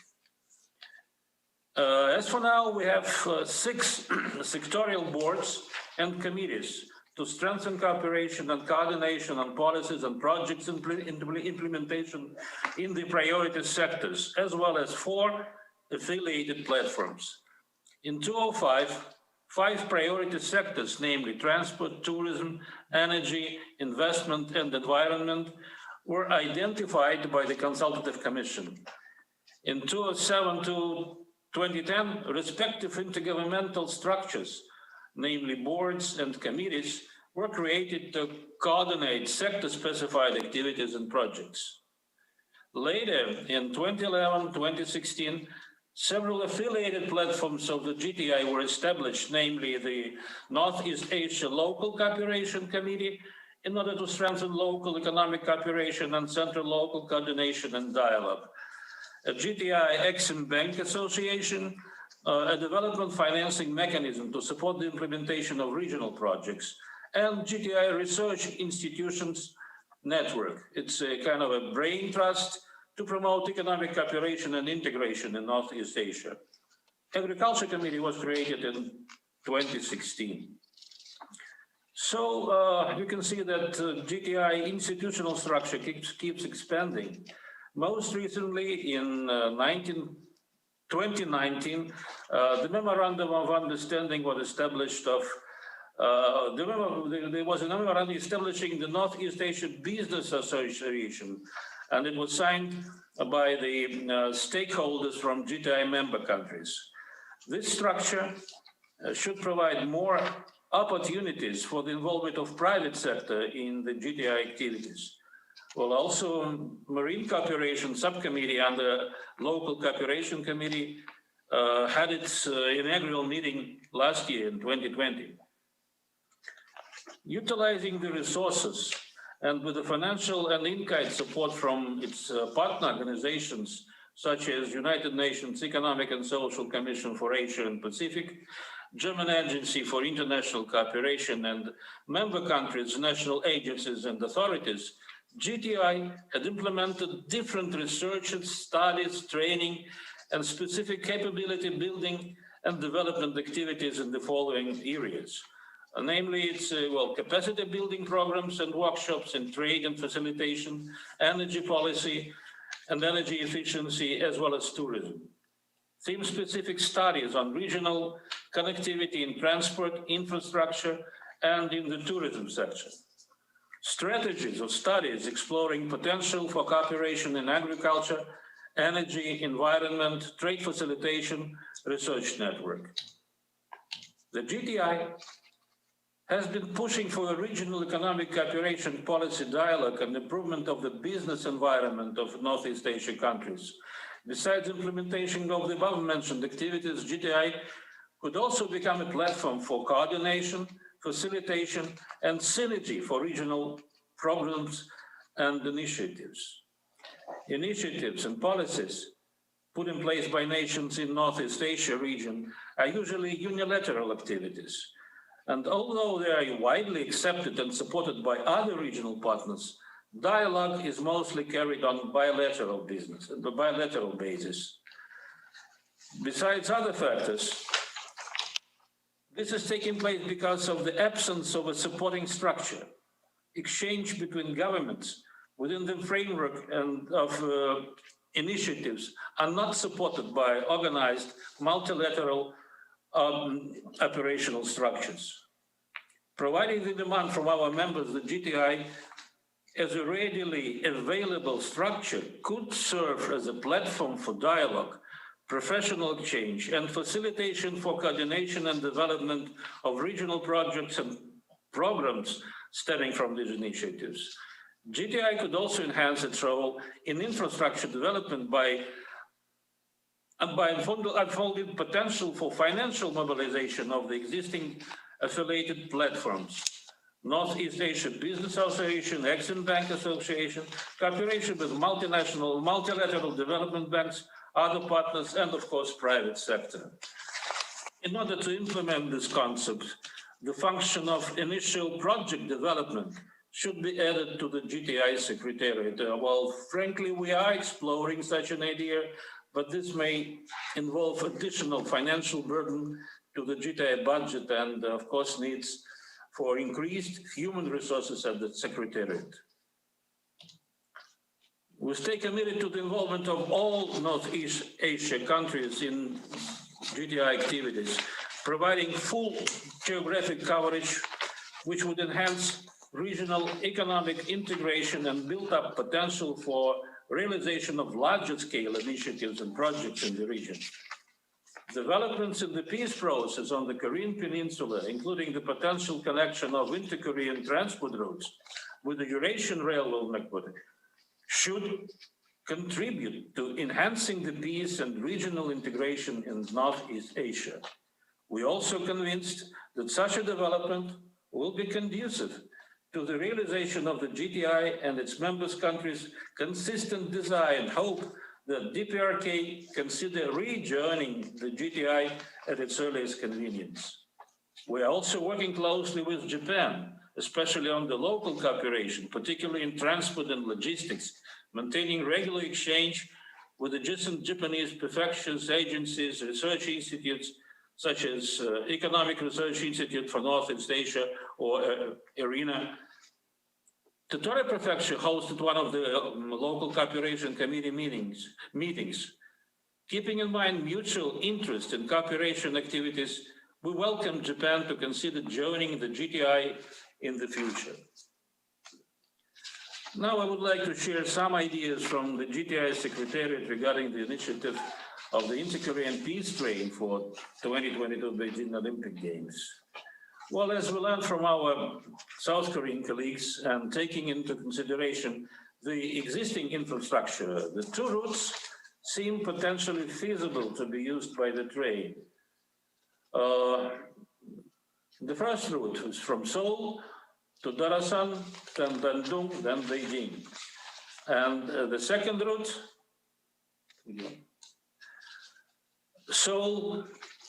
As for now, we have 6 sectorial boards and committees to strengthen cooperation and coordination on policies and projects implementation in the priority sectors, as well as 4 affiliated platforms. In 2005, 5 priority sectors, namely transport, tourism, energy, investment, and environment, were identified by the Consultative Commission. In 2007 to 2010, respective intergovernmental structures, namely boards and committees, were created to coordinate sector-specified activities and projects. Later, in 2011-2016, several affiliated platforms of the GTI were established, namely the Northeast Asia Local Cooperation Committee, in order to strengthen local economic cooperation and central local coordination and dialogue. A GTI Exim Bank Association, a development financing mechanism to support the implementation of regional projects, and GTI Research Institutions Network. It's a kind of a brain trust to promote economic cooperation and integration in Northeast Asia. Agriculture Committee was created in 2016. So you can see that GTI institutional structure keeps expanding. Most recently, in 2019, the Memorandum of Understanding was established of there was a memorandum establishing the Northeast Asia Business Association, and it was signed by the stakeholders from GTI member countries. This structure should provide more opportunities for the involvement of private sector in the GTI activities. Well, also Marine Cooperation Subcommittee and the Local Cooperation Committee had its inaugural meeting last year in 2020. Utilizing the resources and with the financial and in-kind support from its partner organizations, such as United Nations Economic and Social Commission for Asia and Pacific, German Agency for International Cooperation, and member countries, national agencies and authorities, GTI had implemented different researches, studies, training, and specific capability building and development activities in the following areas. Namely, it's capacity building programs and workshops in trade and facilitation, energy policy and energy efficiency, as well as tourism. Theme-specific studies on regional connectivity in transport, infrastructure, and in the tourism sector. Strategies of studies exploring potential for cooperation in agriculture, energy, environment, trade facilitation, research network. The GTI has been pushing for a regional economic cooperation policy dialogue and improvement of the business environment of Northeast Asia countries. Besides implementation of the above-mentioned activities, GTI could also become a platform for coordination, facilitation, and synergy for regional programs and initiatives. Initiatives and policies put in place by nations in Northeast Asia region are usually unilateral activities. And although they are widely accepted and supported by other regional partners, dialogue is mostly carried on bilateral basis. Besides other factors, this is taking place because of the absence of a supporting structure. Exchange between governments within the framework and of initiatives are not supported by organized multilateral operational structures. Providing the demand from our members, the GTI, as a readily available structure, could serve as a platform for dialogue, professional exchange, and facilitation for coordination and development of regional projects and programs stemming from these initiatives. GTI could also enhance its role in infrastructure development by unfolding potential for financial mobilization of the existing affiliated platforms. Northeast Asia Business Association, Exim Bank Association, cooperation with multinational, multilateral development banks, other partners, and of course, private sector. In order to implement this concept, the function of initial project development should be added to the GTI Secretariat. Well, frankly, we are exploring such an idea, but this may involve additional financial burden to the GTI budget and, of course, needs for increased human resources at the Secretariat. We stay committed to the involvement of all Northeast Asia countries in GTI activities, providing full geographic coverage, which would enhance regional economic integration and build up potential for realization of larger scale initiatives and projects in the region. Developments in the peace process on the Korean Peninsula, including the potential connection of inter-Korean transport routes with the Eurasian Railroad network, should contribute to enhancing the peace and regional integration in Northeast Asia. We're also convinced that such a development will be conducive to the realization of the GTI and its members countries' consistent desire and hope that DPRK consider rejoining the GTI at its earliest convenience. We are also working closely with Japan, especially on the local cooperation, particularly in transport and logistics, maintaining regular exchange with adjacent Japanese prefectures, agencies, research institutes, such as Economic Research Institute for Northeast Asia or ARENA. Tottori Prefecture hosted one of the local cooperation committee meetings. Keeping in mind mutual interest in cooperation activities, we welcome Japan to consider joining the GTI in the future. Now I would like to share some ideas from the GTI Secretariat regarding the initiative of the Inter-Korean Peace Train for 2022 Beijing Olympic Games. Well, as we learned from our South Korean colleagues and taking into consideration the existing infrastructure, the two routes seem potentially feasible to be used by the train. The first route is from Seoul to Darasan, then Bandung, then Beijing. And the second route, Seoul,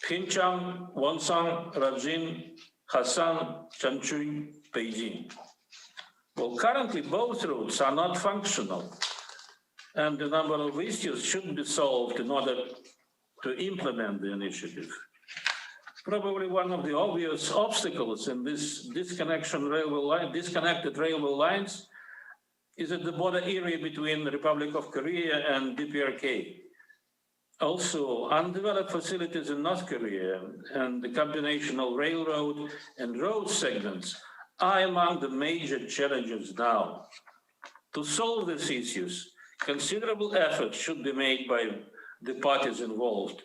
PyeongChang, Wonsan, Rajin, Hassan, Changchun, Beijing. Well, currently both routes are not functional, and a number of issues should be solved in order to implement the initiative. Probably one of the obvious obstacles in this disconnected railway lines is at the border area between the Republic of Korea and DPRK. Also, undeveloped facilities in North Korea and the combination of railroad and road segments are among the major challenges now. To solve these issues, considerable efforts should be made by the parties involved.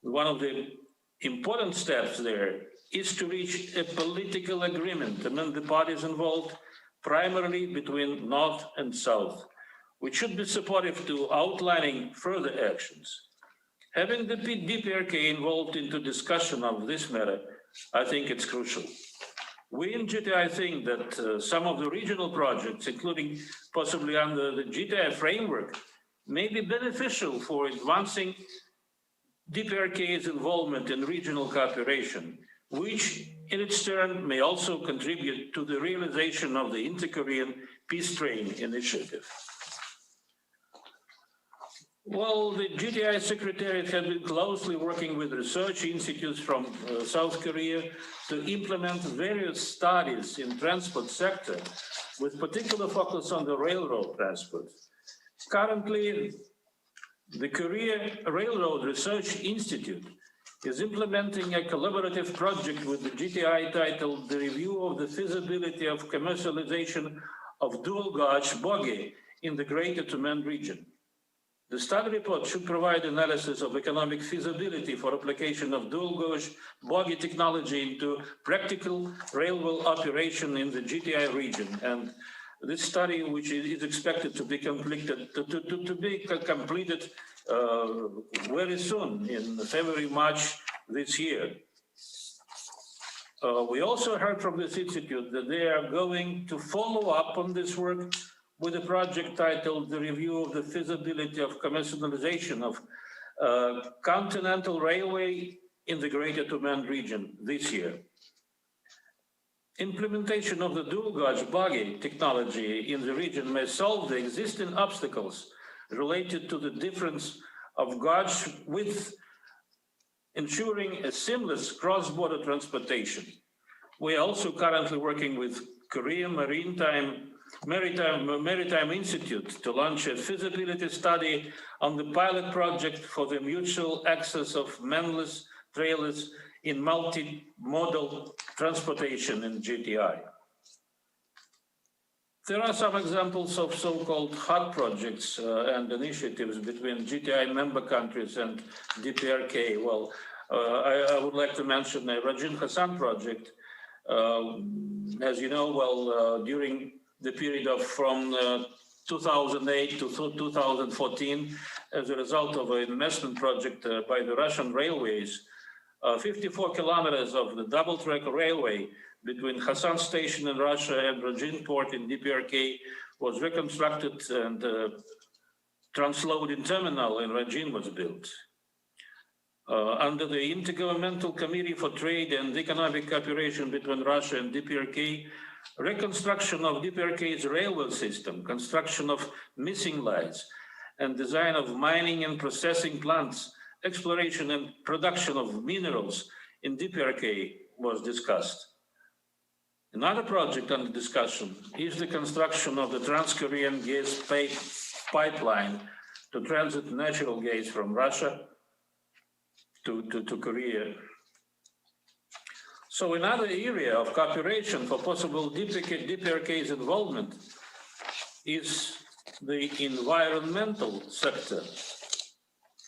One of the important steps there is to reach a political agreement among the parties involved, primarily between North and South, which should be supportive to outlining further actions. Having the DPRK involved into discussion of this matter, I think it's crucial. We in GTI think that some of the regional projects, including possibly under the GTI framework, may be beneficial for advancing DPRK's involvement in regional cooperation, which in its turn may also contribute to the realization of the Inter-Korean Peace Train initiative. Well, the GTI Secretariat has been closely working with research institutes from South Korea to implement various studies in transport sector with particular focus on the railroad transport. Currently, the Korea Railroad Research Institute is implementing a collaborative project with the GTI titled The Review of the Feasibility of Commercialization of Dual Gauge Bogie in the Greater Tumen region. The study report should provide analysis of economic feasibility for application of dual gauge bogie technology into practical railway operation in the GTI region. And this study, which is expected to be completed, very soon in February, March this year. We also heard from this institute that they are going to follow up on this work with a project titled The Review of the Feasibility of Commercialization of Continental Railway in the Greater Tumen region this year. Implementation of the dual gauge bogie technology in the region may solve the existing obstacles related to the difference of gauge width, ensuring a seamless cross-border transportation. We are also currently working with Korean Maritime Institute to launch a feasibility study on the pilot project for the mutual access of manless trailers in multimodal transportation in GTI. There are some examples of so-called hot projects and initiatives between GTI member countries and DPRK. Well, I would like to mention the Rajin Hassan project. As you know, well, during the period of from 2008 to 2014, as a result of an investment project by the Russian railways, 54 kilometers of the double-track railway between Hassan Station in Russia and Rajin Port in DPRK was reconstructed, and transloading terminal in Rajin was built. Under the Intergovernmental Committee for Trade and Economic Cooperation between Russia and DPRK, reconstruction of DPRK's railway system, construction of missing lines, and design of mining and processing plants, exploration and production of minerals in DPRK was discussed. Another project under discussion is the construction of the Trans-Korean gas pipeline to transit natural gas from Russia to Korea. So another area of cooperation for possible DPRK's involvement is the environmental sector.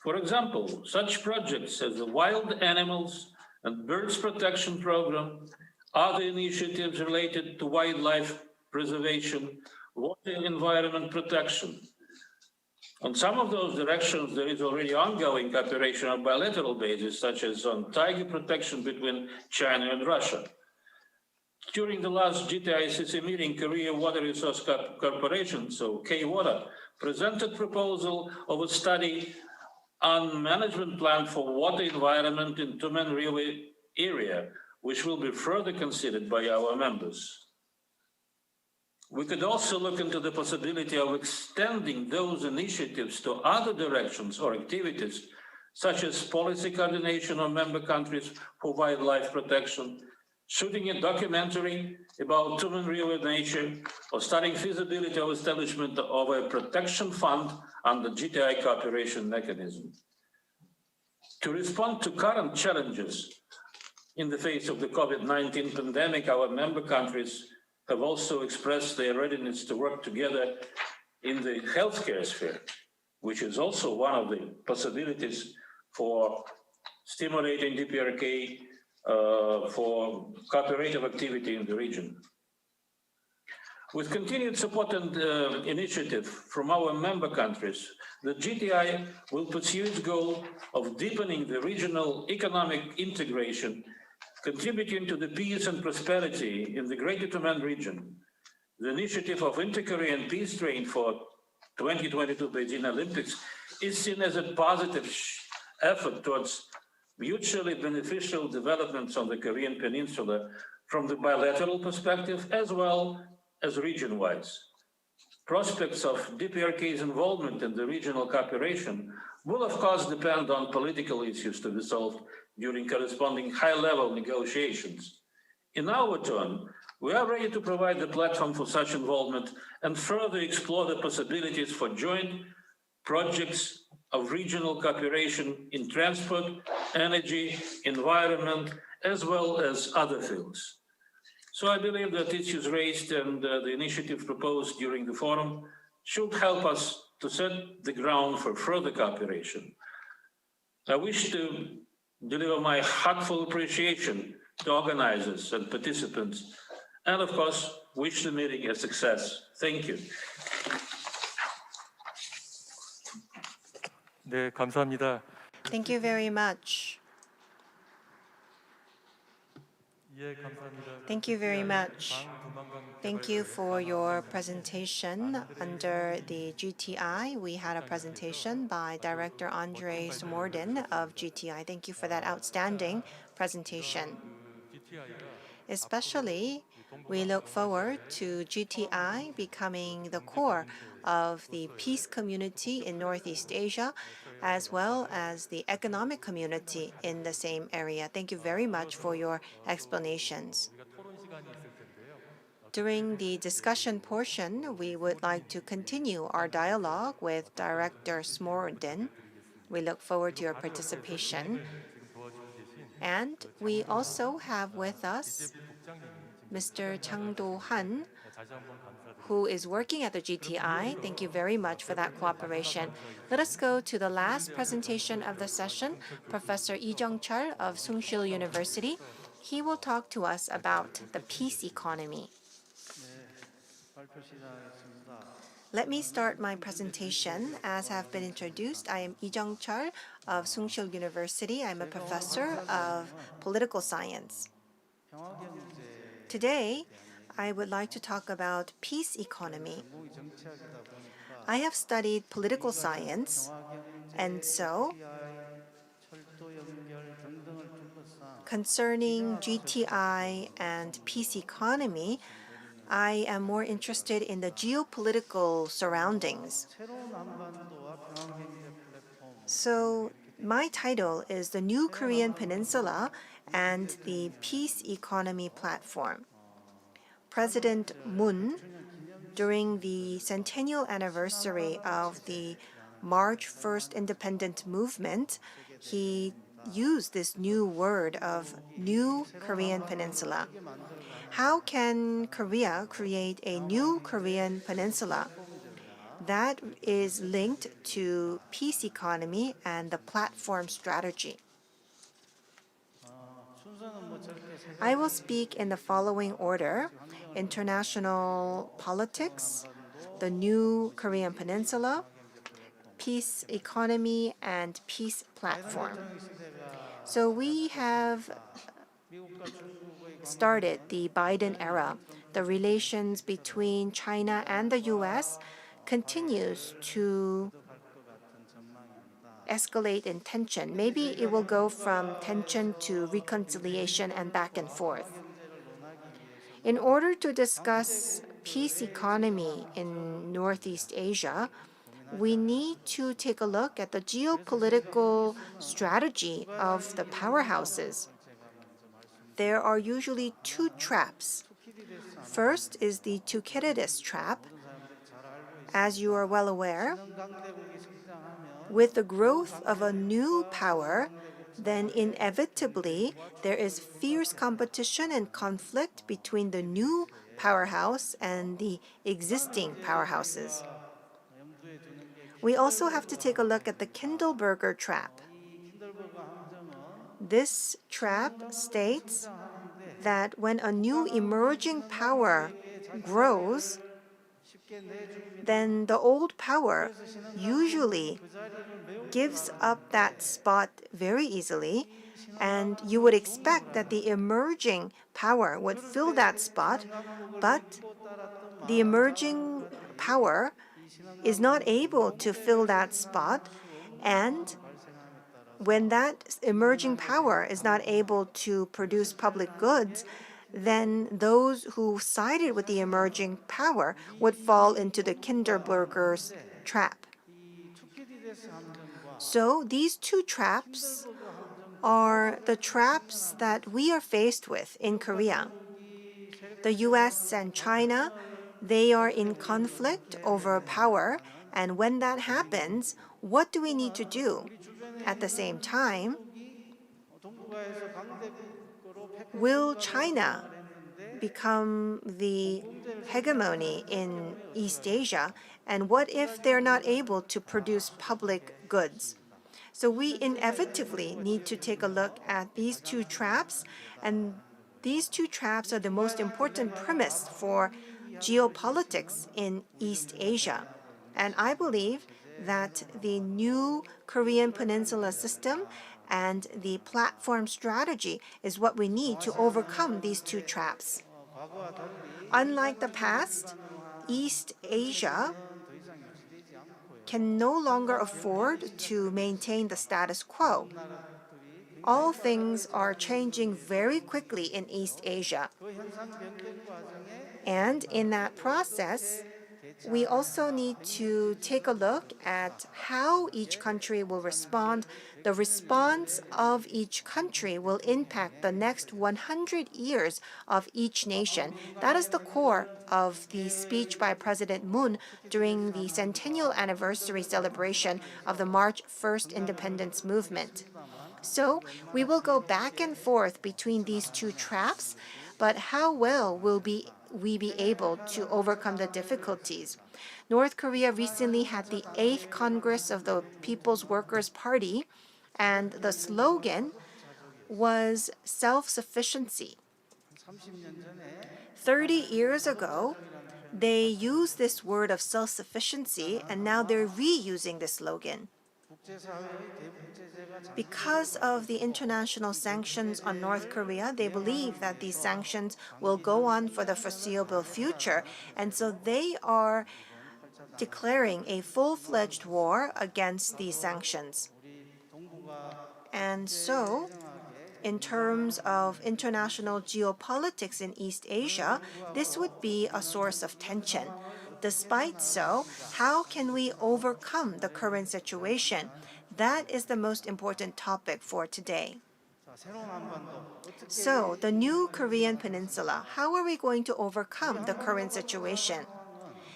For example, such projects as the Wild Animals and Birds Protection Program, other initiatives related to wildlife preservation, water and environment protection. On some of those directions, there is already ongoing cooperation on bilateral basis, such as on tiger protection between China and Russia. During the last GTICC meeting, Korea Water Resource Corporation, so K-Water, presented proposal of a study on management plan for water environment in Tumen Railway area, which will be further considered by our members. We could also look into the possibility of extending those initiatives to other directions or activities, such as policy coordination of member countries for wildlife protection, shooting a documentary about Tumen Railway nature, or studying feasibility of establishment of a protection fund under GTI cooperation mechanism. To respond to current challenges in the face of the COVID-19 pandemic, our member countries have also expressed their readiness to work together in the healthcare sphere, which is also one of the possibilities for stimulating DPRK for cooperative activity in the region. With continued support and initiative from our member countries, the GTI will pursue its goal of deepening the regional economic integration, contributing to the peace and prosperity in the Greater Tumen region. The initiative of Inter-Korean Peace Train for 2022 Beijing Olympics is seen as a positive effort towards mutually beneficial developments on the Korean Peninsula from the bilateral perspective as well as region-wise. Prospects of DPRK's involvement in the regional cooperation will of course depend on political issues to be solved during corresponding high-level negotiations. In our turn, we are ready to provide the platform for such involvement and further explore the possibilities for joint projects of regional cooperation in transport, energy, environment, as well as other fields. So I believe that issues raised and the initiative proposed during the forum should help us to set the ground for further cooperation. I wish to deliver my heartfelt appreciation to organizers and participants, and of course, wish the meeting a success. Thank you. 네, 감사합니다. Thank you very much. Thank you very much. Thank you for your presentation. Under the GTI, we had a presentation by Director Andre Smorden of GTI. Thank you for that outstanding presentation. Especially, we look forward to GTI becoming the core of the peace community in Northeast Asia, as well as the economic community in the same area. Thank you very much for your explanations. During the discussion portion, we would like to continue our dialogue with Director Smorden. We look forward to your participation. And we also have with us Mr. Chang Do-han, who is working at the GTI. Thank you very much for that cooperation. Let us go to the last presentation of the session, Professor Lee Jeong-chul of Sungsil University. He will talk to us about the peace economy. Let me start my presentation. As have been introduced, I am Lee Jeong-chul of Sungsil University. I'm a professor of political science. Today, I would like to talk about peace economy. I have studied political science, and so concerning GTI and peace economy, I am more interested in the geopolitical surroundings. So my title is The New Korean Peninsula and the Peace Economy Platform. President Moon, during the centennial anniversary of the March 1st independent movement, he used this new word of New Korean Peninsula. How can Korea create a new Korean peninsula? That is linked to peace economy and the platform strategy. I will speak in the following order: international politics, the new Korean peninsula, peace economy, and peace platform. So we have started the Biden era. The relations between China and the U.S. continues to escalate in tension. Maybe it will go from tension to reconciliation and back and forth. In order to discuss peace economy in Northeast Asia, we need to take a look at the geopolitical strategy of the powerhouses. There are usually two traps. First is the Thucydides trap. As you are well aware, with the growth of a new power, then inevitably there is fierce competition and conflict between the new powerhouse and the existing powerhouses. We also have to take a look at the Kindleberger trap. This trap states that when a new emerging power grows, then the old power usually gives up that spot very easily, and you would expect that the emerging power would fill that spot, but the emerging power is not able to fill that spot, and when that emerging power is not able to produce public goods, then those who sided with the emerging power would fall into the Kindleberger's trap. So these two traps are the traps that we are faced with in Korea. The US and China, they are in conflict over power, and when that happens, what do we need to do? At the same time, will China become the hegemony in East Asia? And what if they're not able to produce public goods? So we inevitably need to take a look at these two traps, and these two traps are the most important premise for geopolitics in East Asia. And I believe that the new Korean Peninsula system And the platform strategy is what we need to overcome these two traps. Unlike the past, East Asia can no longer afford to maintain the status quo. All things are changing very quickly in East Asia. And in that process, we also need to take a look at how each country will respond. The response of each country will impact the next 100 years of each nation. That is the core of the speech by President Moon during the centennial anniversary celebration of the March 1st independence movement. So we will go back and forth between these two traps, but how well will we be able to overcome the difficulties? North Korea recently had the 8th Congress of the People's Workers' Party, and the slogan was self-sufficiency. 30 years ago, they used this word of self-sufficiency, and now they're reusing this slogan. Because of the international sanctions on North Korea, they believe that these sanctions will go on for the foreseeable future, and so they are declaring a full-fledged war against these sanctions. And so, in terms of international geopolitics in East Asia, this would be a source of tension. Despite so, how can we overcome the current situation? That is the most important topic for today. So, the new Korean peninsula, how are we going to overcome the current situation?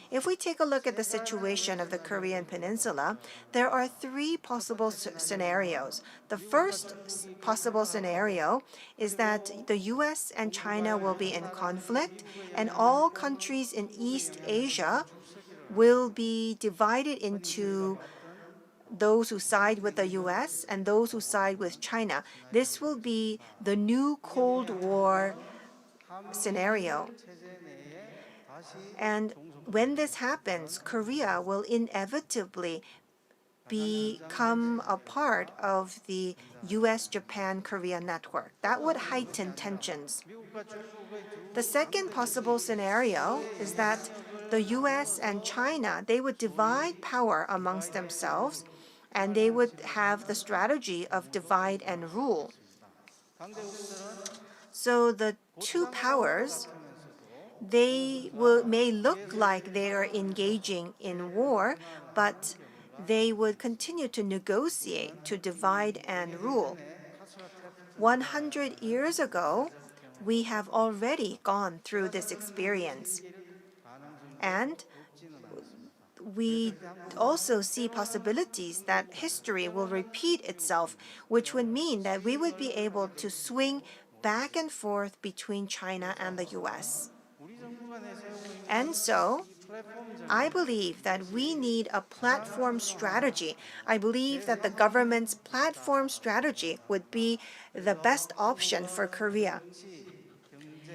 If we take a look at the situation of the Korean peninsula, there are three possible scenarios. The first possible scenario is that the US and China will be in conflict, and all countries in East Asia will be divided into those who side with the US and those who side with China. This will be the new Cold War scenario. And when this happens, Korea will inevitably become a part of the US-Japan-Korea network. That would heighten tensions. The second possible scenario is that the US and China, they would divide power amongst themselves, and they would have the strategy of divide and rule. So the two powers, they may look like they are engaging in war, but they would continue to negotiate to divide and rule. 100 years ago, we have already gone through this experience. And we also see possibilities that history will repeat itself, which would mean that we would be able to swing back and forth between China and the US. And so, I believe that we need a platform strategy. I believe that the government's platform strategy would be the best option for Korea.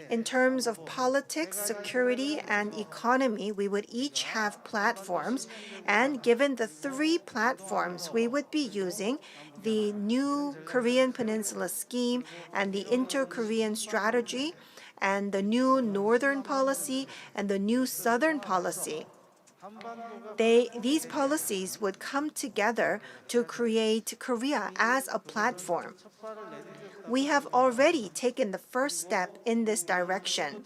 In terms of politics, security, and economy, we would each have platforms, and given the three platforms, we would be using the new Korean Peninsula scheme and the inter-Korean strategy and the new Northern policy and the new Southern policy. These policies would come together to create Korea as a platform. We have already taken the first step in this direction.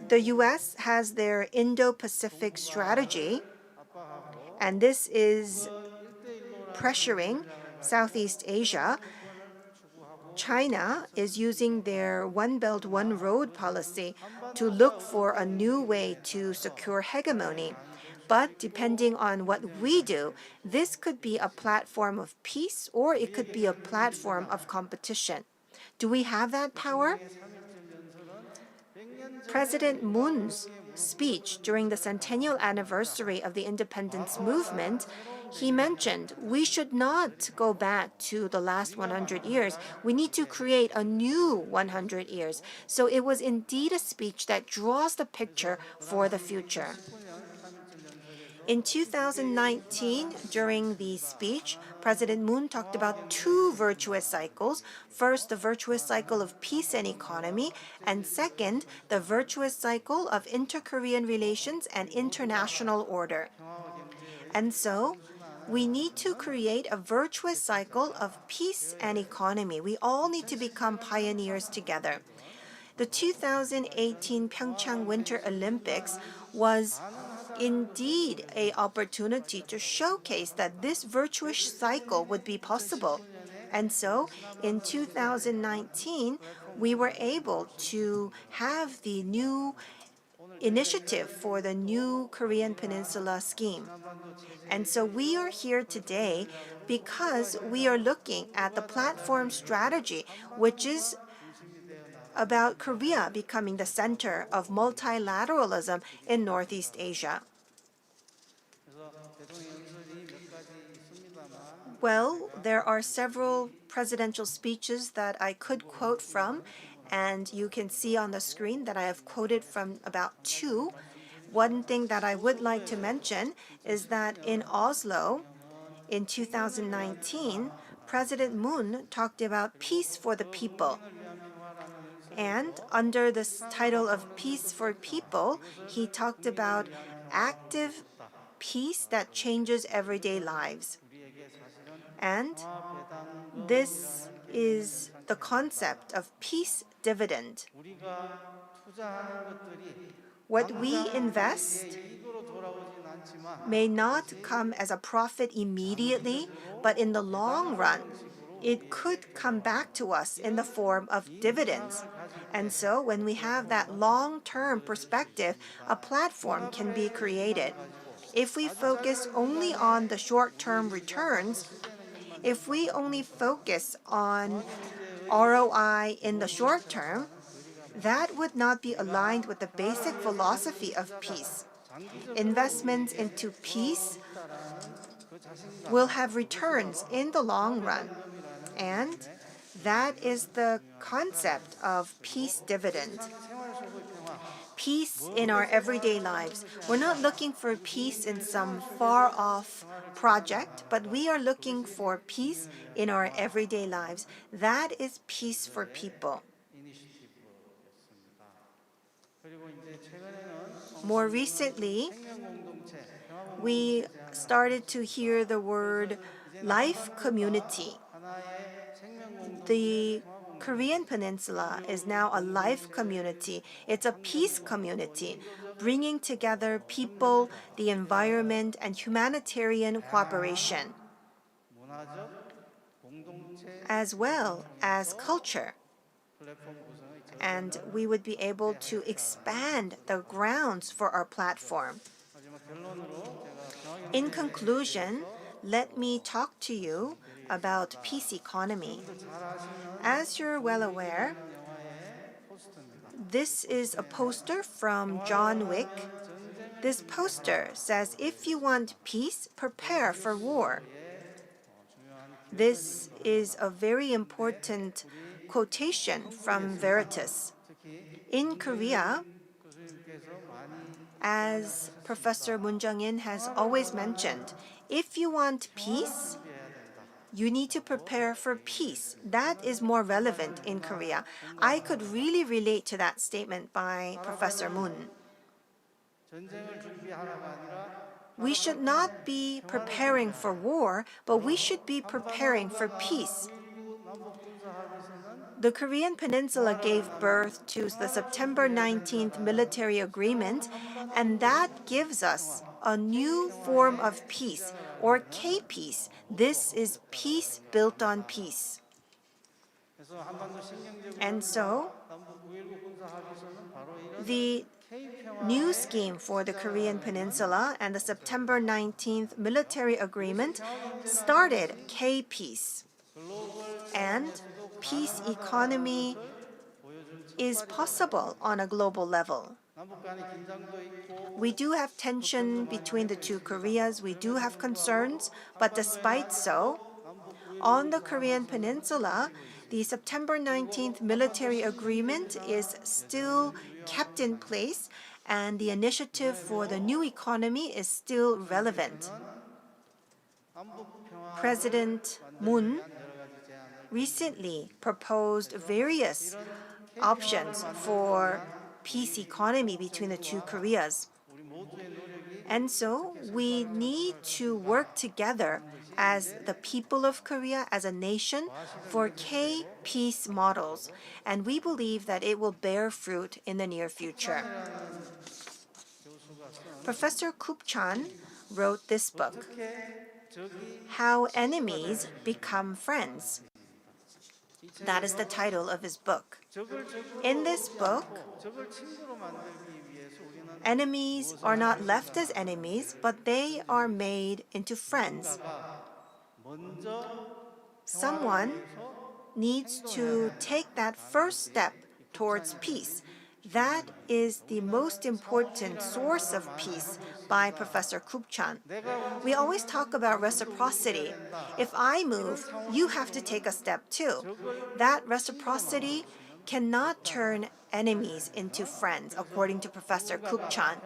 The US has their Indo-Pacific strategy, and this is pressuring Southeast Asia. China is using their One Belt, One Road policy to look for a new way to secure hegemony. But depending on what we do, this could be a platform of peace or it could be a platform of competition. Do we have that power? President Moon's speech during the centennial anniversary of the independence movement, he mentioned we should not go back to the last 100 years. We need to create a new 100 years. So it was indeed a speech that draws the picture for the future. In 2019, during the speech, President Moon talked about two virtuous cycles. First, the virtuous cycle of peace and economy, and second, the virtuous cycle of inter-Korean relations and international order. And so, we need to create a virtuous cycle of peace and economy. We all need to become pioneers together. The 2018 PyeongChang Winter Olympics was indeed an opportunity to showcase that this virtuous cycle would be possible. And so, in 2019, we were able to have the new initiative for the new Korean Peninsula scheme. And so we are here today because we are looking at the platform strategy, which is about Korea becoming the center of multilateralism in Northeast Asia. Well, there are several presidential speeches that I could quote from, and you can see on the screen that I have quoted from about two. One thing that I would like to mention is that in Oslo, in 2019, President Moon talked about peace for the people. And under this title of Peace for People, he talked about active peace that changes everyday lives. And this is the concept of peace dividend. What we invest may not come as a profit immediately, but in the long run, it could come back to us in the form of dividends. And so when we have that long-term perspective, a platform can be created. If we focus only on the short-term returns, if we only focus on ROI in the short term, that would not be aligned with the basic philosophy of peace. Investments into peace will have returns in the long run. And that is the concept of peace dividend. Peace in our everyday lives. We're not looking for peace in some far-off project, but we are looking for peace in our everyday lives. That is peace for people. More recently, we started to hear the word life community. The Korean Peninsula is now a life community. It's a peace community, bringing together people, the environment, and humanitarian cooperation, as well as culture. And we would be able to expand the grounds for our platform. In conclusion, let me talk to you about peace economy. As you're well aware, this is a poster from John Wick. This poster says, if you want peace, prepare for war. This is a very important quotation from Veritas. In Korea, as Professor Moon Jung-in has always mentioned, if you want peace, you need to prepare for peace. That is more relevant in Korea. I could really relate to that statement by Professor Moon. We should not be preparing for war, but we should be preparing for peace. The Korean Peninsula gave birth to the September 19th military agreement, and that gives us a new form of peace, or K-peace. This is peace built on peace. And so, the new scheme for the Korean Peninsula and the September 19th military agreement started K-peace. And peace economy is possible on a global level. We do have tension between the two Koreas. We do have concerns, but despite so, on the Korean Peninsula, the September 19th military agreement is still kept in place, and the initiative for the new economy is still relevant. President Moon recently proposed various options for peace economy between the two Koreas. And so we need to work together as the people of Korea, as a nation, for K-peace models. And we believe that it will bear fruit in the near future. Professor KeongChang wrote this book, How Enemies Become Friends. That is the title of his book. In this book, enemies are not left as enemies, but they are made into friends. Someone needs to take that first step towards peace. That is the most important source of peace by Professor KeongChang. We always talk about reciprocity. If I move, you have to take a step too. That reciprocity cannot turn enemies into friends, according to Professor KeongChang.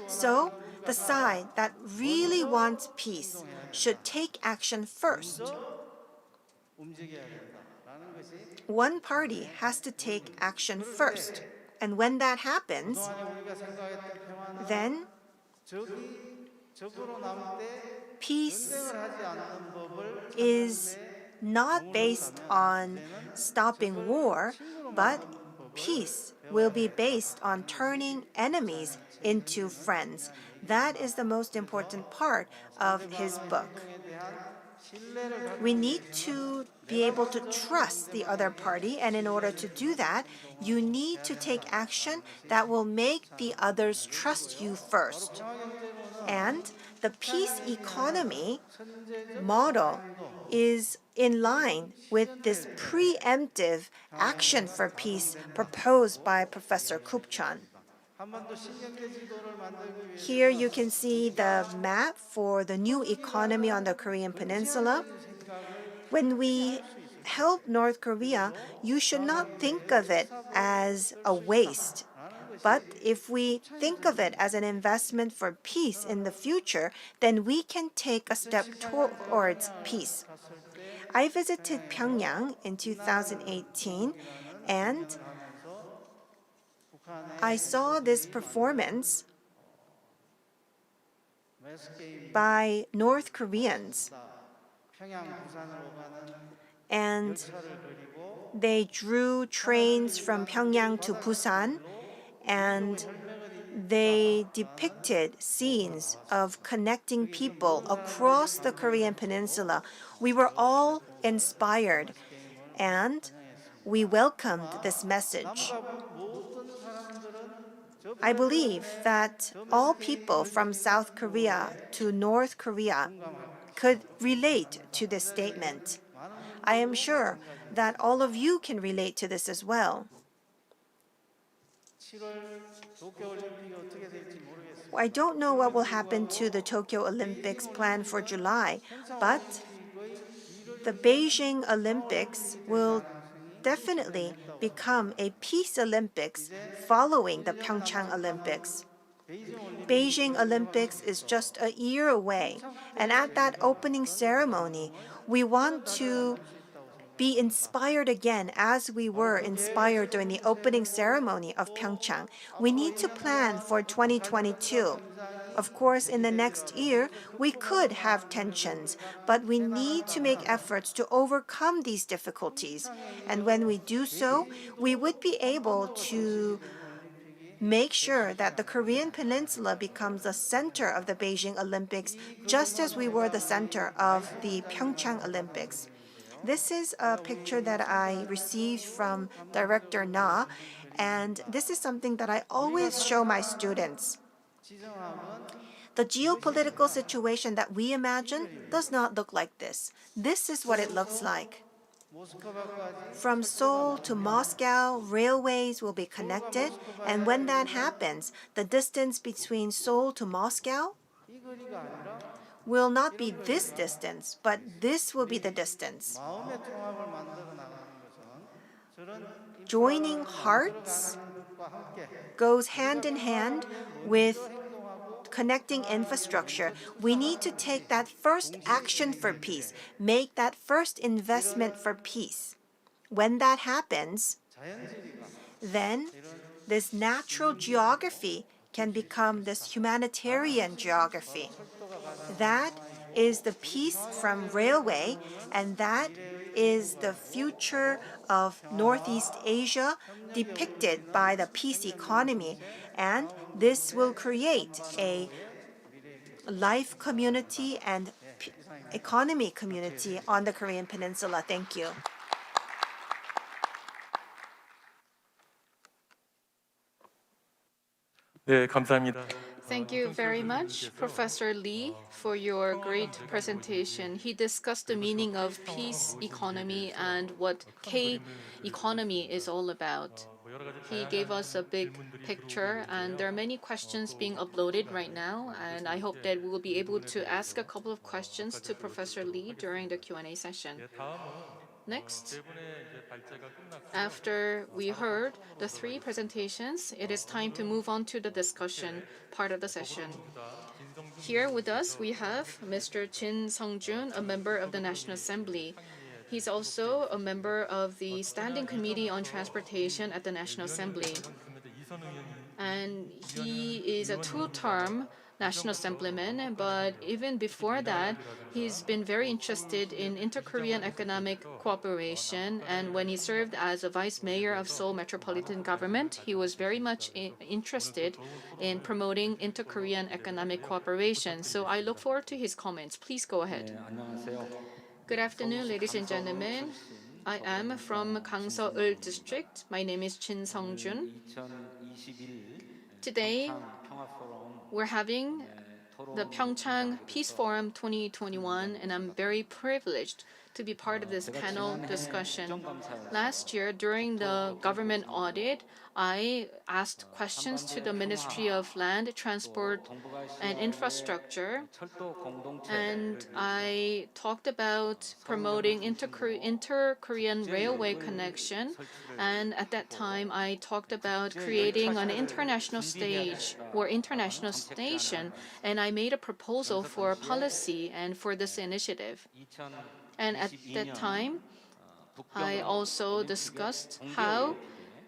So, the side that really wants peace should take action first. One party has to take action first. And when that happens, then peace is not based on stopping war, but peace will be based on turning enemies into friends. That is the most important part of his book. We need to be able to trust the other party, and in order to do that, you need to take action that will make the others trust you first. And the peace economy model is in line with this preemptive action for peace proposed by Professor KeongChang. Here you can see the map for the new economy on the Korean Peninsula. When we help North Korea, you should not think of it as a waste. But if we think of it as an investment for peace in the future, then we can take a step towards peace. I visited Pyongyang in 2018, and I saw this performance by North Koreans. And they drew trains from Pyongyang to Busan, and they depicted scenes of connecting people across the Korean Peninsula. We were all inspired, and we welcomed this message. I believe that all people from South Korea to North Korea could relate to this statement. I am sure that all of you can relate to this as well. I don't know what will happen to the Tokyo Olympics planned for July, but the Beijing Olympics will definitely become a peace Olympics following the PyeongChang Olympics. Beijing Olympics is just a year away, and at that opening ceremony, we want to be inspired again as we were inspired during the opening ceremony of PyeongChang. We need to plan for 2022. Of course, in the next year, we could have tensions, but we need to make efforts to overcome these difficulties. And when we do so, we would be able to make sure that the Korean Peninsula becomes the center of the Beijing Olympics, just as we were the center of the PyeongChang Olympics. This is a picture that I received from Director Na, and this is something that I always show my students. The geopolitical situation that we imagine does not look like this. This is what it looks like. From Seoul to Moscow, railways will be connected, and when that happens, the distance between Seoul to Moscow will not be this distance, but this will be the distance. joining hearts goes hand in hand with connecting infrastructure. We need to take that first action for peace, make that first investment for peace. When that happens, then this natural geography can become this humanitarian geography. That is the peace from railway, and that is the future of Northeast Asia depicted by the peace economy. And this will create a life community and economy community on the Korean Peninsula. Thank you. 네, 감사합니다. Thank you very much, Professor Lee, for your great presentation. He discussed the meaning of peace economy and what K-economy is all about. He gave us a big picture, and there are many questions being uploaded right now, and I hope that we will be able to ask a couple of questions to Professor Lee during the Q&A session. Next, after we heard the three presentations, it is time to move on to the discussion part of the session. Here with us, we have Mr. Jin Sung-jun, a member of the National Assembly. He's also a member of the Standing Committee on Transportation at the National Assembly. And he is a two-term National Assemblyman, but even before that, he's been very interested in inter-Korean economic cooperation. And when he served as a vice mayor of Seoul Metropolitan Government, he was very much interested in promoting inter-Korean economic cooperation. So I look forward to his comments. Please go ahead. Good afternoon, ladies and gentlemen. I am from Gangseul District. My name is Jin Sung-jun. Today, we're having the PyeongChang Peace Forum 2021, and I'm very privileged to be part of this panel discussion. Last year, during the government audit, I asked questions to the Ministry of Land, Transport, and Infrastructure, and I talked about promoting inter-Korean railway connection, and at that time, I talked about creating an international stage or international station, and I made a proposal for policy and for this initiative. And at that time, I also discussed how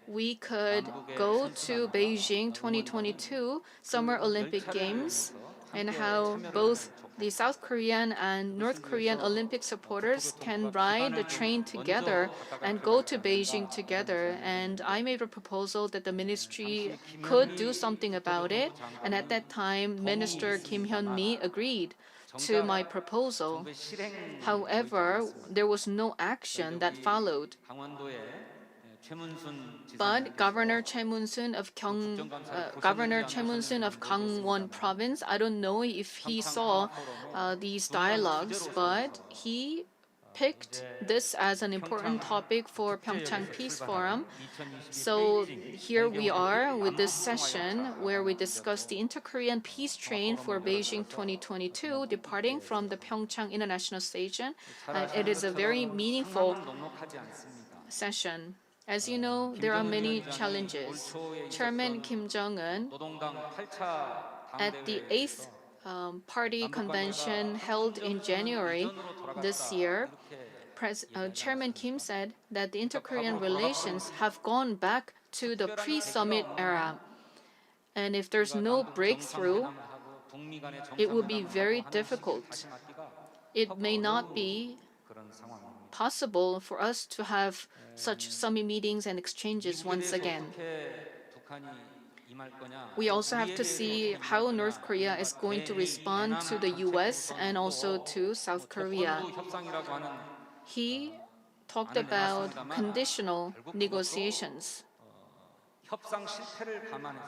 we could go to Beijing 2022 Summer Olympic Games and how both the South Korean and North Korean Olympic supporters can ride the train together and go to Beijing together. And I made a proposal that the ministry could do something about it. And at that time, Minister Kim Hyun-mi agreed to my proposal. However, there was no action that followed. But Governor Choi Mun-soon of Gangwon province, I don't know if he saw these dialogues, but he picked this as an important topic for PyeongChang Peace Forum. So here we are with this session where we discuss the inter-Korean peace train for Beijing 2022 departing from the PyeongChang International Station. It is a very meaningful session. As you know, there are many challenges. Chairman Kim Jong-un, at the 8th Party Convention held in January this year, Chairman Kim said that the inter-Korean relations have gone back to the pre-summit era. And if there's no breakthrough, it will be very difficult. It may not be possible for us to have such summit meetings and exchanges once again. We also have to see how North Korea is going to respond to the US and also to South Korea. He talked about conditional negotiations.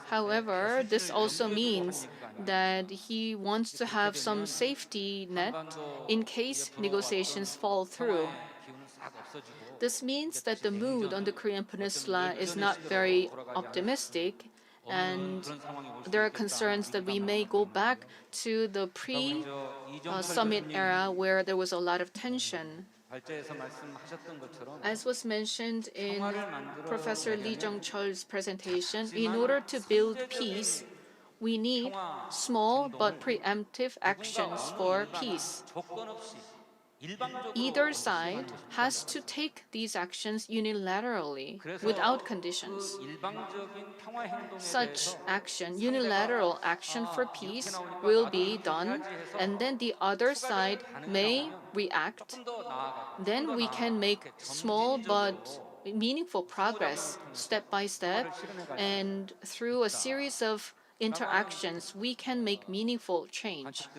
However, this also means that he wants to have some safety net in case negotiations fall through. This means that the mood on the Korean Peninsula is not very optimistic, and there are concerns that we may go back to the pre-summit era where there was a lot of tension. As was mentioned in Professor Lee Jung-cheol's presentation, in order to build peace, we need small but preemptive actions for peace. Either side has to take these actions unilaterally, without conditions. Such action, unilateral action for peace, will be done, and then the other side may react. Then we can make small but meaningful progress step by step, and through a series of interactions, we can make meaningful change.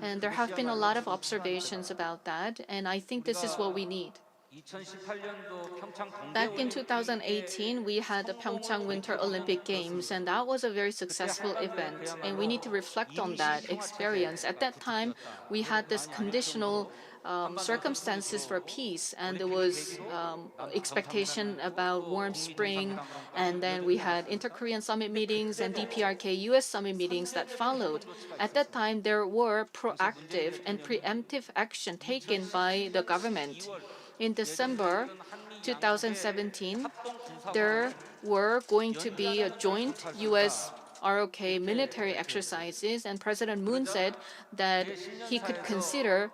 And there have been a lot of observations about that, and I think this is what we need. Back in 2018, we had the PyeongChang Winter Olympic Games, and that was a very successful event. And we need to reflect on that experience. At that time, we had this conditional circumstances for peace, and there was expectation about warm spring, and then we had inter-Korean summit meetings and DPRK US summit meetings that followed. At that time, there were proactive and preemptive action taken by the government. In December 2017, there were going to be a joint US ROK military exercises, and President Moon said that he could consider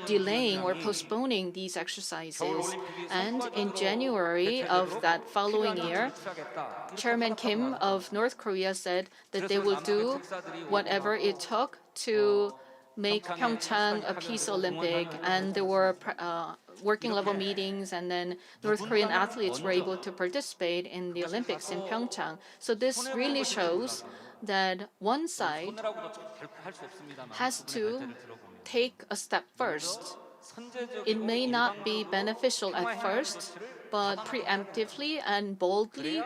delaying or postponing these exercises. And in January of that following year, Chairman Kim of North Korea said that they will do whatever it took to make PyeongChang a Peace Olympic, and there were working level meetings, and then North Korean athletes were able to participate in the Olympics in PyeongChang. So this really shows that one side has to take a step first. It may not be beneficial at first, but preemptively and boldly,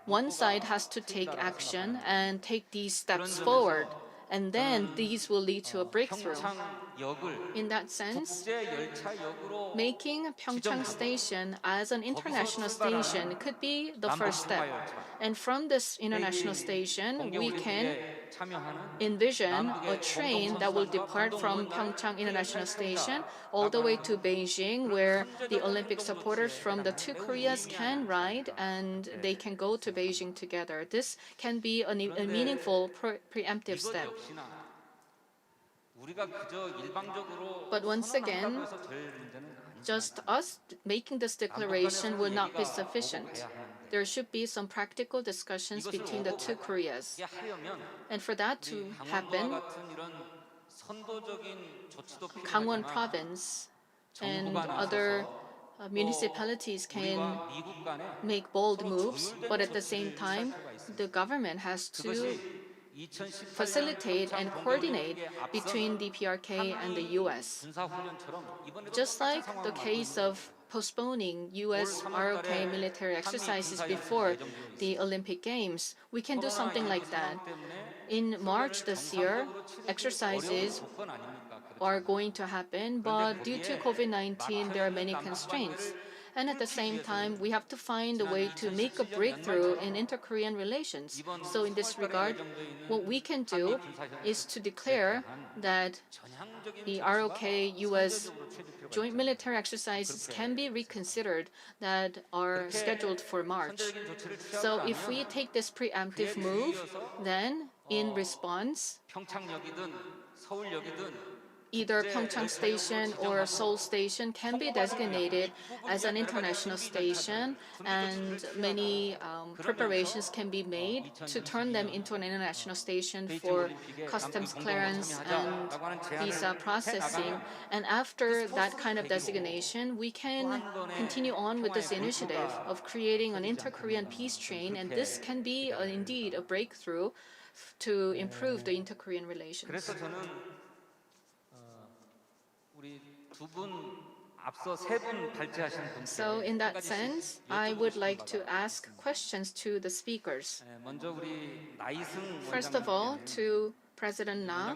one side has to take action and take these steps forward, and then these will lead to a breakthrough. In that sense, making PyeongChang Station as an international station could be the first step. And from this international station, we can envision a train that will depart from PyeongChang International Station all the way to Beijing, where the Olympic supporters from the two Koreas can ride and they can go to Beijing together. This can be a meaningful preemptive step. But once again, just us making this declaration will not be sufficient. There should be some practical discussions between the two Koreas. And for that to happen, Gangwon province and other municipalities can make bold moves, but at the same time, the government has to facilitate and coordinate between DPRK and the US. Just like the case of postponing US ROK military exercises before the Olympic Games, we can do something like that. In March this year, exercises are going to happen, but due to COVID-19, there are many constraints. And at the same time, we have to find a way to make a breakthrough in inter-Korean relations. So in this regard, what we can do is to declare that the ROK-US joint military exercises can be reconsidered that are scheduled for March. So if we take this preemptive move, then in response, either PyeongChang Station or Seoul Station can be designated as an international station, and many preparations can be made to turn them into an international station for customs clearance and visa processing. And after that kind of designation, we can continue on with this initiative of creating an inter-Korean peace train, and this can be indeed a breakthrough to improve the inter-Korean relations. So in that sense, I would like to ask questions to the speakers. First of all, to President Na,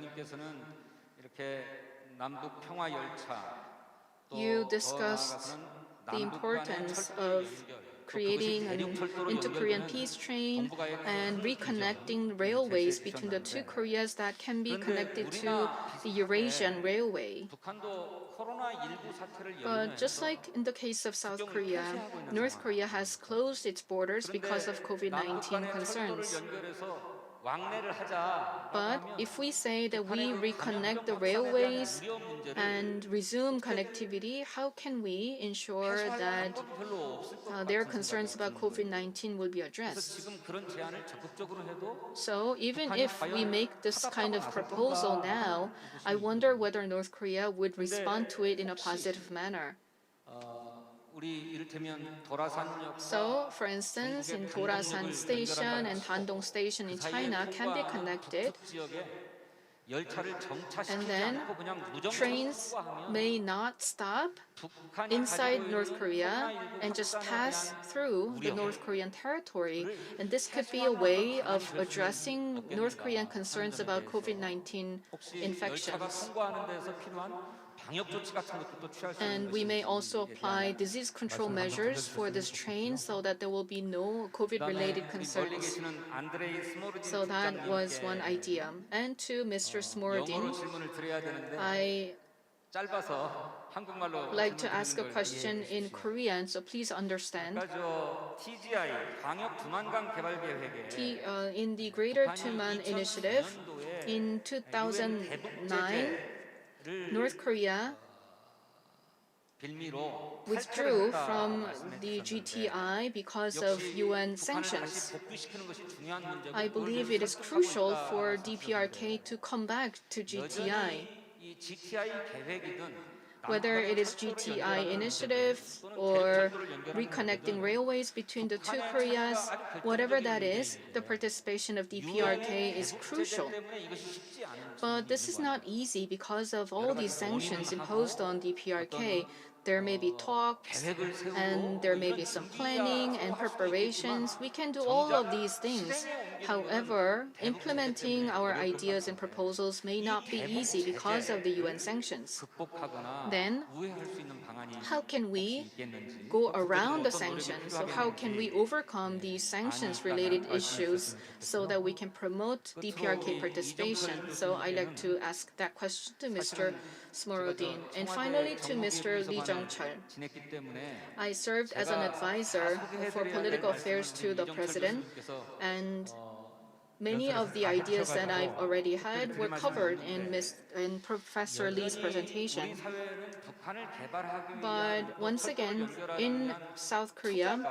you discussed the importance of creating an inter-Korean peace train and reconnecting railways between the two Koreas that can be connected to the Eurasian Railway. But just like in the case of South Korea, North Korea has closed its borders because of COVID-19 concerns. But if we say that we reconnect the railways and resume connectivity, how can we ensure that their concerns about COVID-19 will be addressed? So even if we make this kind of proposal now, I wonder whether North Korea would respond to it in a positive manner. So, for instance, in Dorasan Station and Dandong Station in China can be connected, and then trains may not stop inside North Korea and just pass through the North Korean territory. And this could be a way of addressing North Korean concerns about COVID-19 infections. And we may also apply disease control measures for this train so that there will be no COVID-related concerns. So that was one idea. And to Mr. Smordin, I like to ask a question in Korean, so please understand. In the Greater Tuman Initiative, in 2009, North Korea withdrew from the GTI because of UN sanctions. I believe it is crucial for DPRK to come back to GTI. Whether it is GTI initiative or reconnecting railways between the two Koreas, whatever that is, the participation of DPRK is crucial. But this is not easy because of all these sanctions imposed on DPRK. There may be talks, and there may be some planning and preparations. We can do all of these things. However, implementing our ideas and proposals may not be easy because of the UN sanctions. Then, how can we go around the sanctions? So how can we overcome these sanctions-related issues so that we can promote DPRK participation? So I'd like to ask that question to Mr. Smorodin. And finally, to Mr. Lee Jung-chul. I served as an advisor for political affairs to the president, and many of the ideas that I've already had were covered in Professor Lee's presentation. But once again, in South Korea,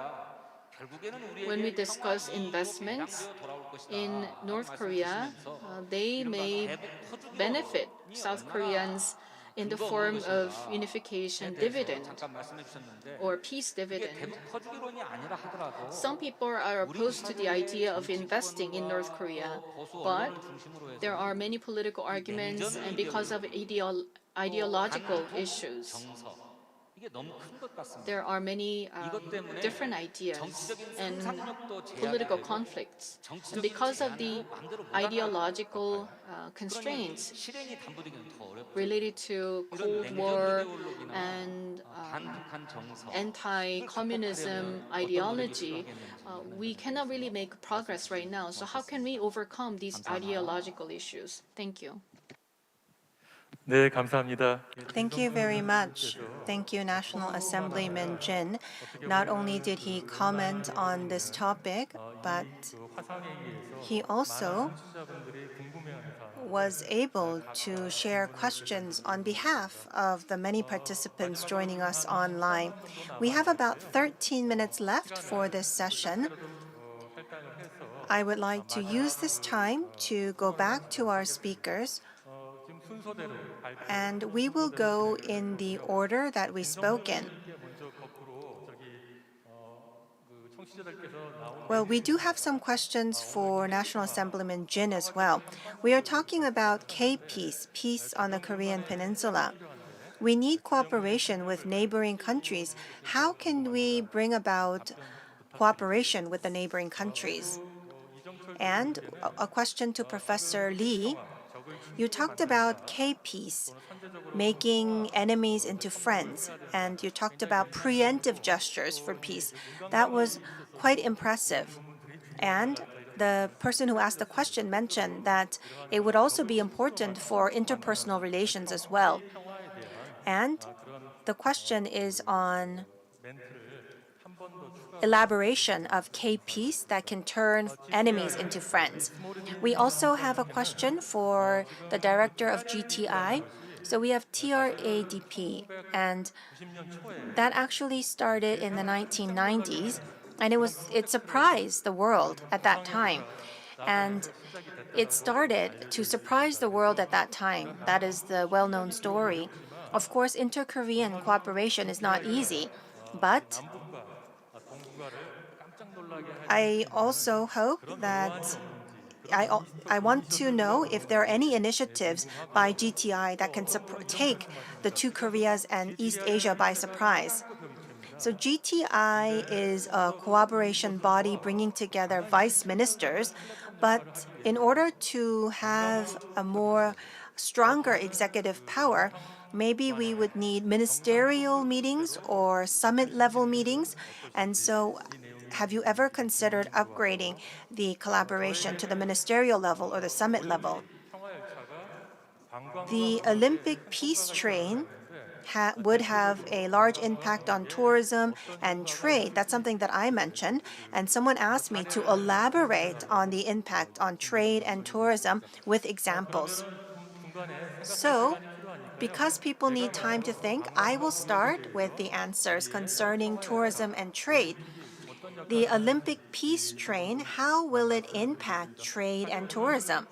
when we discuss investments in North Korea, they may benefit South Koreans in the form of unification dividend or peace dividend. Some people are opposed to the idea of investing in North Korea, but there are many political arguments and because of ideological issues. There are many different ideas and political conflicts. And because of the ideological constraints related to Cold War and anti-communism ideology, we cannot really make progress right now. So how can we overcome these ideological issues? Thank you. 네, 감사합니다. Thank you very much. Thank you, National Assemblyman Jin. Not only did he comment on this topic, but he also was able to share questions on behalf of the many participants joining us online. We have about 13 minutes left for this session. I would like to use this time to go back to our speakers, and we will go in the order that we spoke in. Well, we do have some questions for National Assemblyman Jin as well. We are talking about K-peace, peace on the Korean Peninsula. We need cooperation with neighboring countries. How can we bring about cooperation with the neighboring countries? And a question to Professor Lee. You talked about K-peace, making enemies into friends, and you talked about preemptive gestures for peace. That was quite impressive. And the person who asked the question mentioned that it would also be important for interpersonal relations as well. And the question is on elaboration of K-peace that can turn enemies into friends. We also have a question for the director of GTI. So we have TRADP, and that actually started in the 1990s, and it surprised the world at that time. And it started to surprise the world at that time. That is the well-known story. Of course, inter-Korean cooperation is not easy, but I also hope that I want to know if there are any initiatives by GTI that can take the two Koreas and East Asia by surprise. So GTI is a cooperation body bringing together vice ministers, but in order to have a more stronger executive power, maybe we would need ministerial meetings or summit-level meetings. And so have you ever considered upgrading the collaboration to the ministerial level or the summit level? The Olympic peace train would have a large impact on tourism and trade. That's something that I mentioned. And someone asked me to elaborate on the impact on trade and tourism with examples. So, because people need time to think, I will start with the answers concerning tourism and trade. The Olympic peace train, how will it impact trade and tourism?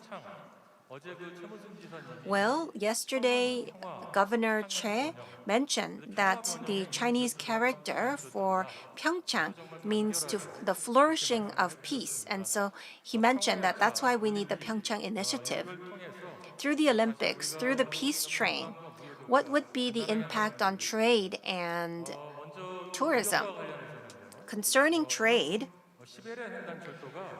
Well, yesterday, Governor Che mentioned that the Chinese character for PyeongChang means the flourishing of peace. And so he mentioned that that's why we need the PyeongChang initiative. Through the Olympics, through the peace train, what would be the impact on trade and tourism? Concerning trade,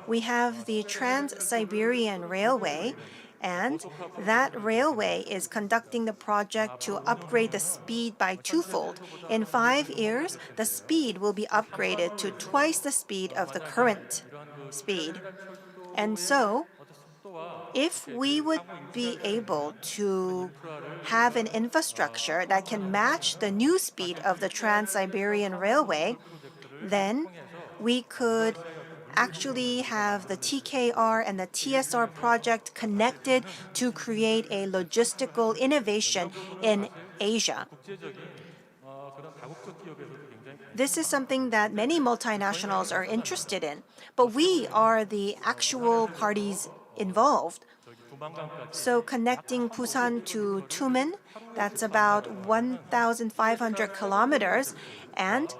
we have the Trans-Siberian Railway, and that railway is conducting the project to upgrade the speed by twofold. In 5 years, the speed will be upgraded to twice the speed of the current speed. And so, if we would be able to have an infrastructure that can match the new speed of the Trans-Siberian Railway, then we could actually have the TKR and the TSR project connected to create a logistical innovation in Asia. This is something that many multinationals are interested in, but we are the actual parties involved. So connecting Busan to Tumen, that's about 1,500 kilometers, and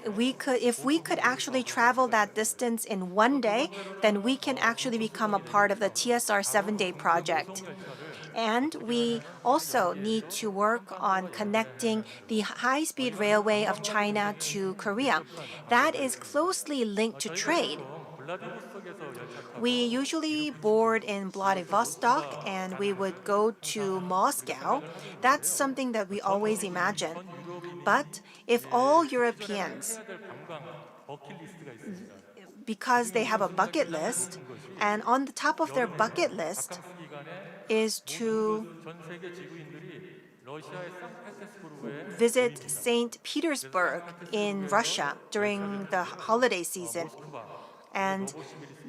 if we could actually travel that distance in 1 day, then we can actually become a part of the TSR 7-day project. And we also need to work on connecting the high-speed railway of China to Korea. That is closely linked to trade. We usually board in Vladivostok and we would go to Moscow. That's something that we always imagine. But if all Europeans, because they have a bucket list, and on the top of their bucket list is to visit St. Petersburg in Russia during the holiday season, and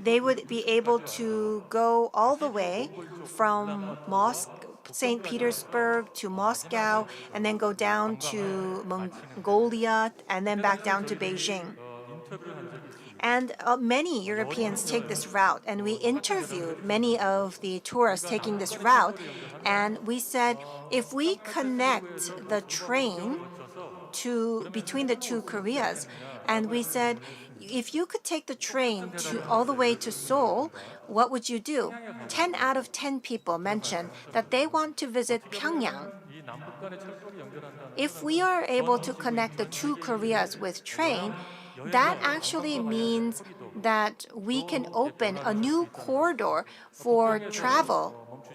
they would be able to go all the way from St. Petersburg to Moscow, and then go down to Mongolia, and then back down to Beijing. And many Europeans take this route, and we interviewed many of the tourists taking this route, and we said, if we connect the train between the two Koreas, and we said, if you could take the train all the way to Seoul, what would you do? 10 out of 10 people mentioned that they want to visit Pyongyang. If we are able to connect the two Koreas with train, that actually means that we can open a new corridor for travel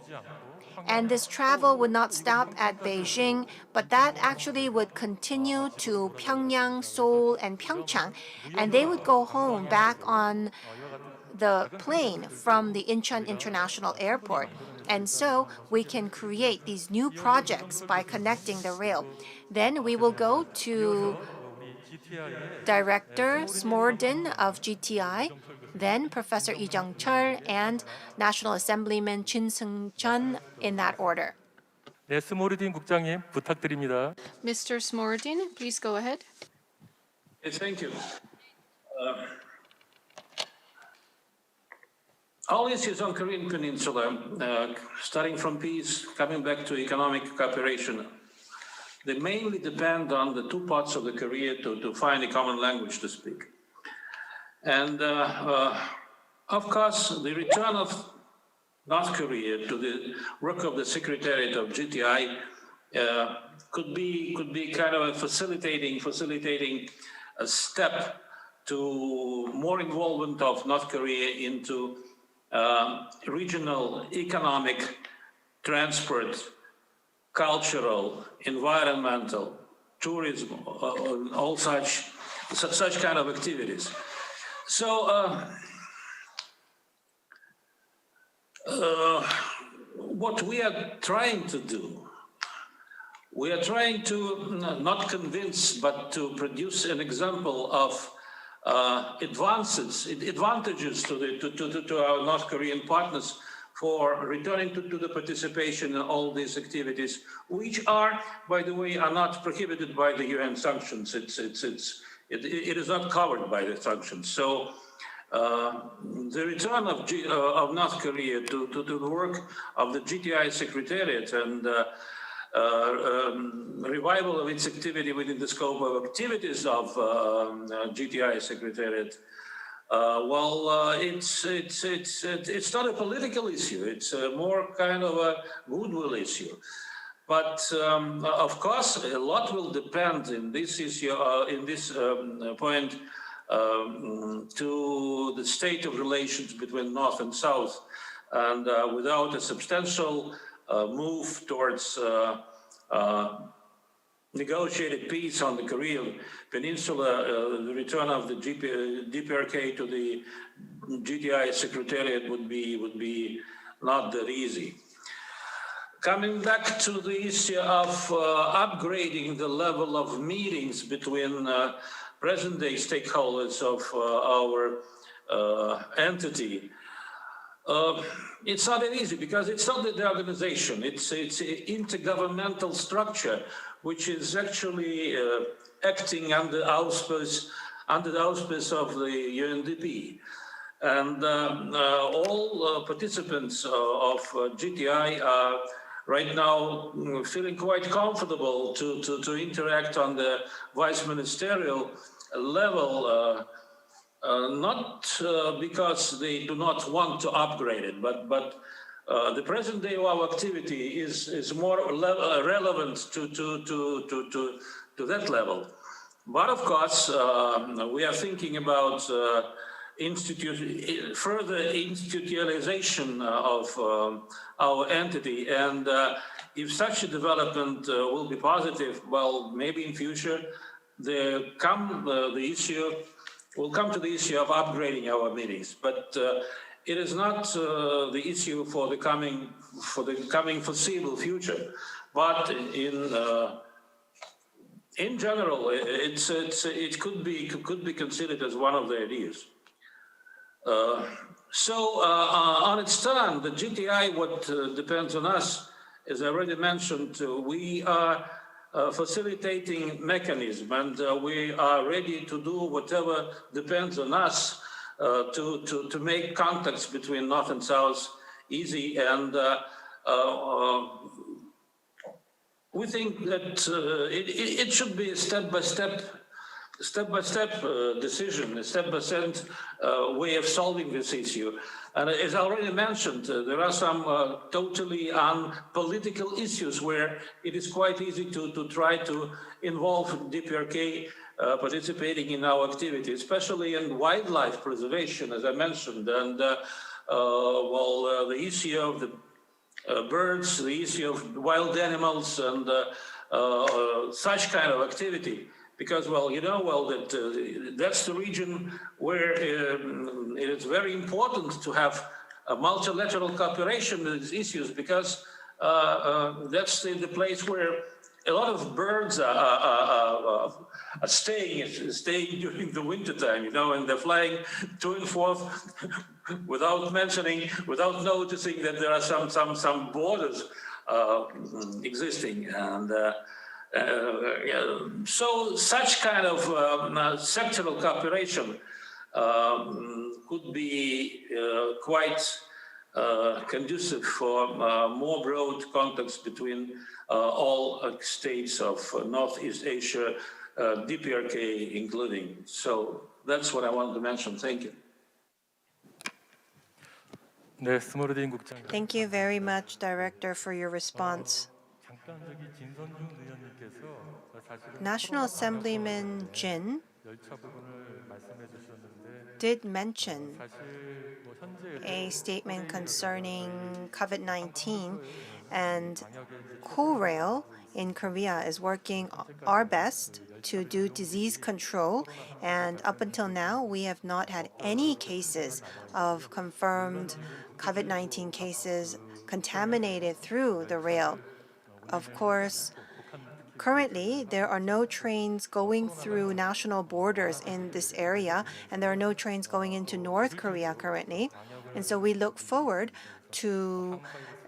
And this travel would not stop at Beijing, but that actually would continue to Pyongyang, Seoul, and PyeongChang. And they would go home back on the plane from the Incheon International Airport. And so we can create these new projects by connecting the rail. Then we will go to Director Smorden of GTI, then Professor Lee Jung-chul, and National Assemblyman Chin Seung-chun in that order. 네, 스모르딘 국장님 부탁드립니다. Mr. Smordin, please go ahead. Yes, thank you. All issues on Korean Peninsula, starting from peace, coming back to economic cooperation, they mainly depend on the two parts of the Korea to find a common language to speak. And of course, the return of North Korea to the work of the Secretariat of GTI could be kind of a facilitating a step to more involvement of North Korea into regional economic, transport, cultural, environmental, tourism, all such kind of activities. So what we are trying to do, we are trying to not convince, but to produce an example of advantages to our North Korean partners for returning to the participation in all these activities, which are, by the way, are not prohibited by the UN sanctions. It is not covered by the sanctions. So the return of North Korea to the work of the GTI Secretariat and revival of its activity within the scope of activities of GTI Secretariat. It's not a political issue. It's more kind of a goodwill issue. But of course, a lot will depend in this issue, in this point, to the state of relations between North and South. And without a substantial move towards negotiated peace on the Korean Peninsula, the return of the DPRK to the GTI Secretariat would be not that easy. Coming back to the issue of upgrading the level of meetings between present-day stakeholders of our entity, it's not that easy because it's not the organization, it's an intergovernmental structure which is actually acting under the auspice of the UNDP. And all participants of GTI are right now feeling quite comfortable to interact on the vice ministerial level, not because they do not want to upgrade it, but the present day of our activity is more relevant to that level. But of course, we are thinking about further institutionalization of our entity, and if such a development will be positive, well, maybe in future we'll come to the issue of upgrading our meetings, but it is not the issue for the coming foreseeable future. But in general, it could be considered as one of the ideas. So on its turn, the GTI, what depends on us, as I already mentioned, we are facilitating mechanism, and we are ready to do whatever depends on us to make contacts between North and South easy. And we think that it should be a step-by-step decision, a step-by-step way of solving this issue. And as I already mentioned, there are some totally unpolitical issues where it is quite easy to try to involve DPRK participating in our activity, especially in wildlife preservation, as I mentioned, and the issue of the birds, the issue of wild animals, and such kind of activity. Because, well, you know, well, that that's the region where it is very important to have a multilateral cooperation in these issues, because that's the place where a lot of birds are staying during the winter time, you know, and they're flying to and forth without noticing that there are some borders existing, and so such kind of sectoral cooperation could be quite conducive for more broad contacts between all states of Northeast Asia, DPRK including. So that's what I wanted to mention. Thank you. Thank you very much, Director, for your response. National Assemblyman Jin did mention a statement concerning COVID-19, and Korail in Korea is working our best to do disease control, and up until now we have not had any cases of confirmed COVID-19 cases contaminated through the rail. Of course, currently, there are no trains going through national borders in this area, and there are no trains going into North Korea currently. And so we look forward to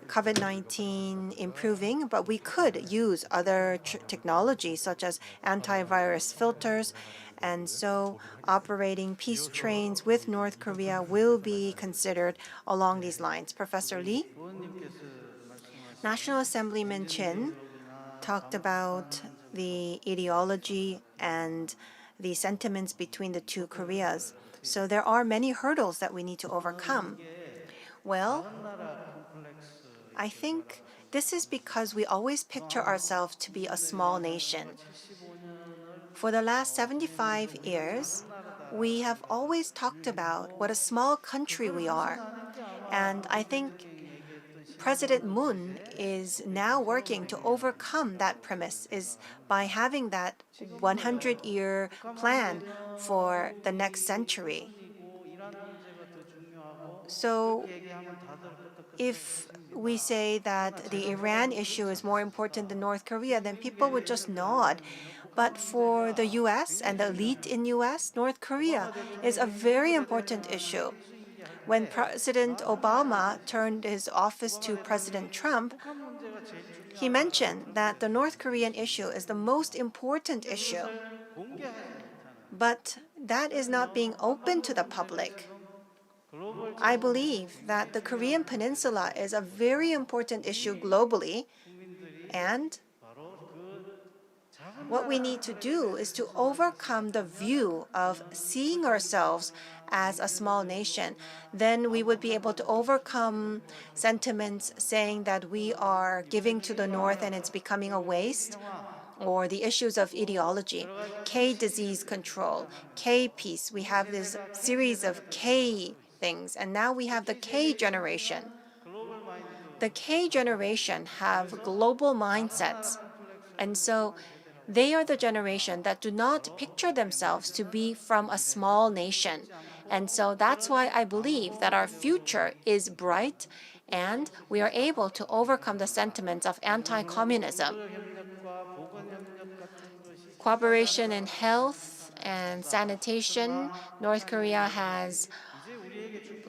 COVID-19 improving, but we could use other technologies such as antivirus filters. And so operating peace trains with North Korea will be considered along these lines. Professor Lee? National Assemblyman Chin talked about the ideology and the sentiments between the two Koreas. So there are many hurdles that we need to overcome. Well, I think this is because we always picture ourselves to be a small nation. For the last 75 years, we have always talked about what a small country we are. And I think President Moon is now working to overcome that premise is by having that 100-year plan for the next century. So if we say that the Iran issue is more important than North Korea, then people would just nod. But for the US and the elite in US, North Korea is a very important issue. When President Obama turned his office to President Trump, he mentioned that the North Korean issue is the most important issue. But that is not being open to the public. I believe that the Korean Peninsula is a very important issue globally, and what we need to do is to overcome the view of seeing ourselves as a small nation. Then we would be able to overcome sentiments saying that we are giving to the North and it's becoming a waste, or the issues of ideology, K-disease control, K-peace. We have this series of K things, and now we have the K generation. The K generation have global mindsets, and so they are the generation that do not picture themselves to be from a small nation. And so that's why I believe that our future is bright and we are able to overcome the sentiments of anti-communism. Cooperation in health and sanitation, North Korea has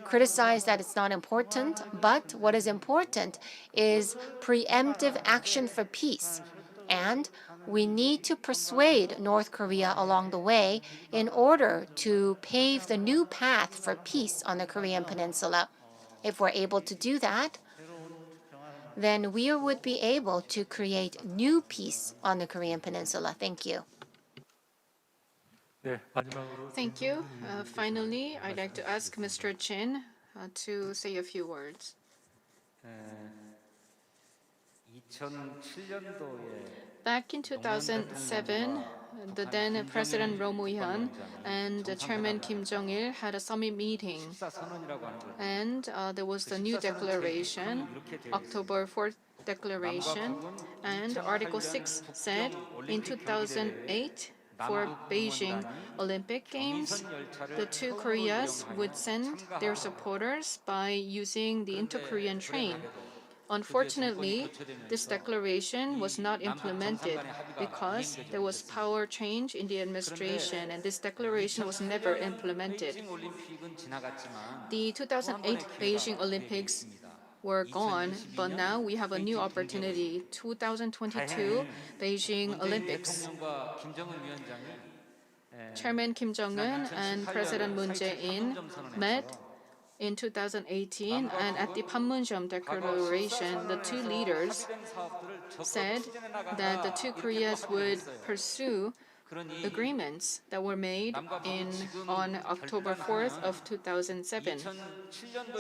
criticized that it's not important, but what is important is preemptive action for peace. And we need to persuade North Korea along the way in order to pave the new path for peace on the Korean Peninsula. If we're able to do that, then we would be able to create new peace on the Korean Peninsula. Thank you. Thank you. Finally, I'd like to ask Mr. Chin to say a few words. Back in 2007, the then President Roh Moo-hyun and Chairman Kim Jong-il had a summit meeting. And there was the new declaration, October 4th declaration, and Article 6 said in 2008 for Beijing Olympic Games, the two Koreas would send their supporters by using the Inter-Korean train. Unfortunately, this declaration was not implemented because there was power change in the administration, and this declaration was never implemented. The 2008 Beijing Olympics were gone, but now we have a new opportunity. 2022 Beijing Olympics. Chairman Kim Jong-un and President Moon Jae-in met in 2018, and at the Panmunjom Declaration, the two leaders said that the two Koreas would pursue agreements that were made on October 4th of 2007.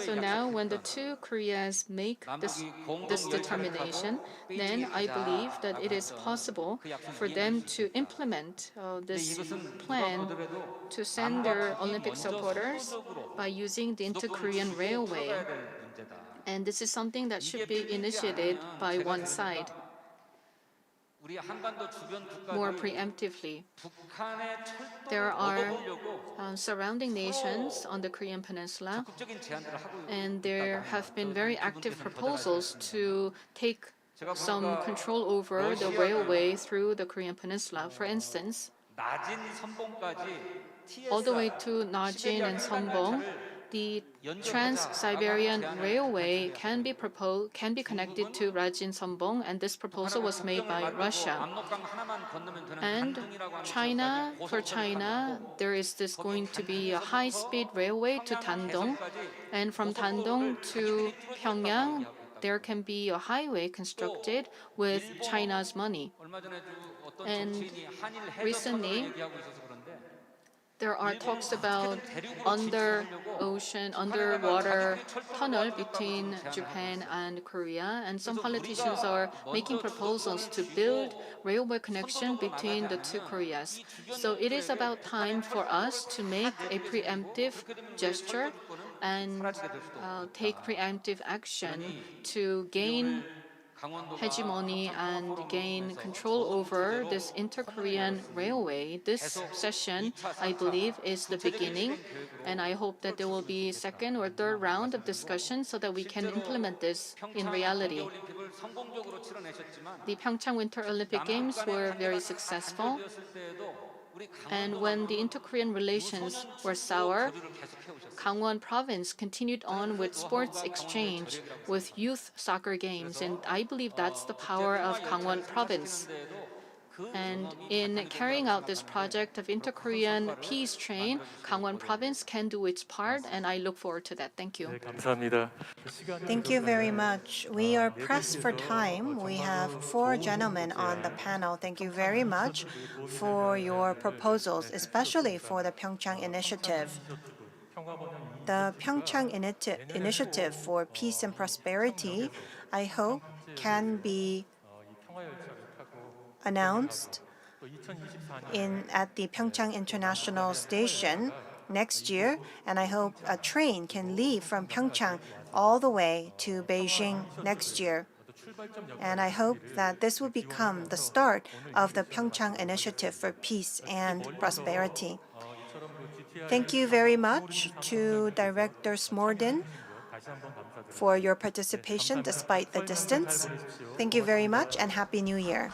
So now when the two Koreas make this determination, then I believe that it is possible for them to implement this plan to send their Olympic supporters by using the Inter-Korean Railway. And this is something that should be initiated by one side more preemptively. There are surrounding nations on the Korean Peninsula, and there have been very active proposals to take some control over the railway through the Korean Peninsula. For instance, all the way to Najin and Seongbong, the Trans-Siberian Railway can be connected to Rajin-Seongbong, and this proposal was made by Russia. And for China, there is going to be a high-speed railway to Dandong, and from Dandong to Pyongyang, there can be a highway constructed with China's money. And recently, there are talks about underwater tunnel between Japan and Korea, and some politicians are making proposals to build railway connection between the two Koreas. So it is about time for us to make a preemptive gesture and take preemptive action to gain hegemony and gain control over this Inter-Korean Railway. This session, I believe, is the beginning, and I hope that there will be second or third round of discussion so that we can implement this in reality. The PyeongChang Winter Olympic Games were very successful, and when the inter-Korean relations were sour, Gangwon province continued on with sports exchange with youth soccer games, and I believe that's the power of Gangwon province. And in carrying out this project of inter-Korean peace train, Gangwon province can do its part, and I look forward to that. Thank you. Thank you very much. We are pressed for time. We have 4 gentlemen on the panel. Thank you very much for your proposals, especially for the PyeongChang Initiative. The PyeongChang Initiative for Peace and Prosperity, I hope, can be announced at the PyeongChang International Station next year, and I hope a train can leave from PyeongChang all the way to Beijing next year. And I hope that this will become the start of the PyeongChang Initiative for Peace and Prosperity. Thank you very much to Director Smorden for your participation despite the distance. Thank you very much and Happy New Year.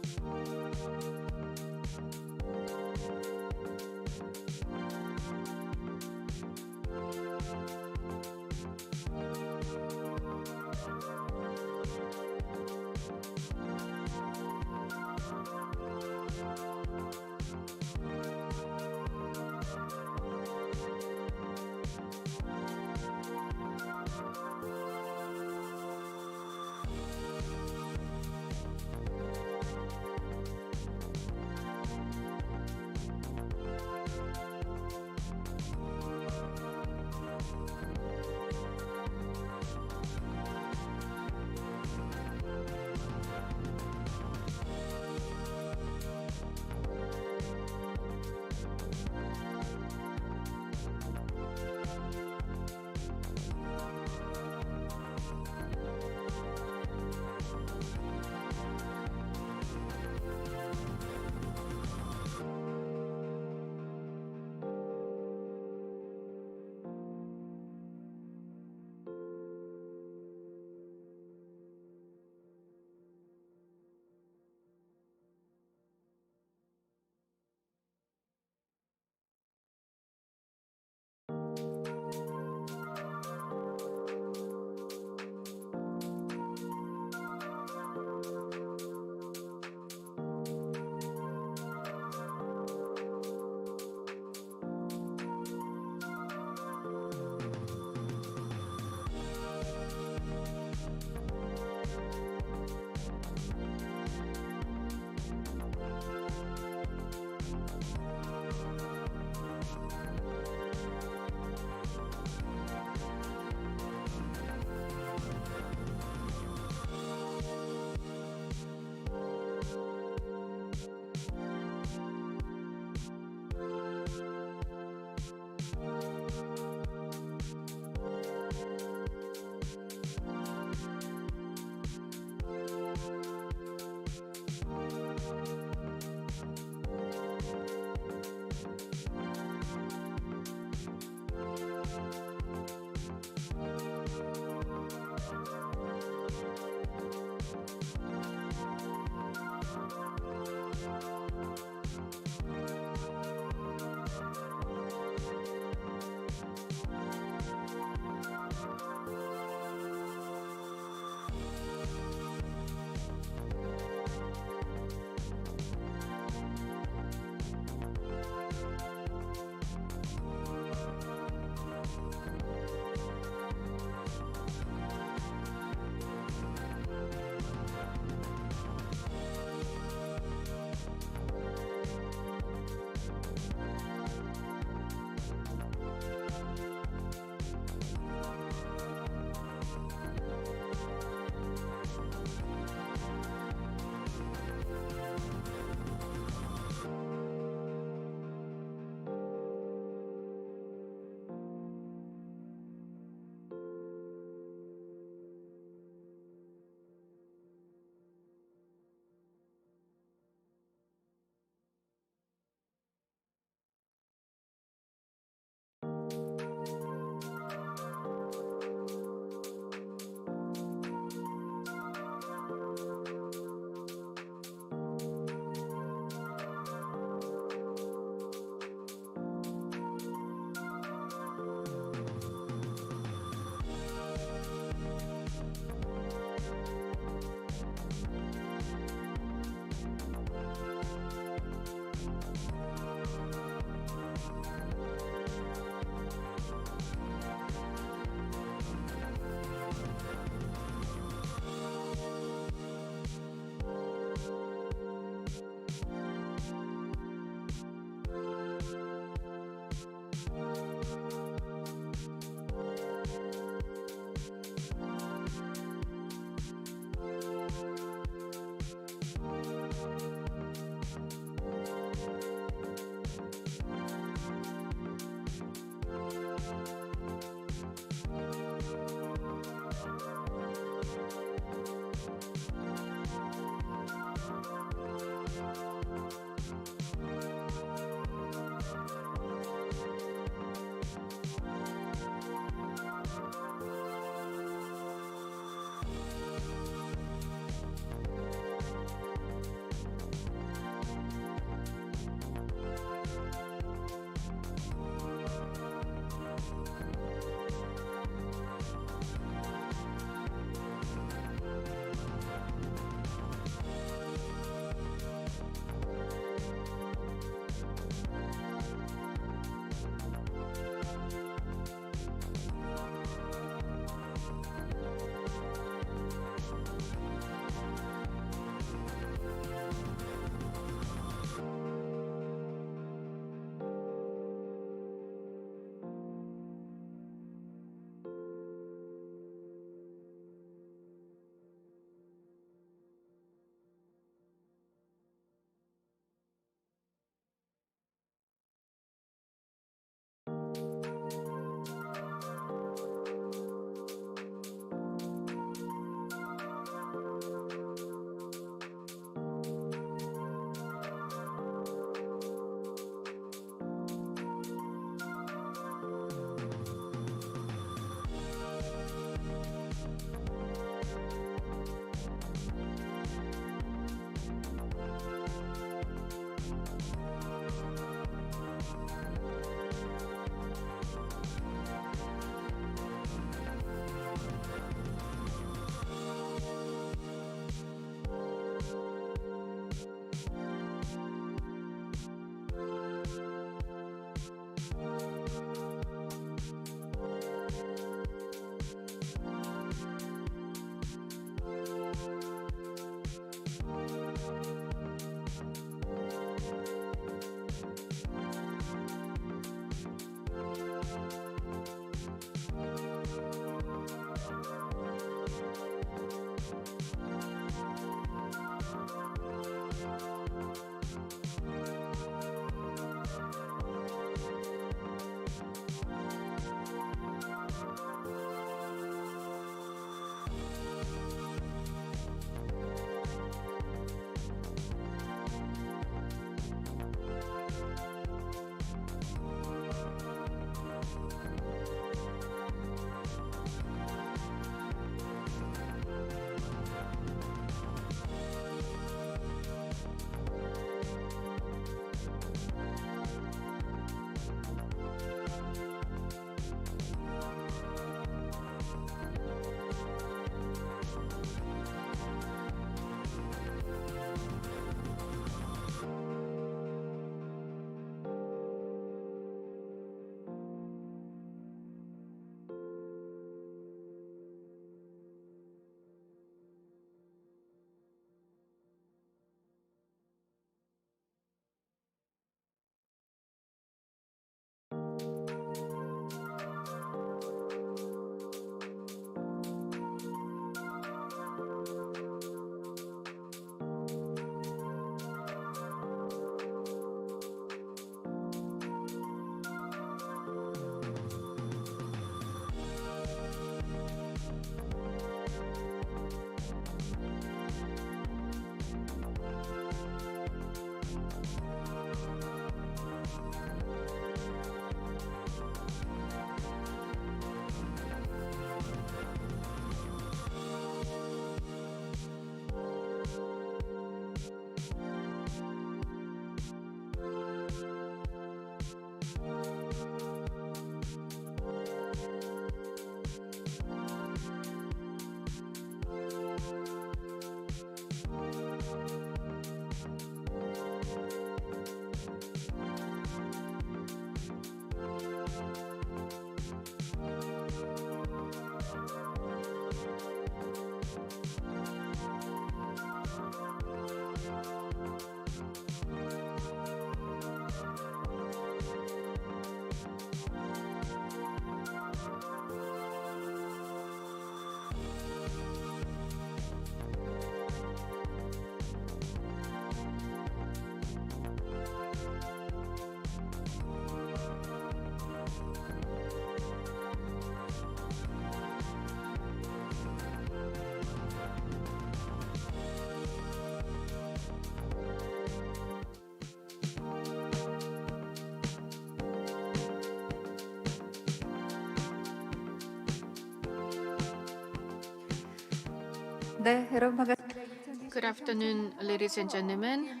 네, 여러분 반갑습니다. Good afternoon, ladies and gentlemen.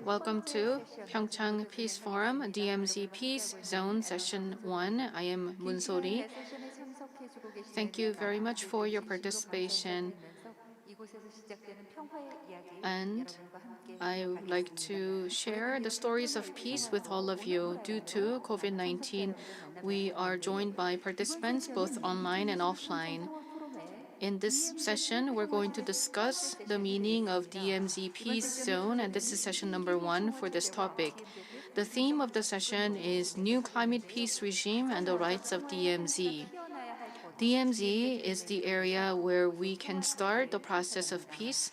Welcome to PyeongChang Peace Forum, DMZ Peace Zone Session 1. I am Moon So-ri. Thank you very much for your participation. And I would like to share the stories of peace with all of you. Due to COVID-19, we are joined by participants both online and offline. In this session, we're going to discuss the meaning of DMZ Peace Zone, and this is session number 1 for this topic. The theme of the session is New Climate Peace Regime and the Rights of DMZ. DMZ is the area where we can start the process of peace.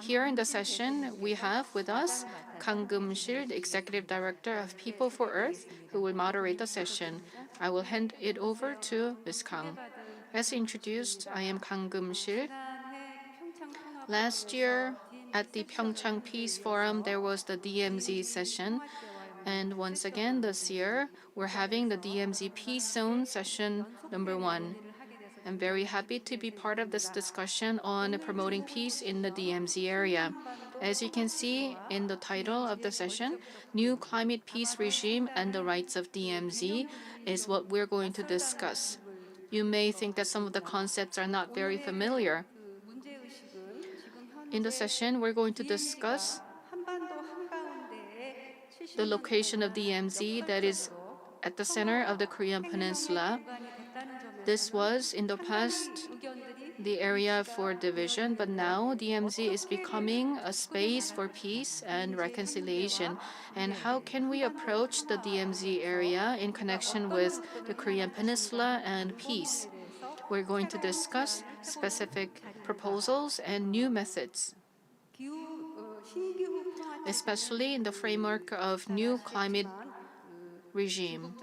Here in the session, we have with us Kang Geum-sil, the Executive Director of People for Earth, who will moderate the session. I will hand it over to Ms. Kang. As introduced, I am Kang Geum-sil. Last year, at the PyeongChang Peace Forum, there was the DMZ session. And once again, this year, we're having the DMZ Peace Zone session number 1. I'm very happy to be part of this discussion on promoting peace in the DMZ area. As you can see in the title of the session, New Climate Peace Regime and the Rights of DMZ is what we're going to discuss. You may think that some of the concepts are not very familiar. In the session, we're going to discuss the location of DMZ that is at the center of the Korean Peninsula. This was, in the past, the area for division, but now DMZ is becoming a space for peace and reconciliation. And how can we approach the DMZ area in connection with the Korean Peninsula and peace? We're going to discuss specific proposals and new methods, especially in the framework of new climate regime.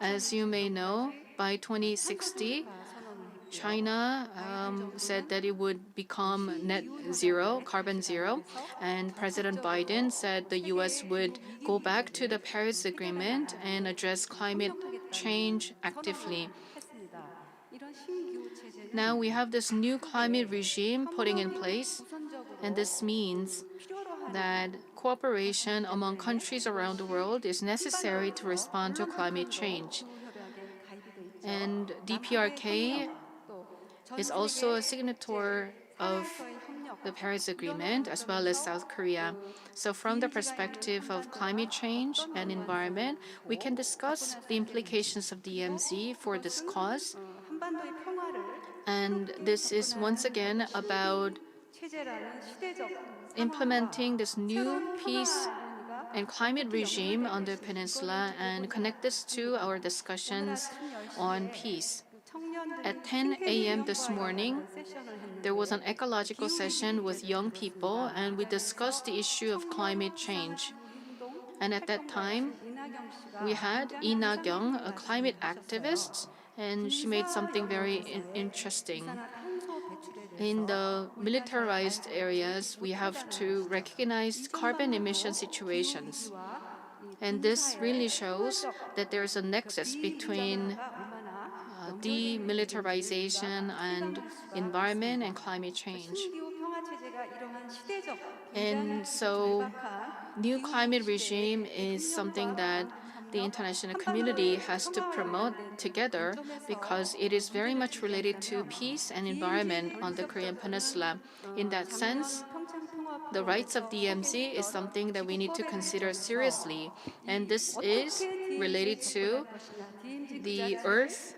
As you may know, by 2060, China said that it would become net zero, carbon zero, and President Biden said the US would go back to the Paris Agreement and address climate change actively. Now we have this new climate regime putting in place, and this means that cooperation among countries around the world is necessary to respond to climate change. And DPRK is also a signatory of the Paris Agreement, as well as South Korea. So from the perspective of climate change and environment, we can discuss the implications of DMZ for this cause. And this is once again about implementing this new peace and climate regime on the peninsula and connect this to our discussions on peace. At 10 a.m. this morning, there was an ecological session with young people, and we discussed the issue of climate change. And at that time, we had Lee Na-kyung, a climate activist, and she made something very interesting. In the militarized areas, we have to recognize carbon emission situations. And this really shows that there's a nexus between demilitarization and environment and climate change. And so, new climate regime is something that the international community has to promote together because it is very much related to peace and environment on the Korean Peninsula. In that sense, the rights of DMZ is something that we need to consider seriously. And this is related to the Earth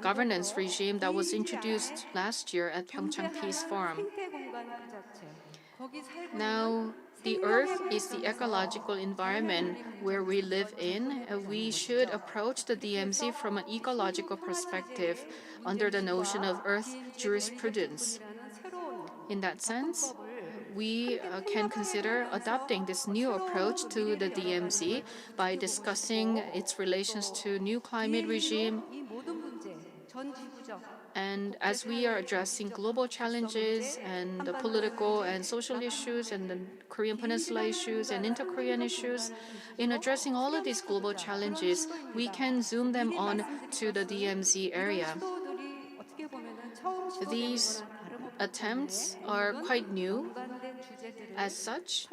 governance regime that was introduced last year at PyeongChang Peace Forum. Now, the Earth is the ecological environment where we live in. We should approach the DMZ from an ecological perspective under the notion of Earth jurisprudence. In that sense, we can consider adopting this new approach to the DMZ by discussing its relations to new climate regime. And as we are addressing global challenges and the political and social issues and the Korean Peninsula issues and inter-Korean issues, in addressing all of these global challenges, we can zoom them on to the DMZ area. These attempts are quite new. As such,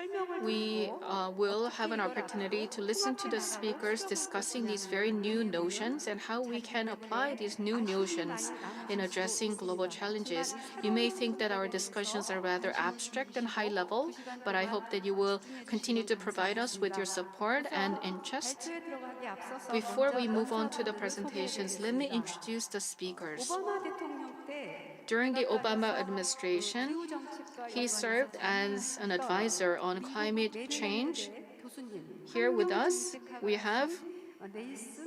we will have an opportunity to listen to the speakers discussing these very new notions and how we can apply these new notions in addressing global challenges. You may think that our discussions are rather abstract and high level, but I hope that you will continue to provide us with your support and interest. Before we move on to the presentations, let me introduce the speakers. During the Obama administration, he served as an advisor on climate change. Here with us, we have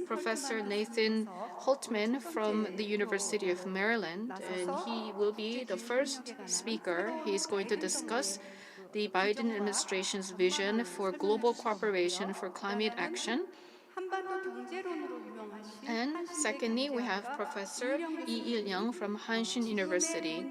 Professor Nathan Holtman from the University of Maryland, and he will be the first speaker. He is going to discuss the Biden administration's vision for global cooperation for climate action. And secondly, we have Professor Lee Il-young from Hanshin University.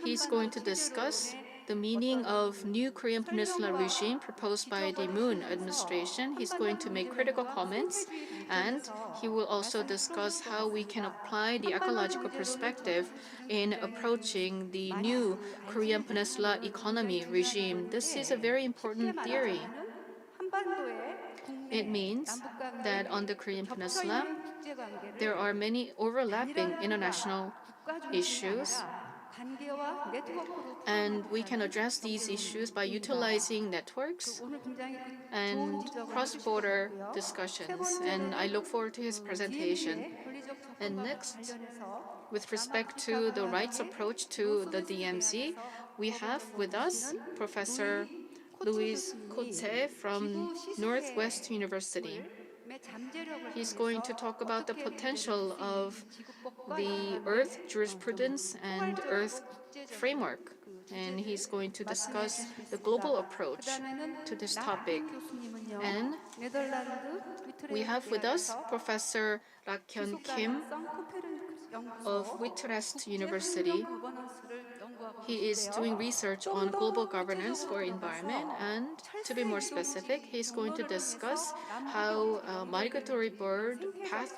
He's going to discuss the meaning of new Korean Peninsula regime proposed by the Moon administration. He's going to make critical comments, and he will also discuss how we can apply the ecological perspective in approaching the new Korean Peninsula economy regime. This is a very important theory. It means that on the Korean Peninsula, there are many overlapping international issues, and we can address these issues by utilizing networks and cross-border discussions. And I look forward to his presentation. And next, with respect to the rights approach to the DMZ, we have with us Professor Louis Kotze from Northwest University. He's going to talk about the potential of the Earth jurisprudence and Earth framework, and he's going to discuss the global approach to this topic. And we have with us Professor Rakhyun Kim of Witwatersrand University. He is doing research on global governance for environment, and to be more specific, he's going to discuss how migratory bird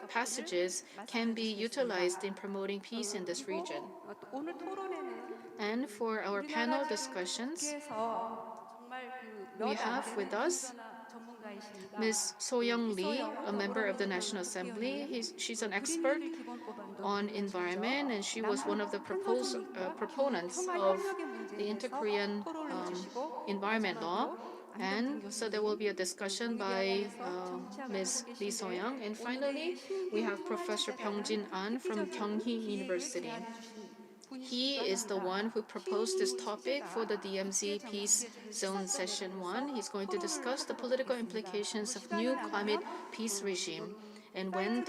passages can be utilized in promoting peace in this region. And for our panel discussions, we have with us Ms. So-young Lee, a member of the National Assembly. She's an expert on environment, and she was one of the proponents of the Inter-Korean environment law. And so there will be a discussion by Ms. Lee So-young. And finally, we have Professor Byung-jin An from Kyunghee University. He is the one who proposed this topic for the DMZ Peace Zone Session 1. He's going to discuss the political implications of new climate peace regime. And when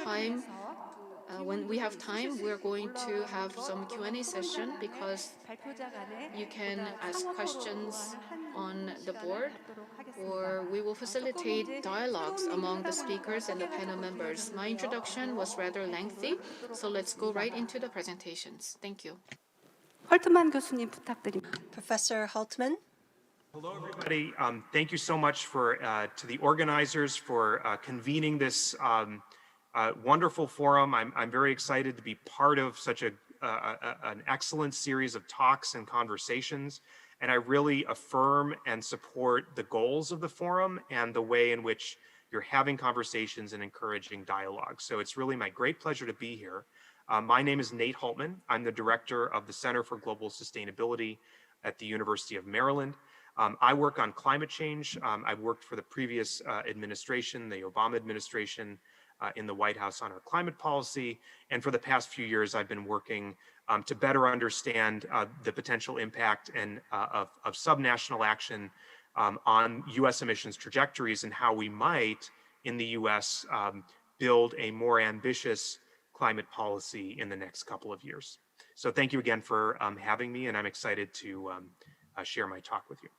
we have time, we're going to have some Q&A session, because you can ask questions on the board, or we will facilitate dialogues among the speakers and the panel members. My introduction was rather lengthy, so let's go right into the presentations. Thank you. Professor Holtman. Hello, everybody. Thank you so much to the organizers for convening this wonderful forum. I'm very excited to be part of such an excellent series of talks and conversations, and I really affirm and support the goals of the forum and the way in which you're having conversations and encouraging dialogue. So it's really my great pleasure to be here. My name is Nate Holtman. I'm the director of the Center for Global Sustainability at the University of Maryland. I work on climate change. I've worked for the previous administration, the Obama administration, in the White House on our climate policy. And for the past few years, I've been working to better understand the potential impact of subnational action on US emissions trajectories, and how we might, in the US, build a more ambitious climate policy in the next couple of years. So thank you again for having me, and I'm excited to share my talk with you.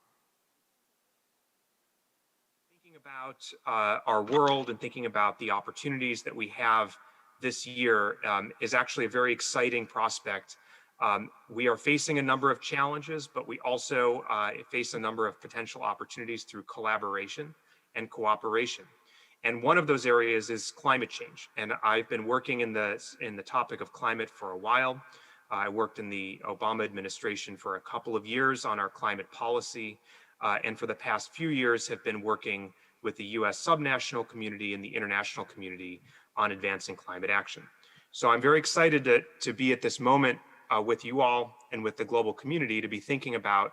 Thinking about our world and thinking about the opportunities that we have this year is actually a very exciting prospect. We are facing a number of challenges, but we also face a number of potential opportunities through collaboration and cooperation. And one of those areas is climate change. And I've been working in the topic of climate for a while. I worked in the Obama administration for a couple of years on our climate policy, and for the past few years have been working with the US subnational community and the international community on advancing climate action. So I'm very excited to be at this moment with you all and with the global community to be thinking about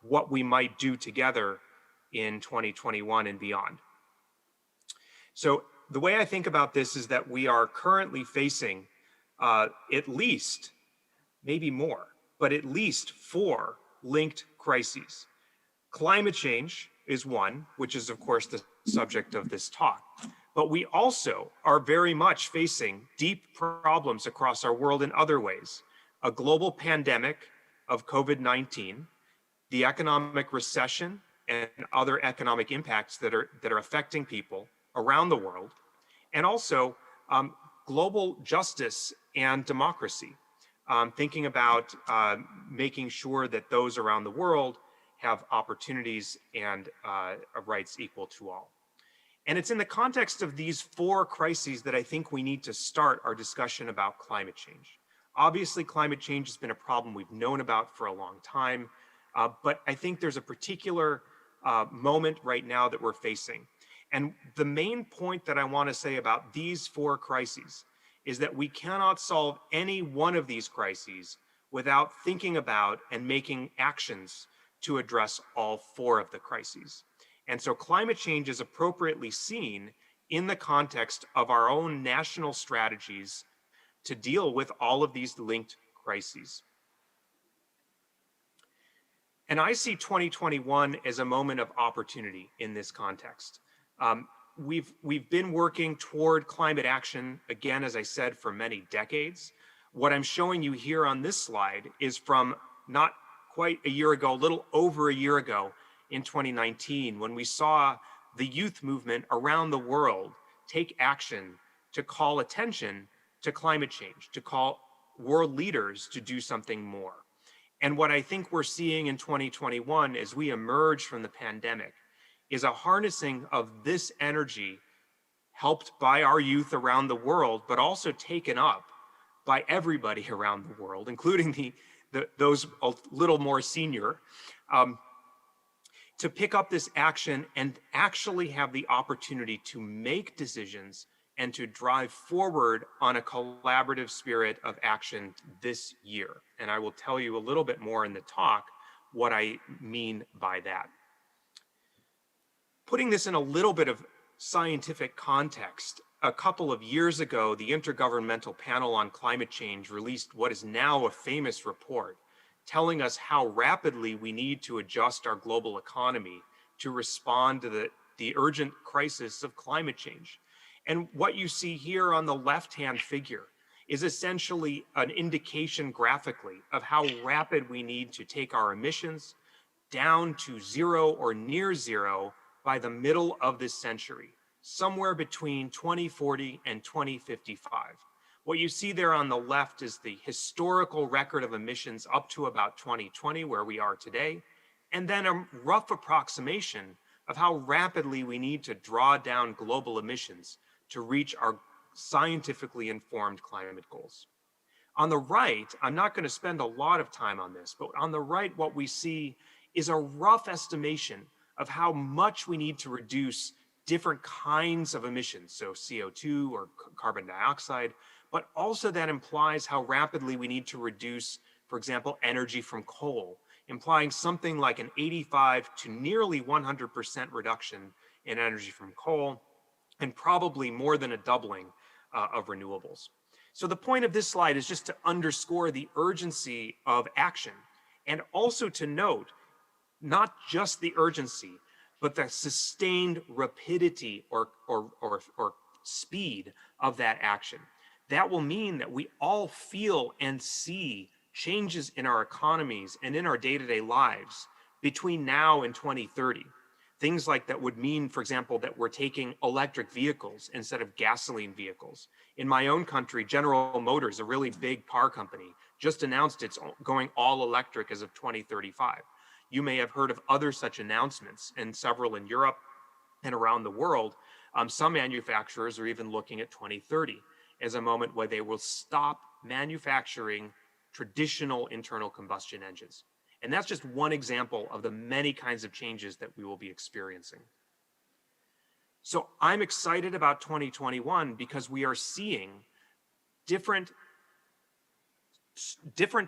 what we might do together in 2021 and beyond. So the way I think about this is that we are currently facing at least, maybe more, but at least 4 linked crises. Climate change is one, which is of course the subject of this talk. But we also are very much facing deep problems across our world in other ways. A global pandemic of COVID-19, the economic recession and other economic impacts that are affecting people around the world, and also global justice and democracy. Thinking about making sure that those around the world have opportunities and rights equal to all. And it's in the context of these 4 crises that I think we need to start our discussion about climate change. Obviously, climate change has been a problem we've known about for a long time, but I think there's a particular moment right now that we're facing. And the main point that I want to say about these 4 crises is that we cannot solve any one of these crises without thinking about and making actions to address all 4 of the crises. And so climate change is appropriately seen in the context of our own national strategies to deal with all of these linked crises. And I see 2021 as a moment of opportunity in this context. We've been working toward climate action, again, as I said, for many decades. What I'm showing you here on this slide is from not quite a year ago, a little over a year ago in 2019, when we saw the youth movement around the world take action to call attention to climate change, to call world leaders to do something more. And what I think we're seeing in 2021 as we emerge from the pandemic is a harnessing of this energy helped by our youth around the world, but also taken up by everybody around the world, including those a little more senior, to pick up this action and actually have the opportunity to make decisions and to drive forward on a collaborative spirit of action this year. And I will tell you a little bit more in the talk what I mean by that. Putting this in a little bit of scientific context, a couple of years ago, the Intergovernmental Panel on Climate Change released what is now a famous report telling us how rapidly we need to adjust our global economy to respond to the urgent crisis of climate change. And what you see here on the left-hand figure is essentially an indication graphically of how rapid we need to take our emissions down to 0 or near 0 by the middle of this century, somewhere between 2040 and 2055. What you see there on the left is the historical record of emissions up to about 2020, where we are today, and then a rough approximation of how rapidly we need to draw down global emissions to reach our scientifically informed climate goals. On the right, I'm not going to spend a lot of time on this, but on the right, what we see is a rough estimation of how much we need to reduce different kinds of emissions, so CO2 or carbon dioxide, but also that implies how rapidly we need to reduce, for example, energy from coal, implying something like an 85 to nearly 100% reduction in energy from coal, and probably more than a doubling of renewables. So the point of this slide is just to underscore the urgency of action, and also to note not just the urgency, but the sustained rapidity or speed of that action. That will mean that we all feel and see changes in our economies and in our day-to-day lives between now and 2030. Things like that would mean, for example, that we're taking electric vehicles instead of gasoline vehicles. In my own country, General Motors, a really big car company, just announced it's going all electric as of 2035. You may have heard of other such announcements, and several in Europe and around the world. Some manufacturers are even looking at 2030 as a moment where they will stop manufacturing traditional internal combustion engines. And that's just one example of the many kinds of changes that we will be experiencing. So I'm excited about 2021 because we are seeing different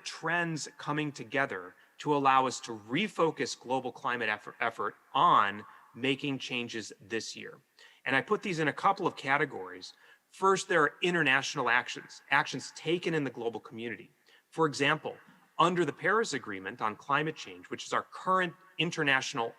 trends coming together to allow us to refocus global climate effort on making changes this year. And I put these in a couple of categories. First, there are international actions taken in the global community. For example, under the Paris Agreement on climate change, which is our current international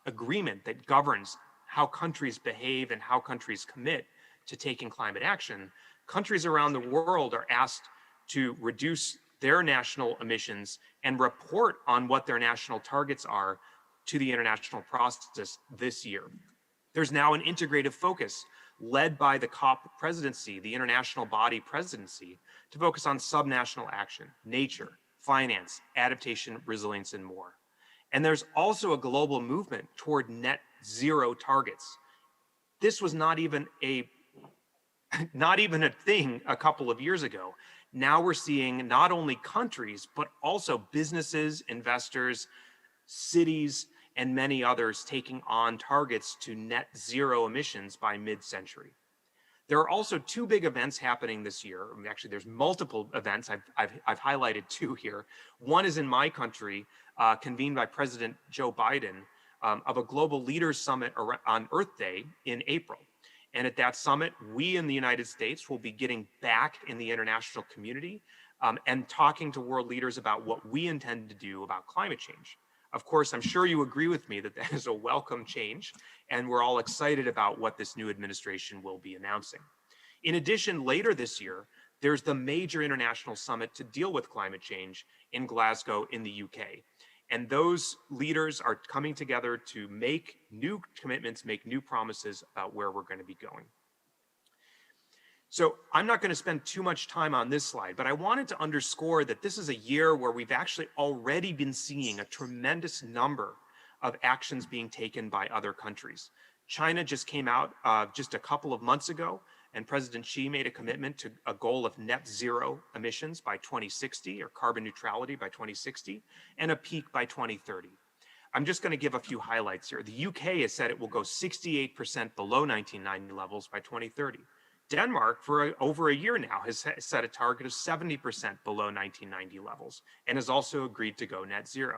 agreement that governs how countries behave and how countries commit to taking climate action, countries around the world are asked to reduce their national emissions and report on what their national targets are to the international process this year. There's now an integrative focus led by the COP presidency, the international body presidency, to focus on subnational action, nature, finance, adaptation, resilience, and more. And there's also a global movement toward net zero targets. This was not even a thing a couple of years ago. Now we're seeing not only countries, but also businesses, investors, cities, and many others taking on targets to net zero emissions by mid-century. There are also two big events happening this year. I mean, actually, there's multiple events. I've highlighted two here. One is in my country, convened by President Joe Biden, of a global leaders summit on Earth Day in April. And at that summit, we in the United States will be getting back in the international community and talking to world leaders about what we intend to do about climate change. Of course, I'm sure you agree with me that that is a welcome change, and we're all excited about what this new administration will be announcing. In addition, later this year, there's the major international summit to deal with climate change in Glasgow in the UK. And those leaders are coming together to make new commitments, make new promises about where we're going to be going. So I'm not going to spend too much time on this slide, but I wanted to underscore that this is a year where we've actually already been seeing a tremendous number of actions being taken by other countries. China just came out just a couple of months ago, and President Xi made a commitment to a goal of net zero emissions by 2060, or carbon neutrality by 2060, and a peak by 2030. I'm just going to give a few highlights here. The UK has said it will go 68% below 1990 levels by 2030. Denmark, for over a year now, has set a target of 70% below 1990 levels and has also agreed to go net zero.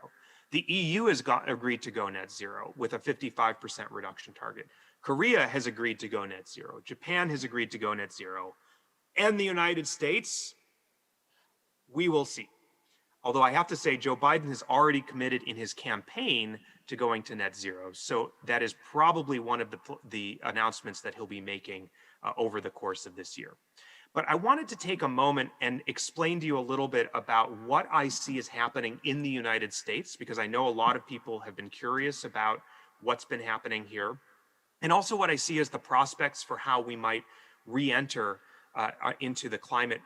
The EU has agreed to go net zero with a 55% reduction target. Korea has agreed to go net zero. Japan has agreed to go net zero. And the United States, we will see. Although I have to say, Joe Biden has already committed in his campaign to going to net zero. So that is probably one of the announcements that he'll be making over the course of this year. But I wanted to take a moment and explain to you a little bit about what I see is happening in the United States, because I know a lot of people have been curious about what's been happening here, and also what I see as the prospects for how we might re-enter into the climate,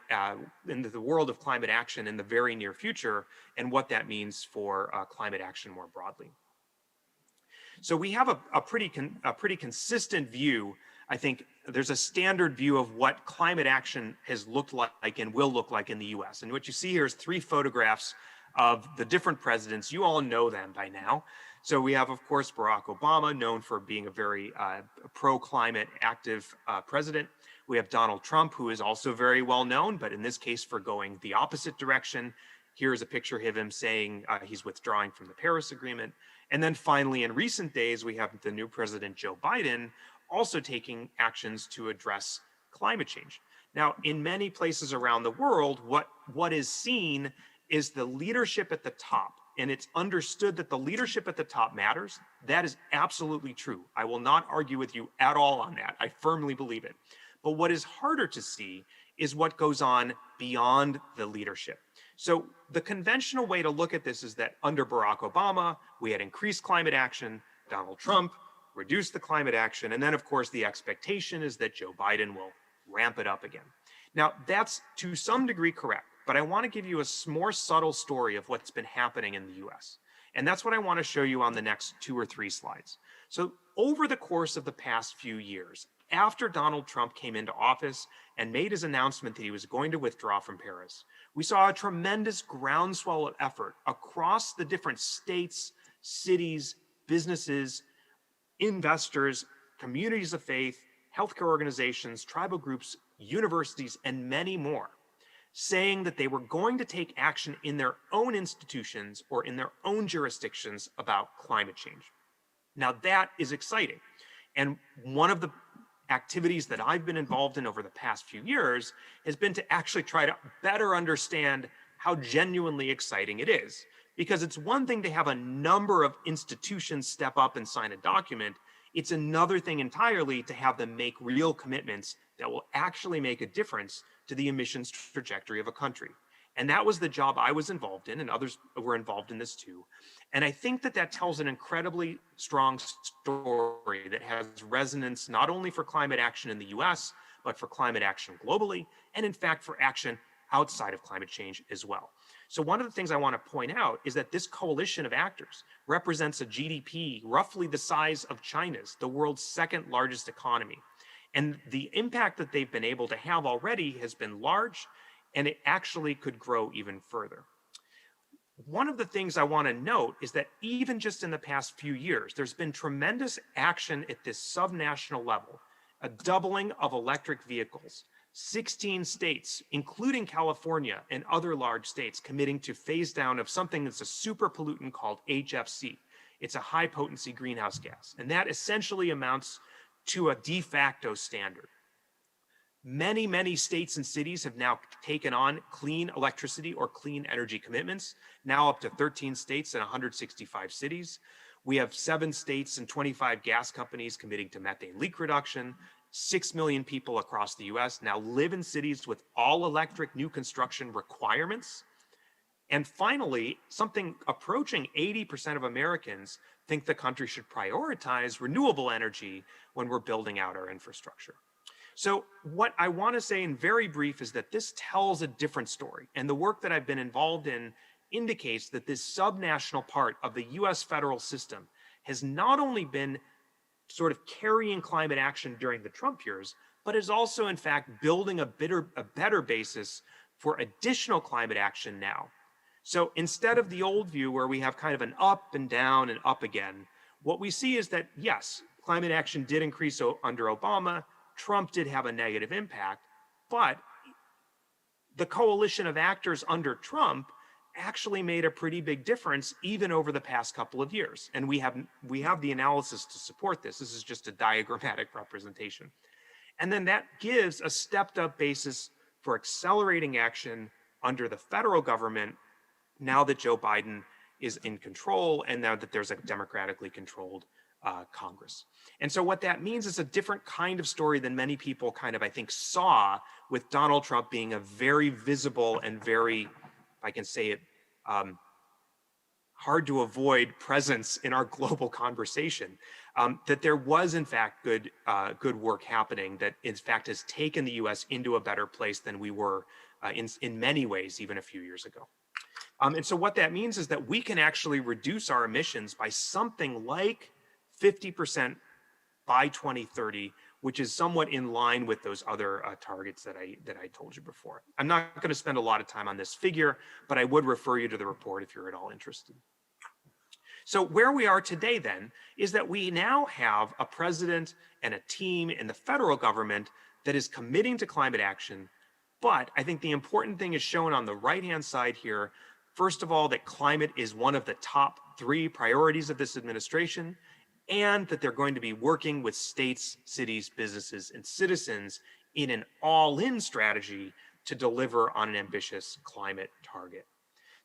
into the world of climate action in the very near future, and what that means for climate action more broadly. So we have a pretty consistent view. I think there's a standard view of what climate action has looked like and will look like in the US. And what you see here is 3 photographs of the different presidents. You all know them by now. So we have, of course, Barack Obama, known for being a very pro-climate active president. We have Donald Trump, who is also very well known, but in this case for going the opposite direction. Here's a picture of him saying he's withdrawing from the Paris Agreement. And then finally, in recent days, we have the new president, Joe Biden, also taking actions to address climate change. Now, in many places around the world, what is seen is the leadership at the top, and it's understood that the leadership at the top matters. That is absolutely true. I will not argue with you at all on that. I firmly believe it. But what is harder to see is what goes on beyond the leadership. So the conventional way to look at this is that under Barack Obama, we had increased climate action. Donald Trump reduced the climate action. And then, of course, the expectation is that Joe Biden will ramp it up again. Now, that's to some degree correct, but I want to give you a more subtle story of what's been happening in the US. And that's what I want to show you on the next 2 or 3 slides. So over the course of the past few years, after Donald Trump came into office and made his announcement that he was going to withdraw from Paris, we saw a tremendous groundswell of effort across the different states, cities, businesses, investors, communities of faith, healthcare organizations, tribal groups, universities, and many more, saying that they were going to take action in their own institutions or in their own jurisdictions about climate change. Now that is exciting. And one of the activities that I've been involved in over the past few years has been to actually try to better understand how genuinely exciting it is. Because it's one thing to have a number of institutions step up and sign a document. It's another thing entirely to have them make real commitments that will actually make a difference to the emissions trajectory of a country. And that was the job I was involved in, and others were involved in this too. And I think that that tells an incredibly strong story that has resonance not only for climate action in the US, but for climate action globally, and in fact for action outside of climate change as well. So one of the things I want to point out is that this coalition of actors represents a GDP roughly the size of China's, the world's second largest economy. And the impact that they've been able to have already has been large, and it actually could grow even further. One of the things I want to note is that even just in the past few years, there's been tremendous action at this subnational level, a doubling of electric vehicles, 16 states, including California and other large states, committing to phase down of something that's a super pollutant called HFC. It's a high potency greenhouse gas, and that essentially amounts to a de facto standard. Many, many states and cities have now taken on clean electricity or clean energy commitments, now up to 13 states and 165 cities. We have 7 states and 25 gas companies committing to methane leak reduction. 6 million people across the US now live in cities with all electric new construction requirements. And finally, something approaching 80% of Americans think the country should prioritize renewable energy when we're building out our infrastructure. So what I want to say in very brief is that this tells a different story. And the work that I've been involved in indicates that this subnational part of the US federal system has not only been sort of carrying climate action during the Trump years, but is also in fact building a better basis for additional climate action now. So instead of the old view where we have kind of an up and down and up again, what we see is that yes, climate action did increase under Obama, Trump did have a negative impact, but the coalition of actors under Trump actually made a pretty big difference even over the past couple of years. And we have the analysis to support this. This is just a diagrammatic representation. And then that gives a stepped up basis for accelerating action under the federal government now that Joe Biden is in control and now that there's a democratically controlled Congress. And so what that means is a different kind of story than many people kind of, I think, saw with Donald Trump being a very visible and very, if I can say it, hard to avoid presence in our global conversation, that there was in fact good work happening that in fact has taken the US into a better place than we were in many ways even a few years ago. And so what that means is that we can actually reduce our emissions by something like 50% by 2030, which is somewhat in line with those other targets that I told you before. I'm not going to spend a lot of time on this figure, but I would refer you to the report if you're at all interested. So where we are today then is that we now have a president and a team in the federal government that is committing to climate action. But I think the important thing is shown on the right-hand side here. First of all, that climate is one of the top 3 priorities of this administration, and that they're going to be working with states, cities, businesses, and citizens in an all-in strategy to deliver on an ambitious climate target.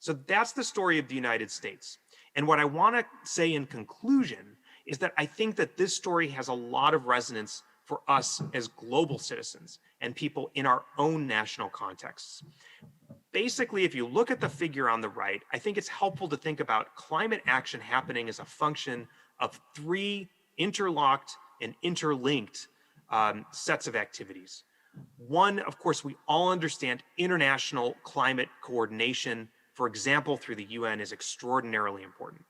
So that's the story of the United States. And what I want to say in conclusion is that I think that this story has a lot of resonance for us as global citizens and people in our own national contexts. Basically, if you look at the figure on the right, I think it's helpful to think about climate action happening as a function of 3 interlocked and interlinked sets of activities. One, of course, we all understand international climate coordination, for example, through the UN, is extraordinarily important.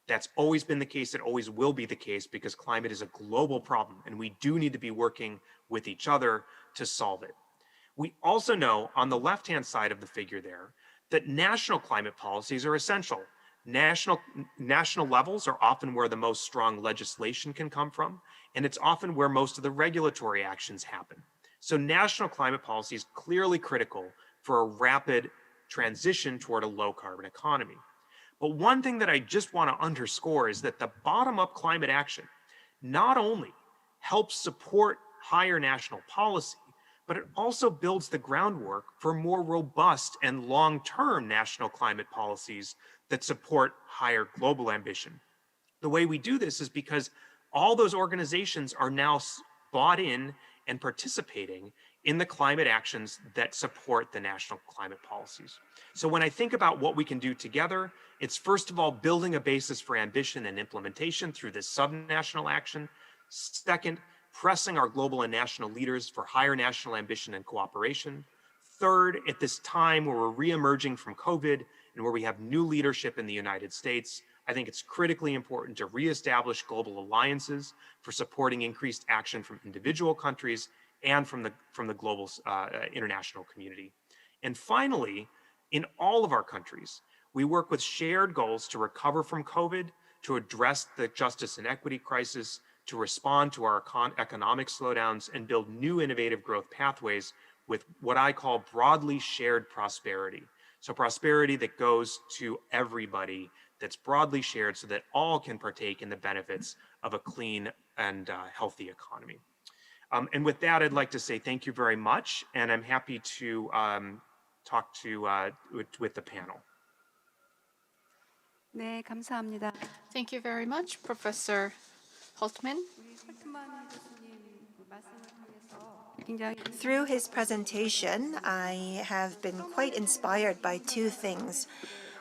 That's always been the case. It always will be the case because climate is a global problem and we do need to be working with each other to solve it. We also know on the left-hand side of the figure there that national climate policies are essential. National levels are often where the most strong legislation can come from, and it's often where most of the regulatory actions happen. So national climate policy is clearly critical for a rapid transition toward a low carbon economy. But one thing that I just want to underscore is that the bottom-up climate action not only helps support higher national policy, but it also builds the groundwork for more robust and long-term national climate policies that support higher global ambition. The way we do this is because all those organizations are now bought in and participating in the climate actions that support the national climate policies. So when I think about what we can do together, it's first of all building a basis for ambition and implementation through this subnational action. Second, pressing our global and national leaders for higher national ambition and cooperation. Third, at this time where we're re-emerging from COVID and where we have new leadership in the United States, I think it's critically important to reestablish global alliances for supporting increased action from individual countries and from the global international community. And finally, in all of our countries, we work with shared goals to recover from COVID, to address the justice and equity crisis, to respond to our economic slowdowns and build new innovative growth pathways with what I call broadly shared prosperity. So prosperity that goes to everybody, that's broadly shared so that all can partake in the benefits of a clean and healthy economy. And with that, I'd like to say thank you very much, and I'm happy to talk with the panel. 네, 감사합니다. Thank you very much, Professor Holtman. Through his presentation, I have been quite inspired by two things.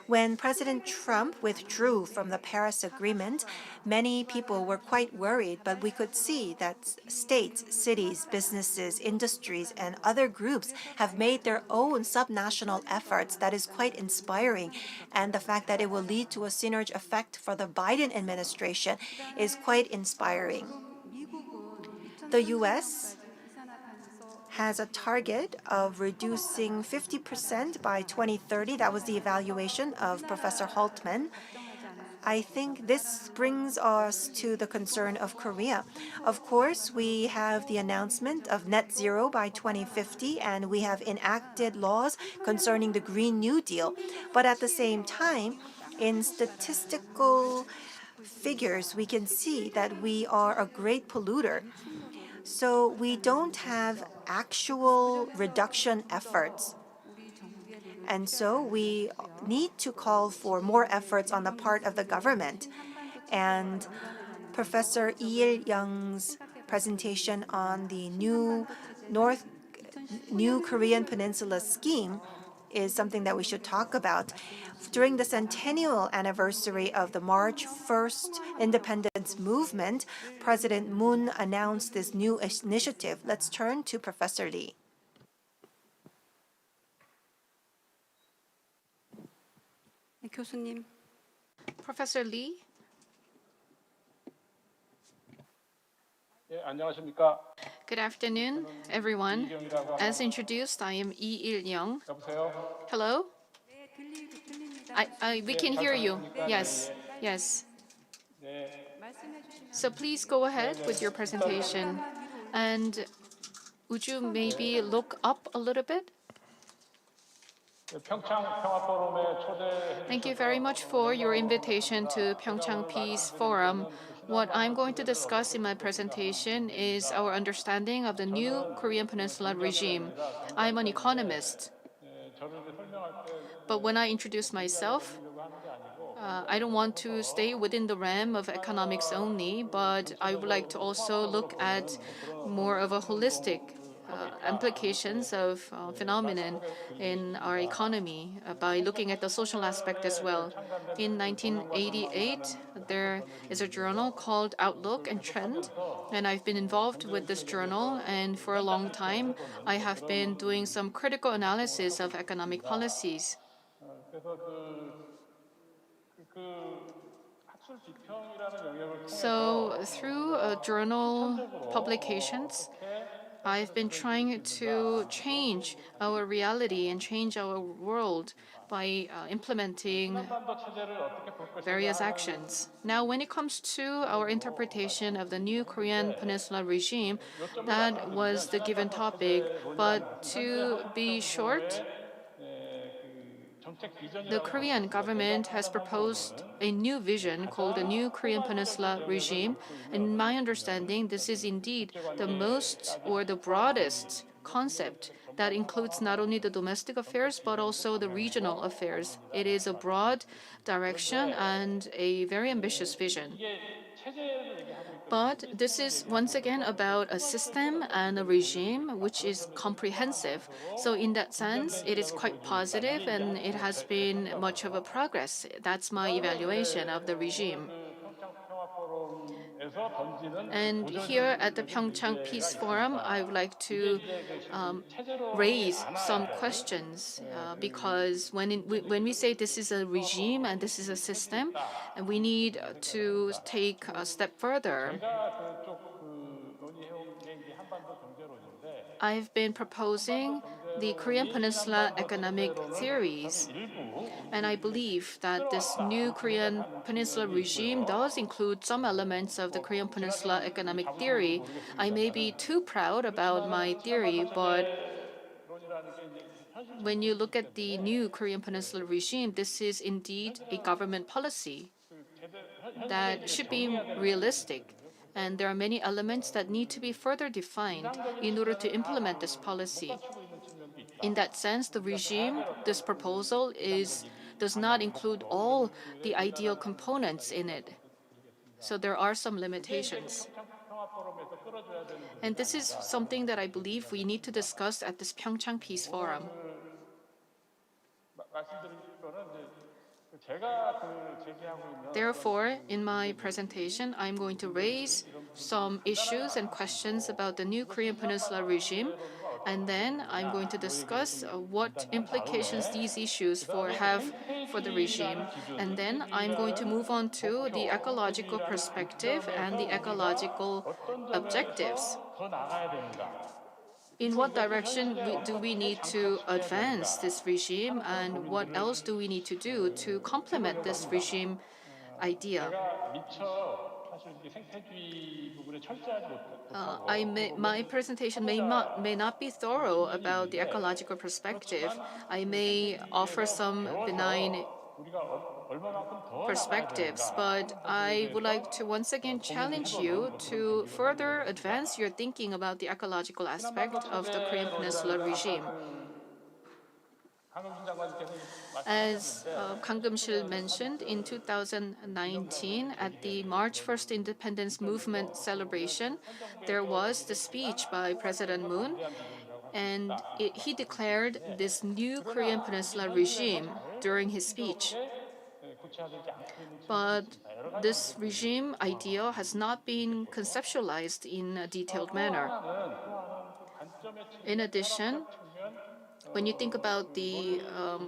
When President Trump withdrew from the Paris Agreement, many people were quite worried, but we could see that states, cities, businesses, industries, and other groups have made their own subnational efforts. That is quite inspiring. And the fact that it will lead to a synergy effect for the Biden administration is quite inspiring. The U.S. has a target of reducing 50% by 2030. That was the evaluation of Professor Holtman. I think this brings us to the concern of Korea. Of course, we have the announcement of net zero by 2050, and we have enacted laws concerning the Green New Deal. But at the same time, in statistical figures, we can see that we are a great polluter. So we don't have actual reduction efforts. And so we need to call for more efforts on the part of the government. And Professor Lee Il-young's presentation on the new Korean Peninsula scheme is something that we should talk about. During the centennial anniversary of the March 1st independence movement, President Moon announced this new initiative. Let's turn to Professor Lee. 네, 교수님. Professor Lee. 안녕하십니까? Good afternoon, everyone. As introduced, I am Lee Il-young. Hello? We can hear you. Yes, yes. So please go ahead with your presentation. And would you maybe look up a little bit? Thank you very much for your invitation to PyeongChang Peace Forum. What I'm going to discuss in my presentation is our understanding of the new Korean Peninsula regime. I'm an economist. But when I introduce myself, I don't want to stay within the realm of economics only, but I would like to also look at more of a holistic implications of phenomenon in our economy by looking at the social aspect as well. In 1988, there is a journal called Outlook and Trend, and I've been involved with this journal, and for a long time, I have been doing some critical analysis of economic policies. So through journal publications, I've been trying to change our reality and change our world by implementing various actions. Now, when it comes to our interpretation of the new Korean Peninsula regime, that was the given topic. But to be short, the Korean government has proposed a new vision called the New Korean Peninsula Regime. In my understanding, this is indeed the most or the broadest concept that includes not only the domestic affairs but also the regional affairs. It is a broad direction and a very ambitious vision. But this is once again about a system and a regime which is comprehensive. So in that sense, it is quite positive and it has been much of a progress. That's my evaluation of the regime. And here at the PyeongChang Peace Forum, I would like to raise some questions because when we say this is a regime and this is a system, and we need to take a step further. I've been proposing the Korean Peninsula economic theories, and I believe that this new Korean Peninsula regime does include some elements of the Korean Peninsula economic theory. I may be too proud about my theory, but when you look at the new Korean Peninsula regime, this is indeed a government policy that should be realistic. And there are many elements that need to be further defined in order to implement this policy. In that sense, the regime, this proposal does not include all the ideal components in it. So there are some limitations. And this is something that I believe we need to discuss at this PyeongChang Peace Forum. Therefore, in my presentation, I'm going to raise some issues and questions about the new Korean Peninsula regime, and then I'm going to discuss what implications these issues have for the regime. And then I'm going to move on to the ecological perspective and the ecological objectives. In what direction do we need to advance this regime, and what else do we need to do to complement this regime idea? My presentation may not be thorough about the ecological perspective. I may offer some benign perspectives, but I would like to once again challenge you to further advance your thinking about the ecological aspect of the Korean Peninsula regime. As Kang Geum-sil mentioned, in 2019, at the March 1st Independence Movement celebration, there was the speech by President Moon, and he declared this new Korean Peninsula regime during his speech. But this regime idea has not been conceptualized in a detailed manner. In addition, when you think about the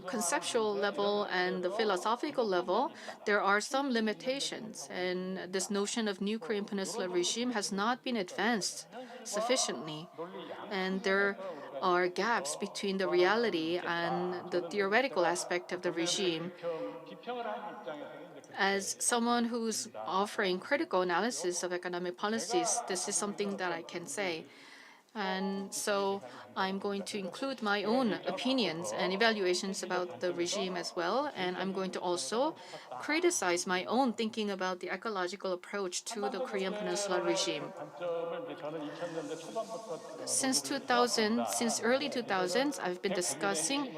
conceptual level and the philosophical level, there are some limitations, and this notion of new Korean Peninsula regime has not been advanced sufficiently. And there are gaps between the reality and the theoretical aspect of the regime. As someone who's offering critical analysis of economic policies, this is something that I can say. And so I'm going to include my own opinions and evaluations about the regime as well. And I'm going to also criticize my own thinking about the ecological approach to the Korean Peninsula regime. Since early 2000s, I've been discussing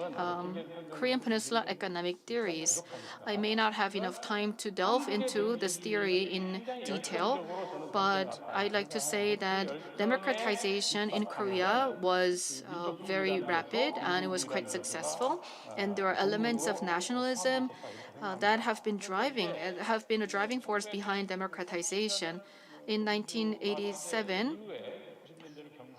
Korean Peninsula economic theories. I may not have enough time to delve into this theory in detail, but I'd like to say that democratization in Korea was very rapid and it was quite successful. And there are elements of nationalism that have been a driving force behind democratization. In 1987,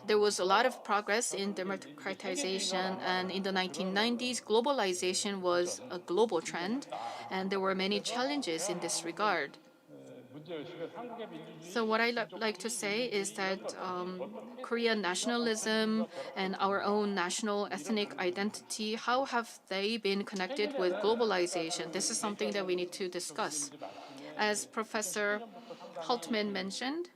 there was a lot of progress in democratization, and in the 1990s, globalization was a global trend, and there were many challenges in this regard. So what I like to say is that Korean nationalism and our own national ethnic identity, how have they been connected with globalization? This is something that we need to discuss. As Professor Holtman mentioned,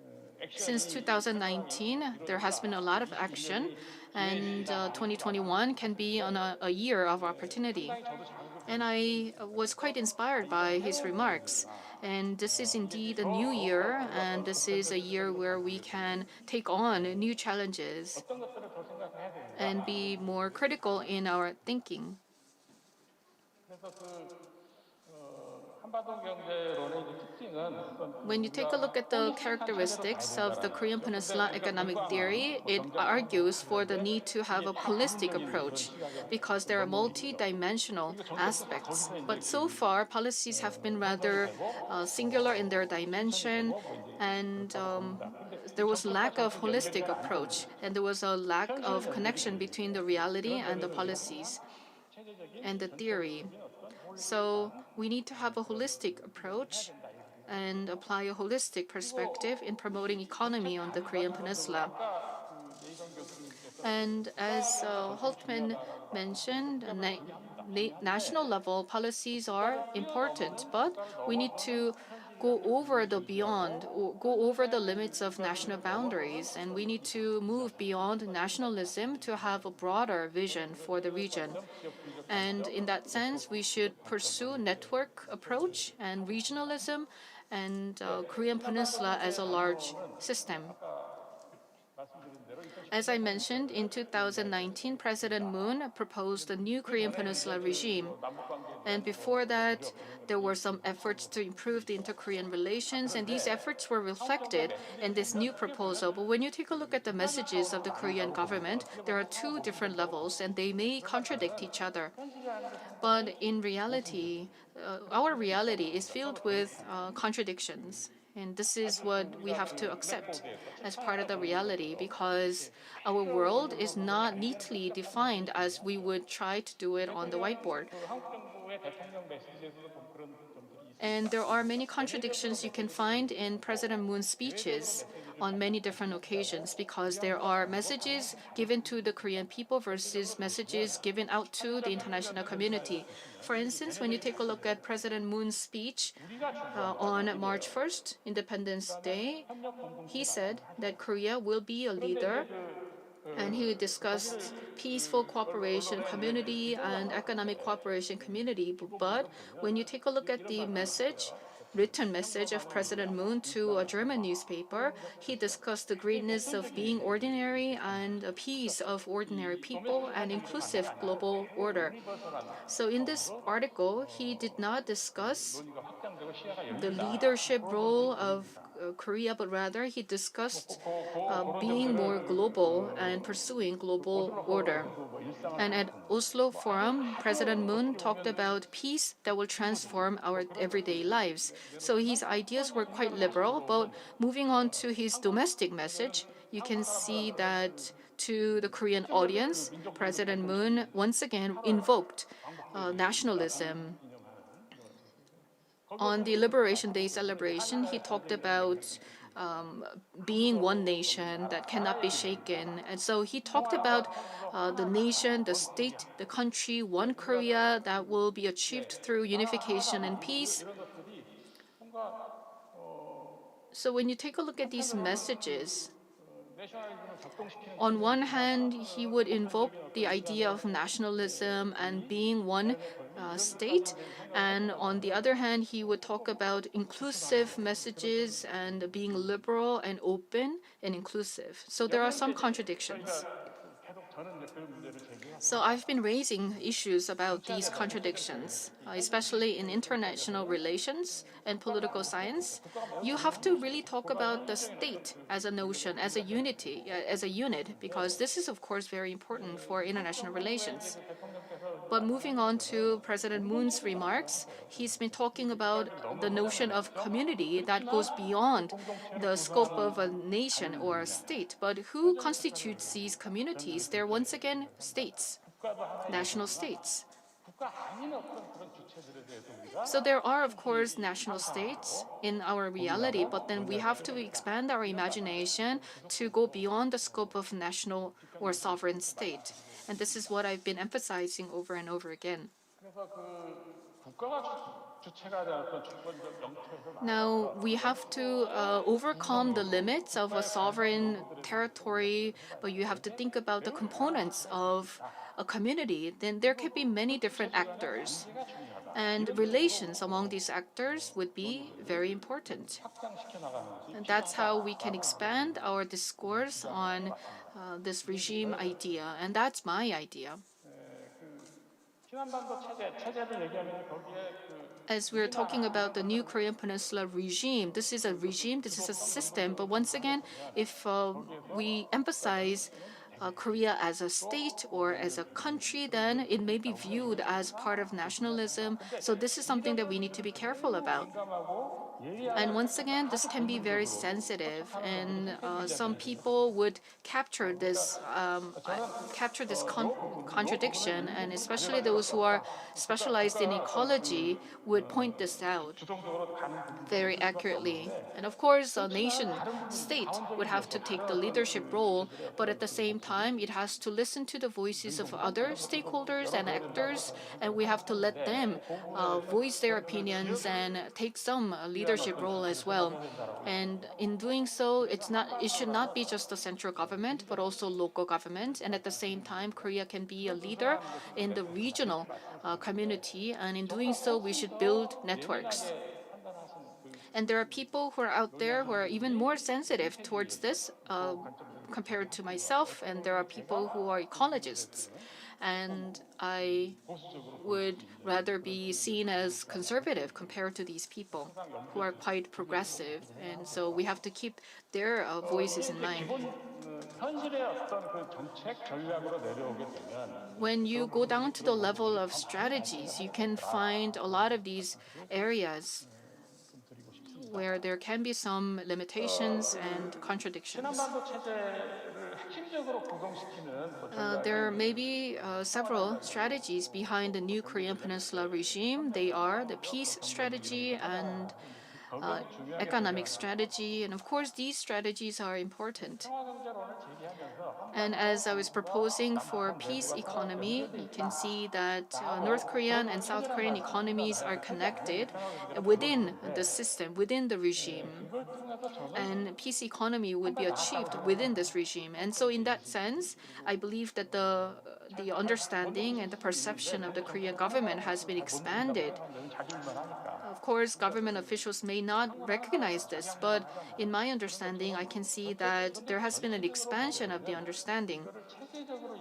since 2019, there has been a lot of action, and 2021 can be a year of opportunity. And I was quite inspired by his remarks. And this is indeed a new year, and this is a year where we can take on new challenges and be more critical in our thinking. When you take a look at the characteristics of the Korean Peninsula economic theory, it argues for the need to have a holistic approach because there are multi-dimensional aspects. But so far, policies have been rather singular in their dimension, and there was lack of holistic approach, and there was a lack of connection between the reality and the policies and the theory. So we need to have a holistic approach and apply a holistic perspective in promoting economy on the Korean Peninsula. And as Holtman mentioned, national level policies are important, but we need to go over the beyond, or go over the limits of national boundaries, and we need to move beyond nationalism to have a broader vision for the region. And in that sense, we should pursue network approach and regionalism and Korean Peninsula as a large system. As I mentioned, in 2019, President Moon proposed a new Korean Peninsula regime. And before that, there were some efforts to improve the inter-Korean relations, and these efforts were reflected in this new proposal. But when you take a look at the messages of the Korean government, there are two different levels, and they may contradict each other. But in reality, our reality is filled with contradictions. And this is what we have to accept as part of the reality, because our world is not neatly defined as we would try to do it on the whiteboard. And there are many contradictions you can find in President Moon's speeches on many different occasions, because there are messages given to the Korean people versus messages given out to the international community. For instance, when you take a look at President Moon's speech on March 1st, Independence Day, he said that Korea will be a leader, and he discussed peaceful cooperation community and economic cooperation community. But when you take a look at the written message of President Moon to a German newspaper, he discussed the greatness of being ordinary and a peace of ordinary people and inclusive global order. So in this article, he did not discuss the leadership role of Korea, but rather he discussed being more global and pursuing global order. And at Oslo Forum, President Moon talked about peace that will transform our everyday lives. So his ideas were quite liberal, but moving on to his domestic message, you can see that to the Korean audience, President Moon once again invoked nationalism. On the Liberation Day celebration, he talked about being one nation that cannot be shaken. And so he talked about the nation, the state, the country, one Korea that will be achieved through unification and peace. So when you take a look at these messages, on one hand, he would invoke the idea of nationalism and being one state, and on the other hand, he would talk about inclusive messages and being liberal and open and inclusive. So there are some contradictions. So I've been raising issues about these contradictions, especially in international relations and political science. You have to really talk about the state as a notion, as a unit, because this is, of course, very important for international relations. But moving on to President Moon's remarks, he's been talking about the notion of community that goes beyond the scope of a nation or a state. But who constitutes these communities? They're once again states, national states. So there are, of course, national states in our reality, but then we have to expand our imagination to go beyond the scope of national or sovereign state. And this is what I've been emphasizing over and over again. Now, we have to overcome the limits of a sovereign territory, but you have to think about the components of a community. Then there could be many different actors, and relations among these actors would be very important. And that's how we can expand our discourse on this regime idea, and that's my idea. As we're talking about the new Korean Peninsula regime, this is a regime, this is a system, but once again, if we emphasize Korea as a state or as a country, then it may be viewed as part of nationalism. So this is something that we need to be careful about. And once again, this can be very sensitive, and some people would capture this contradiction, and especially those who are specialized in ecology would point this out very accurately. And of course, a nation state would have to take the leadership role, but at the same time, it has to listen to the voices of other stakeholders and actors, and we have to let them voice their opinions and take some leadership role as well. And in doing so, it should not be just the central government, but also local government. And at the same time, Korea can be a leader in the regional community. And in doing so, we should build networks. And there are people who are out there who are even more sensitive towards this compared to myself. And there are people who are ecologists. And I would rather be seen as conservative compared to these people who are quite progressive. And so we have to keep their voices in mind. When you go down to the level of strategies, you can find a lot of these areas where there can be some limitations and contradictions. There may be several strategies behind the new Korean Peninsula regime. They are the peace strategy and economic strategy, and of course these strategies are important. And as I was proposing for peace economy, you can see that North Korean and South Korean economies are connected within the system, within the regime. And peace economy would be achieved within this regime. And so in that sense, I believe that the understanding and the perception of the Korean government has been expanded. Of course, government officials may not recognize this, but in my understanding, I can see that there has been an expansion of the understanding.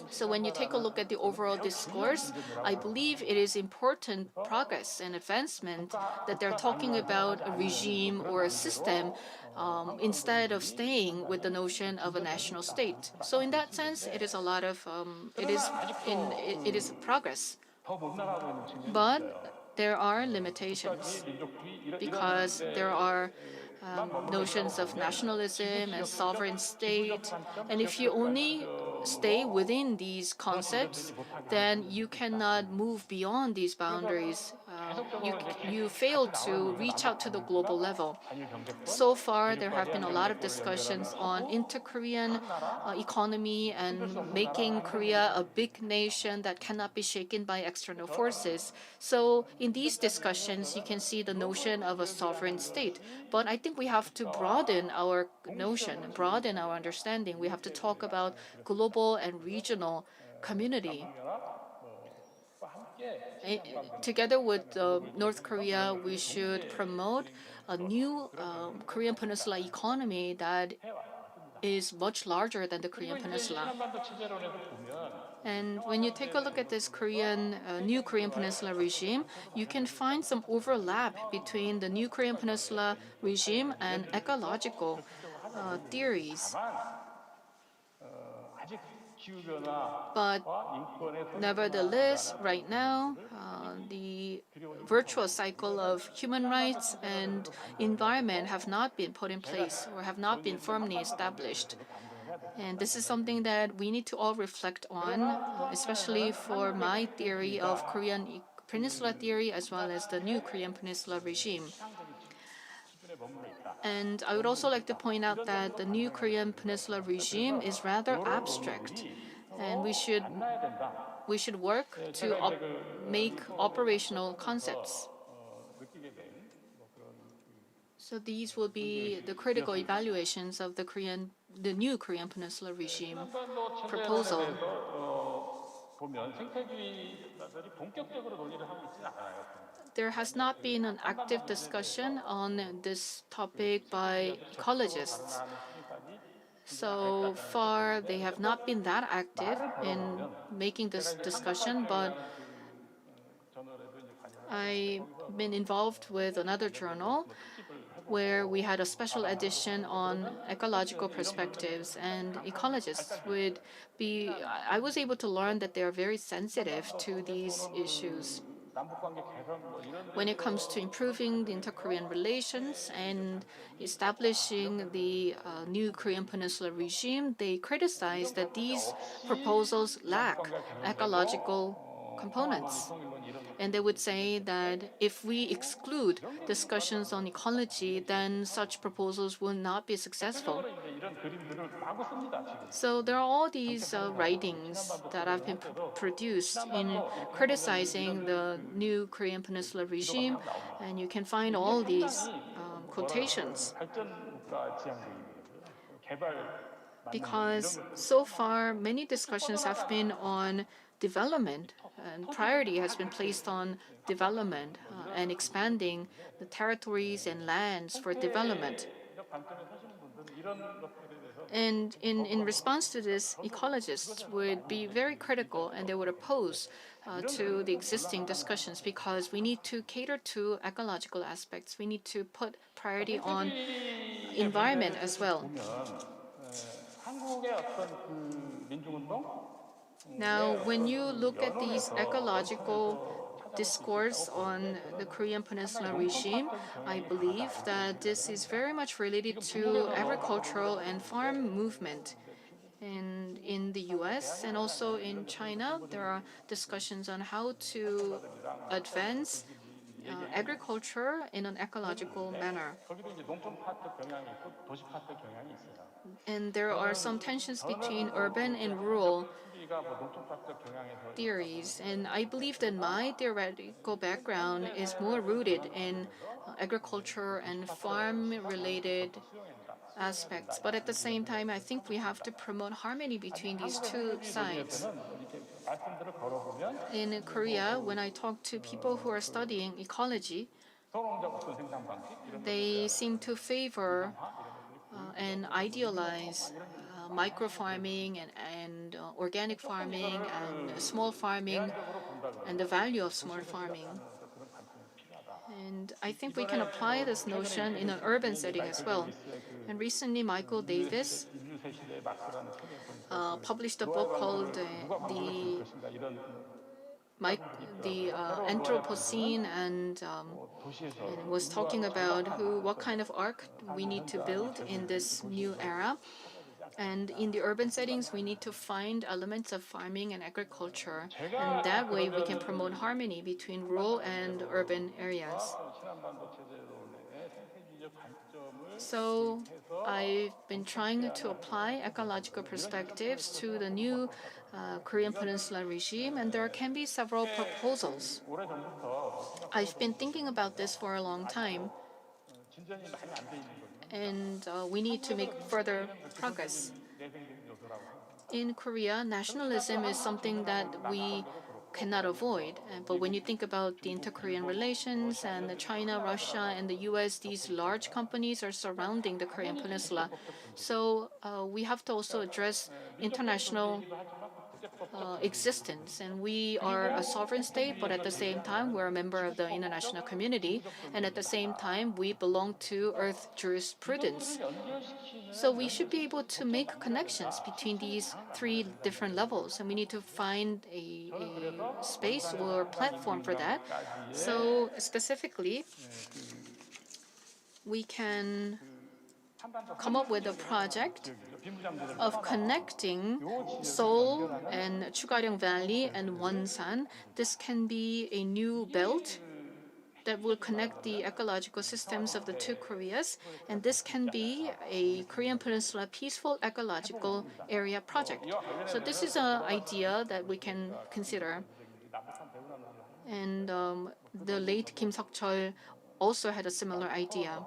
So when you take a look at the overall discourse, I believe it is important progress and advancement that they're talking about a regime or a system instead of staying with the notion of a national state. So in that sense, it is a lot of it is progress, but there are limitations because there are notions of nationalism and sovereign state. And if you only stay within these concepts, then you cannot move beyond these boundaries. You fail to reach out to the global level. So far, there have been a lot of discussions on inter-Korean economy and making Korea a big nation that cannot be shaken by external forces. So in these discussions, you can see the notion of a sovereign state. But I think we have to broaden our notion, broaden our understanding. We have to talk about global and regional community. Together with North Korea, we should promote a new Korean Peninsula economy that is much larger than the Korean Peninsula. And when you take a look at this new Korean Peninsula regime, you can find some overlap between the new Korean Peninsula regime and ecological theories. But nevertheless, right now, the virtuous cycle of human rights and environment have not been put in place or have not been firmly established. And this is something that we need to all reflect on, especially for my theory of Korean Peninsula theory as well as the new Korean Peninsula regime. And I would also like to point out that the new Korean Peninsula regime is rather abstract, and we should work to make operational concepts. So these will be the critical evaluations of the new Korean Peninsula regime proposal. There has not been an active discussion on this topic by ecologists. So far, they have not been that active in making this discussion, but I've been involved with another journal where we had a special edition on ecological perspectives, and ecologists I was able to learn that they are very sensitive to these issues. When it comes to improving the inter-Korean relations and establishing the new Korean Peninsula regime, they criticize that these proposals lack ecological components. And they would say that if we exclude discussions on ecology, then such proposals will not be successful. So there are all these writings that have been produced in criticizing the new Korean Peninsula regime, and you can find all these quotations. Because so far, many discussions have been on development, and priority has been placed on development and expanding the territories and lands for development. And in response to this, ecologists would be very critical and they would oppose to the existing discussions because we need to cater to ecological aspects. We need to put priority on environment as well. Now, when you look at these ecological discourse on the Korean Peninsula regime, I believe that this is very much related to agricultural and farm movement. And in the US and also in China, there are discussions on how to advance agriculture in an ecological manner. And there are some tensions between urban and rural theories. And I believe that my theoretical background is more rooted in agriculture and farm-related aspects. But at the same time, I think we have to promote harmony between these two sides. In Korea, when I talk to people who are studying ecology, they seem to favor and idealize micro-farming and organic farming and small farming and the value of small farming. And I think we can apply this notion in an urban setting as well. And recently, Michael Davis published a book called the Anthropocene, and was talking about what kind of arc we need to build in this new era. And in the urban settings, we need to find elements of farming and agriculture. And that way, we can promote harmony between rural and urban areas. So I've been trying to apply ecological perspectives to the new Korean Peninsula regime, and there can be several proposals. I've been thinking about this for a long time, and we need to make further progress. In Korea, nationalism is something that we cannot avoid. But when you think about the inter-Korean relations and China, Russia, and the US, these large companies are surrounding the Korean Peninsula. So we have to also address international existence. And we are a sovereign state, but at the same time, we're a member of the international community. And at the same time, we belong to Earth jurisprudence. So we should be able to make connections between these three different levels. And we need to find a space or platform for that. So specifically, we can come up with a project of connecting Seoul and Chugaryong Valley and Wonsan. This can be a new belt that will connect the ecological systems of the two Koreas, and this can be a Korean Peninsula peaceful ecological area project. So this is an idea that we can consider. And the late Kim Seok-chol also had a similar idea.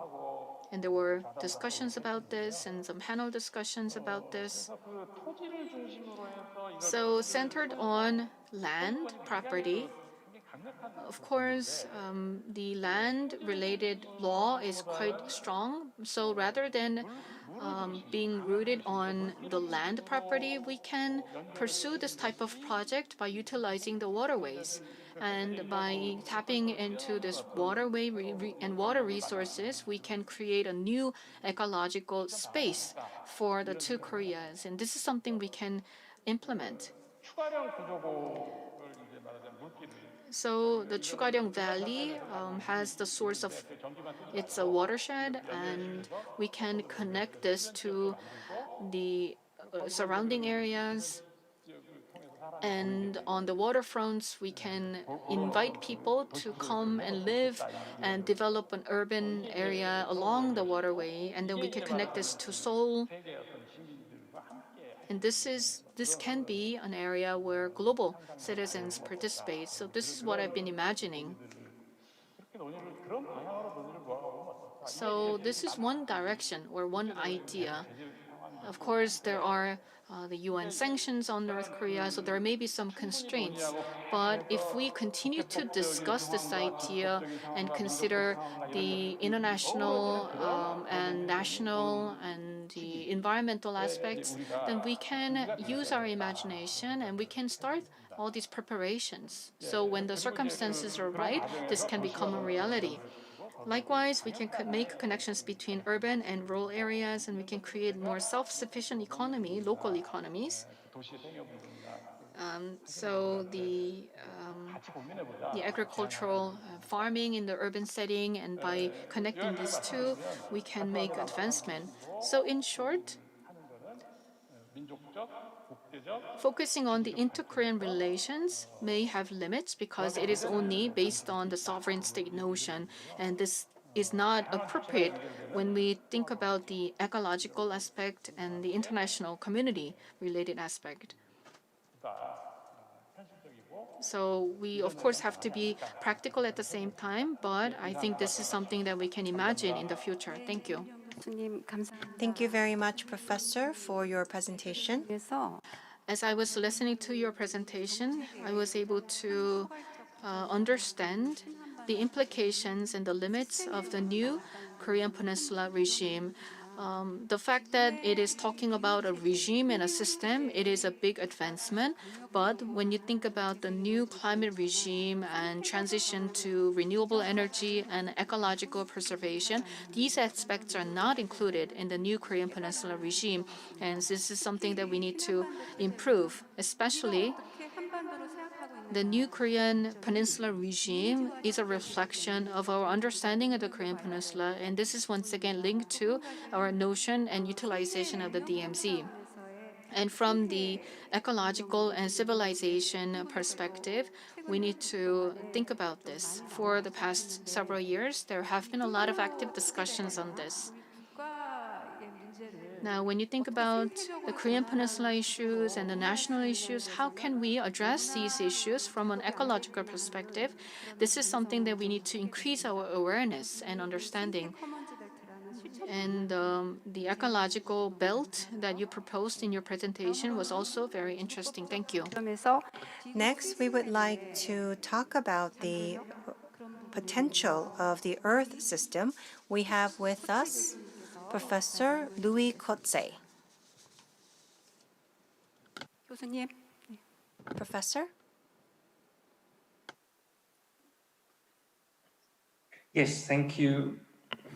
And there were discussions about this and some panel discussions about this. So centered on land property, of course, the land-related law is quite strong. So rather than being rooted on the land property, we can pursue this type of project by utilizing the waterways. And by tapping into this waterway and water resources, we can create a new ecological space for the two Koreas. And this is something we can implement. So the Chugaryong Valley has the source of it's a watershed, and we can connect this to the surrounding areas. And on the waterfronts, we can invite people to come and live and develop an urban area along the waterway, and then we can connect this to Seoul. And this can be an area where global citizens participate. So this is what I've been imagining. So this is one direction or one idea. Of course, there are the UN sanctions on North Korea, so there may be some constraints. But if we continue to discuss this idea and consider the international and national and the environmental aspects, then we can use our imagination and we can start all these preparations. So when the circumstances are right, this can become a reality. Likewise, we can make connections between urban and rural areas, and we can create more self-sufficient economy, local economies. So the agricultural farming in the urban setting, and by connecting these two, we can make advancement. So in short, focusing on the inter-Korean relations may have limits because it is only based on the sovereign state notion, and this is not appropriate when we think about the ecological aspect and the international community related aspect. So we, of course, have to be practical at the same time, but I think this is something that we can imagine in the future. Thank you. Thank you very much, Professor, for your presentation. As I was listening to your presentation, I was able to understand the implications and the limits of the new Korean Peninsula regime. The fact that it is talking about a regime and a system, it is a big advancement. But when you think about the new climate regime and transition to renewable energy and ecological preservation, these aspects are not included in the new Korean Peninsula regime. And this is something that we need to improve, especially the new Korean Peninsula regime is a reflection of our understanding of the Korean Peninsula, and this is once again linked to our notion and utilization of the DMZ. And from the ecological and civilization perspective, we need to think about this. For the past several years, there have been a lot of active discussions on this. Now, when you think about the Korean Peninsula issues and the national issues, how can we address these issues from an ecological perspective? This is something that we need to increase our awareness and understanding. And the ecological belt that you proposed in your presentation was also very interesting. Thank you. Next, we would like to talk about the potential of the Earth system. We have with us Professor Louis Kotze. Professor? Yes, thank you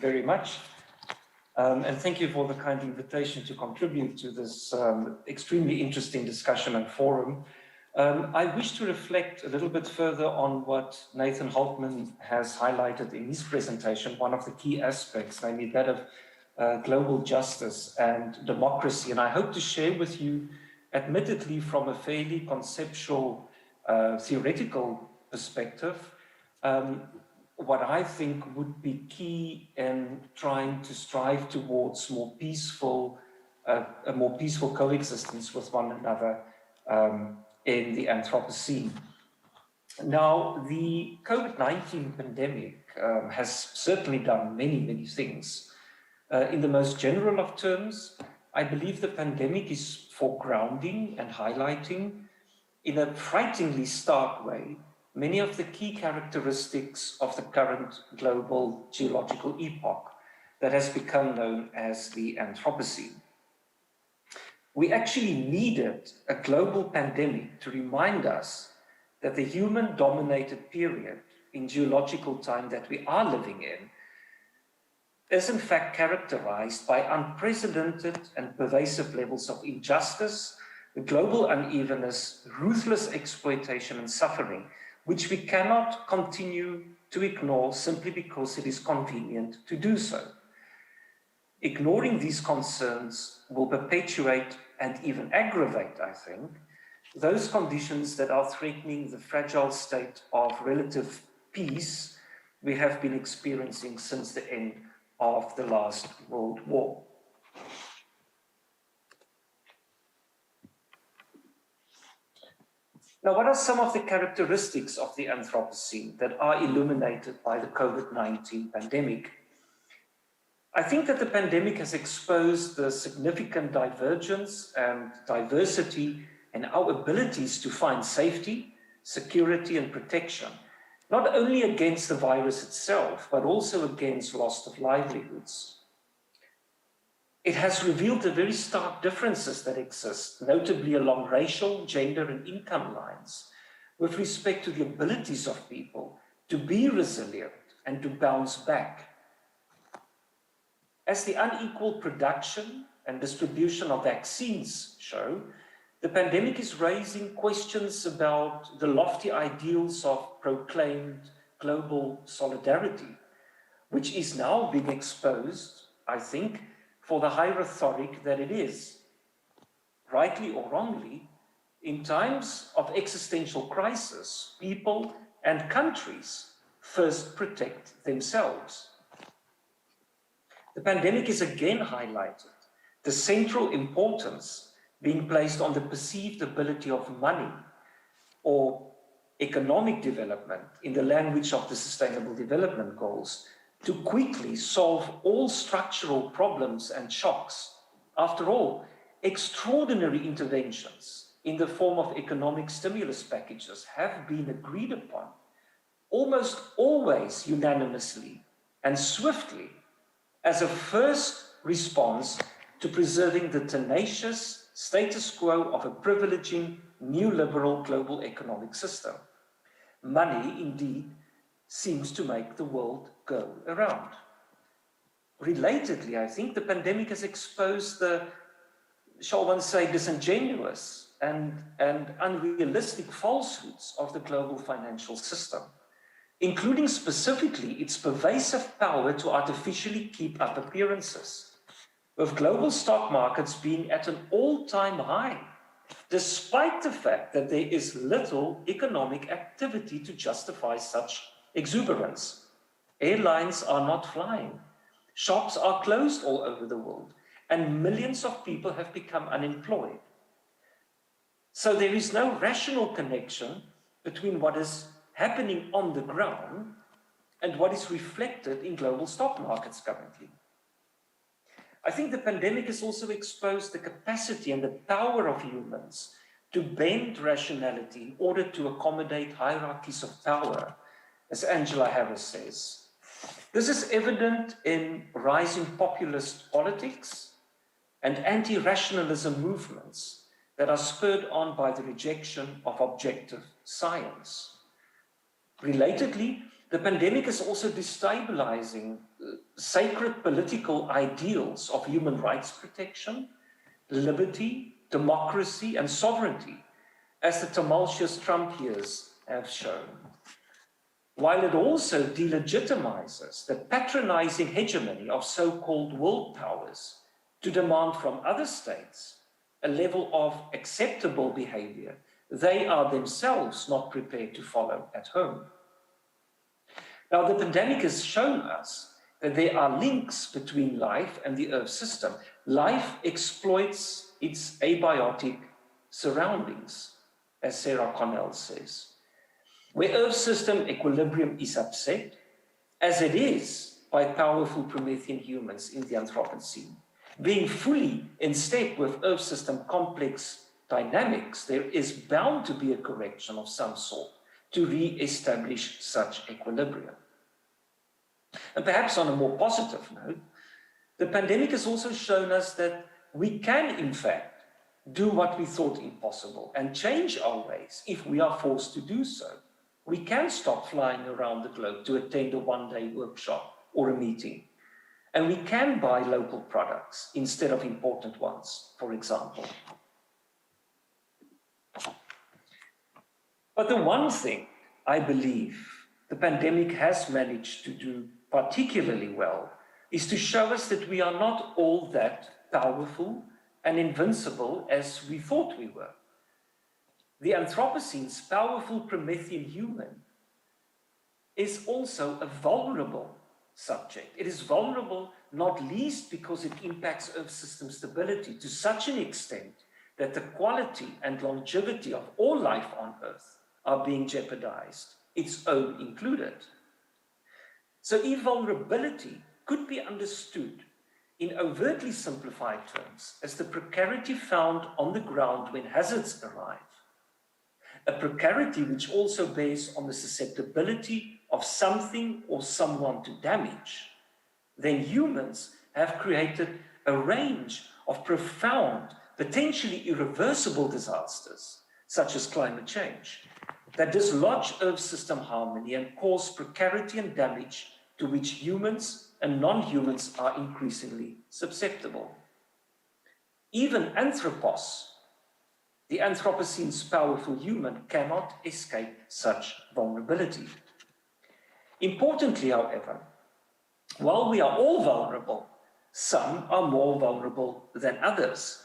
very much. And thank you for the kind invitation to contribute to this extremely interesting discussion and forum. I wish to reflect a little bit further on what Nathan Holtman has highlighted in his presentation, one of the key aspects, namely that of global justice and democracy. And I hope to share with you, admittedly from a fairly conceptual, theoretical perspective, what I think would be key in trying to strive towards more peaceful, a more peaceful coexistence with one another in the Anthropocene. Now, the COVID-19 pandemic has certainly done many, many things. In the most general of terms, I believe the pandemic is foregrounding and highlighting in a frighteningly stark way many of the key characteristics of the current global geological epoch that has become known as the Anthropocene. We actually needed a global pandemic to remind us that the human-dominated period in geological time that we are living in is in fact characterized by unprecedented and pervasive levels of injustice, global unevenness, ruthless exploitation and suffering, which we cannot continue to ignore simply because it is convenient to do so. Ignoring these concerns will perpetuate and even aggravate, I think, those conditions that are threatening the fragile state of relative peace we have been experiencing since the end of the last World War. Now, what are some of the characteristics of the Anthropocene that are illuminated by the COVID-19 pandemic? I think that the pandemic has exposed the significant divergence and diversity in our abilities to find safety, security, and protection, not only against the virus itself, but also against loss of livelihoods. It has revealed the very stark differences that exist, notably along racial, gender, and income lines, with respect to the abilities of people to be resilient and to bounce back. As the unequal production and distribution of vaccines show, the pandemic is raising questions about the lofty ideals of proclaimed global solidarity, which is now being exposed, I think, for the high rhetoric that it is. Rightly or wrongly, in times of existential crisis, people and countries first protect themselves. The pandemic is again highlighted the central importance being placed on the perceived ability of money or economic development in the language of the Sustainable Development Goals to quickly solve all structural problems and shocks. After all, extraordinary interventions in the form of economic stimulus packages have been agreed upon, almost always unanimously and swiftly, as a first response to preserving the tenacious status quo of a privileging neoliberal global economic system. Money, indeed, seems to make the world go around. Relatedly, I think the pandemic has exposed the, shall one say, disingenuous and unrealistic falsehoods of the global financial system, including specifically its pervasive power to artificially keep up appearances, with global stock markets being at an all-time high, despite the fact that there is little economic activity to justify such exuberance. Airlines are not flying, shops are closed all over the world, and millions of people have become unemployed. So there is no rational connection between what is happening on the ground and what is reflected in global stock markets currently. I think the pandemic has also exposed the capacity and the power of humans to bend rationality in order to accommodate hierarchies of power, as Angela Harris says. This is evident in rising populist politics and anti-rationalism movements that are spurred on by the rejection of objective science. Relatedly, the pandemic is also destabilizing sacred political ideals of human rights protection, liberty, democracy, and sovereignty, as the tumultuous Trump years have shown. while it also delegitimizes the patronizing hegemony of so-called world powers to demand from other states a level of acceptable behavior they are themselves not prepared to follow at home. Now, the pandemic has shown us that there are links between life and the Earth system. Life exploits its abiotic surroundings, as Sarah Connell says. Where Earth system equilibrium is upset, as it is by powerful Promethean humans in the Anthropocene, being fully in step with Earth system complex dynamics, there is bound to be a correction of some sort to re-establish such equilibrium. And perhaps on a more positive note, the pandemic has also shown us that we can, in fact, do what we thought impossible and change our ways if we are forced to do so. We can stop flying around the globe to attend a one-day workshop or a meeting. And we can buy local products instead of important ones, for example. But the one thing I believe the pandemic has managed to do particularly well is to show us that we are not all that powerful and invincible as we thought we were. The Anthropocene's powerful Promethean human is also a vulnerable subject. It is vulnerable not least because it impacts Earth system stability to such an extent that the quality and longevity of all life on Earth are being jeopardized, its own included. So if vulnerability could be understood in overtly simplified terms as the precarity found on the ground when hazards arrive, a precarity which also bears on the susceptibility of something or someone to damage, then humans have created a range of profound, potentially irreversible disasters, such as climate change, that dislodge Earth system harmony and cause precarity and damage to which humans and non-humans are increasingly susceptible. Even Anthropos, the Anthropocene's powerful human, cannot escape such vulnerability. Importantly, however, while we are all vulnerable, some are more vulnerable than others,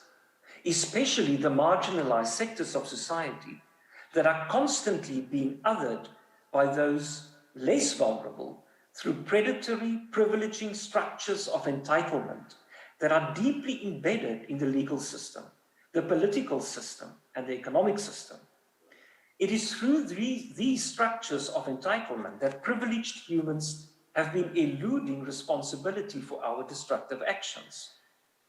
especially the marginalized sectors of society that are constantly being othered by those less vulnerable through predatory, privileging structures of entitlement that are deeply embedded in the legal system, the political system, and the economic system. It is through these structures of entitlement that privileged humans have been eluding responsibility for our destructive actions,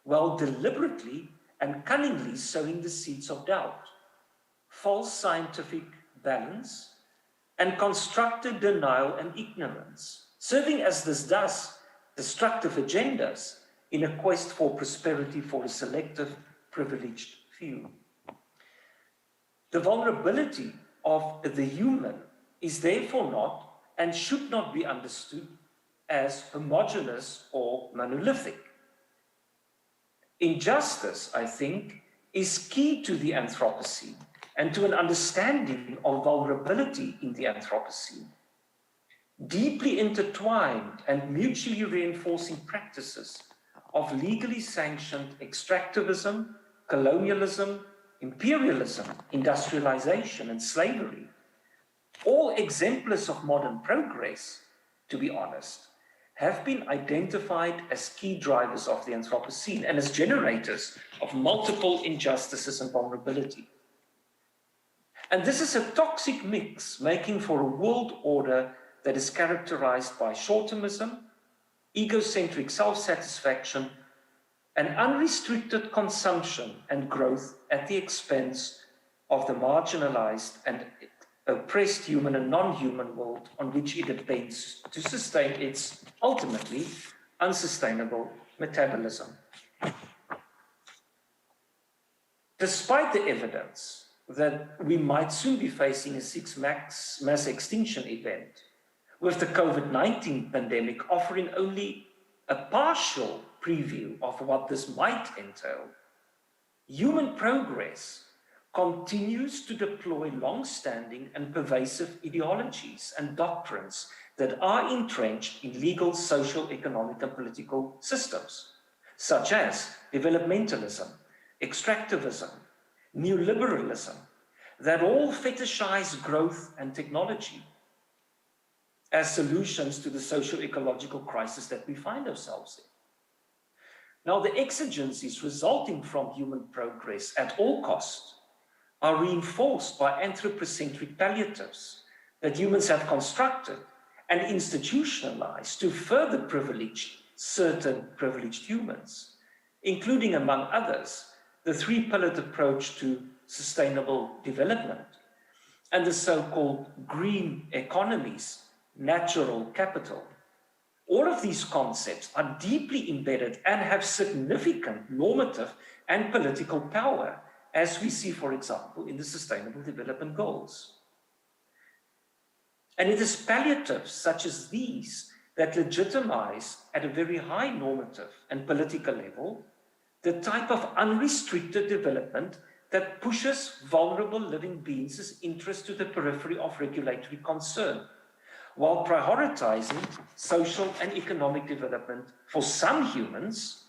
while deliberately and cunningly sowing the seeds of doubt, false scientific balance, and constructed denial and ignorance, serving as thus destructive agendas in a quest for prosperity for a selective, privileged few. The vulnerability of the human is therefore not and should not be understood as homogeneous or monolithic. Injustice, I think, is key to the Anthropocene and to an understanding of vulnerability in the Anthropocene. Deeply intertwined and mutually reinforcing practices of legally sanctioned extractivism, colonialism, imperialism, industrialization, and slavery, all exemplars of modern progress, to be honest, have been identified as key drivers of the Anthropocene and as generators of multiple injustices and vulnerability. And this is a toxic mix, making for a world order that is characterized by short-termism, egocentric self-satisfaction, and unrestricted consumption and growth at the expense of the marginalized and oppressed human and non-human world on which it depends to sustain its, ultimately, unsustainable metabolism. Despite the evidence that we might soon be facing a sixth mass extinction event, with the COVID-19 pandemic offering only a partial preview of what this might entail, human progress continues to deploy long-standing and pervasive ideologies and doctrines that are entrenched in legal, social, economic, and political systems, such as developmentalism, extractivism, neoliberalism, that all fetishize growth and technology as solutions to the socio-ecological crisis that we find ourselves in. Now, the exigencies resulting from human progress at all costs are reinforced by anthropocentric palliatives that humans have constructed and institutionalized to further privilege certain privileged humans, including, among others, the three-pillared approach to sustainable development and the so-called green economies, natural capital. All of these concepts are deeply embedded and have significant normative and political power, as we see, for example, in the Sustainable Development Goals. And it is palliatives such as these that legitimize at a very high normative and political level the type of unrestricted development that pushes vulnerable living beings' interests to the periphery of regulatory concern, while prioritizing social and economic development for some humans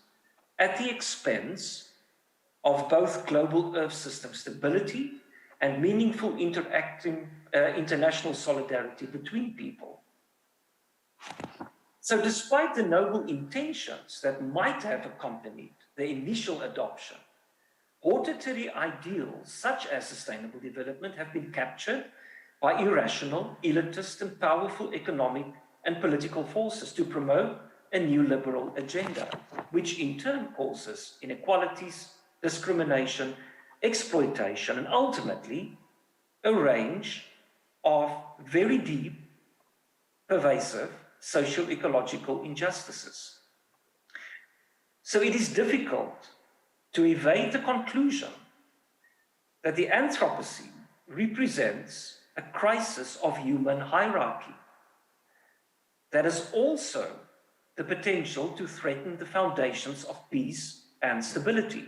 at the expense of both global Earth system stability and meaningful interacting international solidarity between people. So despite the noble intentions that might have accompanied the initial adoption, auditory ideals such as sustainable development have been captured by irrational, elitist, and powerful economic and political forces to promote a new liberal agenda, which in turn causes inequalities, discrimination, exploitation, and ultimately a range of very deep, pervasive socio-ecological injustices. So it is difficult to evade the conclusion that the Anthropocene represents a crisis of human hierarchy that has also the potential to threaten the foundations of peace and stability,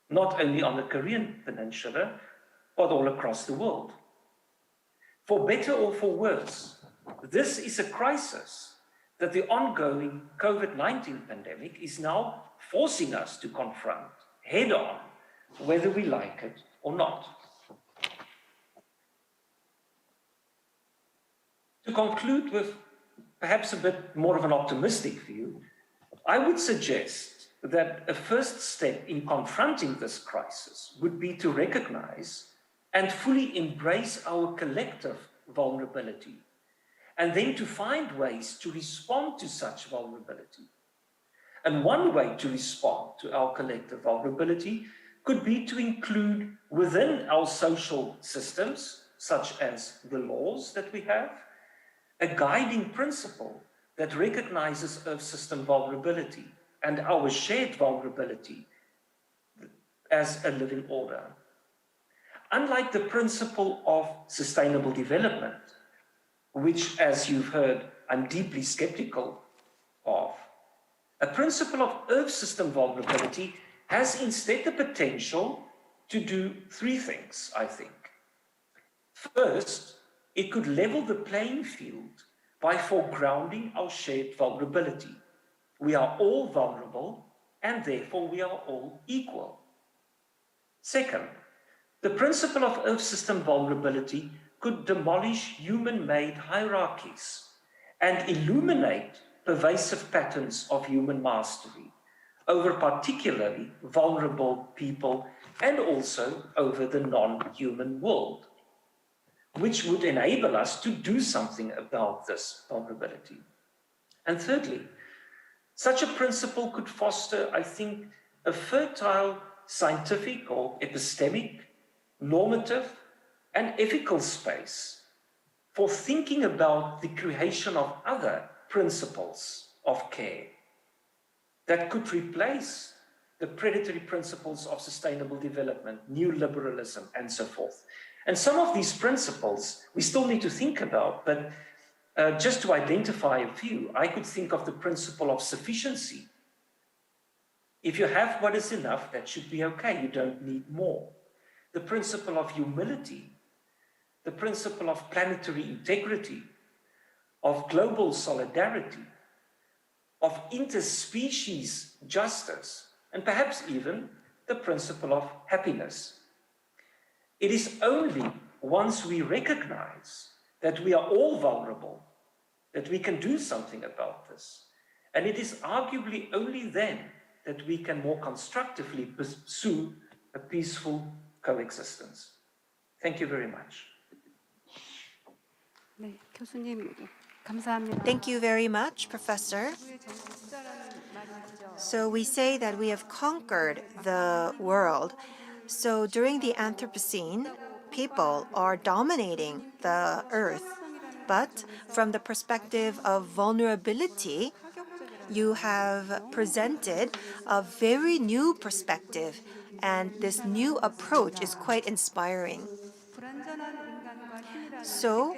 not only on the Korean Peninsula, but all across the world. For better or for worse, this is a crisis that the ongoing COVID-19 pandemic is now forcing us to confront head on, whether we like it or not. To conclude with perhaps a bit more of an optimistic view, I would suggest that a first step in confronting this crisis would be to recognize and fully embrace our collective vulnerability, and then to find ways to respond to such vulnerability. And one way to respond to our collective vulnerability could be to include within our social systems, such as the laws that we have, a guiding principle that recognizes Earth system vulnerability and our shared vulnerability as a living order. Unlike the principle of sustainable development, which, as you've heard, I'm deeply skeptical of, a principle of Earth system vulnerability has instead the potential to do three things, I think. First, it could level the playing field by foregrounding our shared vulnerability. We are all vulnerable, and therefore we are all equal. Second, the principle of Earth system vulnerability could demolish human-made hierarchies and illuminate pervasive patterns of human mastery over particularly vulnerable people and also over the non-human world, which would enable us to do something about this vulnerability. And thirdly, such a principle could foster, I think, a fertile scientific or epistemic, normative, and ethical space for thinking about the creation of other principles of care that could replace the predatory principles of sustainable development, neoliberalism, and so forth. And some of these principles we still need to think about, but just to identify a few, I could think of the principle of sufficiency. If you have what is enough, that should be okay, you don't need more. the principle of humility, the principle of planetary integrity, of global solidarity, of interspecies justice, and perhaps even the principle of happiness. It is only once we recognize that we are all vulnerable that we can do something about this. And it is arguably only then that we can more constructively pursue a peaceful coexistence. Thank you very much. 네, 교수님 감사합니다. Thank you very much, Professor. So we say that we have conquered the world. So during the Anthropocene, people are dominating the earth. But from the perspective of vulnerability, you have presented a very new perspective, and this new approach is quite inspiring. So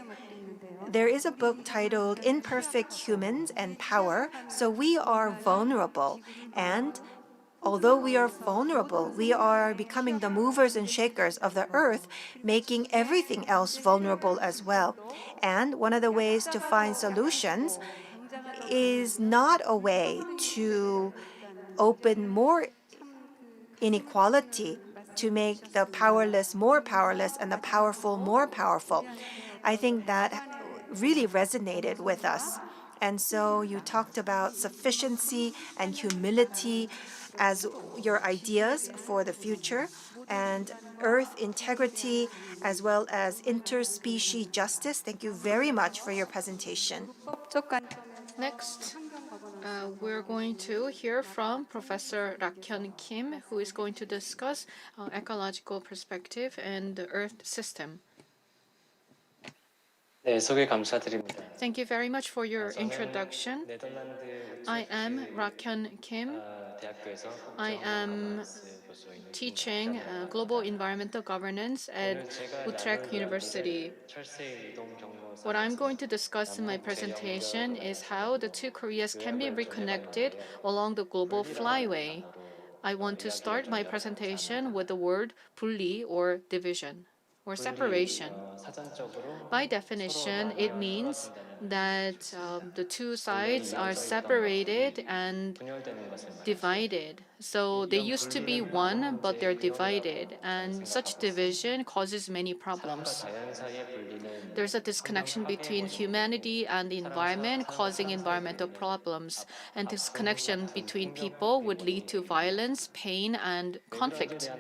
there is a book titled Imperfect Humans and Power. So we are vulnerable, and although we are vulnerable, we are becoming the movers and shakers of the earth, making everything else vulnerable as well. And one of the ways to find solutions is not a way to open more inequality, to make the powerless more powerless and the powerful more powerful. I think that really resonated with us. And so you talked about sufficiency and humility as your ideas for the future, and earth integrity as well as interspecies justice. Thank you very much for your presentation. Next, we're going to hear from Professor Rakhyun Kim, who is going to discuss ecological perspective and the Earth system. 네, 소개 감사드립니다. Thank you very much for your introduction. I am Rakhyun Kim. I am teaching global environmental governance at Utrecht University. What I'm going to discuss in my presentation is how the two Koreas can be reconnected along the global flyway. I want to start my presentation with the word 분리 or division or separation. By definition, it means that the two sides are separated and divided. So they used to be one, but they're divided, and such division causes many problems. There's a disconnection between humanity and the environment, causing environmental problems, and this connection between people would lead to violence, pain, and conflict.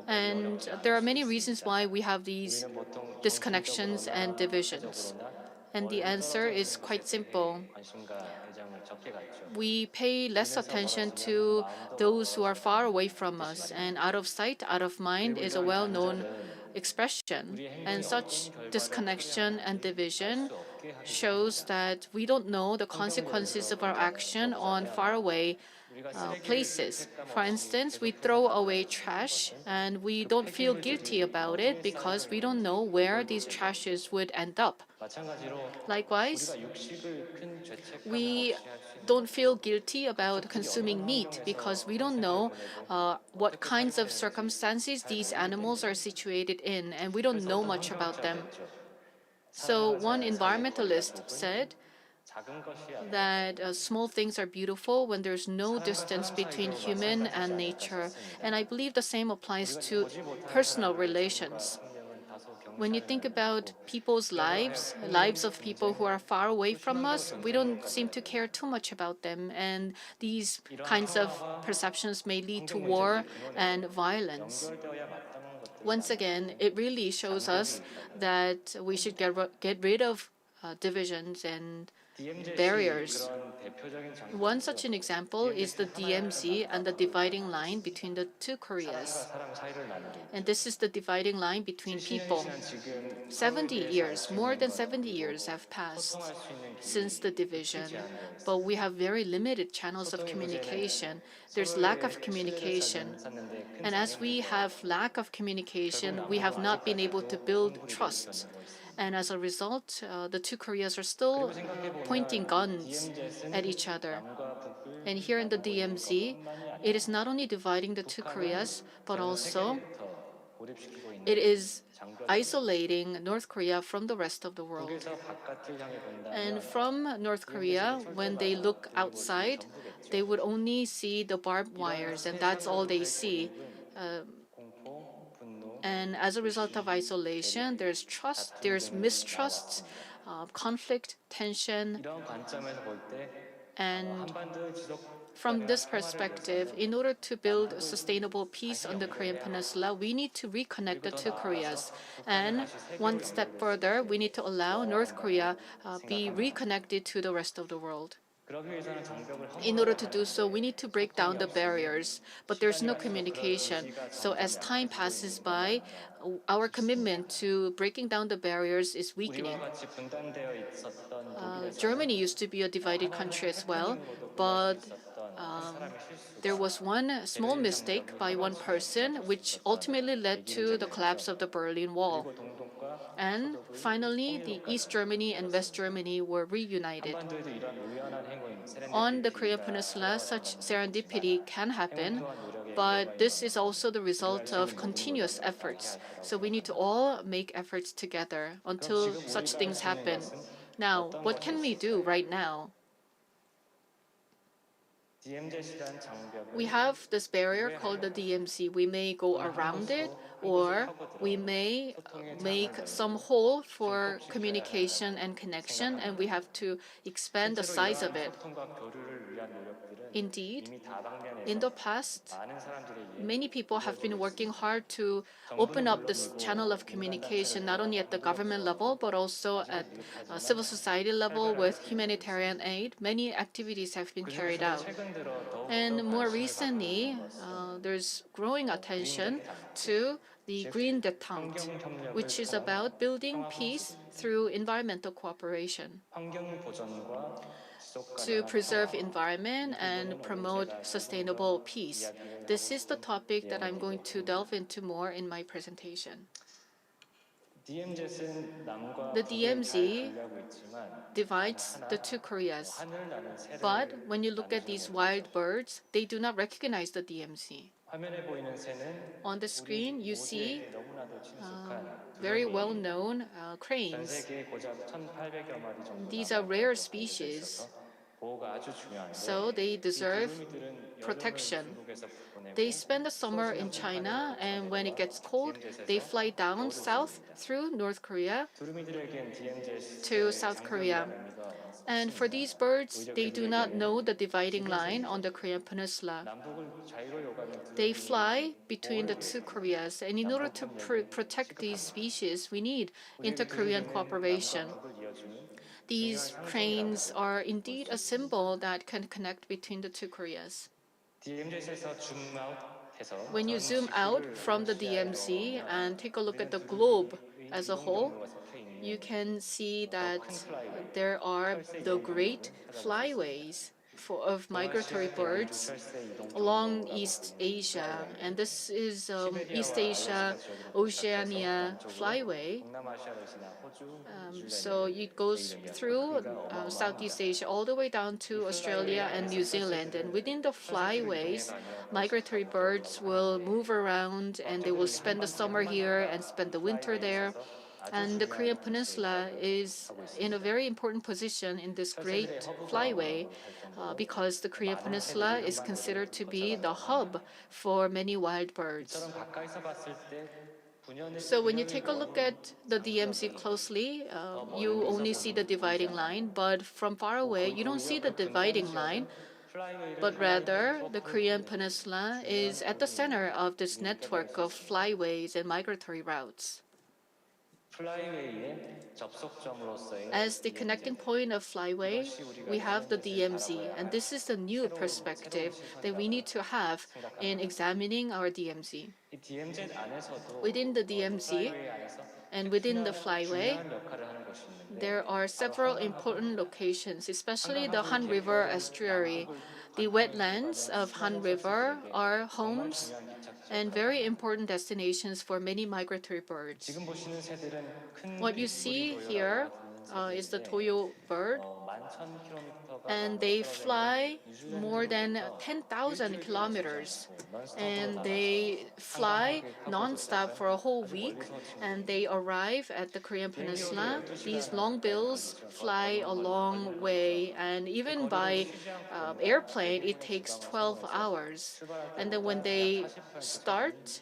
And there are many reasons why we have these disconnections and divisions. And the answer is quite simple. We pay less attention to those who are far away from us, and out of sight, out of mind is a well-known expression. And such disconnection and division shows that we don't know the consequences of our action on faraway places. For instance, we throw away trash and we don't feel guilty about it because we don't know where these trashes would end up. Likewise, we don't feel guilty about consuming meat because we don't know what kinds of circumstances these animals are situated in, and we don't know much about them. So one environmentalist said that small things are beautiful when there's no distance between human and nature. And I believe the same applies to personal relations. When you think about people's lives, lives of people who are far away from us, we don't seem to care too much about them. And these kinds of perceptions may lead to war and violence. Once again, it really shows us that we should get rid of divisions and barriers. One such an example is the DMZ and the dividing line between the two Koreas. And this is the dividing line between people. 70 years, more than 70 years have passed since the division, but we have very limited channels of communication. There's lack of communication. And as we have lack of communication, we have not been able to build trust. And as a result, the two Koreas are still pointing guns at each other. And here in the DMZ, it is not only dividing the two Koreas, but also It is isolating North Korea from the rest of the world. And from North Korea, when they look outside, they would only see the barbed wires, and that's all they see. And as a result of isolation, there's trust, there's mistrust, conflict, tension. And from this perspective, in order to build sustainable peace on the Korean Peninsula, we need to reconnect the two Koreas. And one step further, we need to allow North Korea be reconnected to the rest of the world. In order to do so, we need to break down the barriers, but there's no communication. So as time passes by, our commitment to breaking down the barriers is weakening. Germany used to be a divided country as well, but there was one small mistake by one person, which ultimately led to the collapse of the Berlin Wall. And finally, the East Germany and West Germany were reunited. On the Korean Peninsula, such serendipity can happen, but this is also the result of continuous efforts. So we need to all make efforts together until such things happen. Now, what can we do right now? We have this barrier called the DMZ. We may go around it, or we may make some hole for communication and connection, and we have to expand the size of it. Indeed, in the past, many people have been working hard to open up this channel of communication, not only at the government level, but also at civil society level with humanitarian aid. Many activities have been carried out. And more recently, there's growing attention to the Green Détente, which is about building peace through environmental cooperation to preserve environment and promote sustainable peace. This is the topic that I'm going to delve into more in my presentation. The DMZ divides the two Koreas, but when you look at these wild birds, they do not recognize the DMZ. On the screen, you see very well-known cranes. These are rare species, so they deserve protection. They spend the summer in China, and when it gets cold, they fly down south through North Korea to South Korea. And for these birds, they do not know the dividing line on the Korean Peninsula. They fly between the two Koreas, and in order to protect these species, we need inter-Korean cooperation. These cranes are indeed a symbol that can connect between the two Koreas. When you zoom out from the DMZ and take a look at the globe as a whole, you can see that there are the great flyways of migratory birds along East Asia, and this is East Asia Oceania flyway. So it goes through Southeast Asia all the way down to Australia and New Zealand. And within the flyways, migratory birds will move around, and they will spend the summer here and spend the winter there. And the Korean Peninsula is in a very important position in this great flyway because the Korean Peninsula is considered to be the hub for many wild birds. So when you take a look at the DMZ closely, you only see the dividing line, but from far away, you don't see the dividing line, but rather the Korean Peninsula is at the center of this network of flyways and migratory routes. As the connecting point of flyway, we have the DMZ, and this is the new perspective that we need to have in examining our DMZ. Within the DMZ and within the flyway, there are several important locations, especially the Han River estuary. The wetlands of Han River are homes and very important destinations for many migratory birds. What you see here is the Toyo bird, and they fly more than 10,000 kilometers, and they fly non-stop for a whole week, and they arrive at the Korean Peninsula. These long bills fly a long way, and even by airplane, it takes 12 hours. And then when they start,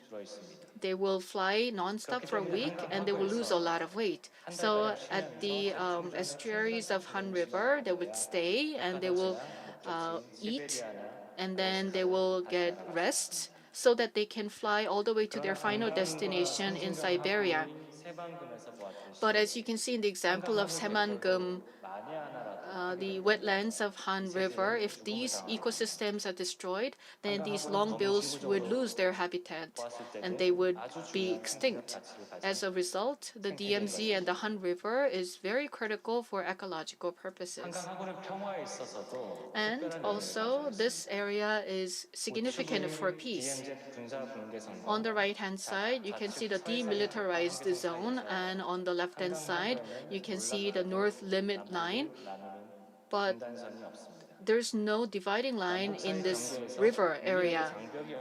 they will fly nonstop for a week and they will lose a lot of weight. So at the estuaries of Han River, they would stay and they will eat, and then they will get rest so that they can fly all the way to their final destination in Siberia. But as you can see in the example of Saemangum, the wetlands of Han River, if these ecosystems are destroyed, then these longbills would lose their habitat and they would be extinct. As a result, the DMZ and the Han River is very critical for ecological purposes. And also, this area is significant for peace. On the right-hand side, you can see the demilitarized zone, and on the left-hand side, you can see the north limit line. But there's no dividing line in this river area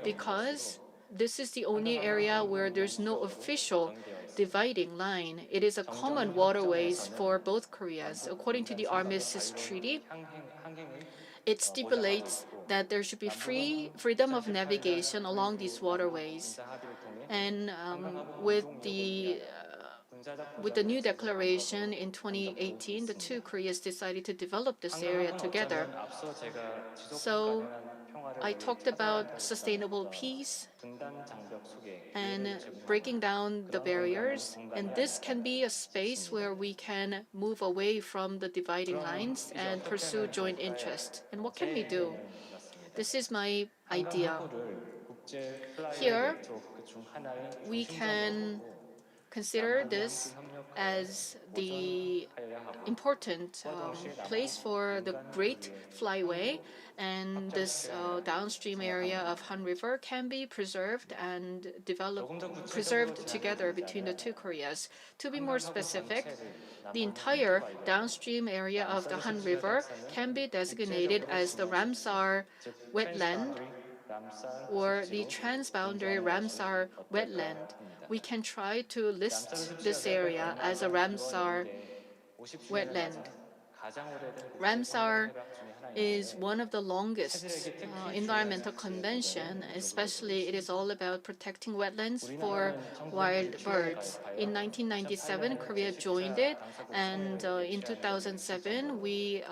because this is the only area where there's no official dividing line. It is a common waterways for both Koreas. According to the Armistice Treaty, it stipulates that there should be freedom of navigation along these waterways. And with the new declaration in 2018, the two Koreas decided to develop this area together. So I talked about sustainable peace and breaking down the barriers, and this can be a space where we can move away from the dividing lines and pursue joint interest. And what can we do? This is my idea. Here, we can consider this as the important place for the Great Flyway, and this downstream area of Han River can be preserved and preserved together between the two Koreas. To be more specific, the entire downstream area of the Han River can be designated as the Ramsar wetland or the transboundary Ramsar wetland. We can try to list this area as a Ramsar wetland. Ramsar is one of the longest environmental convention, especially it is all about protecting wetlands for wild birds. In 1997, Korea joined it, and in 2007, we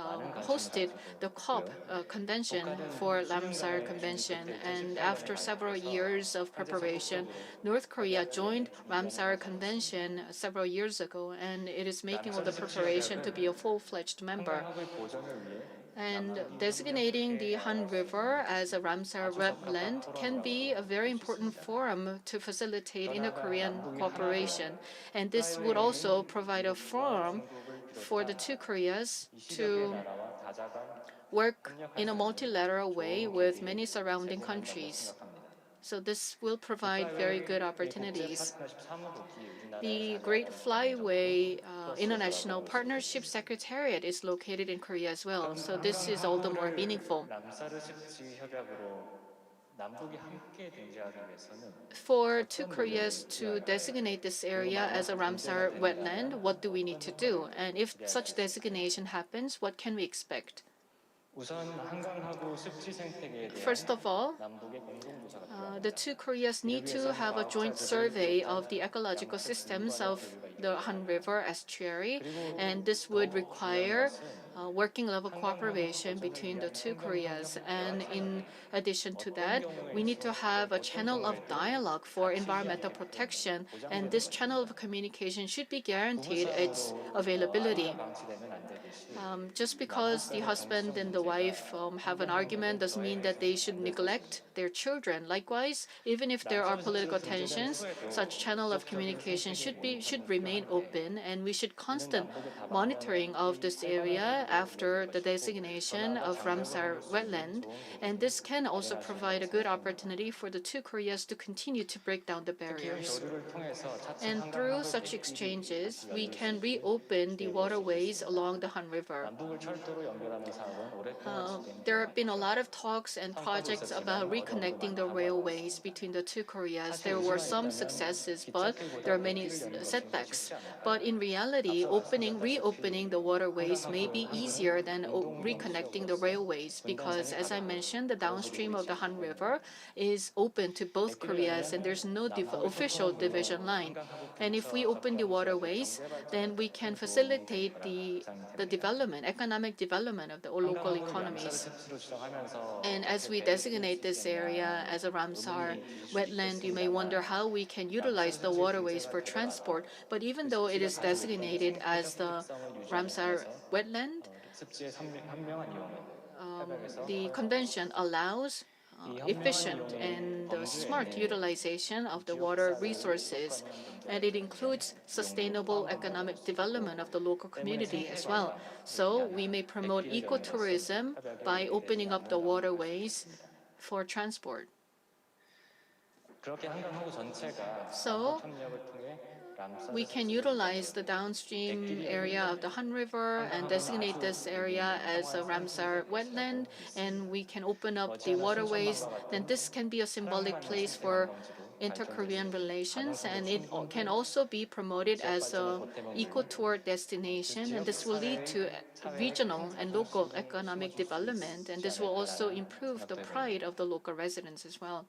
hosted the COP convention for Ramsar Convention. And after several years of preparation, North Korea joined Ramsar Convention several years ago, and it is making all the preparation to be a full-fledged member. And designating the Han River as a Ramsar wetland can be a very important forum to facilitate Indo-Korean cooperation. And this would also provide a forum for the two Koreas to work in a multilateral way with many surrounding countries. So this will provide very good opportunities. The Great Flyway International Partnership Secretariat is located in Korea as well, so this is all the more meaningful. For two Koreas to designate this area as a Ramsar wetland, what do we need to do? And if such designation happens, what can we expect? First of all, the two Koreas need to have a joint survey of the ecological systems of the Han River estuary, and this would require working level cooperation between the two Koreas. And in addition to that, we need to have a channel of dialogue for environmental protection, and this channel of communication should be guaranteed its availability. Just because the husband and the wife have an argument doesn't mean that they should neglect their children. Likewise, even if there are political tensions, such channel of communication should remain open, and we should constant monitoring of this area after the designation of Ramsar wetland, and this can also provide a good opportunity for the two Koreas to continue to break down the barriers. And through such exchanges, we can reopen the waterways along the Han River. There have been a lot of talks and projects about reconnecting the railways between the two Koreas. There were some successes, but there are many setbacks. But in reality, reopening the waterways may be easier than reconnecting the railways because, as I mentioned, the downstream of the Han River is open to both Koreas, and there's no official division line. And if we open the waterways, then we can facilitate the development, economic development of the local economies. And as we designate this area as a Ramsar wetland, you may wonder how we can utilize the waterways for transport. But even though it is designated as the Ramsar wetland, the convention allows efficient and smart utilization of the water resources, and it includes sustainable economic development of the local community as well. So we may promote ecotourism by opening up the waterways for transport. So we can utilize the downstream area of the Han River and designate this area as a Ramsar wetland, and we can open up the waterways. Then this can be a symbolic place for inter-Korean relations, and it can also be promoted as an eco-tour destination, and this will lead to regional and local economic development, and this will also improve the pride of the local residents as well.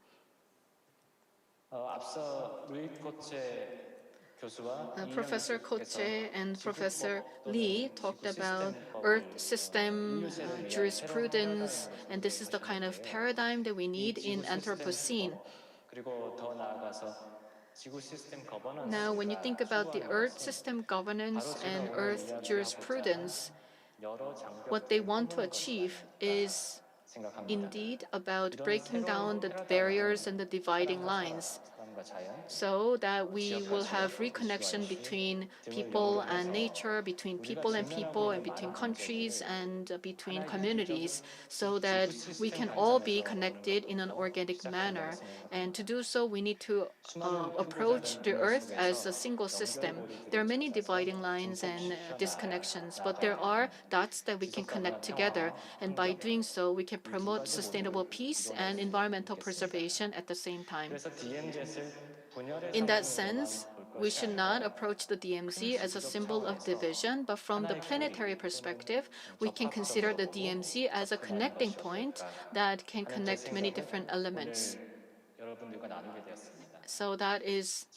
Professor Koche and Professor Lee talked about Earth system jurisprudence, and this is the kind of paradigm that we need in Anthropocene. Now, when you think about the Earth system governance and Earth jurisprudence, what they want to achieve is indeed about breaking down the barriers and the dividing lines, so that we will have reconnection between people and nature, between people, and between countries and between communities, so that we can all be connected in an organic manner. And to do so, we need to approach the Earth as a single system. There are many dividing lines and disconnections, but there are dots that we can connect together. And by doing so, we can promote sustainable peace and environmental preservation at the same time. In that sense, we should not approach the DMZ as a symbol of division, but from the planetary perspective, we can consider the DMZ as a connecting point that can connect many different elements. So that is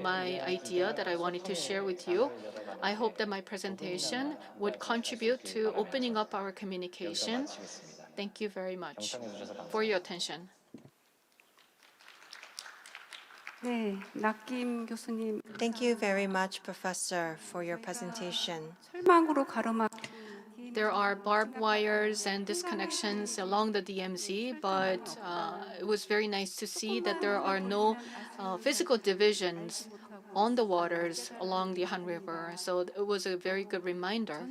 my idea that I wanted to share with you. I hope that my presentation would contribute to opening up our communication. Thank you very much for your attention. Thank you very much, Professor, for your presentation. There are barbed wires and disconnections along the DMZ, but it was very nice to see that there are no physical divisions on the waters along the Han River. So it was a very good reminder.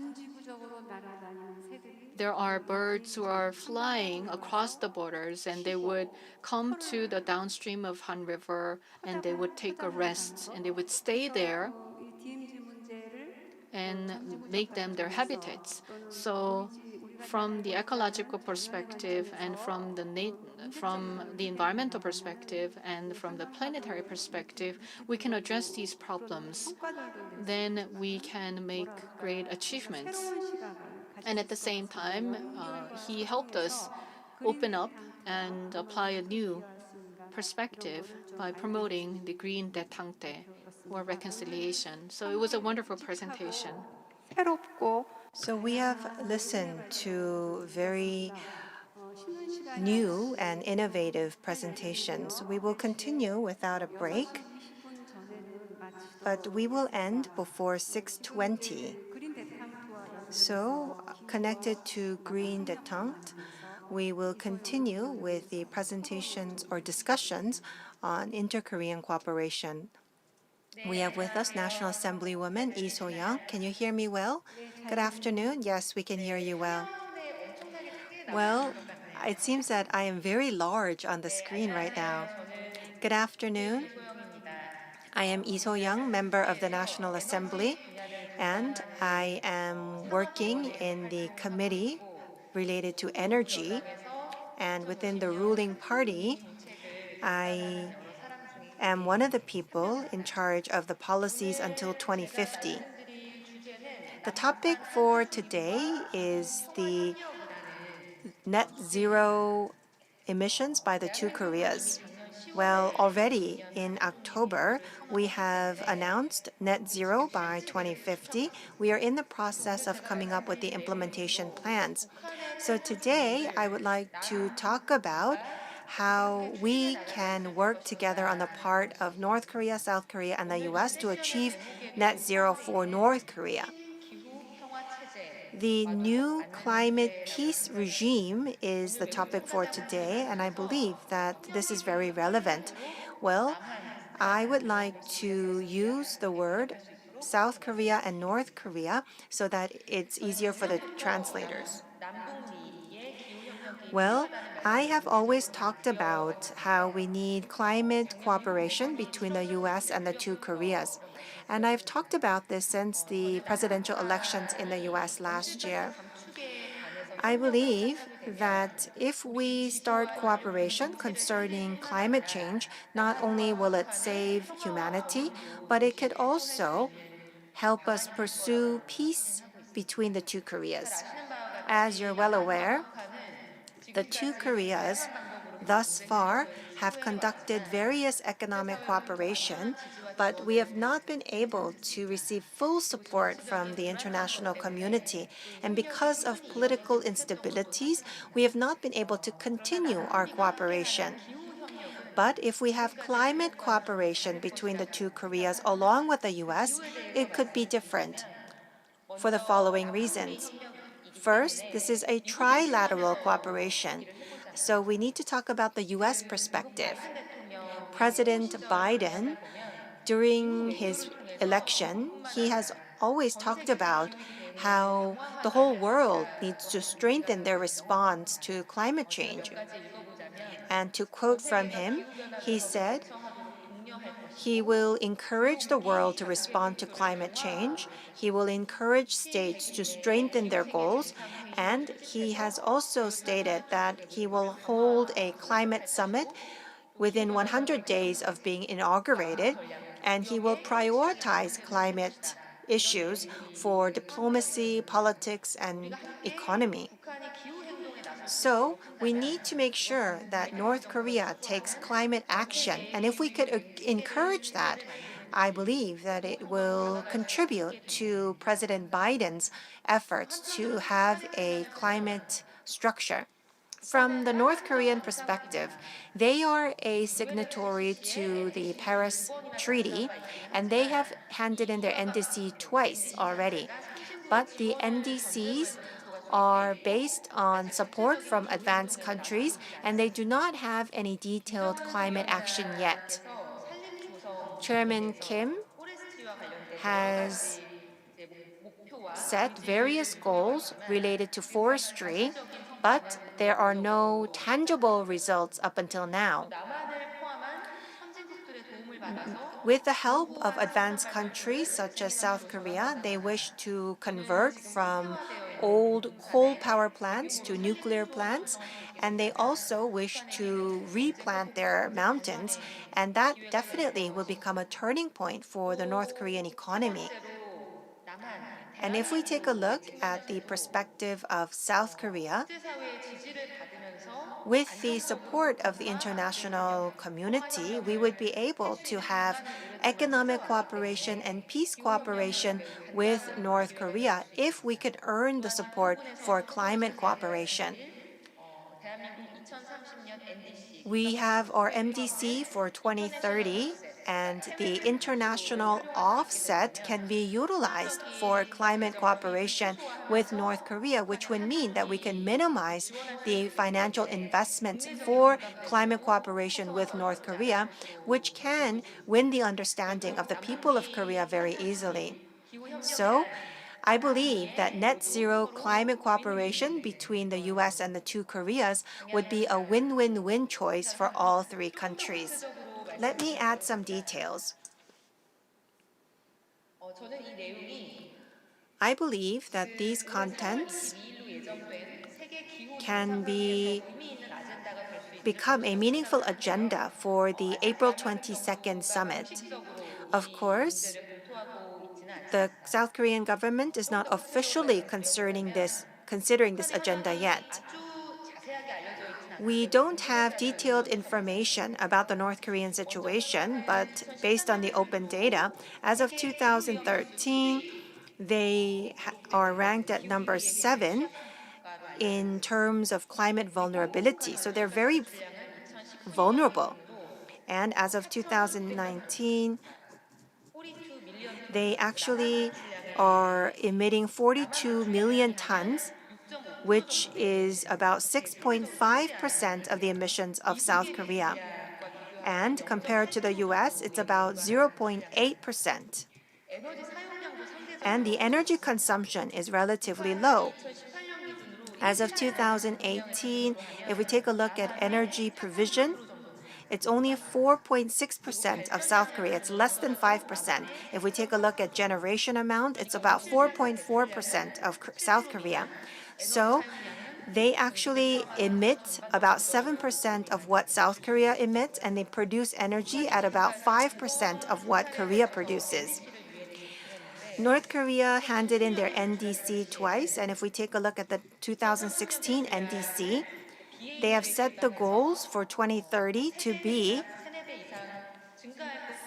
There are birds who are flying across the borders, and they would come to the downstream of Han River, and they would take a rest, and they would stay there and make them their habitats. So from the ecological perspective and from the environmental perspective and from the planetary perspective, we can address these problems. Then we can make great achievements. And at the same time, he helped us open up and apply a new perspective by promoting the green detangte, or reconciliation. So it was a wonderful presentation. So we have listened to very new and innovative presentations. We will continue without a break, but we will end before 6:20. So, connected to green detente, we will continue with the presentations or discussions on inter-Korean cooperation. We have with us National Assemblywoman Lee So-young. Can you hear me well? Good afternoon. Yes, we can hear you well. Well, it seems that I am very large on the screen right now. Good afternoon. I am Lee So-young, member of the National Assembly, and I am working in the committee related to energy. And within the ruling party, I am one of the people in charge of the policies until 2050. The topic for today is the net zero emissions by the two Koreas. Well, already in October, we have announced net zero by 2050. We are in the process of coming up with the implementation plans. So today, I would like to talk about how we can work together on the part of North Korea, South Korea, and the US to achieve net zero for North Korea. The new climate peace regime is the topic for today, and I believe that this is very relevant. Well, I would like to use the word South Korea and North Korea so that it's easier for the translators. Well, I have always talked about how we need climate cooperation between the US and the two Koreas. And I've talked about this since the presidential elections in the US last year. I believe that if we start cooperation concerning climate change, not only will it save humanity, but it could also help us pursue peace between the two Koreas. As you're well aware, the two Koreas thus far have conducted various economic cooperation, but we have not been able to receive full support from the international community. And because of political instabilities, we have not been able to continue our cooperation. But if we have climate cooperation between the two Koreas along with the US, it could be different for the following reasons. First, this is a trilateral cooperation. So we need to talk about the US perspective. President Biden, during his election, he has always talked about how the whole world needs to strengthen their response to climate change. And to quote from him, he said, he will encourage the world to respond to climate change. He will encourage states to strengthen their goals. And he has also stated that he will hold a climate summit within 100 days of being inaugurated. And he will prioritize climate issues for diplomacy, politics, and economy. So we need to make sure that North Korea takes climate action. And if we could encourage that, I believe that it will contribute to President Biden's efforts to have a climate structure. From the North Korean perspective, they are a signatory to the Paris Treaty, and they have handed in their NDC twice already. But the NDCs are based on support from advanced countries, and they do not have any detailed climate action yet. Chairman Kim has set various goals related to forestry, but there are no tangible results up until now. With the help of advanced countries such as South Korea, they wish to convert from old coal power plants to nuclear plants, and they also wish to replant their mountains, and that definitely will become a turning point for the North Korean economy. And if we take a look at the perspective of South Korea, with the support of the international community, we would be able to have economic cooperation and peace cooperation with North Korea if we could earn the support for climate cooperation. We have our MDC for 2030, and the international offset can be utilized for climate cooperation with North Korea, which would mean that we can minimize the financial investments for climate cooperation with North Korea, which can win the understanding of the people of Korea very easily. So, I believe that net zero climate cooperation between the US and the two Koreas would be a win-win-win choice for all three countries. Let me add some details. I believe that these contents can become a meaningful agenda for the April 22nd summit. Of course, the South Korean government is not officially considering this agenda yet. We don't have detailed information about the North Korean situation, but based on the open data, as of 2013, they are ranked at number 7 in terms of climate vulnerability. So they're very vulnerable. And as of 2019, they actually are emitting 42 million tons, which is about 6.5% of the emissions of South Korea. And compared to the US, it's about 0.8%. And the energy consumption is relatively low. As of 2018, if we take a look at energy provision, it's only 4.6% of South Korea. It's less than 5%. If we take a look at generation amount, it's about 4.4% of South Korea. So they actually emit about 7% of what South Korea emits, and they produce energy at about 5% of what Korea produces. North Korea handed in their NDC twice, and if we take a look at the 2016 NDC, they have set the goals for 2030 to be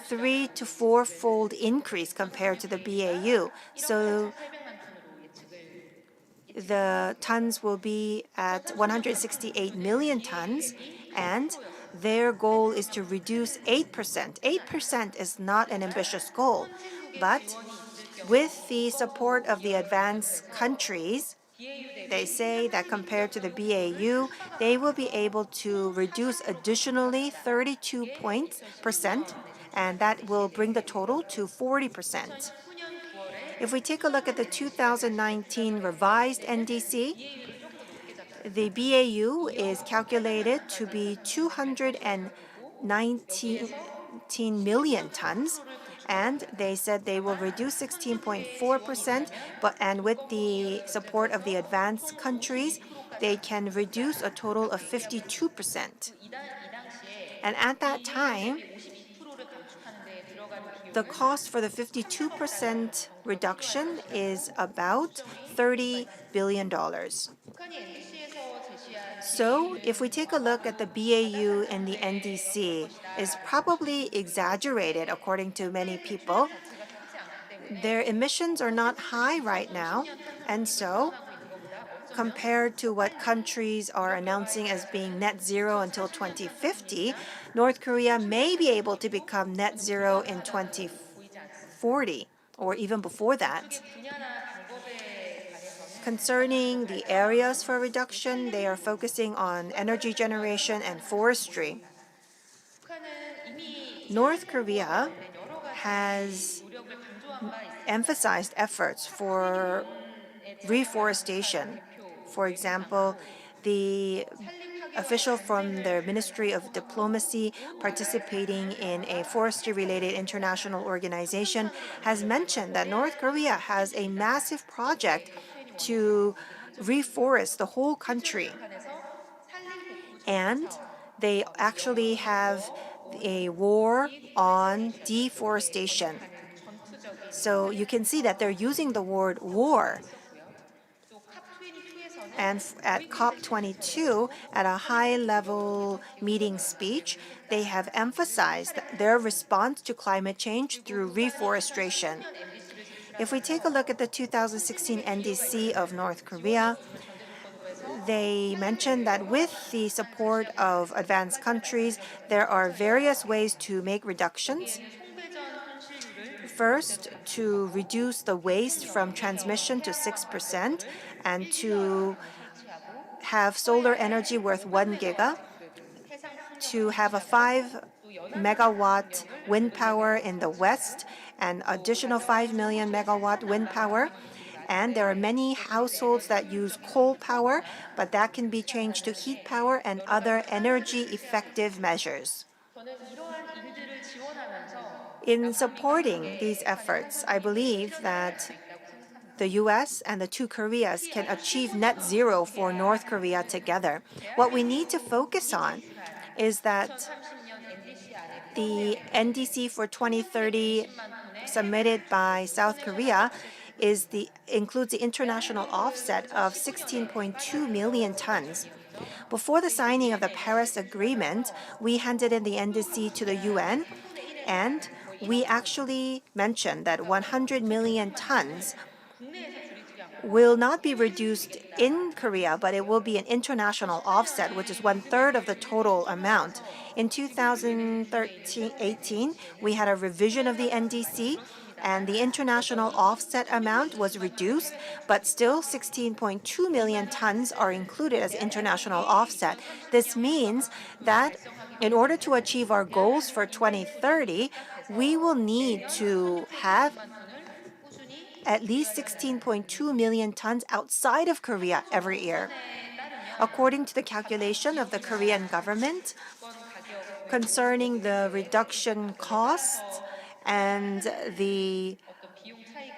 3 to 4-fold increase compared to the BAU. So the tons will be at 168 million tons, and their goal is to reduce 8%. 8% is not an ambitious goal, but with the support of the advanced countries, they say that compared to the BAU, they will be able to reduce additionally 32%, and that will bring the total to 40%. If we take a look at the 2019 revised NDC, the BAU is calculated to be 219 million tons, and they said they will reduce 16.4%, and with the support of the advanced countries, they can reduce a total of 52%. And at that time, the cost for the 52% reduction is about $30 billion. So if we take a look at the BAU and the NDC, is probably exaggerated according to many people. Their emissions are not high right now, and so compared to what countries are announcing as being net zero until 2050, North Korea may be able to become net zero in 2040 or even before that. Concerning the areas for reduction, they are focusing on energy generation and forestry. North Korea has emphasized efforts for reforestation. For example, the official from the Ministry of Diplomacy participating in a forestry-related international organization has mentioned that North Korea has a massive project to reforest the whole country. And they actually have a war on deforestation. So you can see that they're using the word war. And at COP22, at a high-level meeting speech, they have emphasized their response to climate change through reforestation. If we take a look at the 2016 NDC of North Korea, they mentioned that with the support of advanced countries, there are various ways to make reductions. First, to reduce the waste from transmission to 6% and to have solar energy worth 1 giga, to have a 5 megawatt wind power in the west, and additional 5 million megawatt wind power. And there are many households that use coal power, but that can be changed to heat power and other energy effective measures. In supporting these efforts, I believe that the US and the two Koreas can achieve net zero for North Korea together. What we need to focus on is that the NDC for 2030 submitted by South Korea includes the international offset of 16.2 million tons. Before the signing of the Paris Agreement, we handed in the NDC to the UN, and we actually mentioned that 100 million tons will not be reduced in Korea, but it will be an international offset, which is 1/3 of the total amount. In 2018, we had a revision of the NDC, and the international offset amount was reduced, but still 16.2 million tons are included as international offset. This means that in order to achieve our goals for 2030, we will need to have at least 16.2 million tons outside of Korea every year. According to the calculation of the Korean government, concerning the reduction costs and the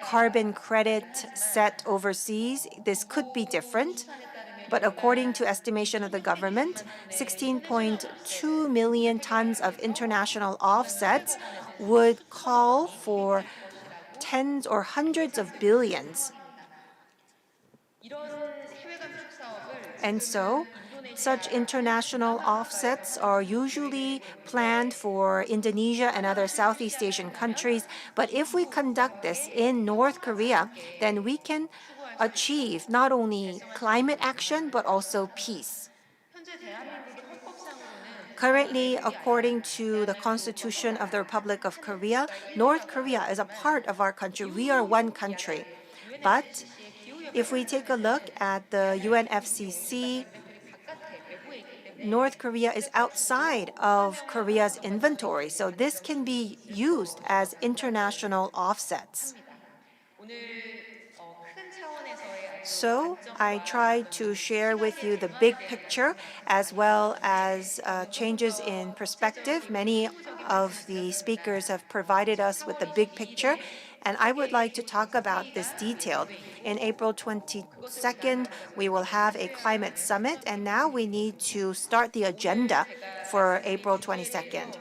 carbon credit set overseas, this could be different. But according to estimation of the government, 16.2 million tons of international offsets would call for tens or hundreds of billions. And so, such international offsets are usually planned for Indonesia and other Southeast Asian countries. But if we conduct this in North Korea, then we can achieve not only climate action, but also peace. Currently, according to the Constitution of the Republic of Korea, North Korea is a part of our country. We are one country. But if we take a look at the UNFCCC, North Korea is outside of Korea's inventory, so this can be used as international offsets. So I tried to share with you the big picture as well as changes in perspective. Many of the speakers have provided us with the big picture, and I would like to talk about this detailed. In April 22nd, we will have a climate summit, and now we need to start the agenda for April 22nd.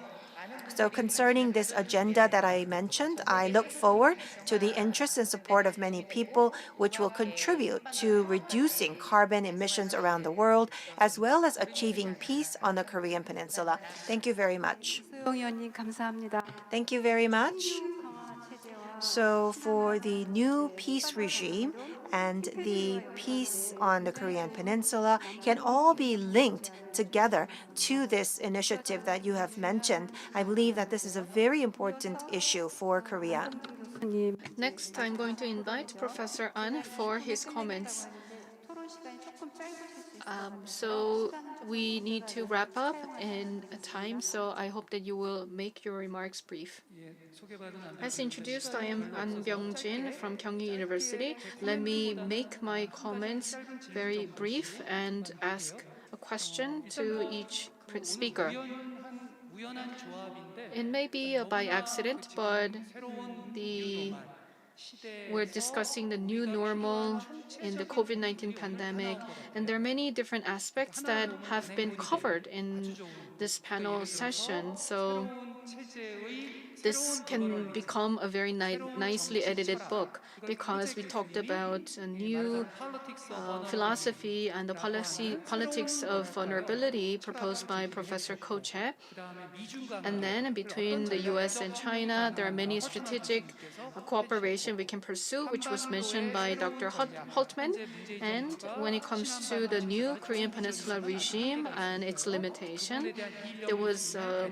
So concerning this agenda that I mentioned, I look forward to the interest and support of many people, which will contribute to reducing carbon emissions around the world, as well as achieving peace on the Korean Peninsula. Thank you very much. Thank you very much. So for the new peace regime and the peace on the Korean Peninsula can all be linked together to this initiative that you have mentioned. I believe that this is a very important issue for Korea. Next, I'm going to invite Professor An for his comments. So we need to wrap up in time, so I hope that you will make your remarks brief. As introduced, I am An Byung-jin from Kyung University. Let me make my comments very brief and ask a question to each speaker. It may be by accident, but we're discussing the new normal in the COVID-19 pandemic, and there are many different aspects that have been covered in this panel session. So this can become a very nicely edited book because we talked about a new philosophy and the politics of vulnerability proposed by Professor Ko Chae. And then between the US and China, there are many strategic cooperation we can pursue, which was mentioned by Dr. Holtman. And when it comes to the new Korean Peninsula regime and its limitation, there was a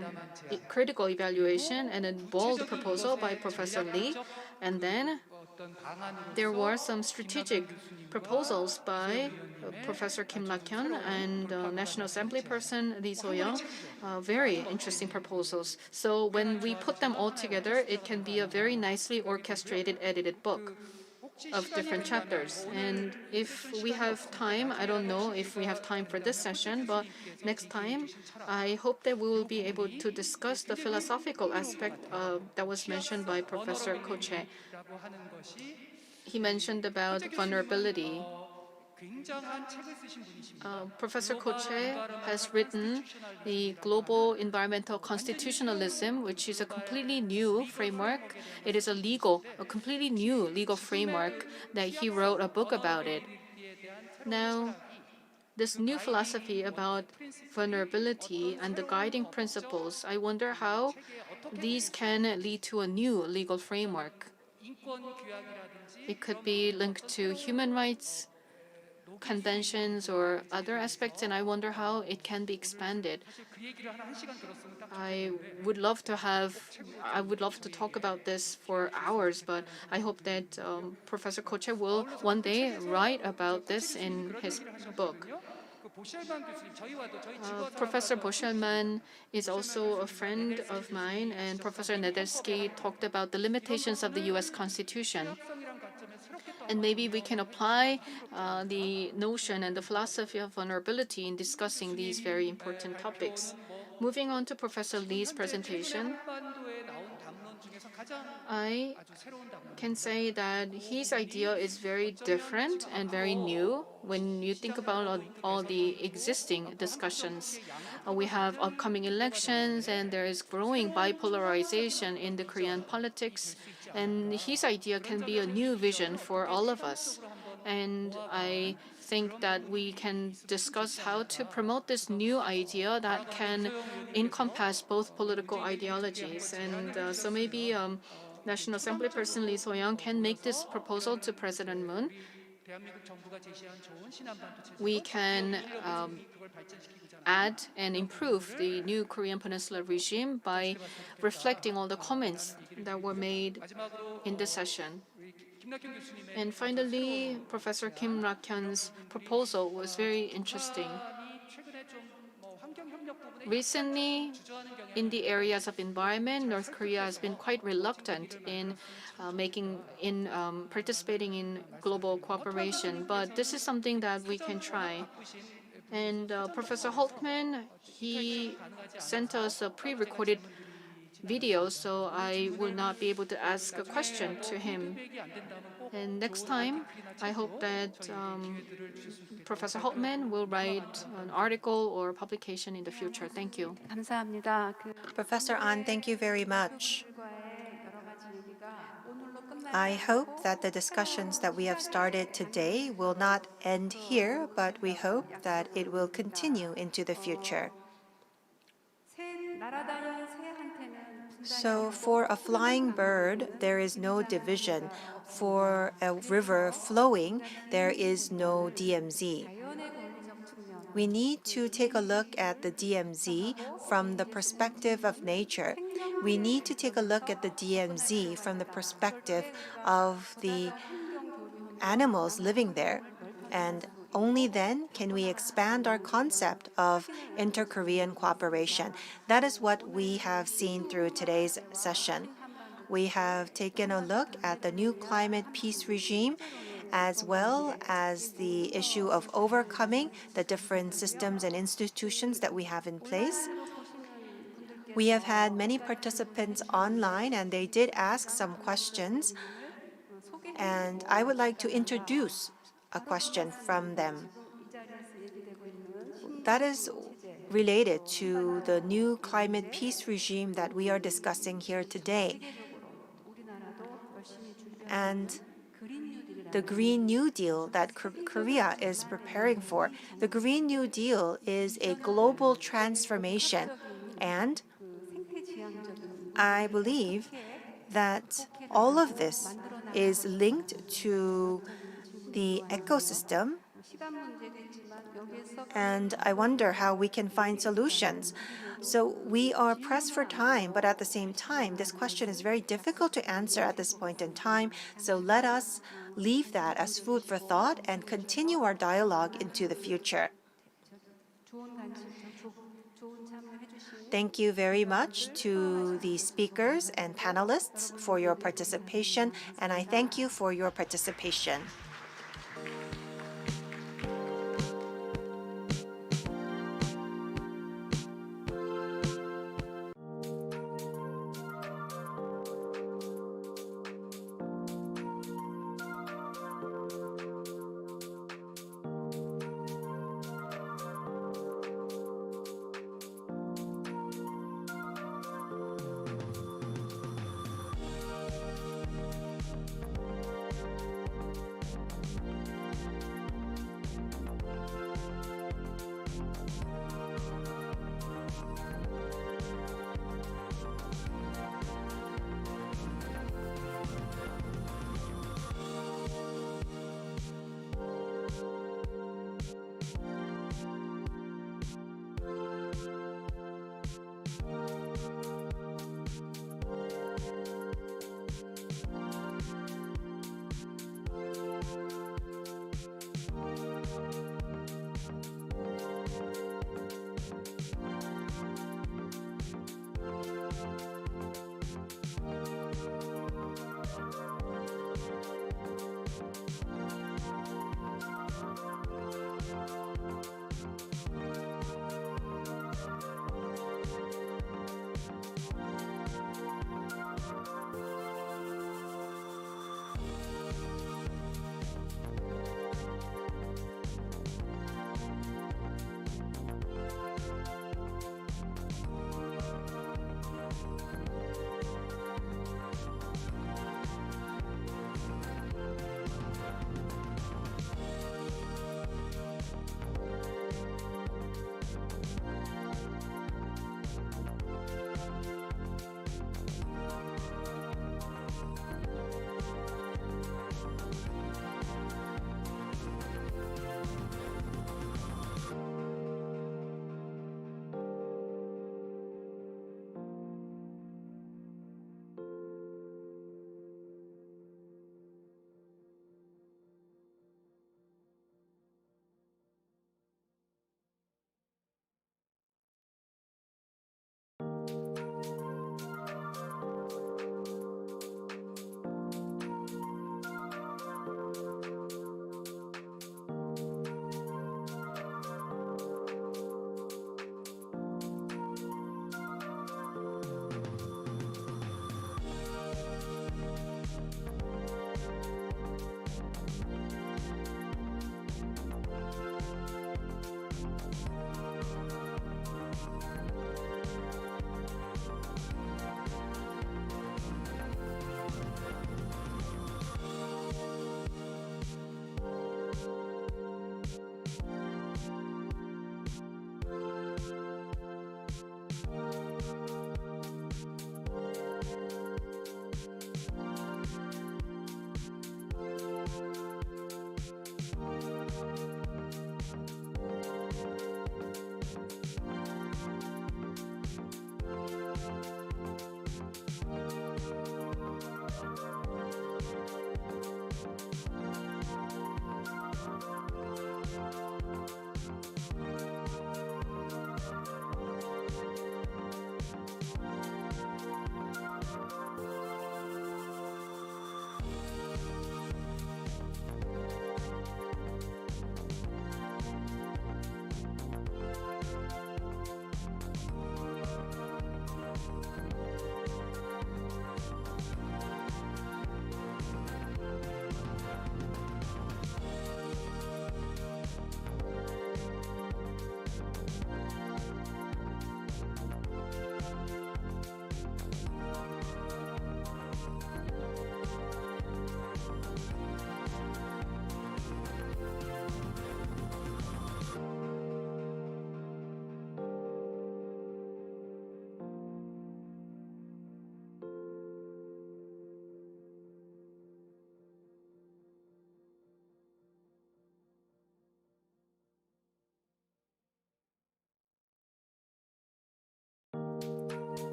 critical evaluation and a bold proposal by Professor Lee. And then there were some strategic proposals by Professor Kim Lak-hyun and National Assembly person Lee So-young, very interesting proposals. So when we put them all together, it can be a very nicely orchestrated, edited book of different chapters. And if we have time, I don't know if we have time for this session, but next time, I hope that we will be able to discuss the philosophical aspect that was mentioned by Professor Ko Chae. He mentioned about vulnerability. Professor Ko Chae has written the Global Environmental Constitutionalism, which is a completely new framework. It is a completely new legal framework that he wrote a book about it. Now, this new philosophy about vulnerability and the guiding principles, I wonder how these can lead to a new legal framework. It could be linked to human rights conventions or other aspects, and I wonder how it can be expanded. I would love to talk about this for hours, but I hope that Professor Ko Chae will one day write about this in his book. Professor Boshelman is also a friend of mine, and Professor Nedelsky talked about the limitations of the U.S. Constitution. And maybe we can apply the notion and the philosophy of vulnerability in discussing these very important topics. Moving on to Professor Lee's presentation, I can say that his idea is very different and very new when you think about all the existing discussions. We have upcoming elections and there is growing bipolarization in the Korean politics, and his idea can be a new vision for all of us. And I think that we can discuss how to promote this new idea that can encompass both political ideologies. And so maybe National Assembly person Lee So-young can make this proposal to President Moon. We can add and improve the new Korean Peninsula regime by reflecting all the comments that were made in this session. And finally, Professor Kim Lak-hyun's proposal was very interesting. Recently, in the areas of environment, North Korea has been quite reluctant in participating in global cooperation, but this is something that we can try. And Professor Holtman, he sent us a pre-recorded video, so I will not be able to ask a question to him. And next time, I hope that Professor Holtman will write an article or publication in the future. Thank you. 감사합니다. Professor An, thank you very much. I hope that the discussions that we have started today will not end here, but we hope that it will continue into the future. So for a flying bird, there is no division. For a river flowing, there is no DMZ. We need to take a look at the DMZ from the perspective of nature. We need to take a look at the DMZ from the perspective of the animals living there. And only then can we expand our concept of inter-Korean cooperation. That is what we have seen through today's session. We have taken a look at the new climate peace regime, as well as the issue of overcoming the different systems and institutions that we have in place. We have had many participants online, and they did ask some questions. And I would like to introduce a question from them. That is related to the new climate peace regime that we are discussing here today. And the Green New Deal that Korea is preparing for. The Green New Deal is a global transformation, and I believe that all of this is linked to the ecosystem, and I wonder how we can find solutions. So we are pressed for time, but at the same time, this question is very difficult to answer at this point in time. So let us leave that as food for thought and continue our dialogue into the future. Thank you very much to the speakers and panelists for your participation, and I thank you for your participation.